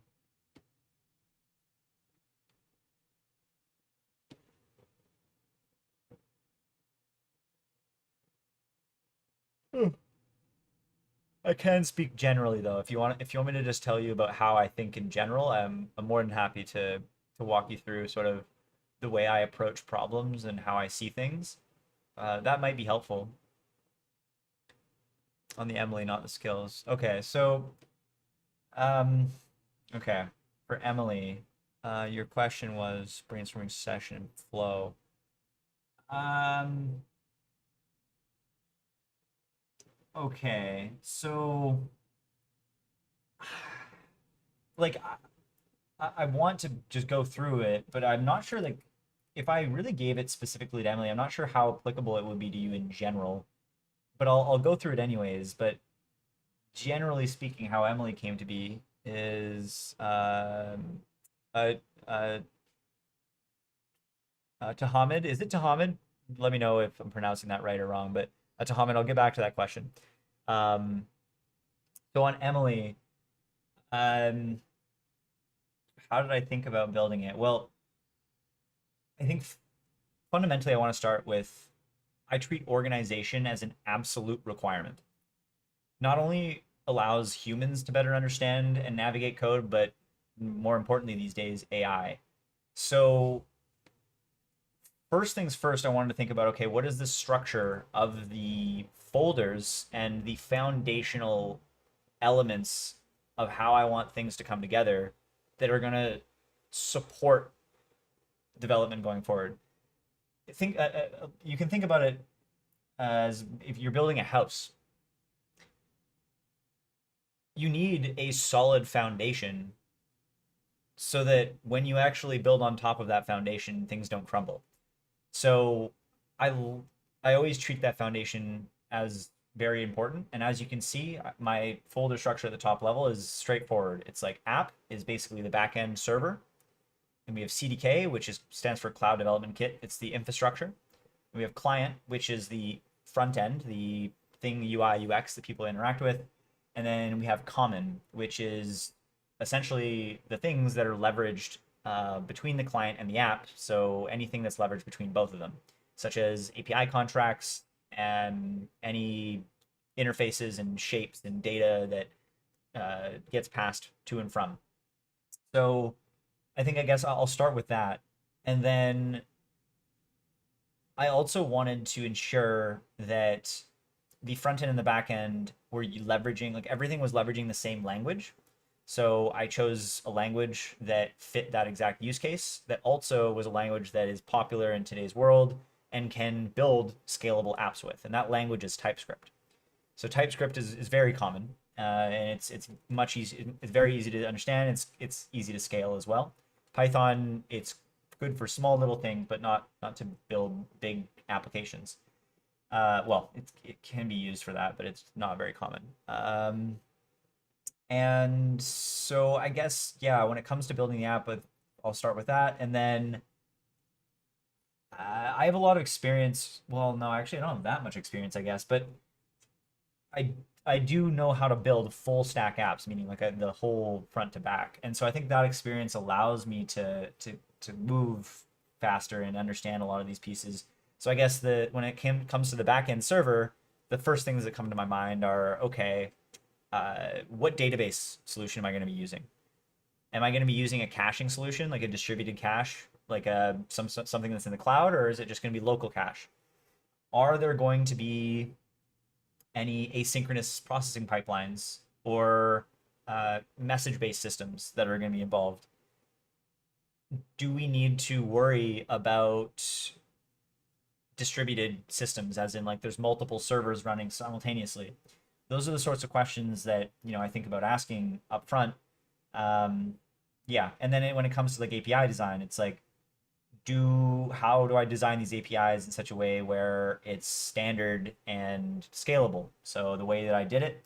Hmm. I can speak generally though. If you want me to just tell you about how I think in general, I'm more than happy to walk you through sort of the way I approach problems and how I see things. That might be helpful on the Emily, not the skills. Okay, so um, okay, for Emily, your question was brainstorming session flow. Um, okay, so like I want to just go through it, but I'm not sure like if I really gave it specifically to Emily, I'm not sure how applicable it would be to you in general. But I'll go through it anyways. But generally speaking, how Emily came to be is uh, uh, Tahamid. Is it Tahamid? Let me know if I'm pronouncing that right or wrong. But Tahamid, I'll get back to that question. Um, so on Emily, um, how did I think about building it? Well, I think fundamentally, I want to start with I treat organization as an absolute requirement. Not only allows humans to better understand and navigate code, but more importantly these days, AI. So first things first, I wanted to think about, okay, what is the structure of the folders and the foundational elements of how I want things to come together that are going to support development going forward. Think you can think about it as if you're building a house. You need a solid foundation so that when you actually build on top of that foundation, things don't crumble. So I I always treat that foundation as very important. And as you can see, my folder structure at the top level is straightforward. It's like app is basically the backend server. And we have CDK, which stands for Cloud Development Kit. It's the infrastructure. And we have client, which is the front end, the thing UI, UX that people interact with. And then we have common, which is essentially the things that are leveraged between the client and the app. So anything that's leveraged between both of them, such as API contracts and any interfaces and shapes and data that gets passed to and from. So I think I guess I'll start with that. And then I also wanted to ensure that the front end and the back end were leveraging, like everything was leveraging the same language. So I chose a language that fit that exact use case, that also was a language that is popular in today's world and can build scalable apps with. And that language is TypeScript. So TypeScript is very common, and it's much easy. It's very easy to understand. It's easy to scale as well. Python, it's good for small little things, but not to build big applications. Well, it can be used for that, but it's not very common. And so I guess, yeah, when it comes to building the app, I'll start with that. And then I have a lot of experience. Well, no, actually, I don't have that much experience, I guess, but I I do know how to build full stack apps, meaning like the whole front to back. And so I think that experience allows me to move faster and understand a lot of these pieces. So I guess when it comes to the backend server, the first things that come to my mind are, okay, what database solution am I going to be using? Am I going to be using a caching solution, like a distributed cache, like something that's in the cloud, or is it just going to be local cache? Are there going to be any asynchronous processing pipelines or message-based systems that are going to be involved? Do we need to worry about distributed systems, as in like there's multiple servers running simultaneously? Those are the sorts of questions that I think about asking up front. Yeah, and then when it comes to like API design, it's like, how do I design these APIs in such a way where it's standard and scalable? So the way that I did it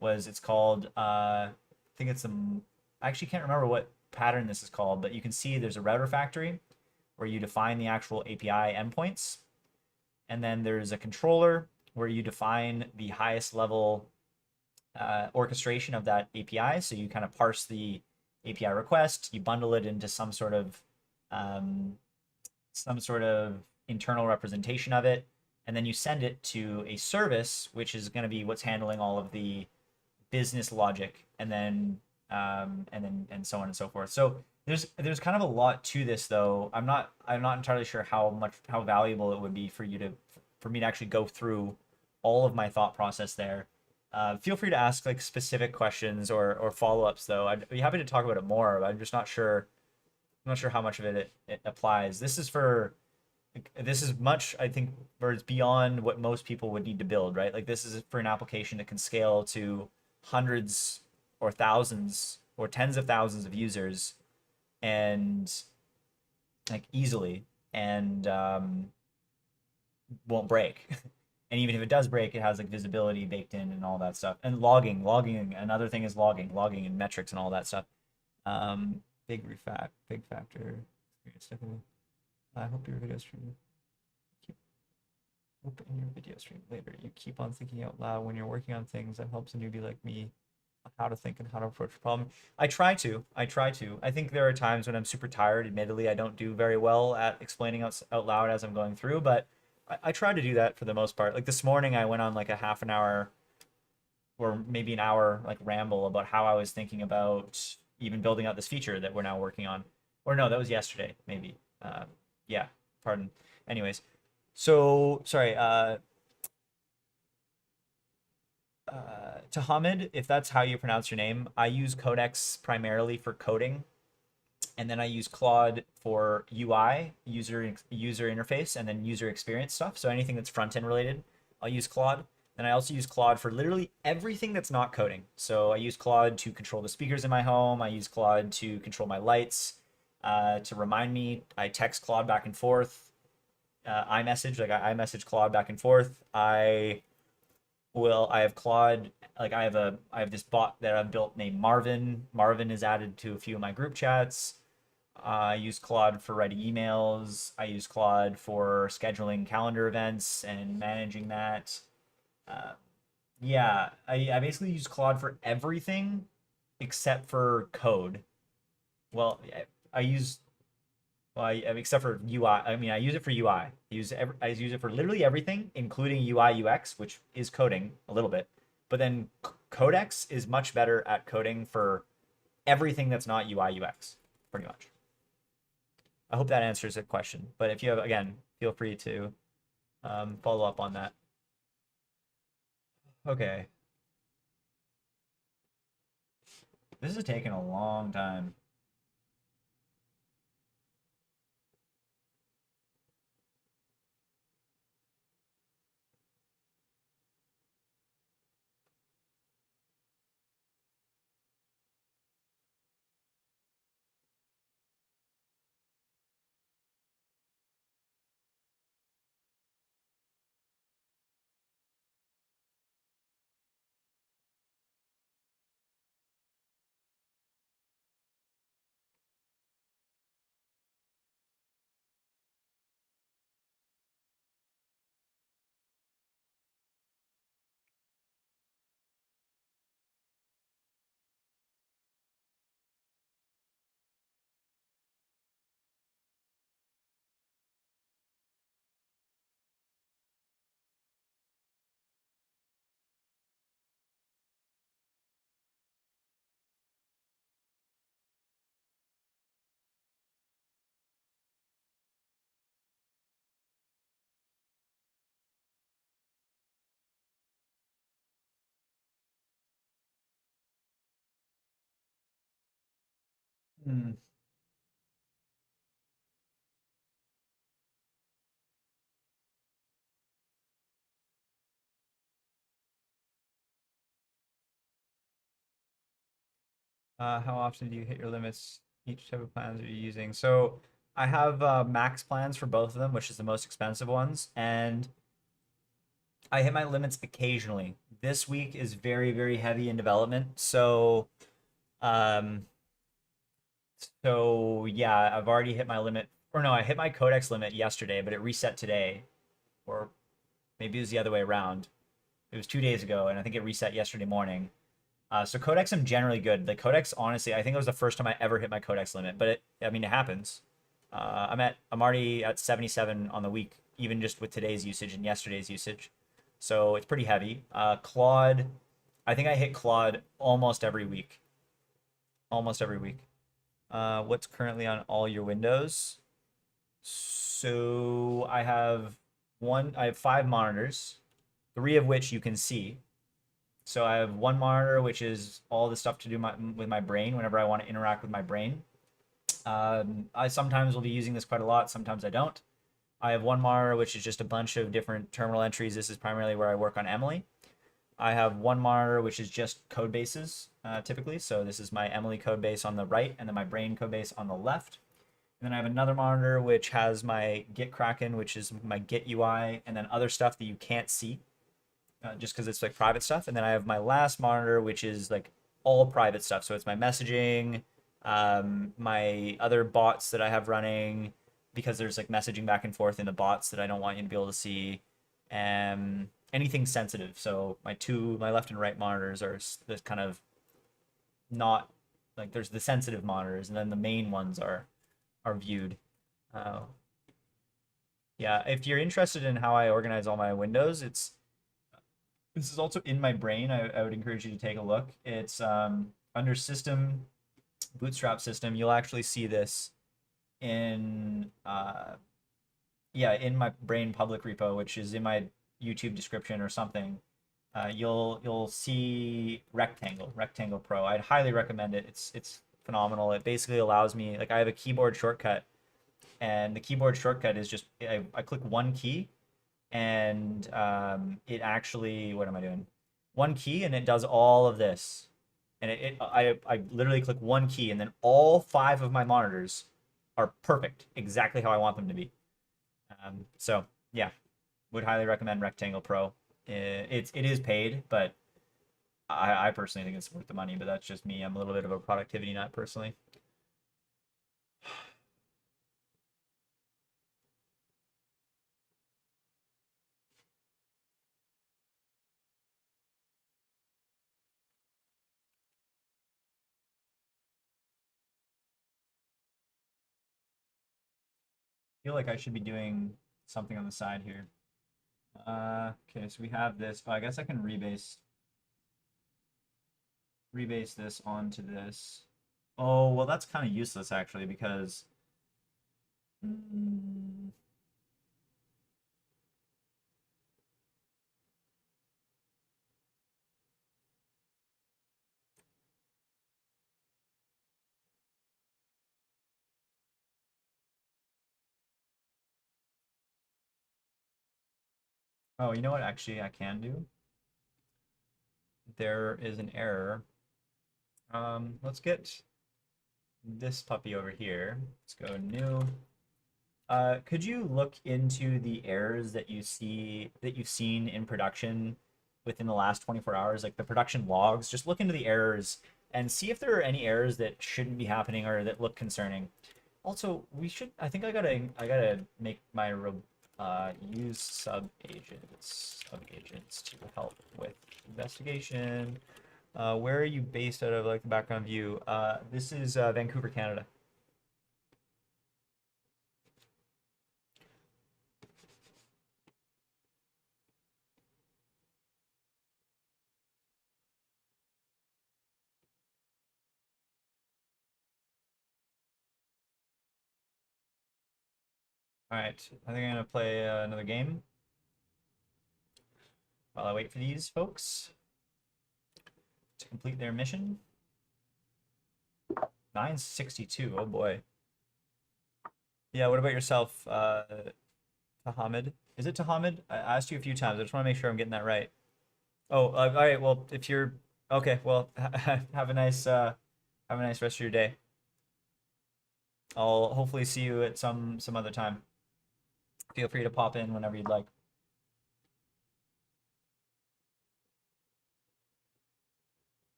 was, it's called I think it's I actually can't remember what pattern this is called, but you can see there's a router factory where you define the actual API endpoints, and then there's a controller where you define the highest level orchestration of that API. So you kind of parse the API request, you bundle it into some sort of internal representation of it, and then you send it to a service, which is going to be what's handling all of the business logic, and then and so on and so forth. So there's kind of a lot to this, though. I'm not entirely sure how valuable it would be for me to actually go through all of my thought process there. Feel free to ask like specific questions or follow-ups, though. I'd be happy to talk about it more, but I'm just not sure. I'm not sure how much of it applies. This is much, I think, where it's beyond what most people would need to build, right? Like this is for an application that can scale to hundreds or thousands or tens of thousands of users, and like easily, and won't break. And even if it does break, it has like visibility baked in and all that stuff. And logging, another thing is logging and metrics and all that stuff. Big factor. I hope your video stream. Open your video stream later. You keep on thinking out loud when you're working on things. That helps a newbie like me how to think and how to approach the problem. I try to. I think there are times when I'm super tired. Admittedly, I don't do very well at explaining out loud as I'm going through, but I try to do that for the most part. Like this morning, I went on like a half an hour or maybe an hour like ramble about how I was thinking about even building out this feature that we're now working on. Or no, that was yesterday, maybe. Yeah, pardon. Anyways, so sorry. To Hamid, if that's how you pronounce your name, I use Codex primarily for coding, and then I use Claude for UI, user interface, and then user experience stuff. So anything that's front end related, I'll use Claude. And I also use Claude for literally everything that's not coding. So I use Claude to control the speakers in my home. I use Claude to control my lights, to remind me. I text Claude back and forth. iMessage, like I message Claude back and forth. I have Claude, like I have this bot that I've built named Marvin. Marvin is added to a few of my group chats. I use Claude for writing emails. I use Claude for scheduling calendar events and managing that. Uh, yeah, I basically use Claude for everything except for code. Well, I use except for UI. I mean, I use it for UI. I use it for literally everything, including UI UX, which is coding a little bit. But then Codex is much better at coding for everything that's not UI UX, pretty much. I hope that answers the question. But if you have, again, feel free to follow up on that. Okay. This is taking a long time. Hmm. How often do you hit your limits? Each type of plans are you using? So I have max plans for both of them, which is the most expensive ones, and I hit my limits occasionally. This week is very, very heavy in development, um, so yeah, I've already hit my limit. Or no, I hit my Codex limit yesterday, but it reset today, or maybe it was the other way around. It was 2 days ago, and I think it reset yesterday morning. So Codex, I'm generally good. The Codex, honestly, I think it was the first time I ever hit my Codex limit, but I mean, it happens. I'm already at 77 on the week, even just with today's usage and yesterday's usage. So it's pretty heavy. Claude, I think I hit Claude almost every week. Almost every week. What's currently on all your windows? So I have 5 monitors, 3 of which you can see. So I have one monitor, which is all the stuff to do with my brain whenever I want to interact with my brain. I sometimes will be using this quite a lot, sometimes I don't. I have one monitor, which is just a bunch of different terminal entries. This is primarily where I work on EMLY. I have one monitor, which is just code bases, typically. So this is my EMLY code base on the right, and then my brain code base on the left. And then I have another monitor, which has my Git Kraken, which is my Git UI, and then other stuff that you can't see, just because it's like private stuff. And then I have my last monitor, which is like all private stuff. So it's my messaging, my other bots that I have running, because there's like messaging back and forth in the bots that I don't want you to be able to see, and anything sensitive. So my left and right monitors are the kind of not like, there's the sensitive monitors, and then the main ones are viewed. Uh, yeah, if you're interested in how I organize all my windows, this is also in my brain. I would encourage you to take a look. It's under system, bootstrap system. You'll actually see this in yeah, in my Brain public repo, which is in my YouTube description or something, you'll see Rectangle Pro. I'd highly recommend it. It's phenomenal. It basically allows me, like, I have a keyboard shortcut, and the keyboard shortcut is just I click one key, and it actually, what am I doing? One key, and it does all of this. And I literally click one key, and then all five of my monitors are perfect, exactly how I want them to be. So yeah, would highly recommend Rectangle Pro. It is paid, but I personally think it's worth the money. But that's just me. I'm a little bit of a productivity nut personally. I feel like I should be doing something on the side here. Okay, so we have this. Oh, I guess I can rebase this onto this. Oh, well, that's kind of useless actually because. Mm, oh, you know what? Actually, I can do. There is an error. Let's get this puppy over here. Let's go new. Could you look into the errors that you've seen in production within the last 24 hours, like the production logs? Just look into the errors and see if there are any errors that shouldn't be happening or that look concerning. Also, I think I gotta make my use sub agents to help with investigation. Where are you based out of, like the background view? This is Vancouver, Canada. All right, I think I'm gonna play another game while I wait for these folks to complete their mission. 962. Oh boy. Yeah. What about yourself, Tahamid? Is it Tahamid? I asked you a few times. I just want to make sure I'm getting that right. Oh, all right. Well, if you're okay, well, have a nice rest of your day. I'll hopefully see you at some other time. Feel free to pop in whenever you'd like.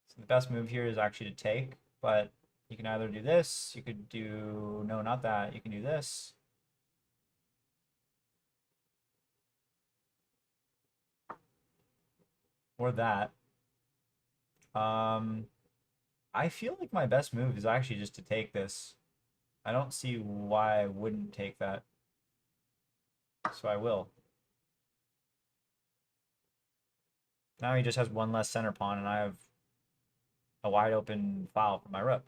So the best move here is actually to take, but you can either do this, you could do, no, not that, you can do this. Or that. Um, I feel like my best move is actually just to take this. I don't see why I wouldn't take that. So I will. Now he just has one less center pawn, and I have a wide open file for my rook.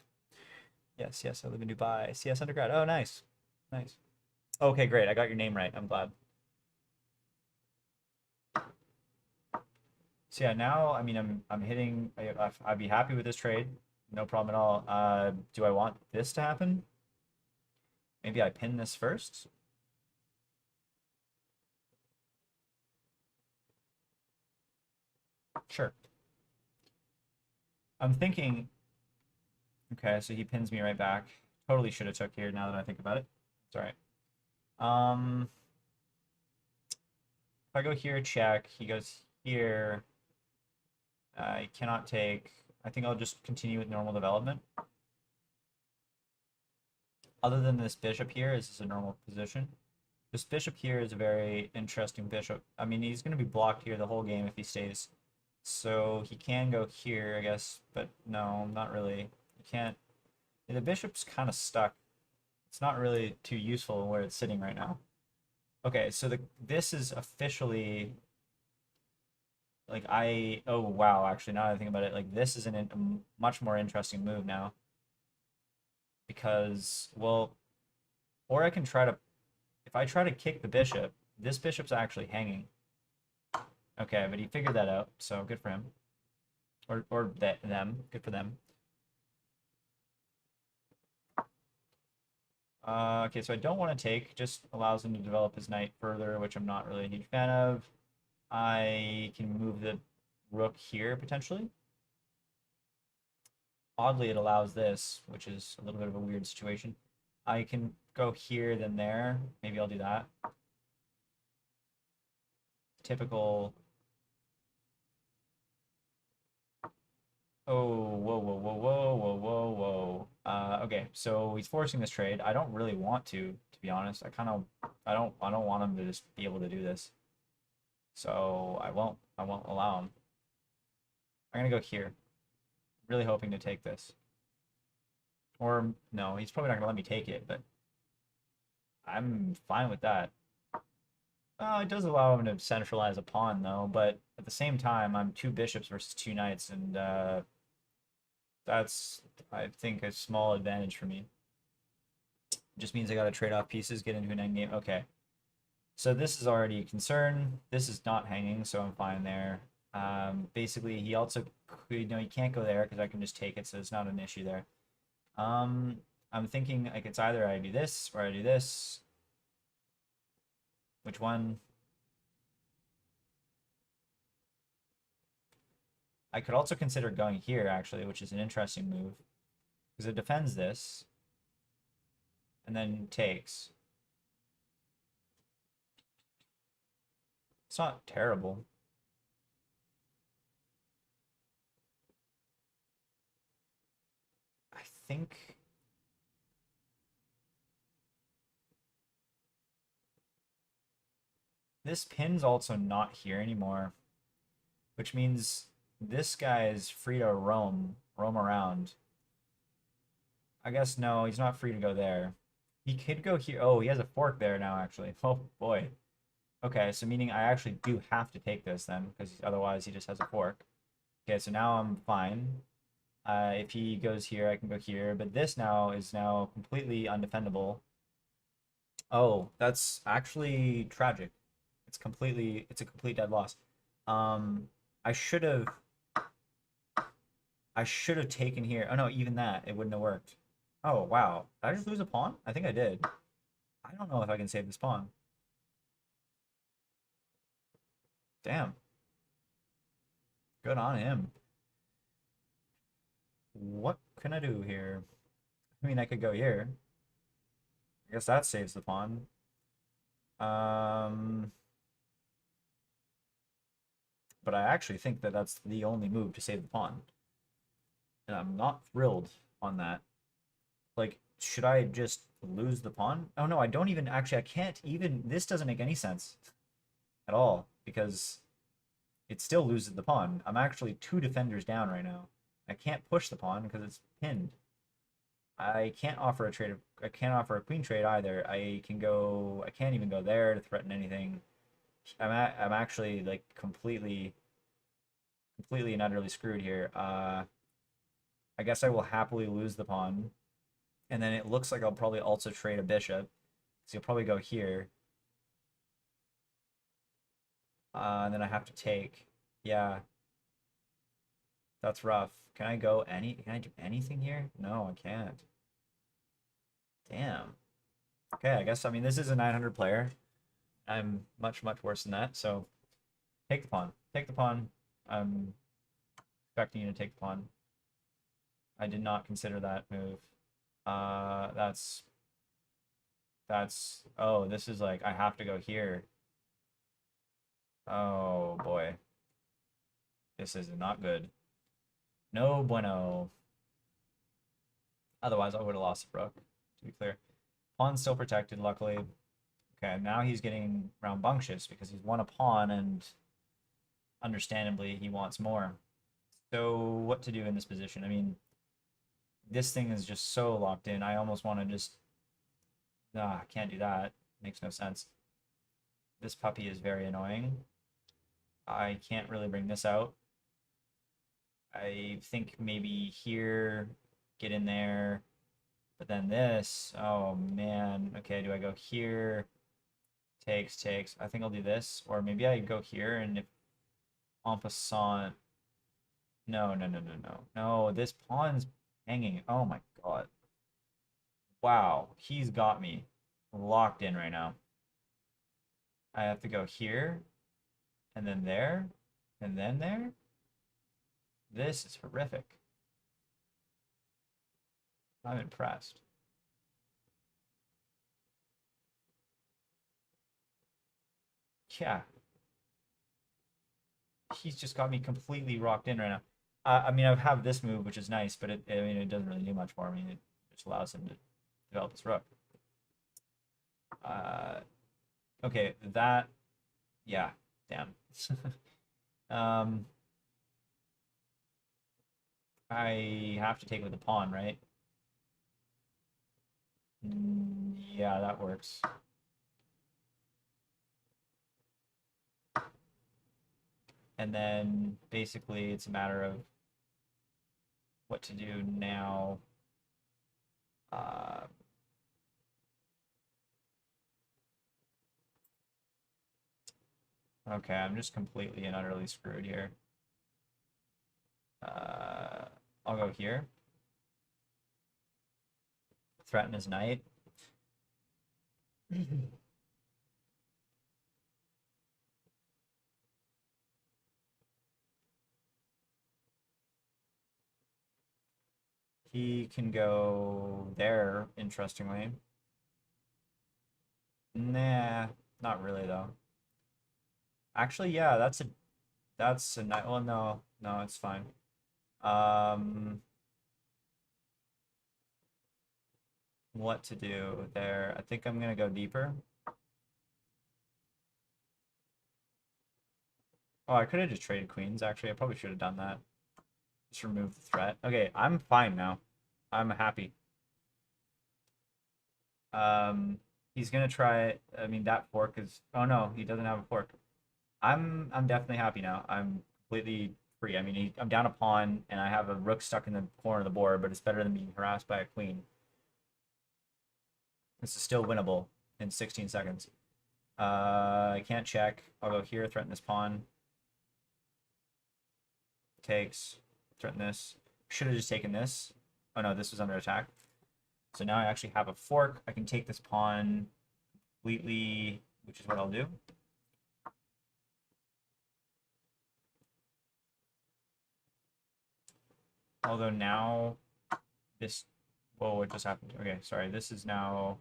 Yes, yes, I live in Dubai. CS undergrad. Oh, nice. Nice. Okay, great. I got your name right. I'm glad. So yeah, now I mean I'm hitting. I'd be happy with this trade, no problem at all. Do I want this to happen? Maybe I pin this first. Sure. I'm thinking. Okay, so he pins me right back. Totally should have took here. Now that I think about it, it's all right. If I go here, check. He goes here. I cannot take. I think I'll just continue with normal development. Other than this bishop here, is this a normal position? This bishop here is a very interesting bishop. I mean, he's going to be blocked here the whole game if he stays. So he can go here, I guess, but no, not really. You can't. The bishop's kind of stuck. It's not really too useful where it's sitting right now. Okay, so this is officially like oh wow, actually now that I think about it, like this is a much more interesting move now because, well, or I can try to, if I try to kick the bishop, this bishop's actually hanging. Okay, but he figured that out, so good for him. Or them, good for them. Okay, so I don't want to take, just allows him to develop his knight further, which I'm not really a huge fan of. I can move the rook here, potentially. Oddly, it allows this, which is a little bit of a weird situation. I can go here, then there. Maybe I'll do that. Typical. Oh, whoa, whoa, whoa, whoa, whoa, whoa, whoa. Okay, so he's forcing this trade. I don't really want to be honest. I don't want him to just be able to do this. So I won't allow him. I'm gonna go here. Really hoping to take this. Or no, he's probably not gonna let me take it, but I'm fine with that. It does allow him to centralize a pawn though, but at the same time, I'm 2 bishops versus 2 knights, and that's, I think, a small advantage for me. It just means I gotta trade off pieces, get into an endgame. Okay. So this is already a concern. This is not hanging, so I'm fine there. Basically, he also, he can't go there because I can just take it, so it's not an issue there. I'm thinking like it's either I do this or I do this. Which one? I could also consider going here, actually, which is an interesting move. Because it defends this. And then takes. It's not terrible. I think... This pin's also not here anymore. Which means this guy is free to roam around. I guess no, he's not free to go there. He could go here. Oh, he has a fork there now, actually. Oh, boy. Okay, so meaning I actually do have to take this then, because otherwise he just has a fork. Okay, so now I'm fine. If he goes here, I can go here, but this now is now completely undefendable. Oh, that's actually tragic. It's a complete dead loss. I should have taken here. Oh no, even that, it wouldn't have worked. Oh, wow. Did I just lose a pawn? I think I did. I don't know if I can save this pawn. Damn. Good on him. What can I do here? I mean, I could go here. I guess that saves the pawn. But I actually think that that's the only move to save the pawn. And I'm not thrilled on that. Like, should I just lose the pawn? Oh no, I don't even, actually, I can't even, this doesn't make any sense at all, because it still loses the pawn. I'm actually 2 defenders down right now. I can't push the pawn because it's pinned. I can't offer a trade. I can't offer a queen trade either. I can't even go there to threaten anything. I'm actually like completely and utterly screwed here. I guess I will happily lose the pawn. And then it looks like I'll probably also trade a bishop. So you'll probably go here. And then I have to take. Yeah. That's rough. Can I do anything here? No, I can't. Damn. Okay, I guess, I mean, this is a 900 player. I'm much worse than that, so take the pawn. Take the pawn. I'm expecting you to take the pawn. I did not consider that move. Oh, this is like, I have to go here. Oh, boy. This is not good. No bueno. Otherwise, I would have lost the rook, to be clear. Pawn's still protected, luckily. Okay, now he's getting rambunctious because he's won a pawn, and understandably, he wants more. So, what to do in this position? I mean, this thing is just so locked in. I almost want to just... I can't do that. Makes no sense. This puppy is very annoying. I can't really bring this out. I think maybe here, get in there, But then this, oh man. Okay, do I go here? Takes. I think I'll do this. Or maybe I go here and if en passant. No. No, this pawn's hanging. Oh my god. Wow, he's got me locked in right now. I have to go here, and then there, and then there. This is horrific. I'm impressed. Yeah. He's just got me completely rocked in right now. I mean, I have this move, which is nice, but I mean, it doesn't really do much for me. It just allows him to develop his rook. Okay, that, yeah, damn. I have to take it with the pawn, right? Yeah, that works. And then basically it's a matter of what to do now. Okay, I'm just completely and utterly screwed here. I'll go here. Threaten his knight. He can go there, interestingly. Nah, not really though. Actually, yeah, that's a nice. Well, no, it's fine. What to do there? I think I'm gonna go deeper. Oh, I could have just traded queens. Actually, I probably should have done that. Just remove the threat. Okay, I'm fine now. I'm happy. He's gonna try. I mean, that fork is. Oh no, he doesn't have a fork. I'm definitely happy now. I'm completely free. I mean, I'm down a pawn and I have a rook stuck in the corner of the board, but it's better than being harassed by a queen. This is still winnable in 16 seconds. I can't check. I'll go here, threaten this pawn. Takes, threaten this. Should have just taken this. Oh no, this was under attack. So now I actually have a fork. I can take this pawn completely, which is what I'll do. Although now this, whoa, what just happened? Okay, sorry, this is now,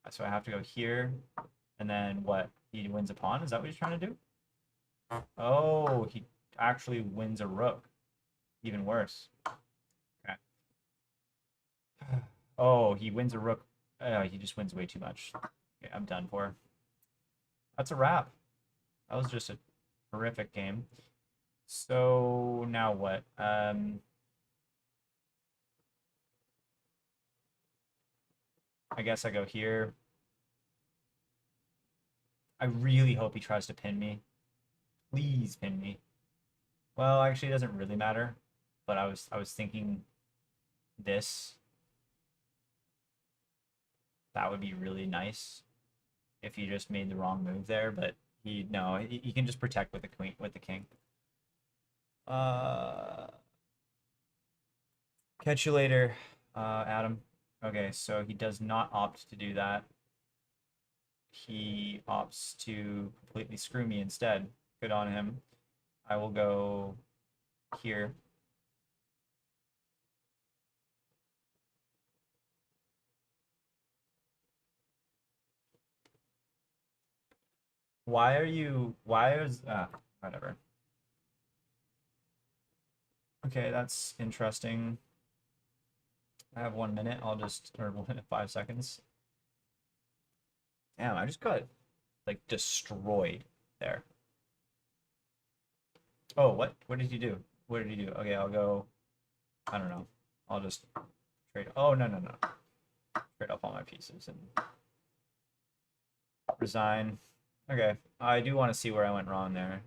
so I have to go here, and then what? He wins a pawn? Is that what he's trying to do? Oh, he actually wins a rook. Even worse. Okay. Oh, he wins a rook. He just wins way too much. Okay, I'm done for. That's a wrap. That was just a horrific game. So now what? I guess I go here. I really hope he tries to pin me. Please pin me. Well, actually, it doesn't really matter. But I was thinking this. That would be really nice if he just made the wrong move there. But he can just protect with the queen with the king. Catch you later, Adam. Okay, so he does not opt to do that. He opts to completely screw me instead. Good on him. I will go here. Why is, whatever. Okay, that's interesting. I have 1 minute. I'll just, or 1 minute, 5 seconds. Damn, I just got, like, destroyed there. Oh, what? What did you do? What did you do? Okay, I'll go, I don't know. I'll just trade. Oh, no. Trade off all my pieces and resign. Okay, I do want to see where I went wrong there.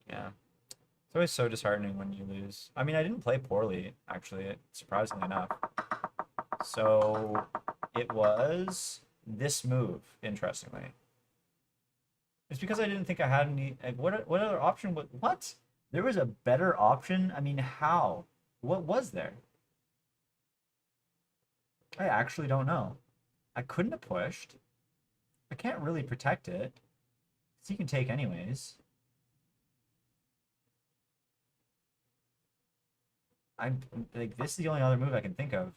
Yeah. It's always so disheartening when you lose. I mean, I didn't play poorly, actually, surprisingly enough. So it was this move, interestingly. It's because I didn't think I had any. Like, what other option? What? There was a better option? I mean, how? What was there? I actually don't know. I couldn't have pushed. I can't really protect it. So you can take anyways. I'm like, this is the only other move I can think of.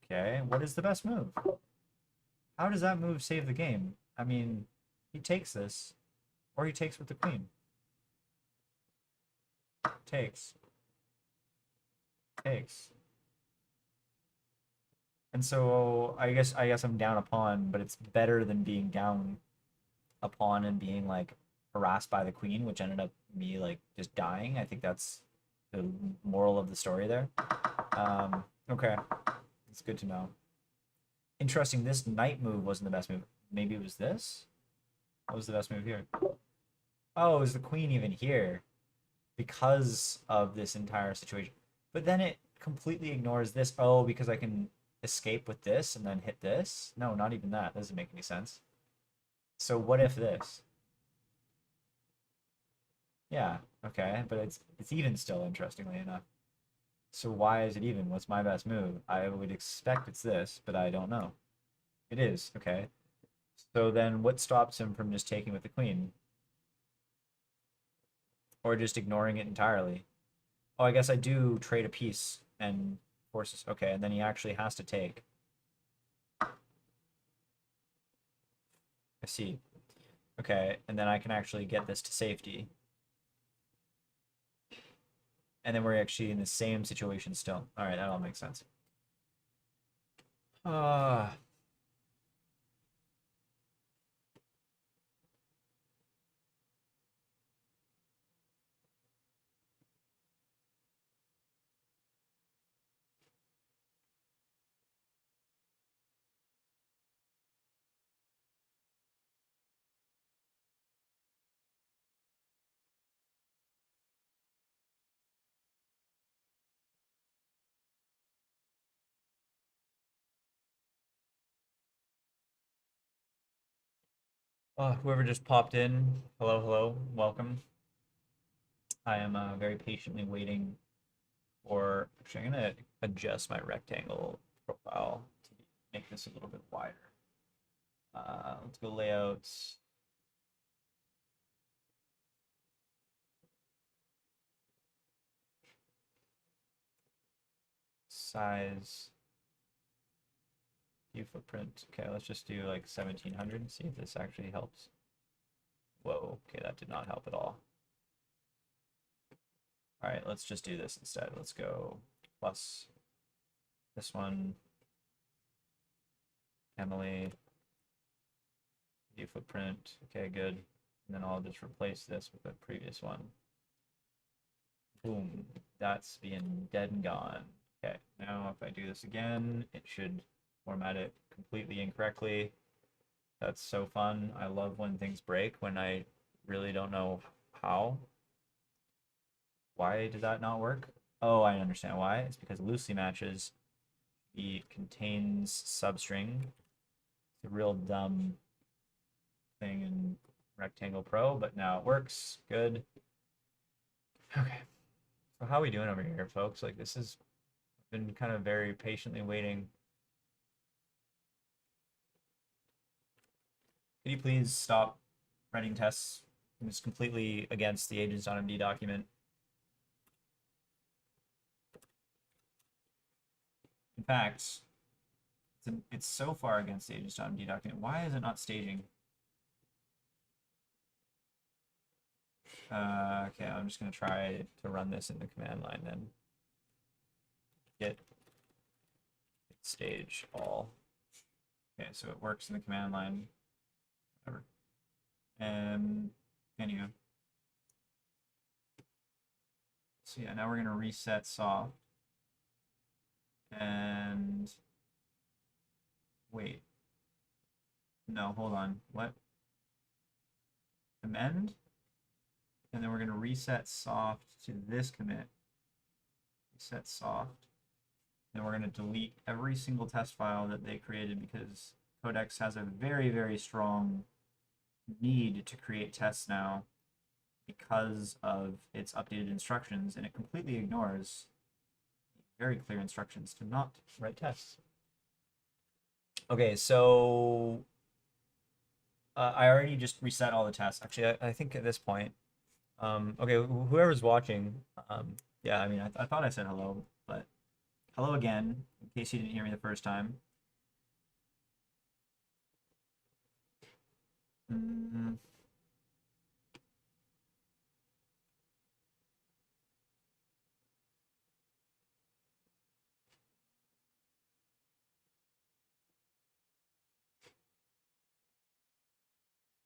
Okay, what is the best move? How does that move save the game? I mean, he takes this, or he takes with the queen. Takes. Takes. And so I guess I'm down a pawn, but it's better than being down a pawn and being like harassed by the queen, which ended up me like just dying. I think that's the moral of the story there. Okay, it's good to know. Interesting. This knight move wasn't the best move. Maybe it was this. What was the best move here? Oh, it was the queen even here because of this entire situation. But then it completely ignores this. Oh, because I can escape with this and then hit this? No, not even that. Doesn't make any sense. So what if this? Yeah, okay, but it's even still, interestingly enough. So why is it even? What's my best move? I would expect it's this, but I don't know. It is, okay. So then what stops him from just taking with the queen? Or just ignoring it entirely? Oh, I guess I do trade a piece and forces. Okay, and then he actually has to take. I see. Okay, and then I can actually get this to safety. And then we're actually in the same situation still. All right, that all makes sense. Uh, whoever just popped in, hello, hello, welcome. I am very patiently waiting for. Actually, I'm gonna adjust my rectangle profile to make this a little bit wider. Let's go layouts. Size. View footprint. Okay, let's just do like 1700 and see if this actually helps. Whoa, okay, that did not help at all. All right, let's just do this instead. Let's go plus this one, Emily, view footprint. Okay, good. And then I'll just replace this with the previous one. Boom, that's being dead and gone. Okay, now if I do this again, it should format it completely incorrectly. That's so fun. I love when things break when I really don't know how. Why did that not work? Oh, I understand why. It's because loosely matches it contains substring. It's a real dumb thing in Rectangle Pro, but now it works. Good. Okay. So how are we doing over here, folks? Like this has been kind of very patiently waiting. Could you please stop writing tests? It's completely against the agents.md document. In fact, it's so far against the agents.md document. Why is it not staging? Okay, I'm just going to try to run this in the command line then. Git stage all. Okay, so it works in the command line. Whatever. Anyway. So yeah, now we're going to reset soft. And wait. No, hold on. What? Amend? And then we're going to reset soft to this commit. Reset soft. And we're going to delete every single test file that they created because Codex has a very, very strong need to create tests now because of its updated instructions, and it completely ignores very clear instructions to not write tests. Okay, so I already just reset all the tests. Actually, I think at this point, okay, whoever's watching, yeah, I mean, I thought I said hello, but hello again, in case you didn't hear me the first time.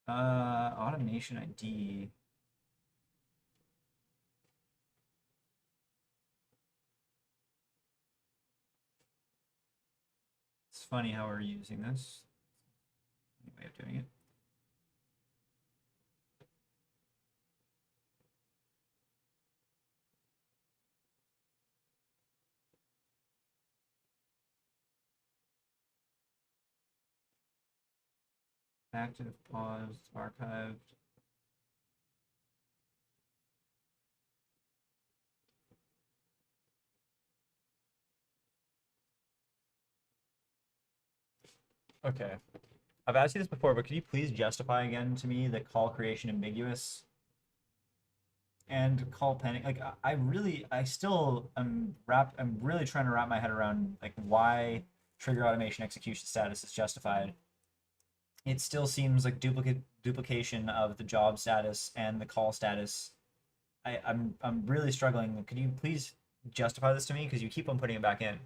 Automation ID. It's funny how we're using this. New way of doing it. Active, paused, archived. Okay. I've asked you this before, but could you please justify again to me the call creation ambiguous and call pending? Like, I still am I'm really trying to wrap my head around like why trigger automation execution status is justified. It still seems like duplication of the job status and the call status. I'm really struggling. Could you please justify this to me? Because you keep on putting it back in.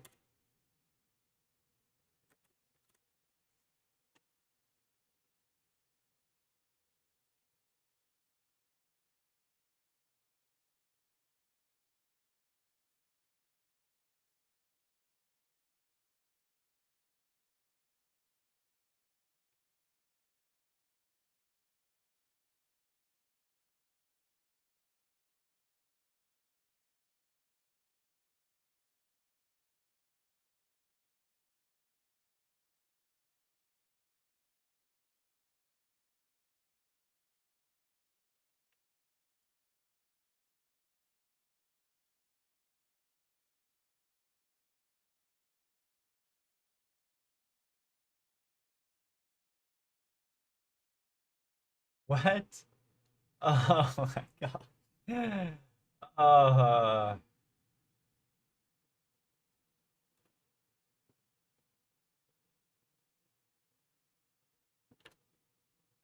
What? Oh my god.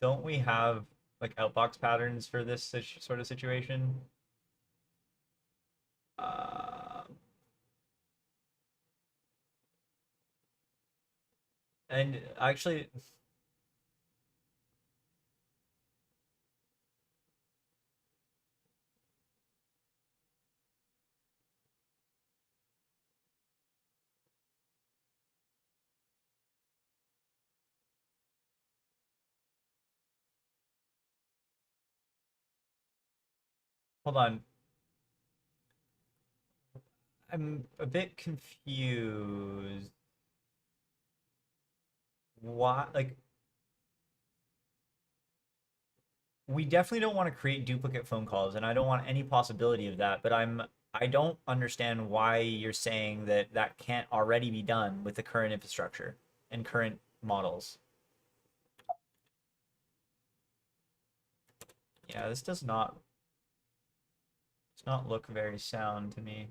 Don't we have like outbox patterns for this sort of situation? Uh, and actually, hold on. I'm a bit confused. Why? Like, we definitely don't want to create duplicate phone calls, and I don't want any possibility of that. But I don't understand why you're saying that that can't already be done with the current infrastructure and current models. Yeah, this does not look very sound to me.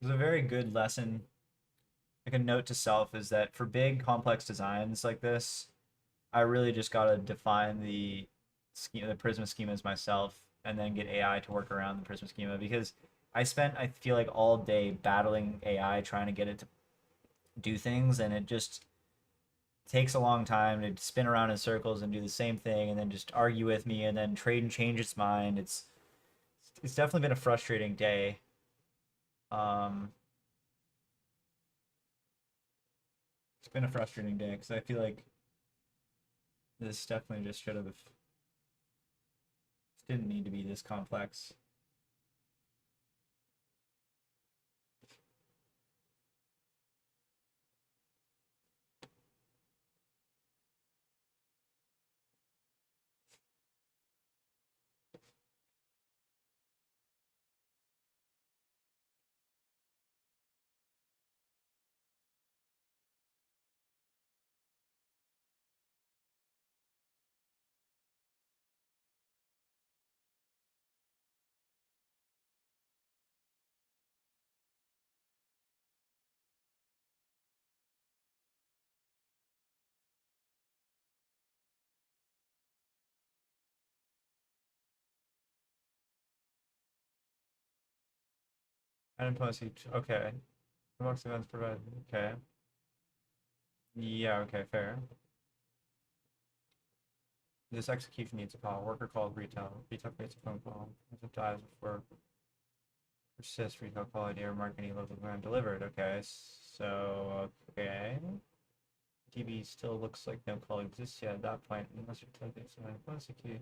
It was a very good lesson. Like a note to self is that for big complex designs like this, I really just gotta define the schema, the Prisma schemas myself, and then get AI to work around the Prisma schema because I feel like all day battling AI trying to get it to do things, and it just takes a long time to spin around in circles and do the same thing, and then just argue with me, and then trade and change its mind. It's definitely been a frustrating day. Um, been a frustrating day because I feel like this definitely just should have. This didn't need to be this complex. I didn't post each. Okay. Box events provide. Okay. Yeah. Okay. Fair. This execution needs a call. Worker called retail. Retail creates a phone call. If it dies before persist, retail call ID or mark any local command delivered. Okay. So okay. DB still looks like no call exists yet at that point unless you're taking something execute.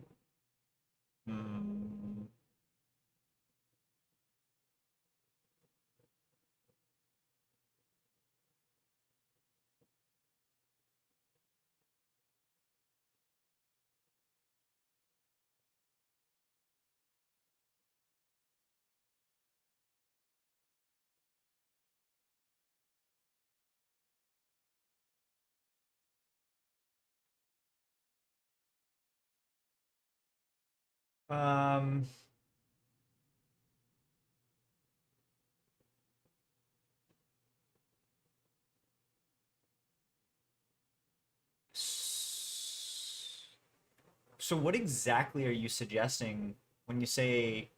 Hmm. Um. So what exactly are you suggesting when you say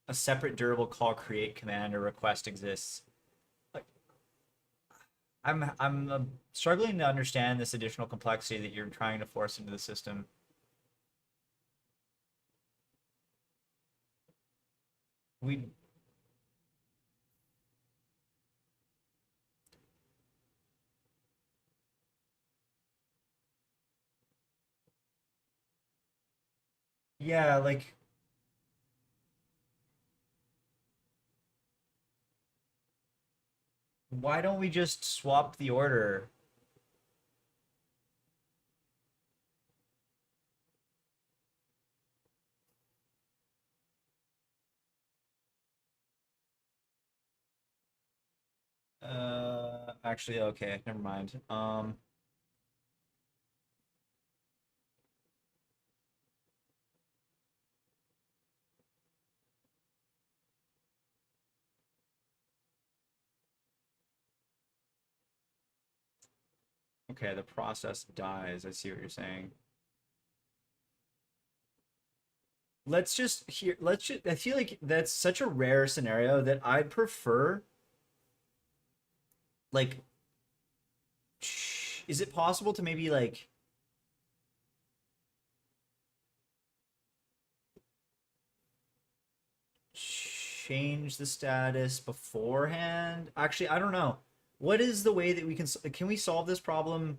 a separate durable call create command or request exists? Like, I'm struggling to understand this additional complexity that you're trying to force into the system. We Yeah, like why don't we just swap the order? Actually, okay, never mind. Okay, the process dies. I see what you're saying. Let's just here. Let's just. I feel like that's such a rare scenario that I'd prefer. Like, is it possible to maybe like change the status beforehand? Actually, I don't know. What is the way that we can we solve this problem?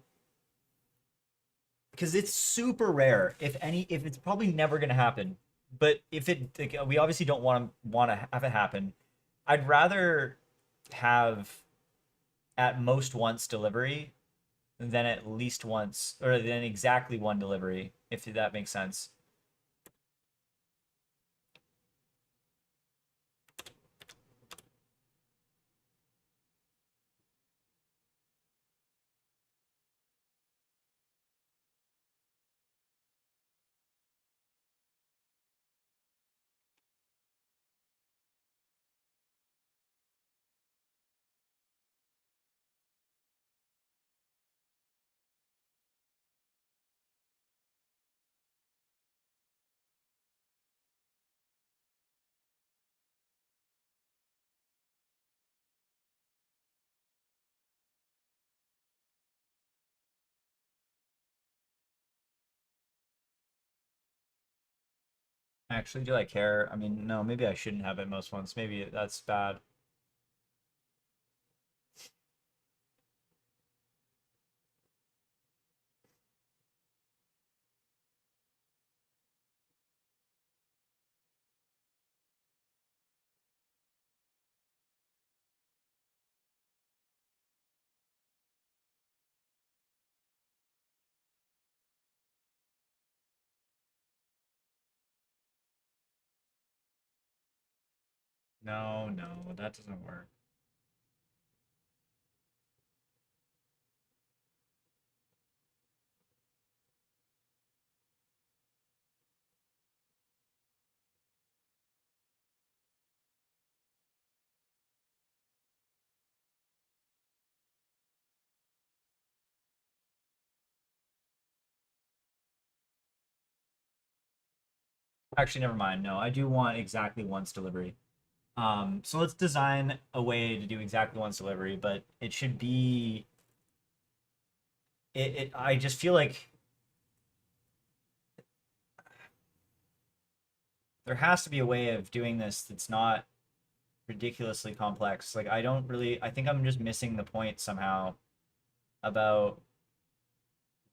Because it's super rare. If it's probably never going to happen. But if it, like, we obviously don't want to have it happen. I'd rather have at most once delivery than at least once, or than exactly one delivery, if that makes sense. Actually, do I care? I mean, no, maybe I shouldn't have it most once. Maybe that's bad. No, no, that doesn't work. Actually, never mind. No, I do want exactly once delivery. So let's design a way to do exactly once delivery, but it should be I just feel like there has to be a way of doing this that's not ridiculously complex. Like I think I'm just missing the point somehow about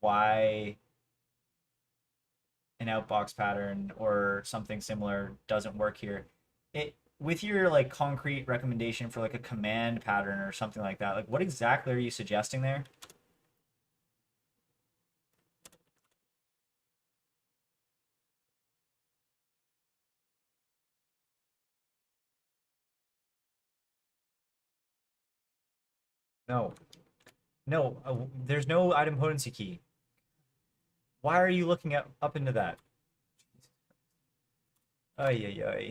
why an outbox pattern or something similar doesn't work here. It with your like concrete recommendation for like a command pattern or something like that, like what exactly are you suggesting there? No. No, there's no idempotency key. Why are you looking up into that? Ay ay ay.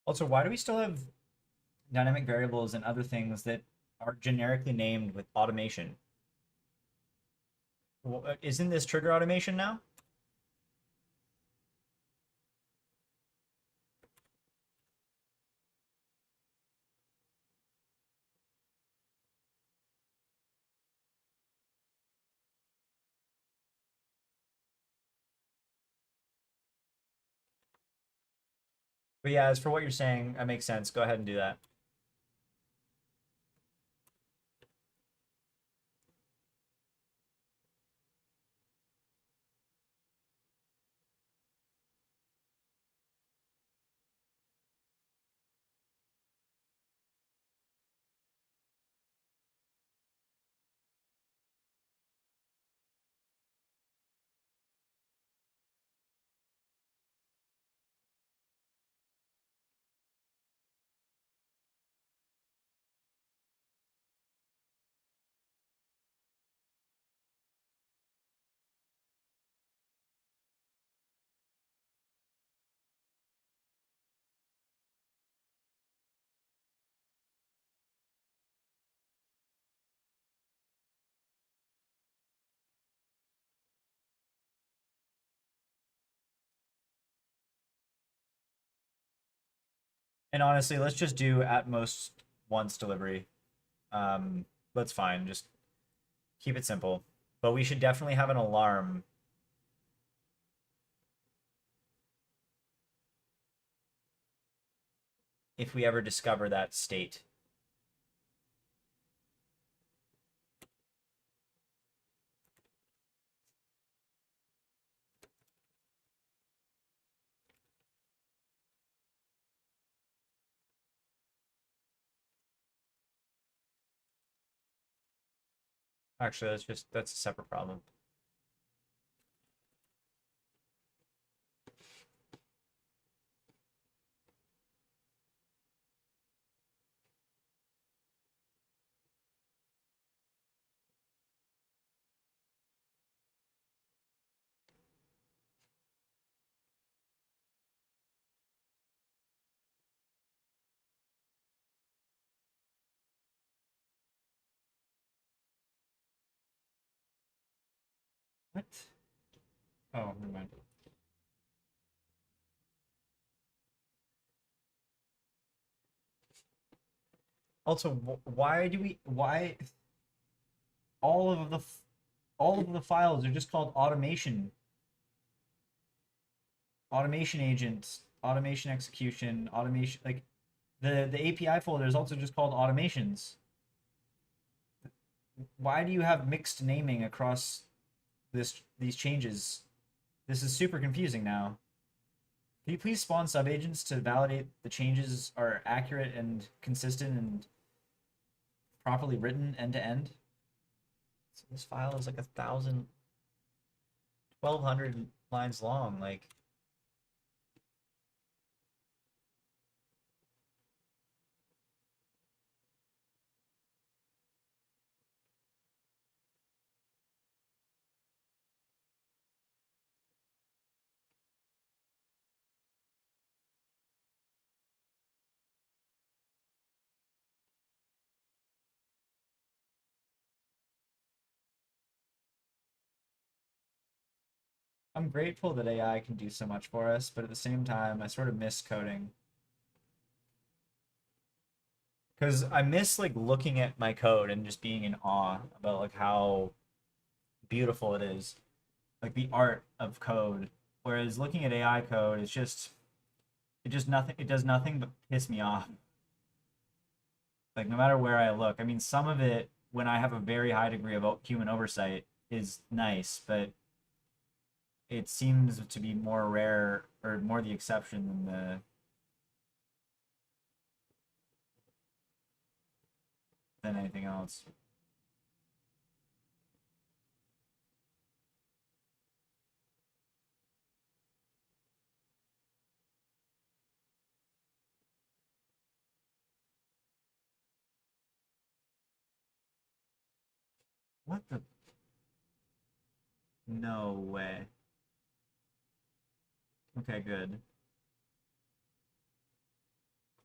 Also, why do we still have dynamic variables and other things that are generically named with automation? Well, isn't this trigger automation now? But yeah, as for what you're saying, that makes sense. Go ahead and do that. And honestly, let's just do at most once delivery. Um, that's fine. Just keep it simple. But we should definitely have an alarm if we ever discover that state. Actually, that's a separate problem. What? Oh, never mind. Also, why do we why all of the all of the files are just called automation agents, automation execution, automation like the API folder is also just called automations. Why do you have mixed naming across these changes? This is super confusing now. Can you please spawn subagents to validate the changes are accurate and consistent and properly written end to end? So this file is like 1,200 lines long. Like, I'm grateful that AI can do so much for us, but at the same time, I sort of miss coding. Because I miss like looking at my code and just being in awe about like how beautiful it is, like the art of code. Whereas looking at AI code, it just nothing. It does nothing but piss me off. Like no matter where I look, I mean, some of it when I have a very high degree of human oversight is nice, but it seems to be more rare or more the exception than anything else. What the? No way. Okay, good.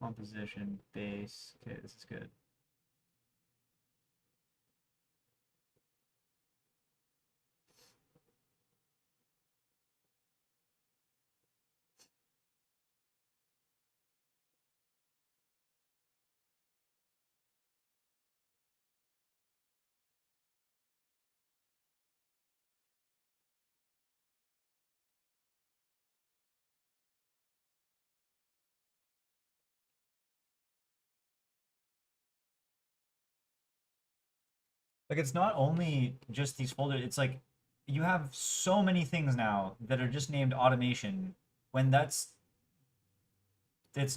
Composition, base. Okay, this is good. Like it's not only just these folders, it's like you have so many things now that are just named automation when it's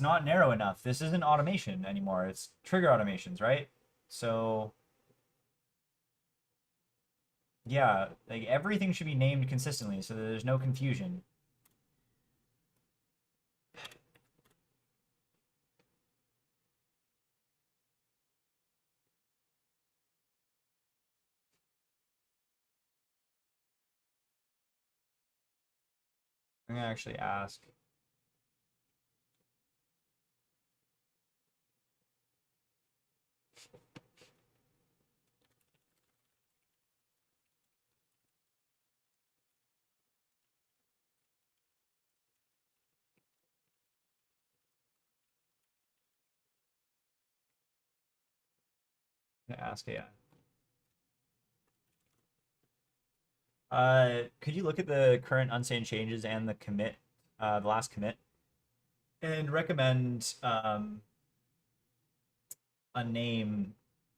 not narrow enough. This isn't automation anymore. It's trigger automations, right? So yeah, like everything should be named consistently so that there's no confusion. I'm gonna actually ask. I'm gonna ask AI. Could you look at the current unstated changes and the commit, the last commit, and recommend a name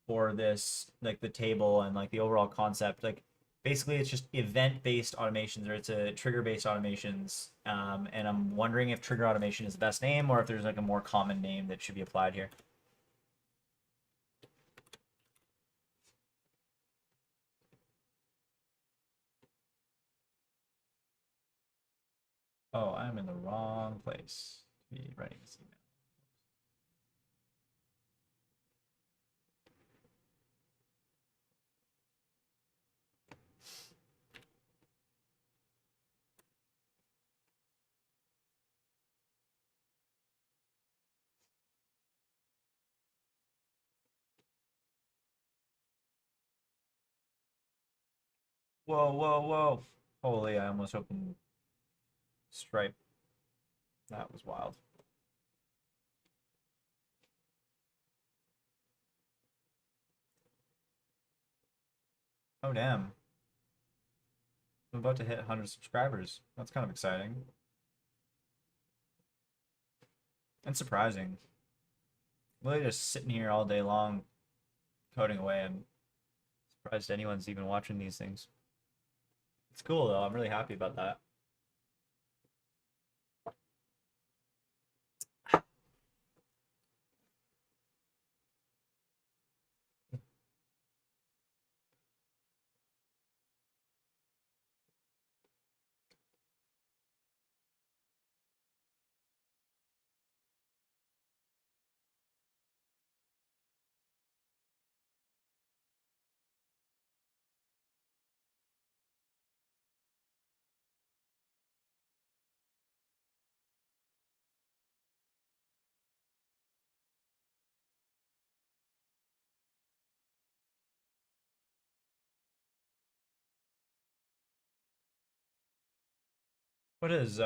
for this, like the table and like the overall concept. Like basically, it's just event-based automations or it's a trigger-based automations. And I'm wondering if trigger automation is the best name or if there's like a more common name that should be applied here. Oh, I'm in the wrong place to be writing this email. Whoa, whoa, whoa. Holy, I almost opened Stripe. That was wild. Oh, damn. I'm about to hit 100 subscribers. That's kind of exciting. And surprising. Really just sitting here all day long, coding away. I'm surprised anyone's even watching these things. It's cool, though. I'm really happy about that. What is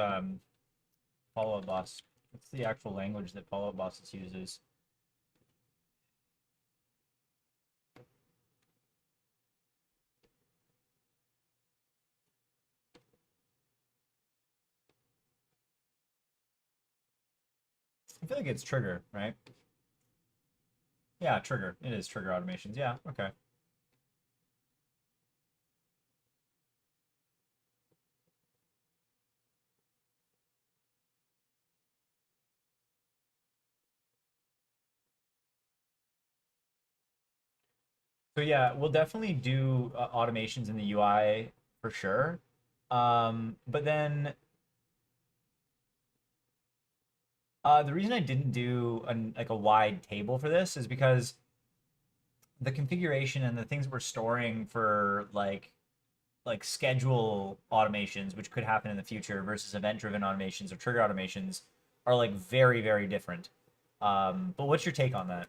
follow-up boss? What's the actual language that follow-up bosses uses? I feel like it's trigger, right? Yeah, trigger. It is trigger automations. Yeah, okay. So yeah, we'll definitely do automations in the UI for sure. But then the reason I didn't do like a wide table for this is because the configuration and the things we're storing for like schedule automations, which could happen in the future, versus event-driven automations or trigger automations, are like very, very different. But what's your take on that?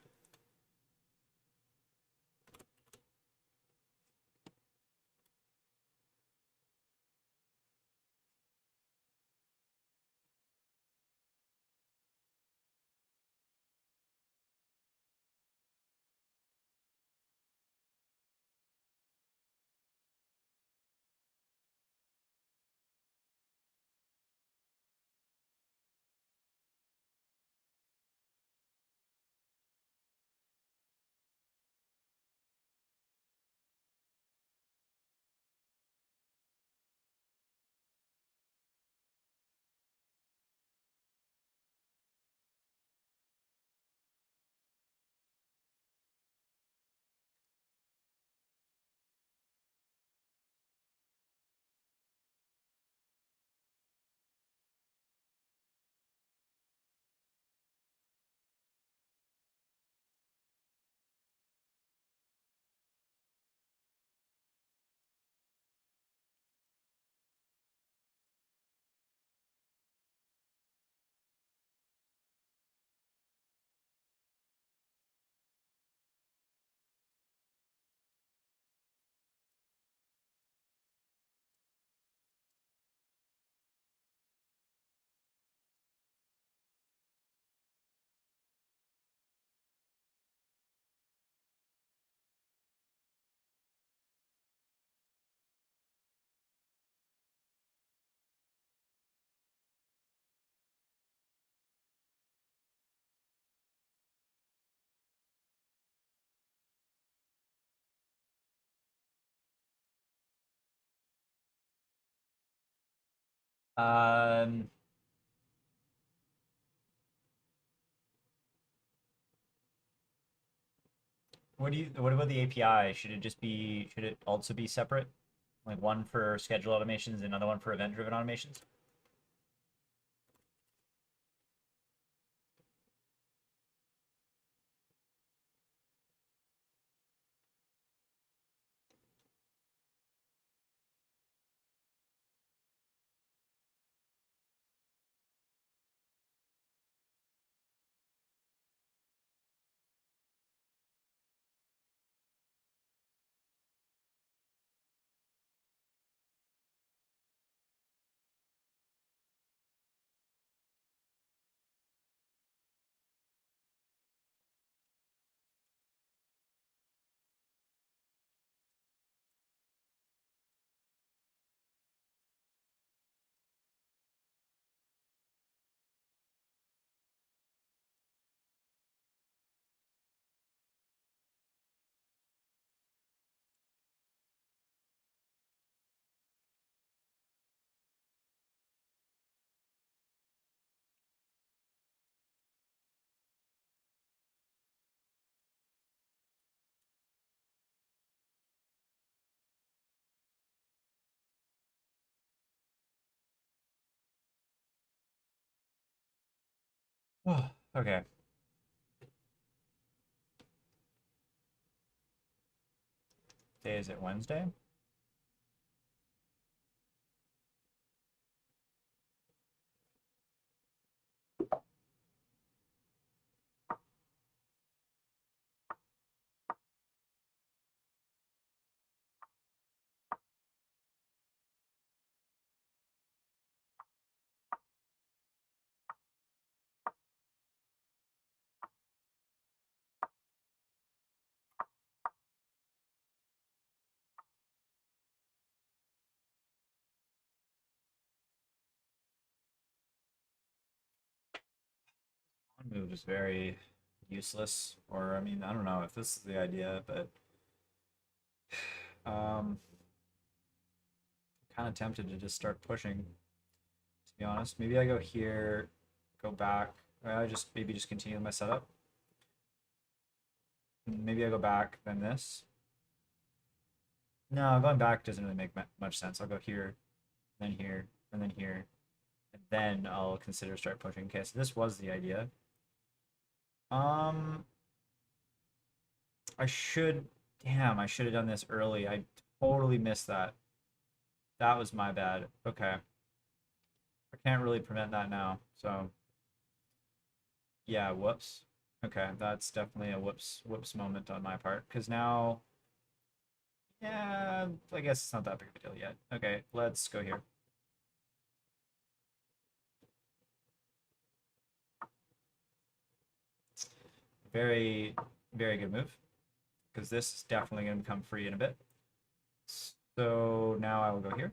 Um, what about the API? Should it also be separate? Like one for schedule automations and another one for event-driven automations? Oh, okay. Day is it Wednesday? One move is very useless, or I mean, I don't know if this is the idea, but kind of tempted to just start pushing, to be honest. Maybe I go here, go back. Or I just maybe just continue my setup. Maybe I go back, then this. No, going back doesn't really make much sense. I'll go here, then here, and then here, and then I'll consider start pushing. Okay, so this was the idea. Um, I should, damn, I should have done this early. I totally missed that. That was my bad. Okay. I can't really prevent that now. So, yeah, whoops. Okay, that's definitely a whoops moment on my part. Because now, yeah, I guess it's not that big of a deal yet. Okay, let's go here. Very, very good move. Because this is definitely going to become free in a bit. So now I will go here.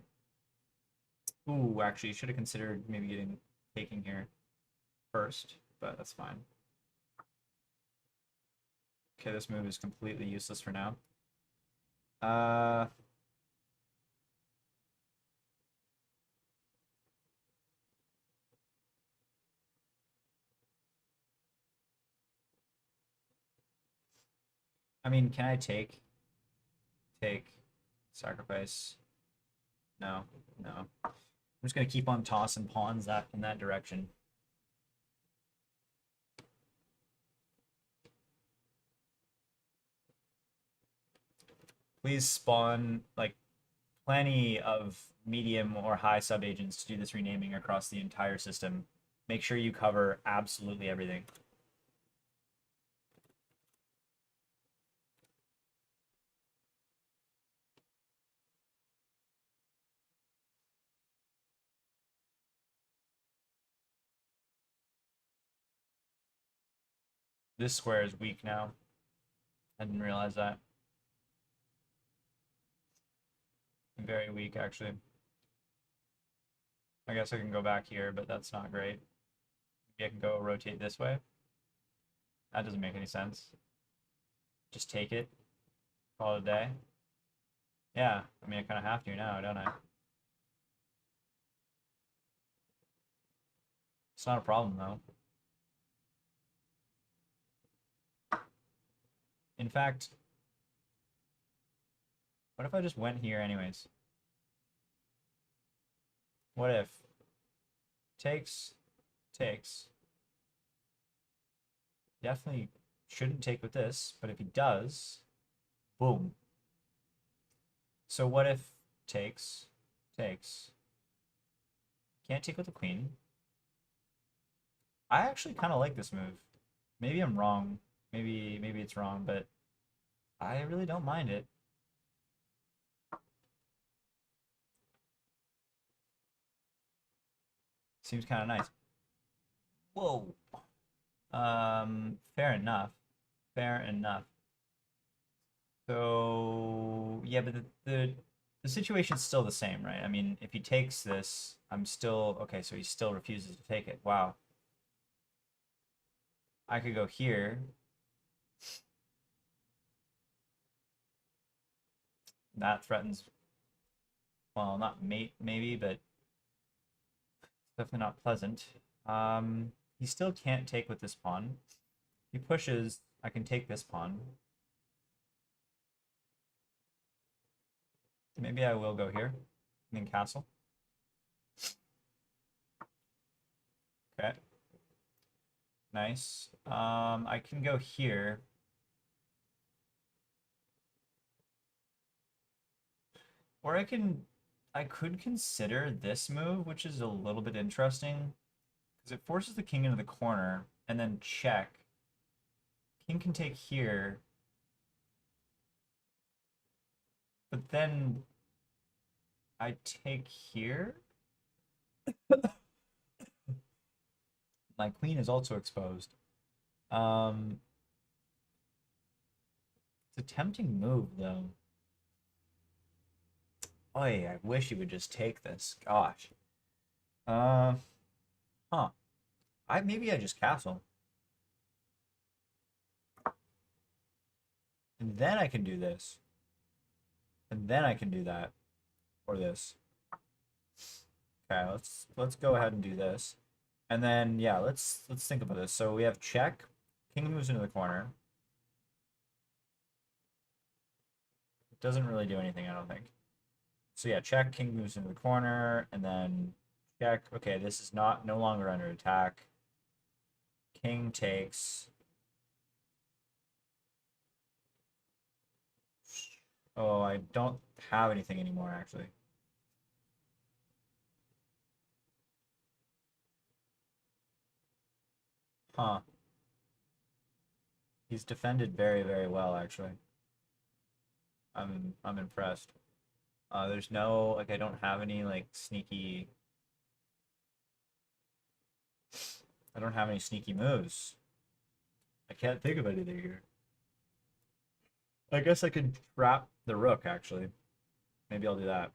Ooh, actually, should have considered maybe taking here first, but that's fine. Okay, this move is completely useless for now. I mean, can I take, sacrifice? No, no. I'm just gonna keep on tossing pawns that in that direction. Please spawn like plenty of medium or high subagents to do this renaming across the entire system. Make sure you cover absolutely everything. This square is weak now. I didn't realize that. Very weak, actually. I guess I can go back here, but that's not great. Maybe I can go rotate this way. That doesn't make any sense. Just take it. Call it a day. Yeah, I mean, I kind of have to now, don't I? It's not a problem, though. In fact, what if I just went here anyways? What if takes, takes. Definitely shouldn't take with this, but if he does, boom. So what if takes, takes. Can't take with the queen. I actually kind of like this move. Maybe I'm wrong. Maybe it's wrong, but I really don't mind it. Seems kind of nice. Whoa. Fair enough. Fair enough. So yeah, but the situation's still the same, right? I mean, if he takes this, I'm still okay, so he still refuses to take it. Wow. I could go here. That threatens, well, not mate maybe, but definitely not pleasant. He still can't take with this pawn. If he pushes, I can take this pawn. Maybe I will go here, and then castle. Okay. Nice. I can go here. Or I could consider this move, which is a little bit interesting, because it forces the king into the corner, and then check. King can take here, but then I take here. My queen is also exposed. It's a tempting move, though. Oy, I wish he would just take this. Gosh. Huh. Maybe I just castle. And then I can do this. And then I can do that. Or this. Okay, let's go ahead and do this. And then yeah, let's think about this. So we have check. King moves into the corner. It doesn't really do anything, I don't think. So yeah, check, king moves into the corner, and then check. Okay, this is no longer under attack. King takes. Oh, I don't have anything anymore, actually. Huh. He's defended very, very well, actually. I'm impressed. There's no, like, I don't have any, like, sneaky... I don't have any sneaky moves. I can't think of anything here. I guess I could trap the rook, actually. Maybe I'll do that.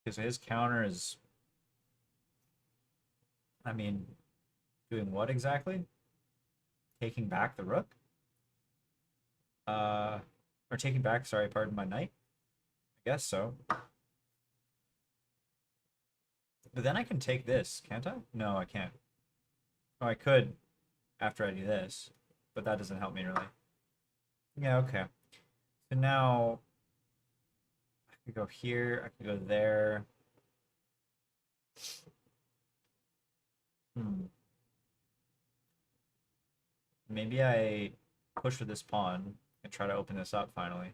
Because his counter is... I mean, doing what exactly? Taking back the rook? Or taking back, sorry, pardon, my knight? I guess so. But then I can take this, can't I? No, I can't. Oh, I could after I do this, but that doesn't help me really. Yeah, okay. So now I could go here, I could go there. Maybe I push with this pawn and try to open this up finally.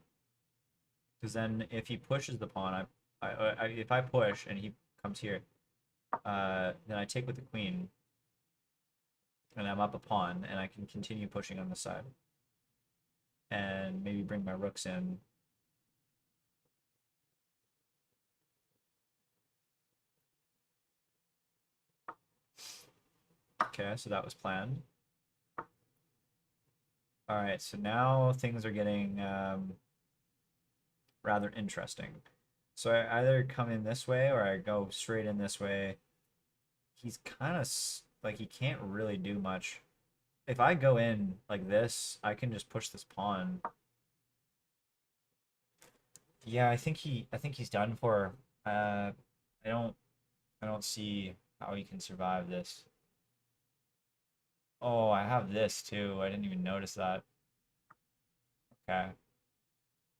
Because then if he pushes the pawn, if I push and he comes here, then I take with the queen, and I'm up a pawn, and I can continue pushing on this side. And maybe bring my rooks in. Okay, so that was planned. Alright, so now things are getting rather interesting. So I either come in this way or I go straight in this way. He's kind of like he can't really do much. If I go in like this, I can just push this pawn. Yeah, I think he's done for. I don't see how he can survive this. Oh, I have this too. I didn't even notice that. Okay.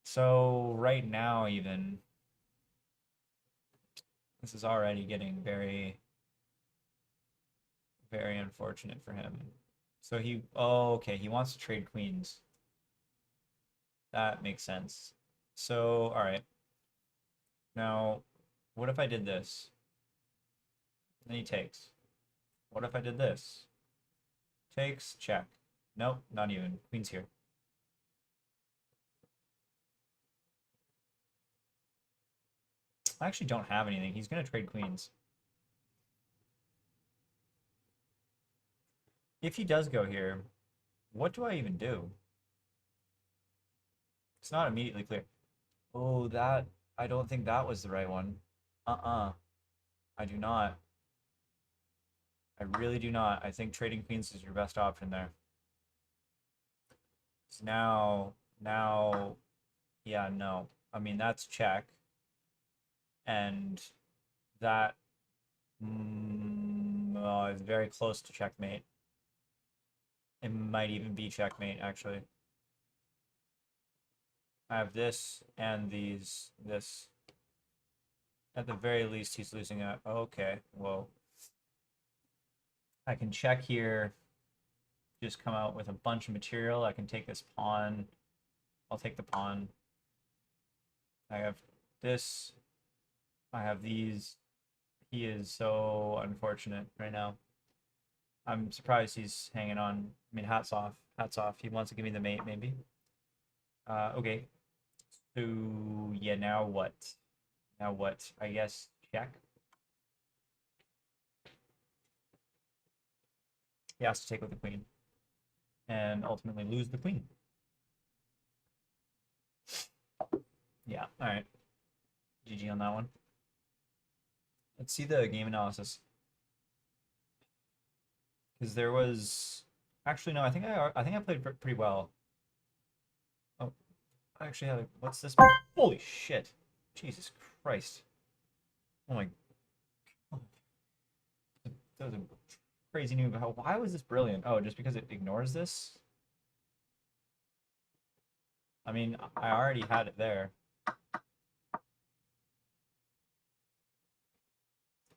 So right now even this is already getting very very unfortunate for him. So oh, okay, he wants to trade queens. That makes sense. So, all right. Now, what if I did this? Then he takes. What if I did this? Takes, check. Nope, not even. Queen's here. I actually don't have anything. He's going to trade queens. If he does go here, what do I even do? It's not immediately clear. Oh, I don't think that was the right one. I do not. I really do not. I think trading queens is your best option there. So now, yeah, no. I mean, that's check. And that is very close to checkmate. It might even be checkmate, actually. I have this and this. At the very least, he's losing out. Okay, whoa. I can check here, just come out with a bunch of material. I can take this pawn. I'll take the pawn. I have this. I have these. He is so unfortunate right now. I'm surprised he's hanging on. I mean, hats off. Hats off. He wants to give me the mate, maybe. Okay. So, yeah, now what? Now what? I guess check. He has to take with the queen. And ultimately lose the queen. Yeah, alright. GG on that one. Let's see the game analysis. Because there was... Actually, no, I think I played pretty well. Oh, I actually had a... What's this? Holy shit. Jesus Christ. Oh my... That was a crazy new... Why was this brilliant? Oh, just because it ignores this? I mean, I already had it there.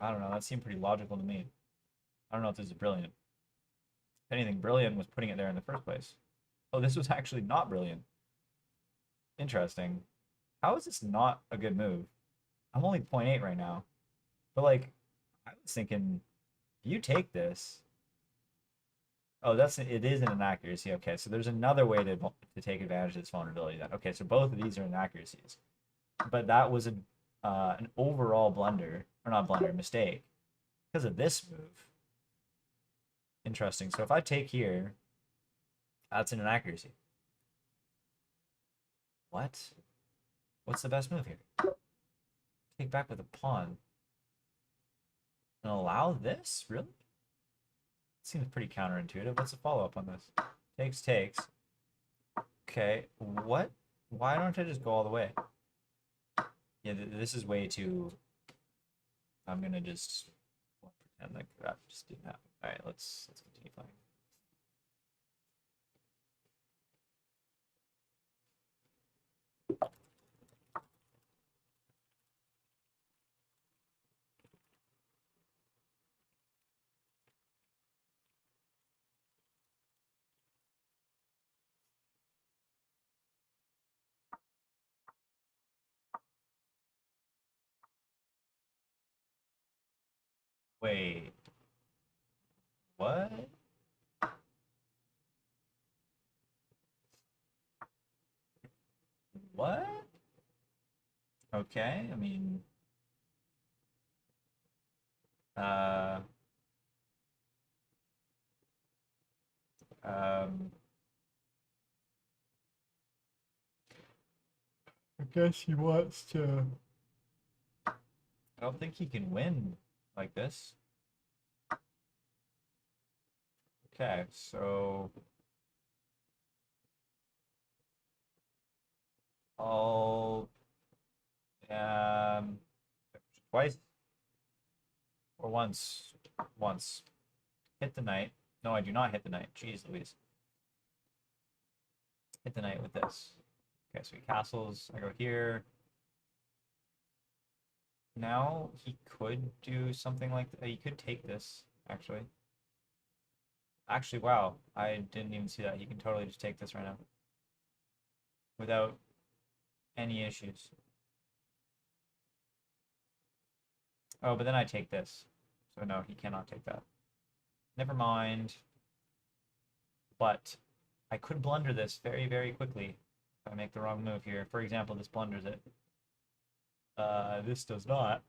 I don't know, that seemed pretty logical to me. I don't know if this is brilliant. If anything, brilliant was putting it there in the first place. Oh, this was actually not brilliant. Interesting. How is this not a good move? I'm only 0.8 right now. But, like, I was thinking, if you take this... Oh, it is an inaccuracy. Okay, so there's another way to take advantage of this vulnerability then. Okay, so both of these are inaccuracies. But that was an overall blunder, or not blunder, mistake, because of this move. Interesting. So if I take here, that's an inaccuracy. What? What's the best move here? Take back with a pawn. And allow this? Really? Seems pretty counterintuitive. What's the follow-up on this? Takes. Okay, what? Why don't I just go all the way? Yeah, this is way too... I'm gonna just pretend like that just didn't happen. All right, let's continue playing. Wait. What? What? Okay, I mean... Uh... Um... I guess he wants to... I don't think he can win like this. Okay, so... I'll... Twice? Or once? Once. Hit the knight. No, I do not hit the knight. Jeez Louise. Hit the knight with this. Okay, so he castles. I go here. Now he could do something like that. He could take this, actually. Actually, wow. I didn't even see that. He can totally just take this right now. Without any issues. Oh, but then I take this. So no, he cannot take that. Never mind. But I could blunder this very, very quickly if I make the wrong move here. For example, this blunders it. This does not.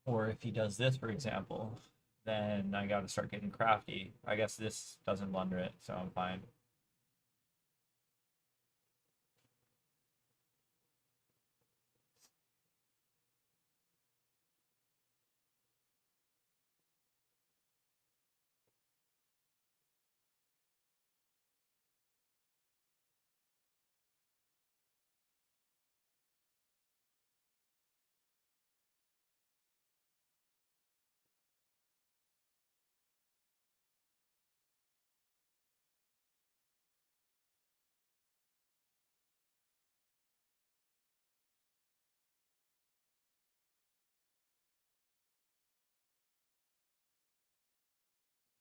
Or if he does this, for example, then I gotta start getting crafty. I guess this doesn't blunder it, so I'm fine.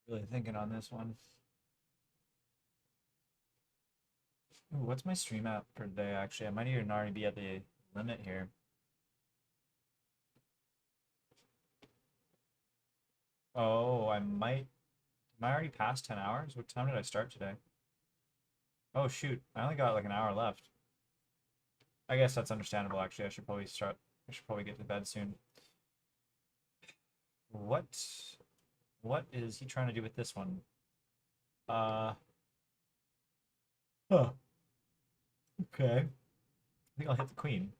Really thinking on this one. Ooh, what's my stream app for today? Actually, I might even already be at the limit here. Oh, am I already past 10 hours? What time did I start today? Oh shoot, I only got like an hour left. I guess that's understandable actually. I should probably get to bed soon. What is he trying to do with this one? Huh. Okay. I think I'll hit the queen.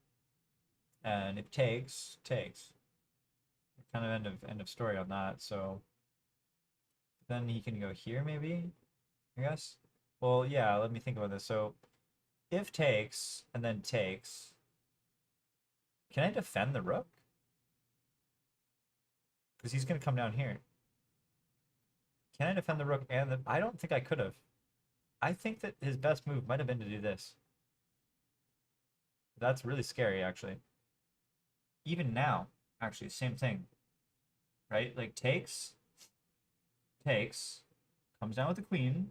And if takes. Kind of end of story on that, so then he can go here maybe, I guess. Well, yeah, let me think about this. So if takes and then takes, can I defend the rook? Because he's gonna come down here. Can I defend the rook and the... I don't think I could have. I think that his best move might have been to do this. That's really scary, actually. Even now, actually, same thing. Right? Like, takes, comes down with the queen.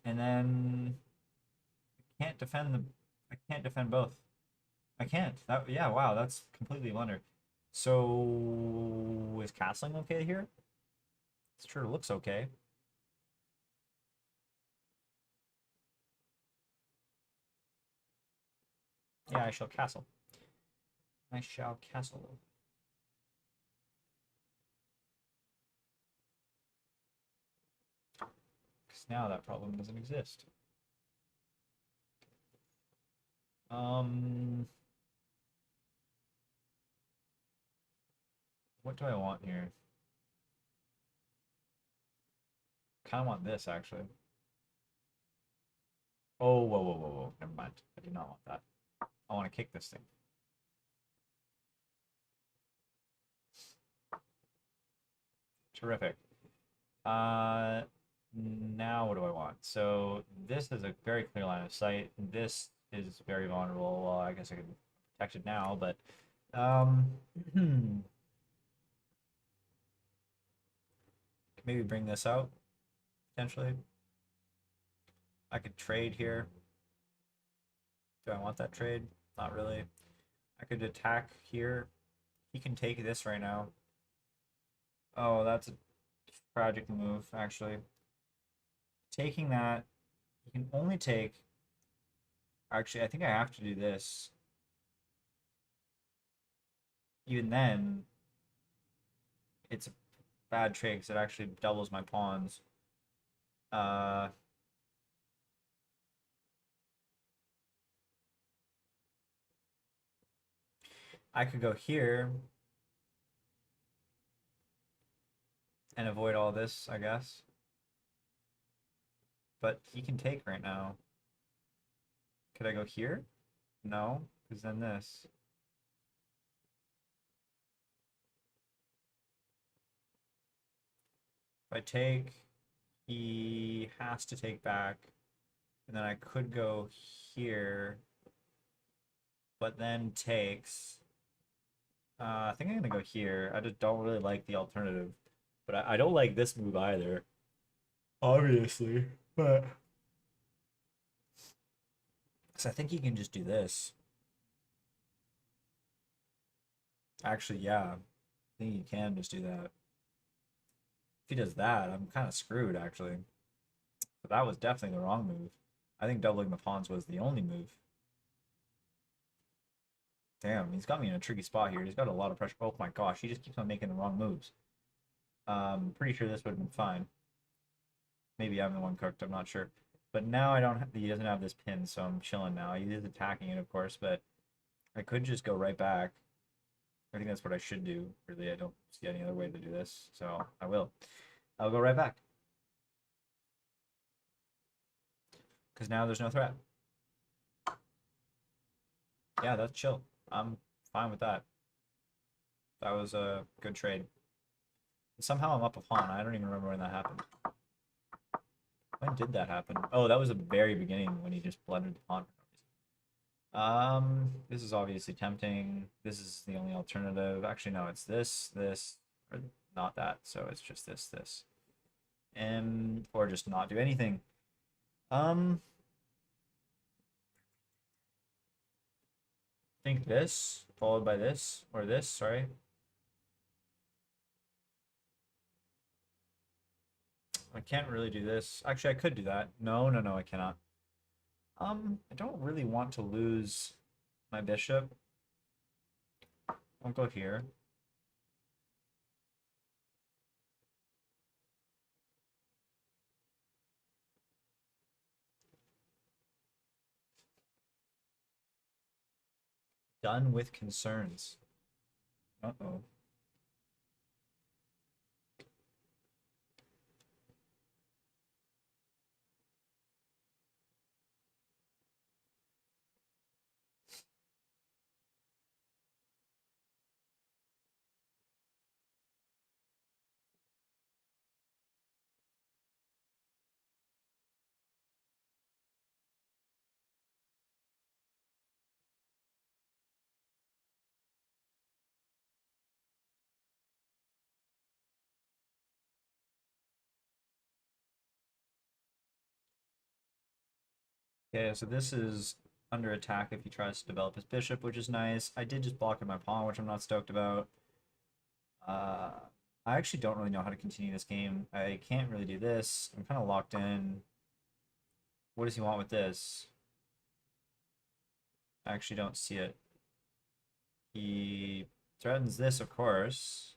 And then I can't defend both. I can't. Yeah, wow, that's completely blunder. So is castling okay here? It sure looks okay. Yeah, I shall castle. I shall castle. Because now that problem doesn't exist. What do I want here? Kind of want this, actually. Oh, whoa. Never mind. I do not want that. I want to kick this thing. Terrific. Now what do I want? So this is a very clear line of sight. This is very vulnerable. Well, I guess I can protect it now, but maybe bring this out potentially. I could trade here. Do I want that trade? Not really. I could attack here. He can take this right now. Oh, that's a tragic move, actually. Taking that, you can only take... Actually, I think I have to do this. Even then, it's a bad trade because it actually doubles my pawns. I could go here and avoid all this, I guess. But he can take right now. Could I go here? No, because then this. If I take, he has to take back. And then I could go here, but then takes. I think I'm gonna go here. I just don't really like the alternative. But I don't like this move either. Obviously. But because I think he can just do this. Actually, yeah. I think he can just do that. If he does that, I'm kind of screwed, actually. But that was definitely the wrong move. I think doubling the pawns was the only move. Damn, he's got me in a tricky spot here. He's got a lot of pressure. Oh my gosh, he just keeps on making the wrong moves. Pretty sure this would have been fine. Maybe I'm the one cooked, I'm not sure. But now I don't have, he doesn't have this pin, so I'm chilling now. He is attacking it, of course, but I could just go right back. I think that's what I should do. Really, I don't see any other way to do this, so I will. I'll go right back. Because now there's no threat. Yeah, that's chill. I'm fine with that. That was a good trade. Somehow I'm up a pawn. I don't even remember when that happened. When did that happen? Oh, that was the very beginning when he just blundered the pawn. This is obviously tempting. This is the only alternative. Actually, no, it's this, or not that. So it's just this. Or just not do anything. Um, think this, followed by this, or this, sorry. I can't really do this. Actually, I could do that. No, I cannot. I don't really want to lose my bishop. I'll go here. Done with concerns. Uh-oh. Okay, so this is under attack if he tries to develop his bishop, which is nice. I did just block in my pawn, which I'm not stoked about. Uh, I actually don't really know how to continue this game. I can't really do this. I'm kind of locked in. What does he want with this? I actually don't see it. He threatens this, of course,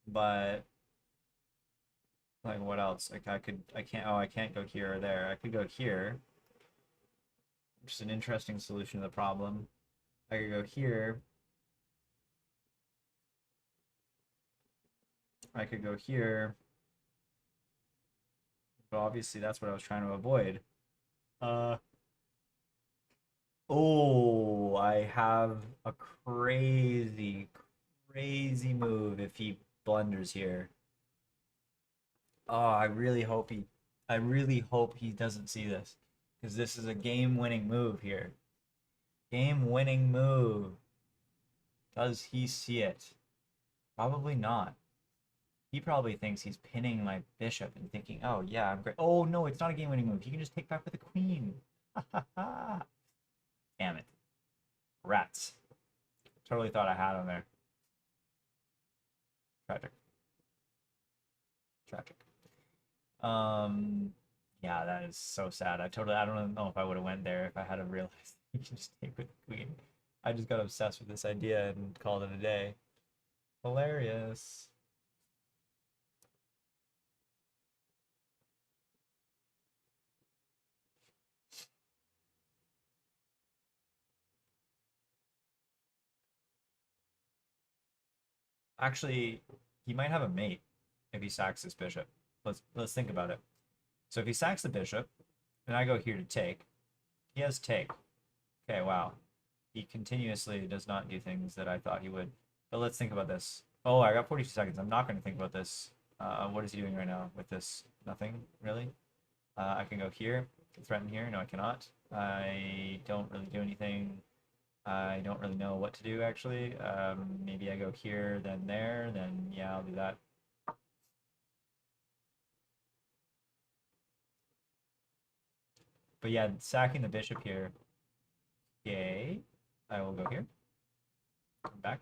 but like what else? Like I can't. Oh, I can't go here or there. I could go here, which is an interesting solution to the problem. I could go here. I could go here. But obviously that's what I was trying to avoid. Uh, oh, I have a crazy move if he blunders here. Oh, I really hope he doesn't see this. Because this is a game-winning move here. Game-winning move. Does he see it? Probably not. He probably thinks he's pinning my bishop and thinking, oh yeah, I'm great. Oh no, it's not a game-winning move. He can just take back with the queen. Damn it. Rats. Totally thought I had him there. Tragic. Tragic. Yeah, that is so sad. I don't know if I would have went there if I had have realized you can just take with the queen. I just got obsessed with this idea and called it a day. Hilarious. Actually, he might have a mate if he sacks his bishop. Let's think about it. So if he sacks the bishop, and I go here to take, he has take. Okay, wow. He continuously does not do things that I thought he would. But let's think about this. Oh, I got 42 seconds. I'm not going to think about this. What is he doing right now with this? Nothing, really. I can go here, threaten here. No, I cannot. I don't really do anything. I don't really know what to do, actually. Maybe I go here, then there, then yeah, I'll do that. But yeah, sacking the bishop here. Okay, I will go here. Come back.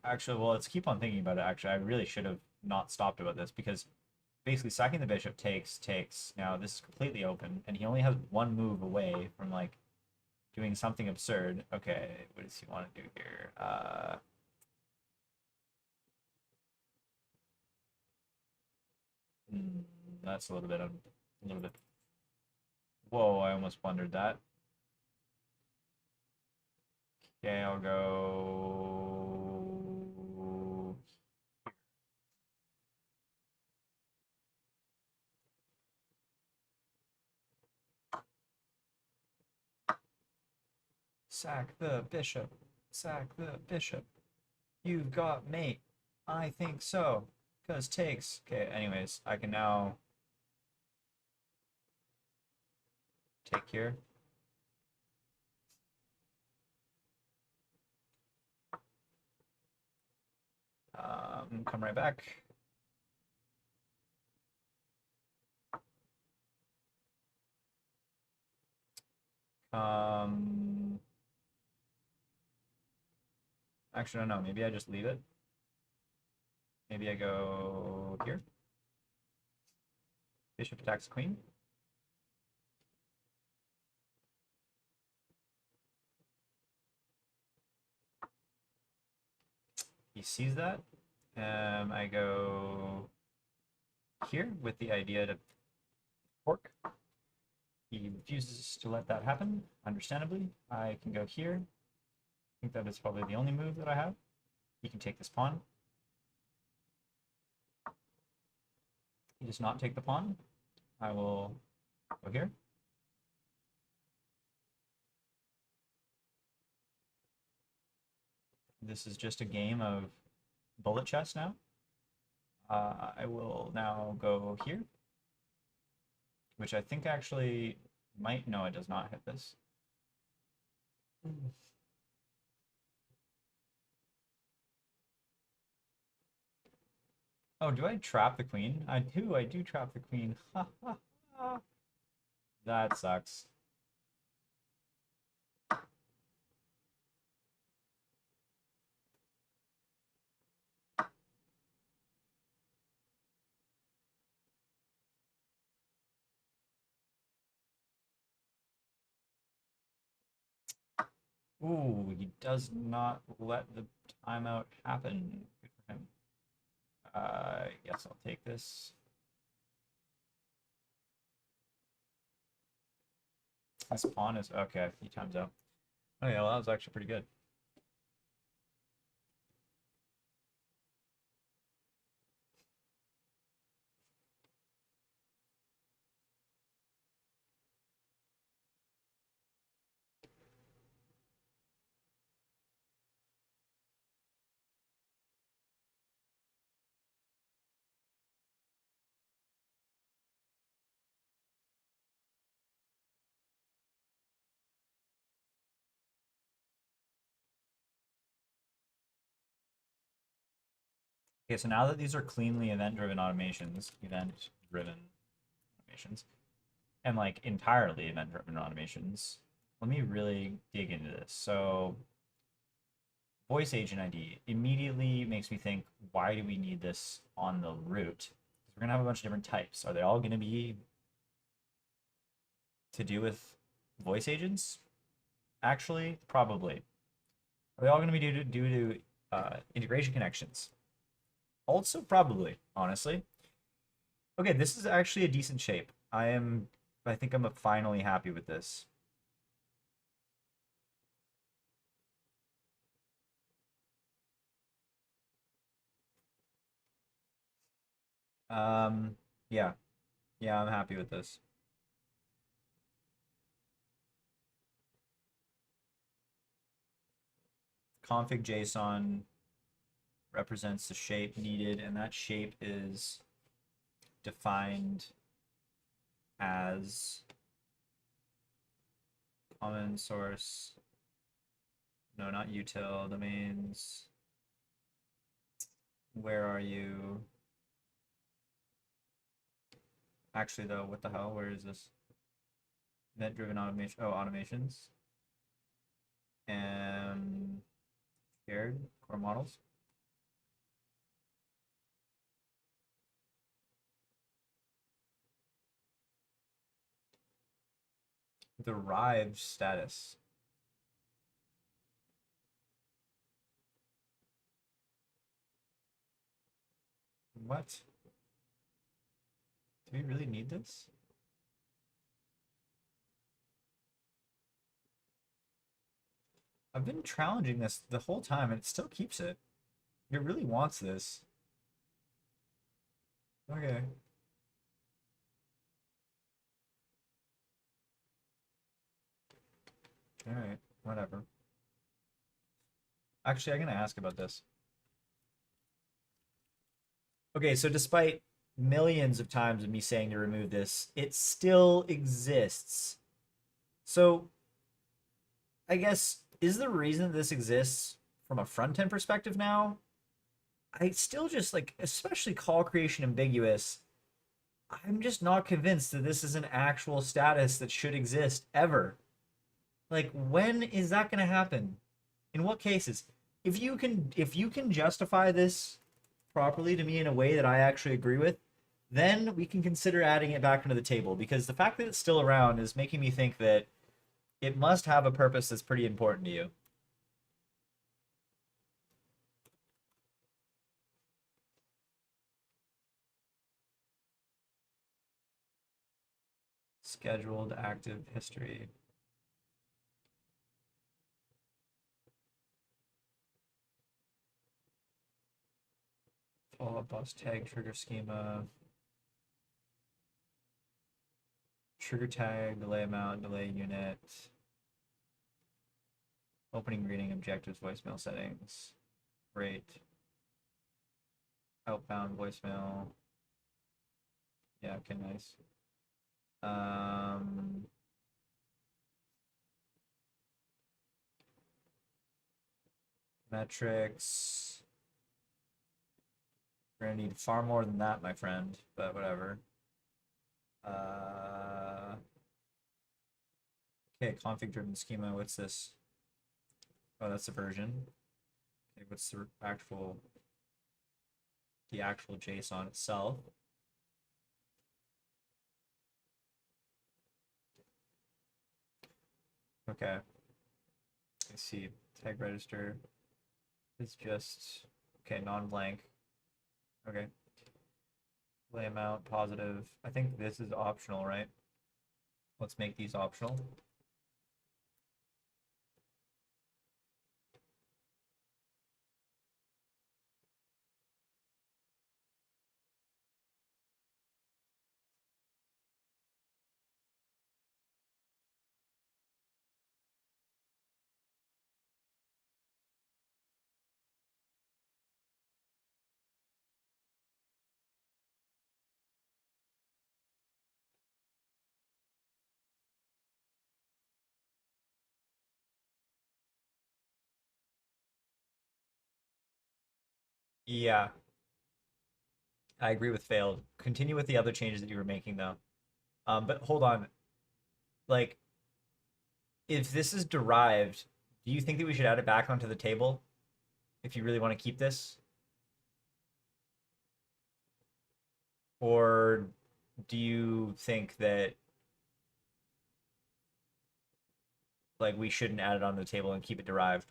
Actually, well, let's keep on thinking about it. Actually, I really should have not stopped about this because basically sacking the bishop takes. Now this is completely open, and he only has one move away from like doing something absurd. Okay, what does he want to do here? That's a little bit. Whoa, I almost blundered that. Okay, I'll go. Sack the bishop. Sack the bishop. You've got mate. I think so. Because takes. Okay, anyways, I can now. take here. Come right back. Actually, no, maybe I just leave it. Maybe I go here. Bishop attacks queen. He sees that. I go here with the idea to fork. He refuses to let that happen, understandably. I can go here. I think that is probably the only move that I have. He can take this pawn. He does not take the pawn. I will go here. This is just a game of bullet chess now. I will now go here, which I think actually might, no, it does not hit this. Oh, do I trap the queen? I do trap the queen. That sucks. Ooh, he does not let the timeout happen. Good for him. I guess I'll take this. This pawn is okay. He times out. Oh yeah, well, that was actually pretty good. Okay, so now that these are cleanly event-driven automations, and like entirely event-driven automations, let me really dig into this. So, voice agent ID immediately makes me think, why do we need this on the root? Because we're gonna have a bunch of different types. Are they all gonna be to do with voice agents? Actually, probably. Are they all gonna be due to integration connections? Also, probably, honestly. Okay, this is actually a decent shape. I think I'm finally happy with this. Yeah. Yeah, I'm happy with this. Config JSON represents the shape needed, and that shape is defined as common source. No, not util domains. Where are you? Actually, though, what the hell? Where is this? Event-driven automation. Oh, automations. And shared core models. Derived status. What? Do we really need this? I've been challenging this the whole time and it still keeps it. It really wants this. Okay. Alright, whatever. Actually, I'm gonna ask about this. Okay, so despite millions of times of me saying to remove this, it still exists. So I guess is the reason this exists from a front end perspective now? I still just like, especially call creation ambiguous. I'm just not convinced that this is an actual status that should exist ever. Like, when is that going to happen? In what cases? If you can justify this properly to me in a way that I actually agree with, then we can consider adding it back into the table, because the fact that it's still around is making me think that it must have a purpose that's pretty important to you. Scheduled active history. Follow-up boss tag, trigger schema, trigger tag, delay amount, delay unit, opening greeting, objectives, voicemail settings. Great. Outbound voicemail. Yeah, okay, nice. Metrics. We're gonna need far more than that, my friend, but whatever. Okay, config-driven schema. What's this? Oh, that's a version. Okay, what's the actual JSON itself? Okay. I see. Tag register is just okay, non-blank. Okay. Lay amount positive. I think this is optional, right? Let's make these optional. Yeah, I agree with failed. Continue with the other changes that you were making though. But hold on. Like, if this is derived, do you think that we should add it back onto the table if you really want to keep this? Or do you think that like we shouldn't add it onto the table and keep it derived?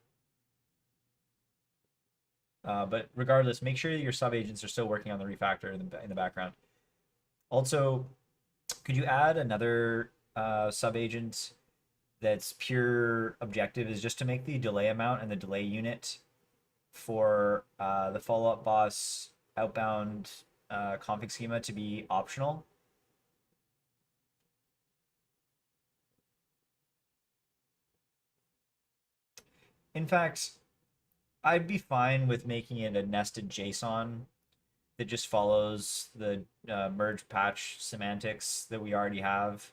But regardless, make sure that your subagents are still working on the refactor in the background. Also, could you add another subagent that's pure objective is just to make the delay amount and the delay unit for the follow-up boss outbound config schema to be optional? In fact, I'd be fine with making it a nested JSON that just follows the merge patch semantics that we already have.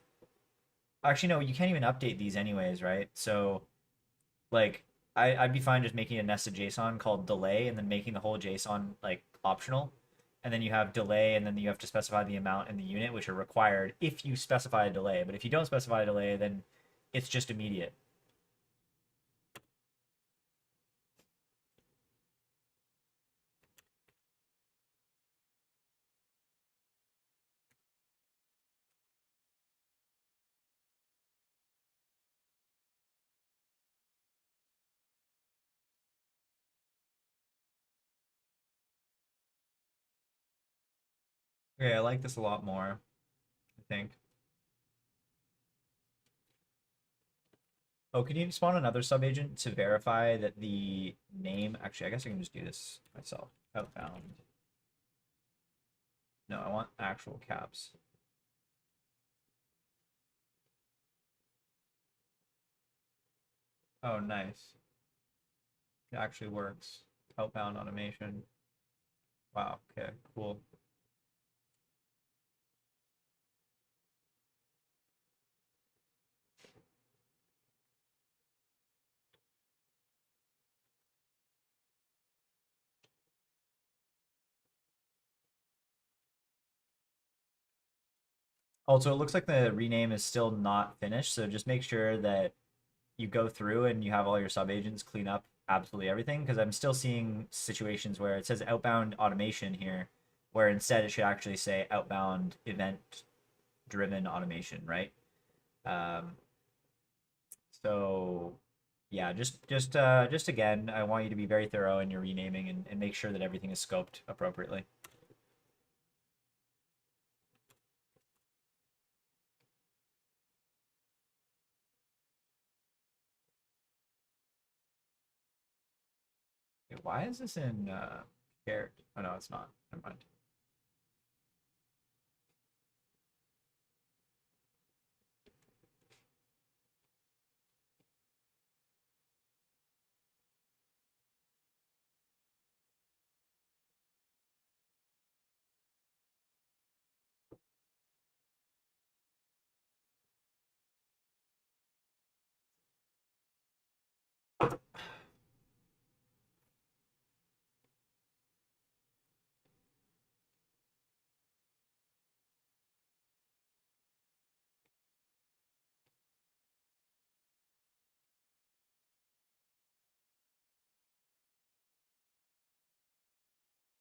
Actually, no, you can't even update these anyways, right? So, like, I'd be fine just making a nested JSON called delay and then making the whole JSON like optional. And then you have delay, and then you have to specify the amount and the unit, which are required if you specify a delay. But if you don't specify a delay, then it's just immediate. Okay, I like this a lot more, I think. Oh, can you spawn another subagent to verify that the name... Actually, I guess I can just do this myself. Outbound. No, I want actual caps. Oh, nice. It actually works. Outbound automation. Wow, okay, cool. Also, it looks like the rename is still not finished, so just make sure that you go through and you have all your subagents clean up absolutely everything, because I'm still seeing situations where it says outbound automation here, where instead it should actually say outbound event driven automation, right? Um, so yeah, just again, I want you to be very thorough in your renaming and make sure that everything is scoped appropriately. Okay, why is this in shared? Oh no, it's not. Never mind.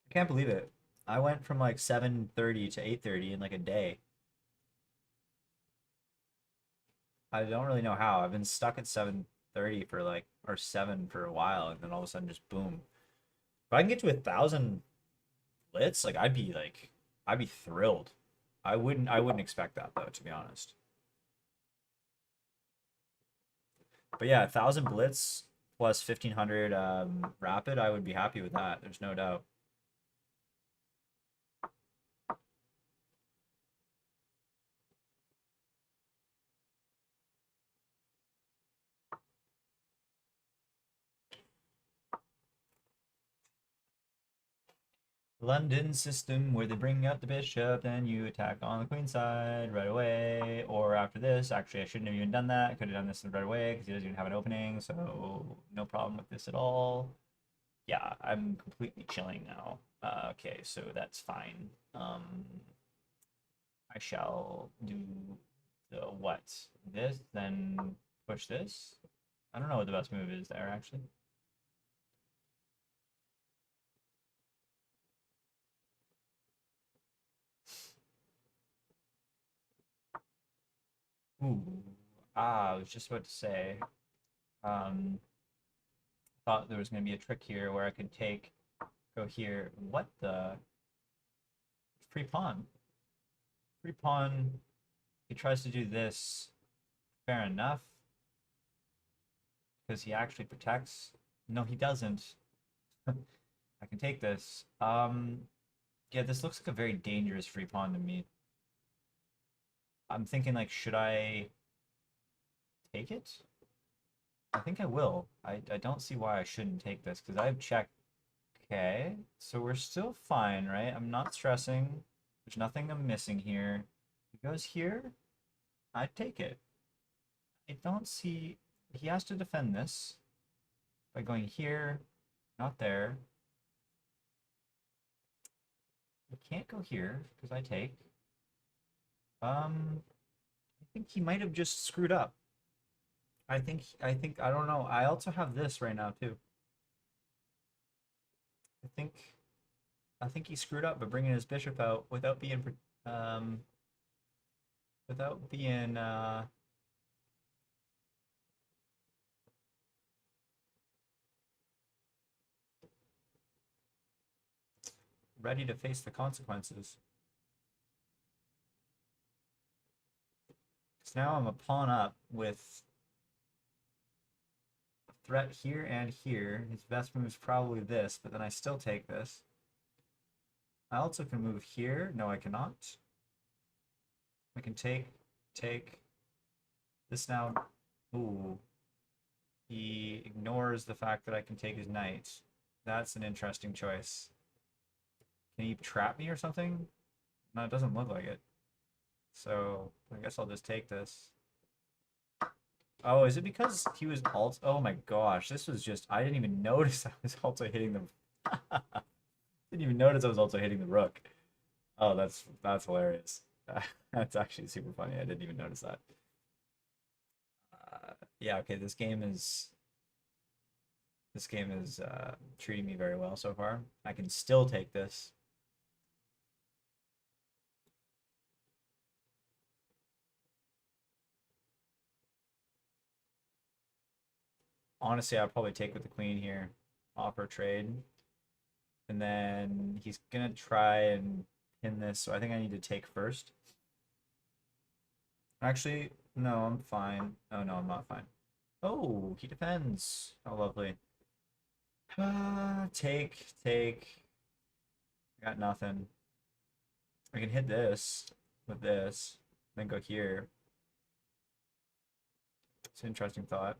I can't believe it. I went from like 7:30 to 8:30 in like a day. I don't really know how. I've been stuck at 7:30 for like or 7 for a while, and then all of a sudden just boom. If I can get to 1,000 blitz, I'd be thrilled. I wouldn't expect that though, to be honest. But yeah, 1,000 blitz plus 1,500 rapid, I would be happy with that. There's no doubt. London system where they bring out the bishop, then you attack on the queen side right away. Or after this, actually, I shouldn't have even done that. I could have done this right away because he doesn't even have an opening, so no problem with this at all. Yeah, I'm completely chilling now. Okay, so that's fine. I shall do the what? This, then push this. I don't know what the best move is there, actually. Ooh. I was just about to say, um, thought there was going to be a trick here where I could go here. What the? Free pawn. Free pawn. He tries to do this. Fair enough. Because he actually protects. No, he doesn't. I can take this. Yeah, this looks like a very dangerous free pawn to me. I'm thinking like, should I take it? I think I will. I don't see why I shouldn't take this because I've checked. Okay, so we're still fine, right? I'm not stressing. There's nothing I'm missing here. He goes here. I take it. I don't see. He has to defend this by going here, not there. He can't go here because I take. I think he might have just screwed up. I don't know. I also have this right now too. I think I think he screwed up by bringing his bishop out um without being ready to face the consequences. So now I'm a pawn up with a threat here and here. His best move is probably this, but then I still take this. I also can move here. No, I cannot. I can take this now. Ooh. He ignores the fact that I can take his knight. That's an interesting choice. Can he trap me or something? No, it doesn't look like it. So I guess I'll just take this. Oh, is it because he was alt? Oh my gosh, this was just, I didn't even notice I was also hitting the, didn't even notice I was also hitting the rook. Oh, that's hilarious. That's actually super funny. I didn't even notice that. Yeah, okay, this game is treating me very well so far. I can still take this. Honestly, I'd probably take with the queen here, offer trade, and then he's gonna try and pin this. So I think I need to take first. Actually, no, I'm fine. Oh no, I'm not fine. Oh, he defends. How lovely. Take. I got nothing. I can hit this with this, then go here. It's an interesting thought.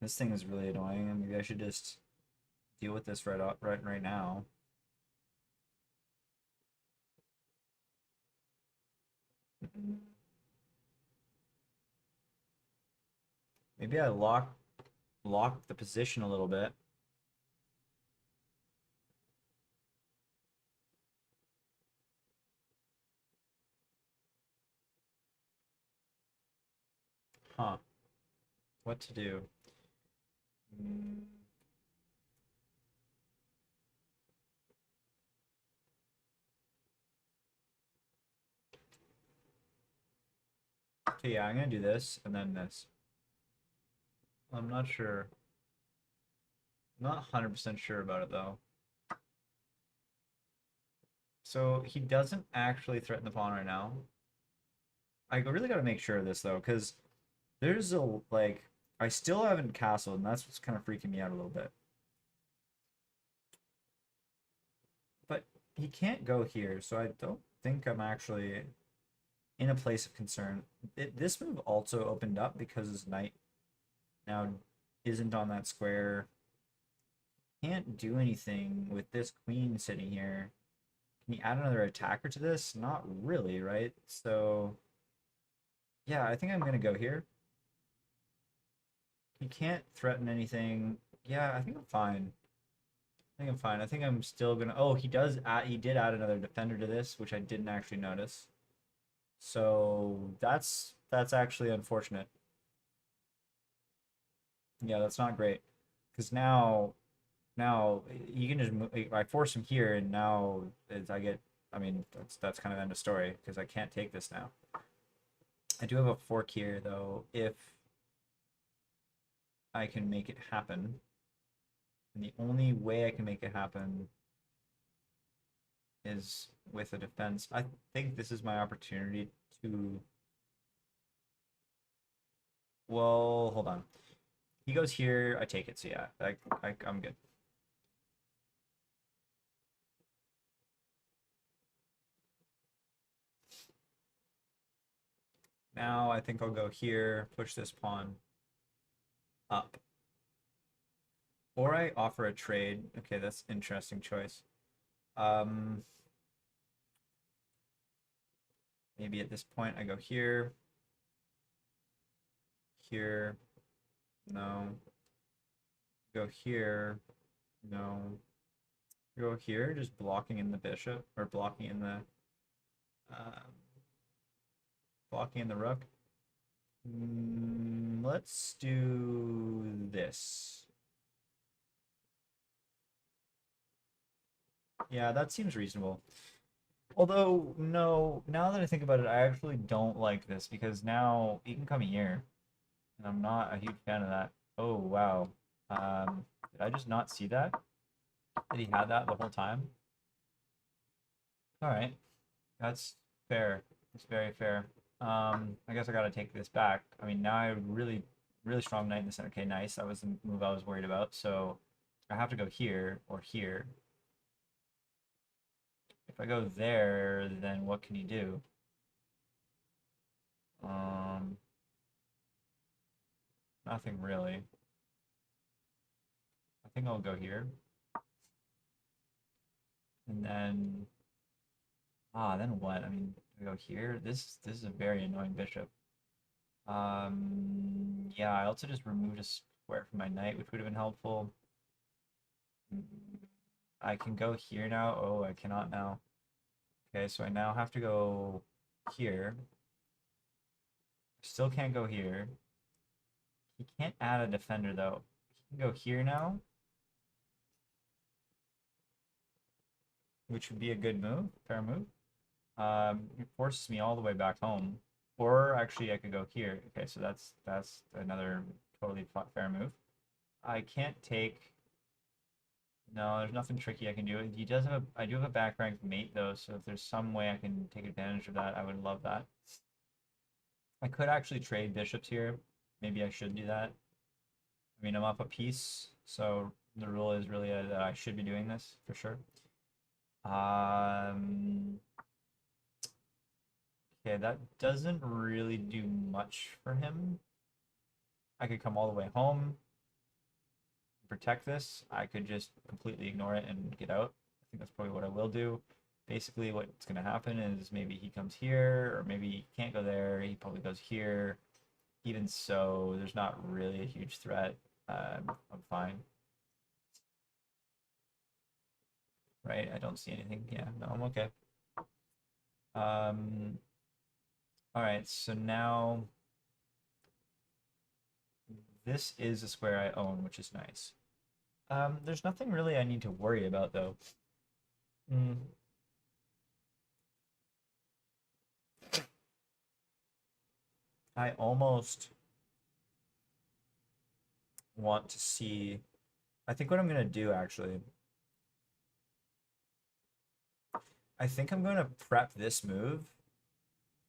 This thing is really annoying. Maybe I should just deal with this right now. Maybe I lock the position a little bit. Huh. What to do? Mm, Okay, yeah, I'm gonna do this and then this. I'm not sure. I'm not 100% sure about it though. So he doesn't actually threaten the pawn right now. I really gotta make sure of this though, because there's a like I still haven't castled, and that's what's kind of freaking me out a little bit. But he can't go here, so I don't think I'm actually in a place of concern. This move also opened up because his knight now isn't on that square. Can't do anything with this queen sitting here. Can you add another attacker to this? Not really, right? So, yeah, I think I'm gonna go here. He can't threaten anything. Yeah, I think I'm fine. I think I'm fine. I think I'm still gonna. Oh, he did add another defender to this, which I didn't actually notice. So that's actually unfortunate. Yeah, that's not great. Because now you can just I force him here, and now I get. I mean, that's kind of end of story because I can't take this now. I do have a fork here though, if I can make it happen. And the only way I can make it happen is with a defense. I think this is my opportunity to. Well, hold on. He goes here. I take it. So yeah, I'm good. Now I think I'll go here, push this pawn up. Or I offer a trade. Okay, that's an interesting choice. Um, Maybe at this point I go here, here, no. Go here, no. Go here, just blocking in the bishop, or um, blocking in the rook. Let's do this. Yeah, that seems reasonable. Although, no, now that I think about it, I actually don't like this because now he can come here, and I'm not a huge fan of that. Oh, wow. Did I just not see that? That he had that the whole time? All right, that's fair. That's very fair. I guess I gotta take this back. I mean, now I really, really strong knight in the center. Okay, nice. That was the move I was worried about. So I have to go here or here. If I go there, then what can he do? Um, Nothing really. I think I'll go here. And then, then what? I mean, I go here. This is a very annoying bishop. Yeah, I also just removed a square from my knight, which would have been helpful. I can go here now. Oh, I cannot now. Okay, so I now have to go here. Still can't go here. He can't add a defender though. He can go here now, which would be a good move, fair move. It forces me all the way back home. Or actually, I could go here. Okay, so that's another totally fair move. I can't take. No, there's nothing tricky I can do. He does have I do have a back rank mate though, so if there's some way I can take advantage of that, I would love that. I could actually trade bishops here. Maybe I should do that. I mean, I'm up a piece, so the rule is really that I should be doing this for sure. Okay, that doesn't really do much for him. I could come all the way home, protect this. I could just completely ignore it and get out. I think that's probably what I will do. Basically, what's going to happen is maybe he comes here, or maybe he can't go there. He probably goes here. Even so, there's not really a huge threat. I'm fine. Right? I don't see anything. Yeah, no, I'm okay. All right, so now this is a square I own, which is nice. There's nothing really I need to worry about though. I almost want to see. I think what I'm gonna do actually. I think I'm gonna prep this move,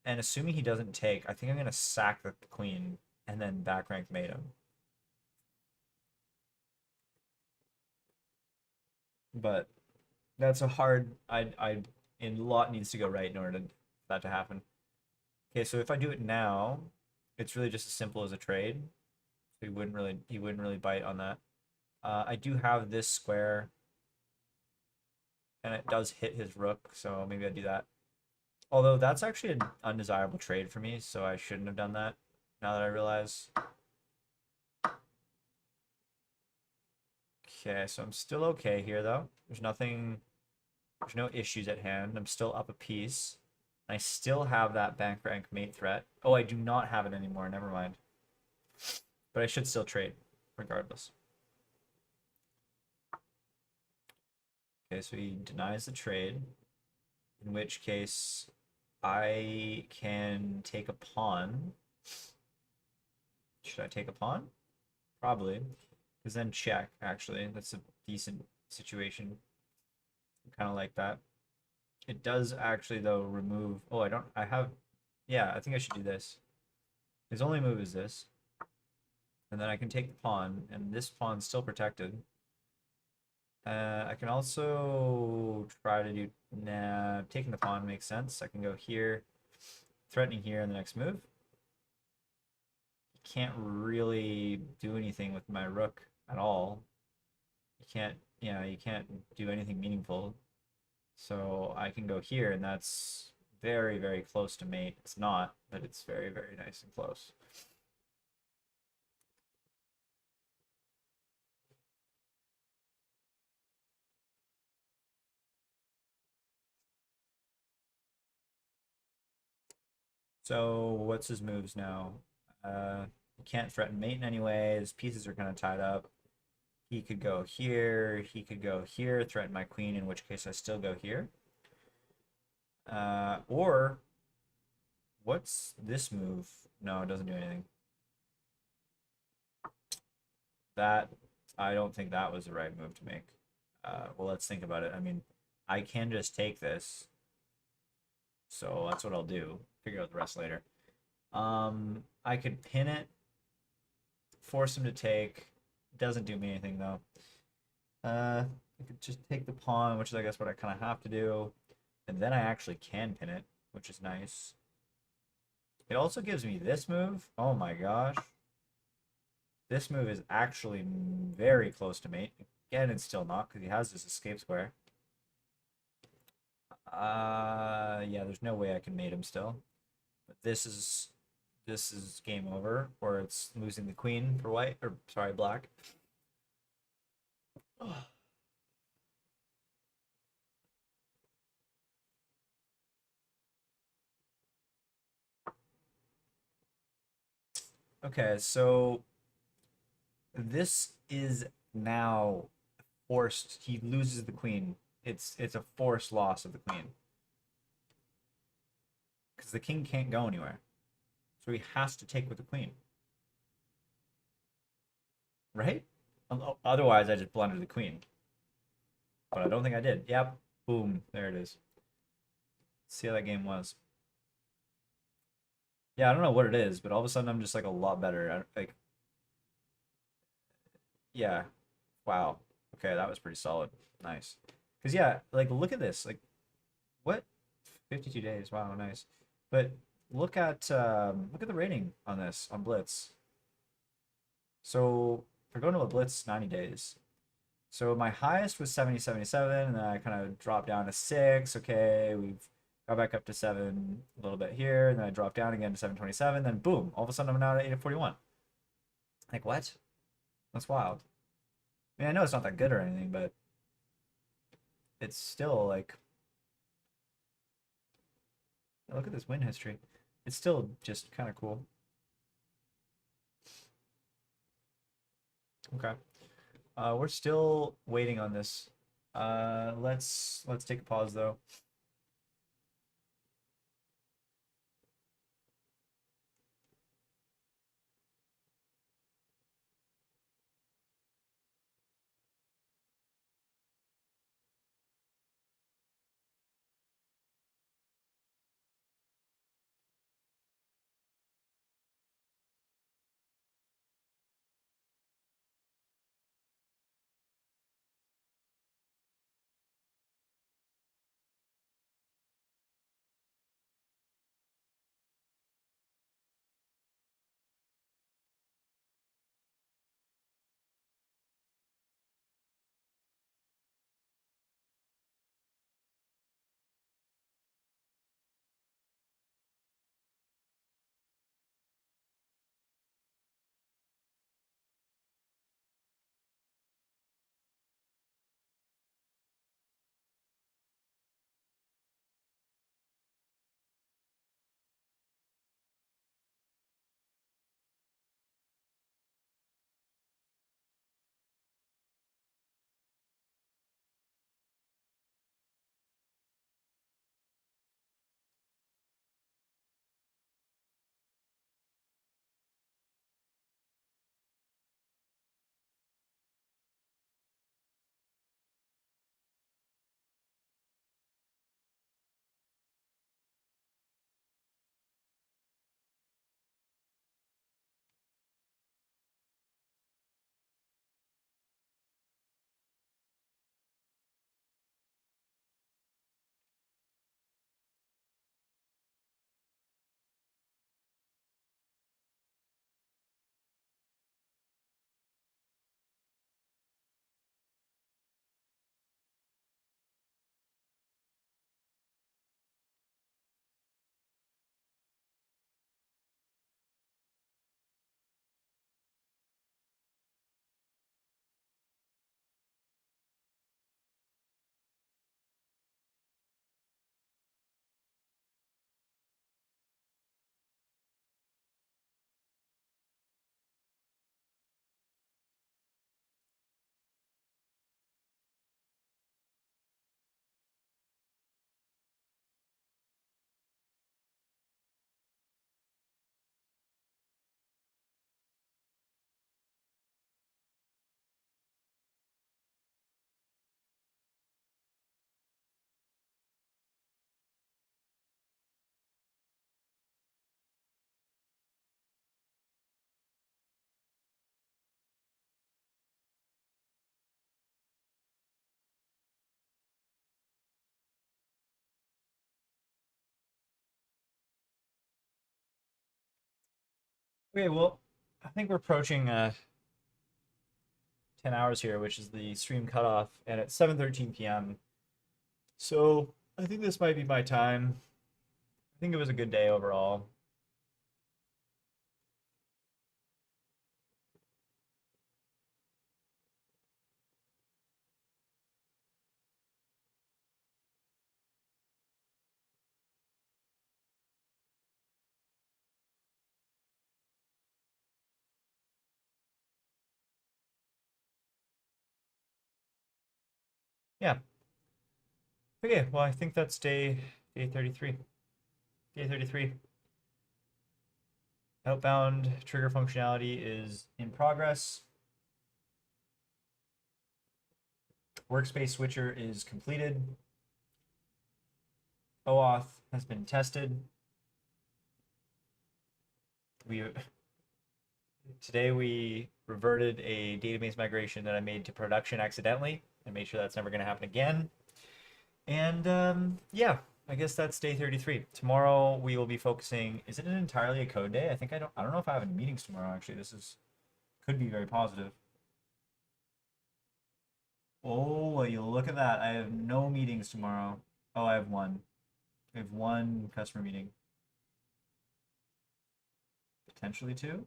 and assuming he doesn't take, I think I'm gonna sack the queen and then back rank mate him. But that's a hard. A lot needs to go right in order for that to happen. Okay, so if I do it now, it's really just as simple as a trade. So he wouldn't really bite on that. I do have this square, and it does hit his rook, so maybe I do that. Although that's actually an undesirable trade for me, so I shouldn't have done that. Now that I realize. Okay, so I'm still okay here though. There's no issues at hand. I'm still up a piece. I still have that bank rank mate threat. Oh, I do not have it anymore. Never mind. But I should still trade, regardless. Okay, so he denies the trade, in which case I can take a pawn. Should I take a pawn? Probably. Because then check, actually. That's a decent situation. Kind of like that. It does actually, though, remove... Oh, I have... Yeah, I think I should do this. His only move is this. And then I can take the pawn, and this pawn's still protected. I can also try to do... Nah, taking the pawn makes sense. I can go here, threatening here in the next move. Can't really do anything with my rook at all. You can't do anything meaningful. So I can go here, and that's very, very close to mate. It's not, but it's very, very nice and close. So what's his moves now? He can't threaten mate in any way. His pieces are kind of tied up. He could go here. He could go here, threaten my queen, in which case I still go here. Or what's this move? No, it doesn't do anything. That, I don't think that was the right move to make. Well, let's think about it. I mean, I can just take this. So that's what I'll do. Figure out the rest later. I could pin it, force him to take. Doesn't do me anything though. I could just take the pawn, which is I guess what I kind of have to do. And then I actually can pin it, which is nice. It also gives me this move. Oh my gosh. This move is actually very close to mate. Again, it's still not because he has this escape square. Yeah, there's no way I can mate him still. But this is game over, or it's losing the queen for white, or sorry, black. Okay, so this is now forced. He loses the queen. It's a forced loss of the queen because the king can't go anywhere. So he has to take with the queen, right? Otherwise, I just blundered the queen. But I don't think I did. Yep. Boom. There it is. Let's see how that game was. Yeah, I don't know what it is, but all of a sudden I'm just like a lot better. Like, yeah. Wow. Okay, that was pretty solid. Nice. Because yeah, like look at this. Like, what? 52 days. Wow, nice. But look at the rating on this on Blitz. So if we're going to a Blitz 90 days. So my highest was 70, 77, and then I kind of dropped down to 6. Okay, we've got back up to 7 a little bit here, and then I dropped down again to 727. Then boom, all of a sudden I'm now at 841. Like what? That's wild. I mean, I know it's not that good or anything, but it's still like, look at this win history. It's still just kind of cool. Okay. We're still waiting on this. Let's take a pause though. Okay, well, I think we're approaching 10 hours here, which is the stream cutoff, and it's 7:13 p.m. So I think this might be my time. I think it was a good day overall. Yeah. Okay, well, I think that's day 33. Day 33. Outbound trigger functionality is in progress. Workspace switcher is completed. OAuth has been tested. Today we reverted a database migration that I made to production accidentally and made sure that's never going to happen again. And yeah, I guess that's day 33. Tomorrow we will be focusing. Is it an entirely a code day? I don't know if I have any meetings tomorrow. Actually, could be very positive. Oh, you look at that! I have no meetings tomorrow. Oh, I have one. I have one customer meeting. Potentially two.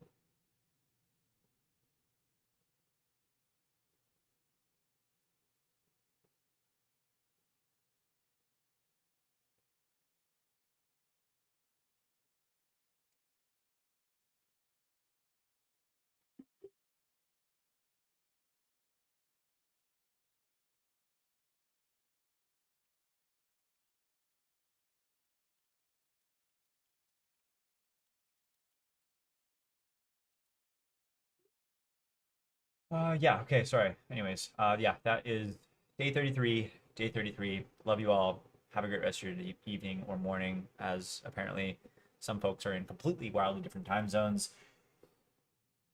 Yeah, okay, sorry. Anyways, yeah, that is day 33, day 33. Love you all. Have a great rest of your evening or morning, as apparently some folks are in completely wildly different time zones.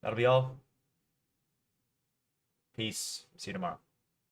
That'll be all. Peace. See you tomorrow.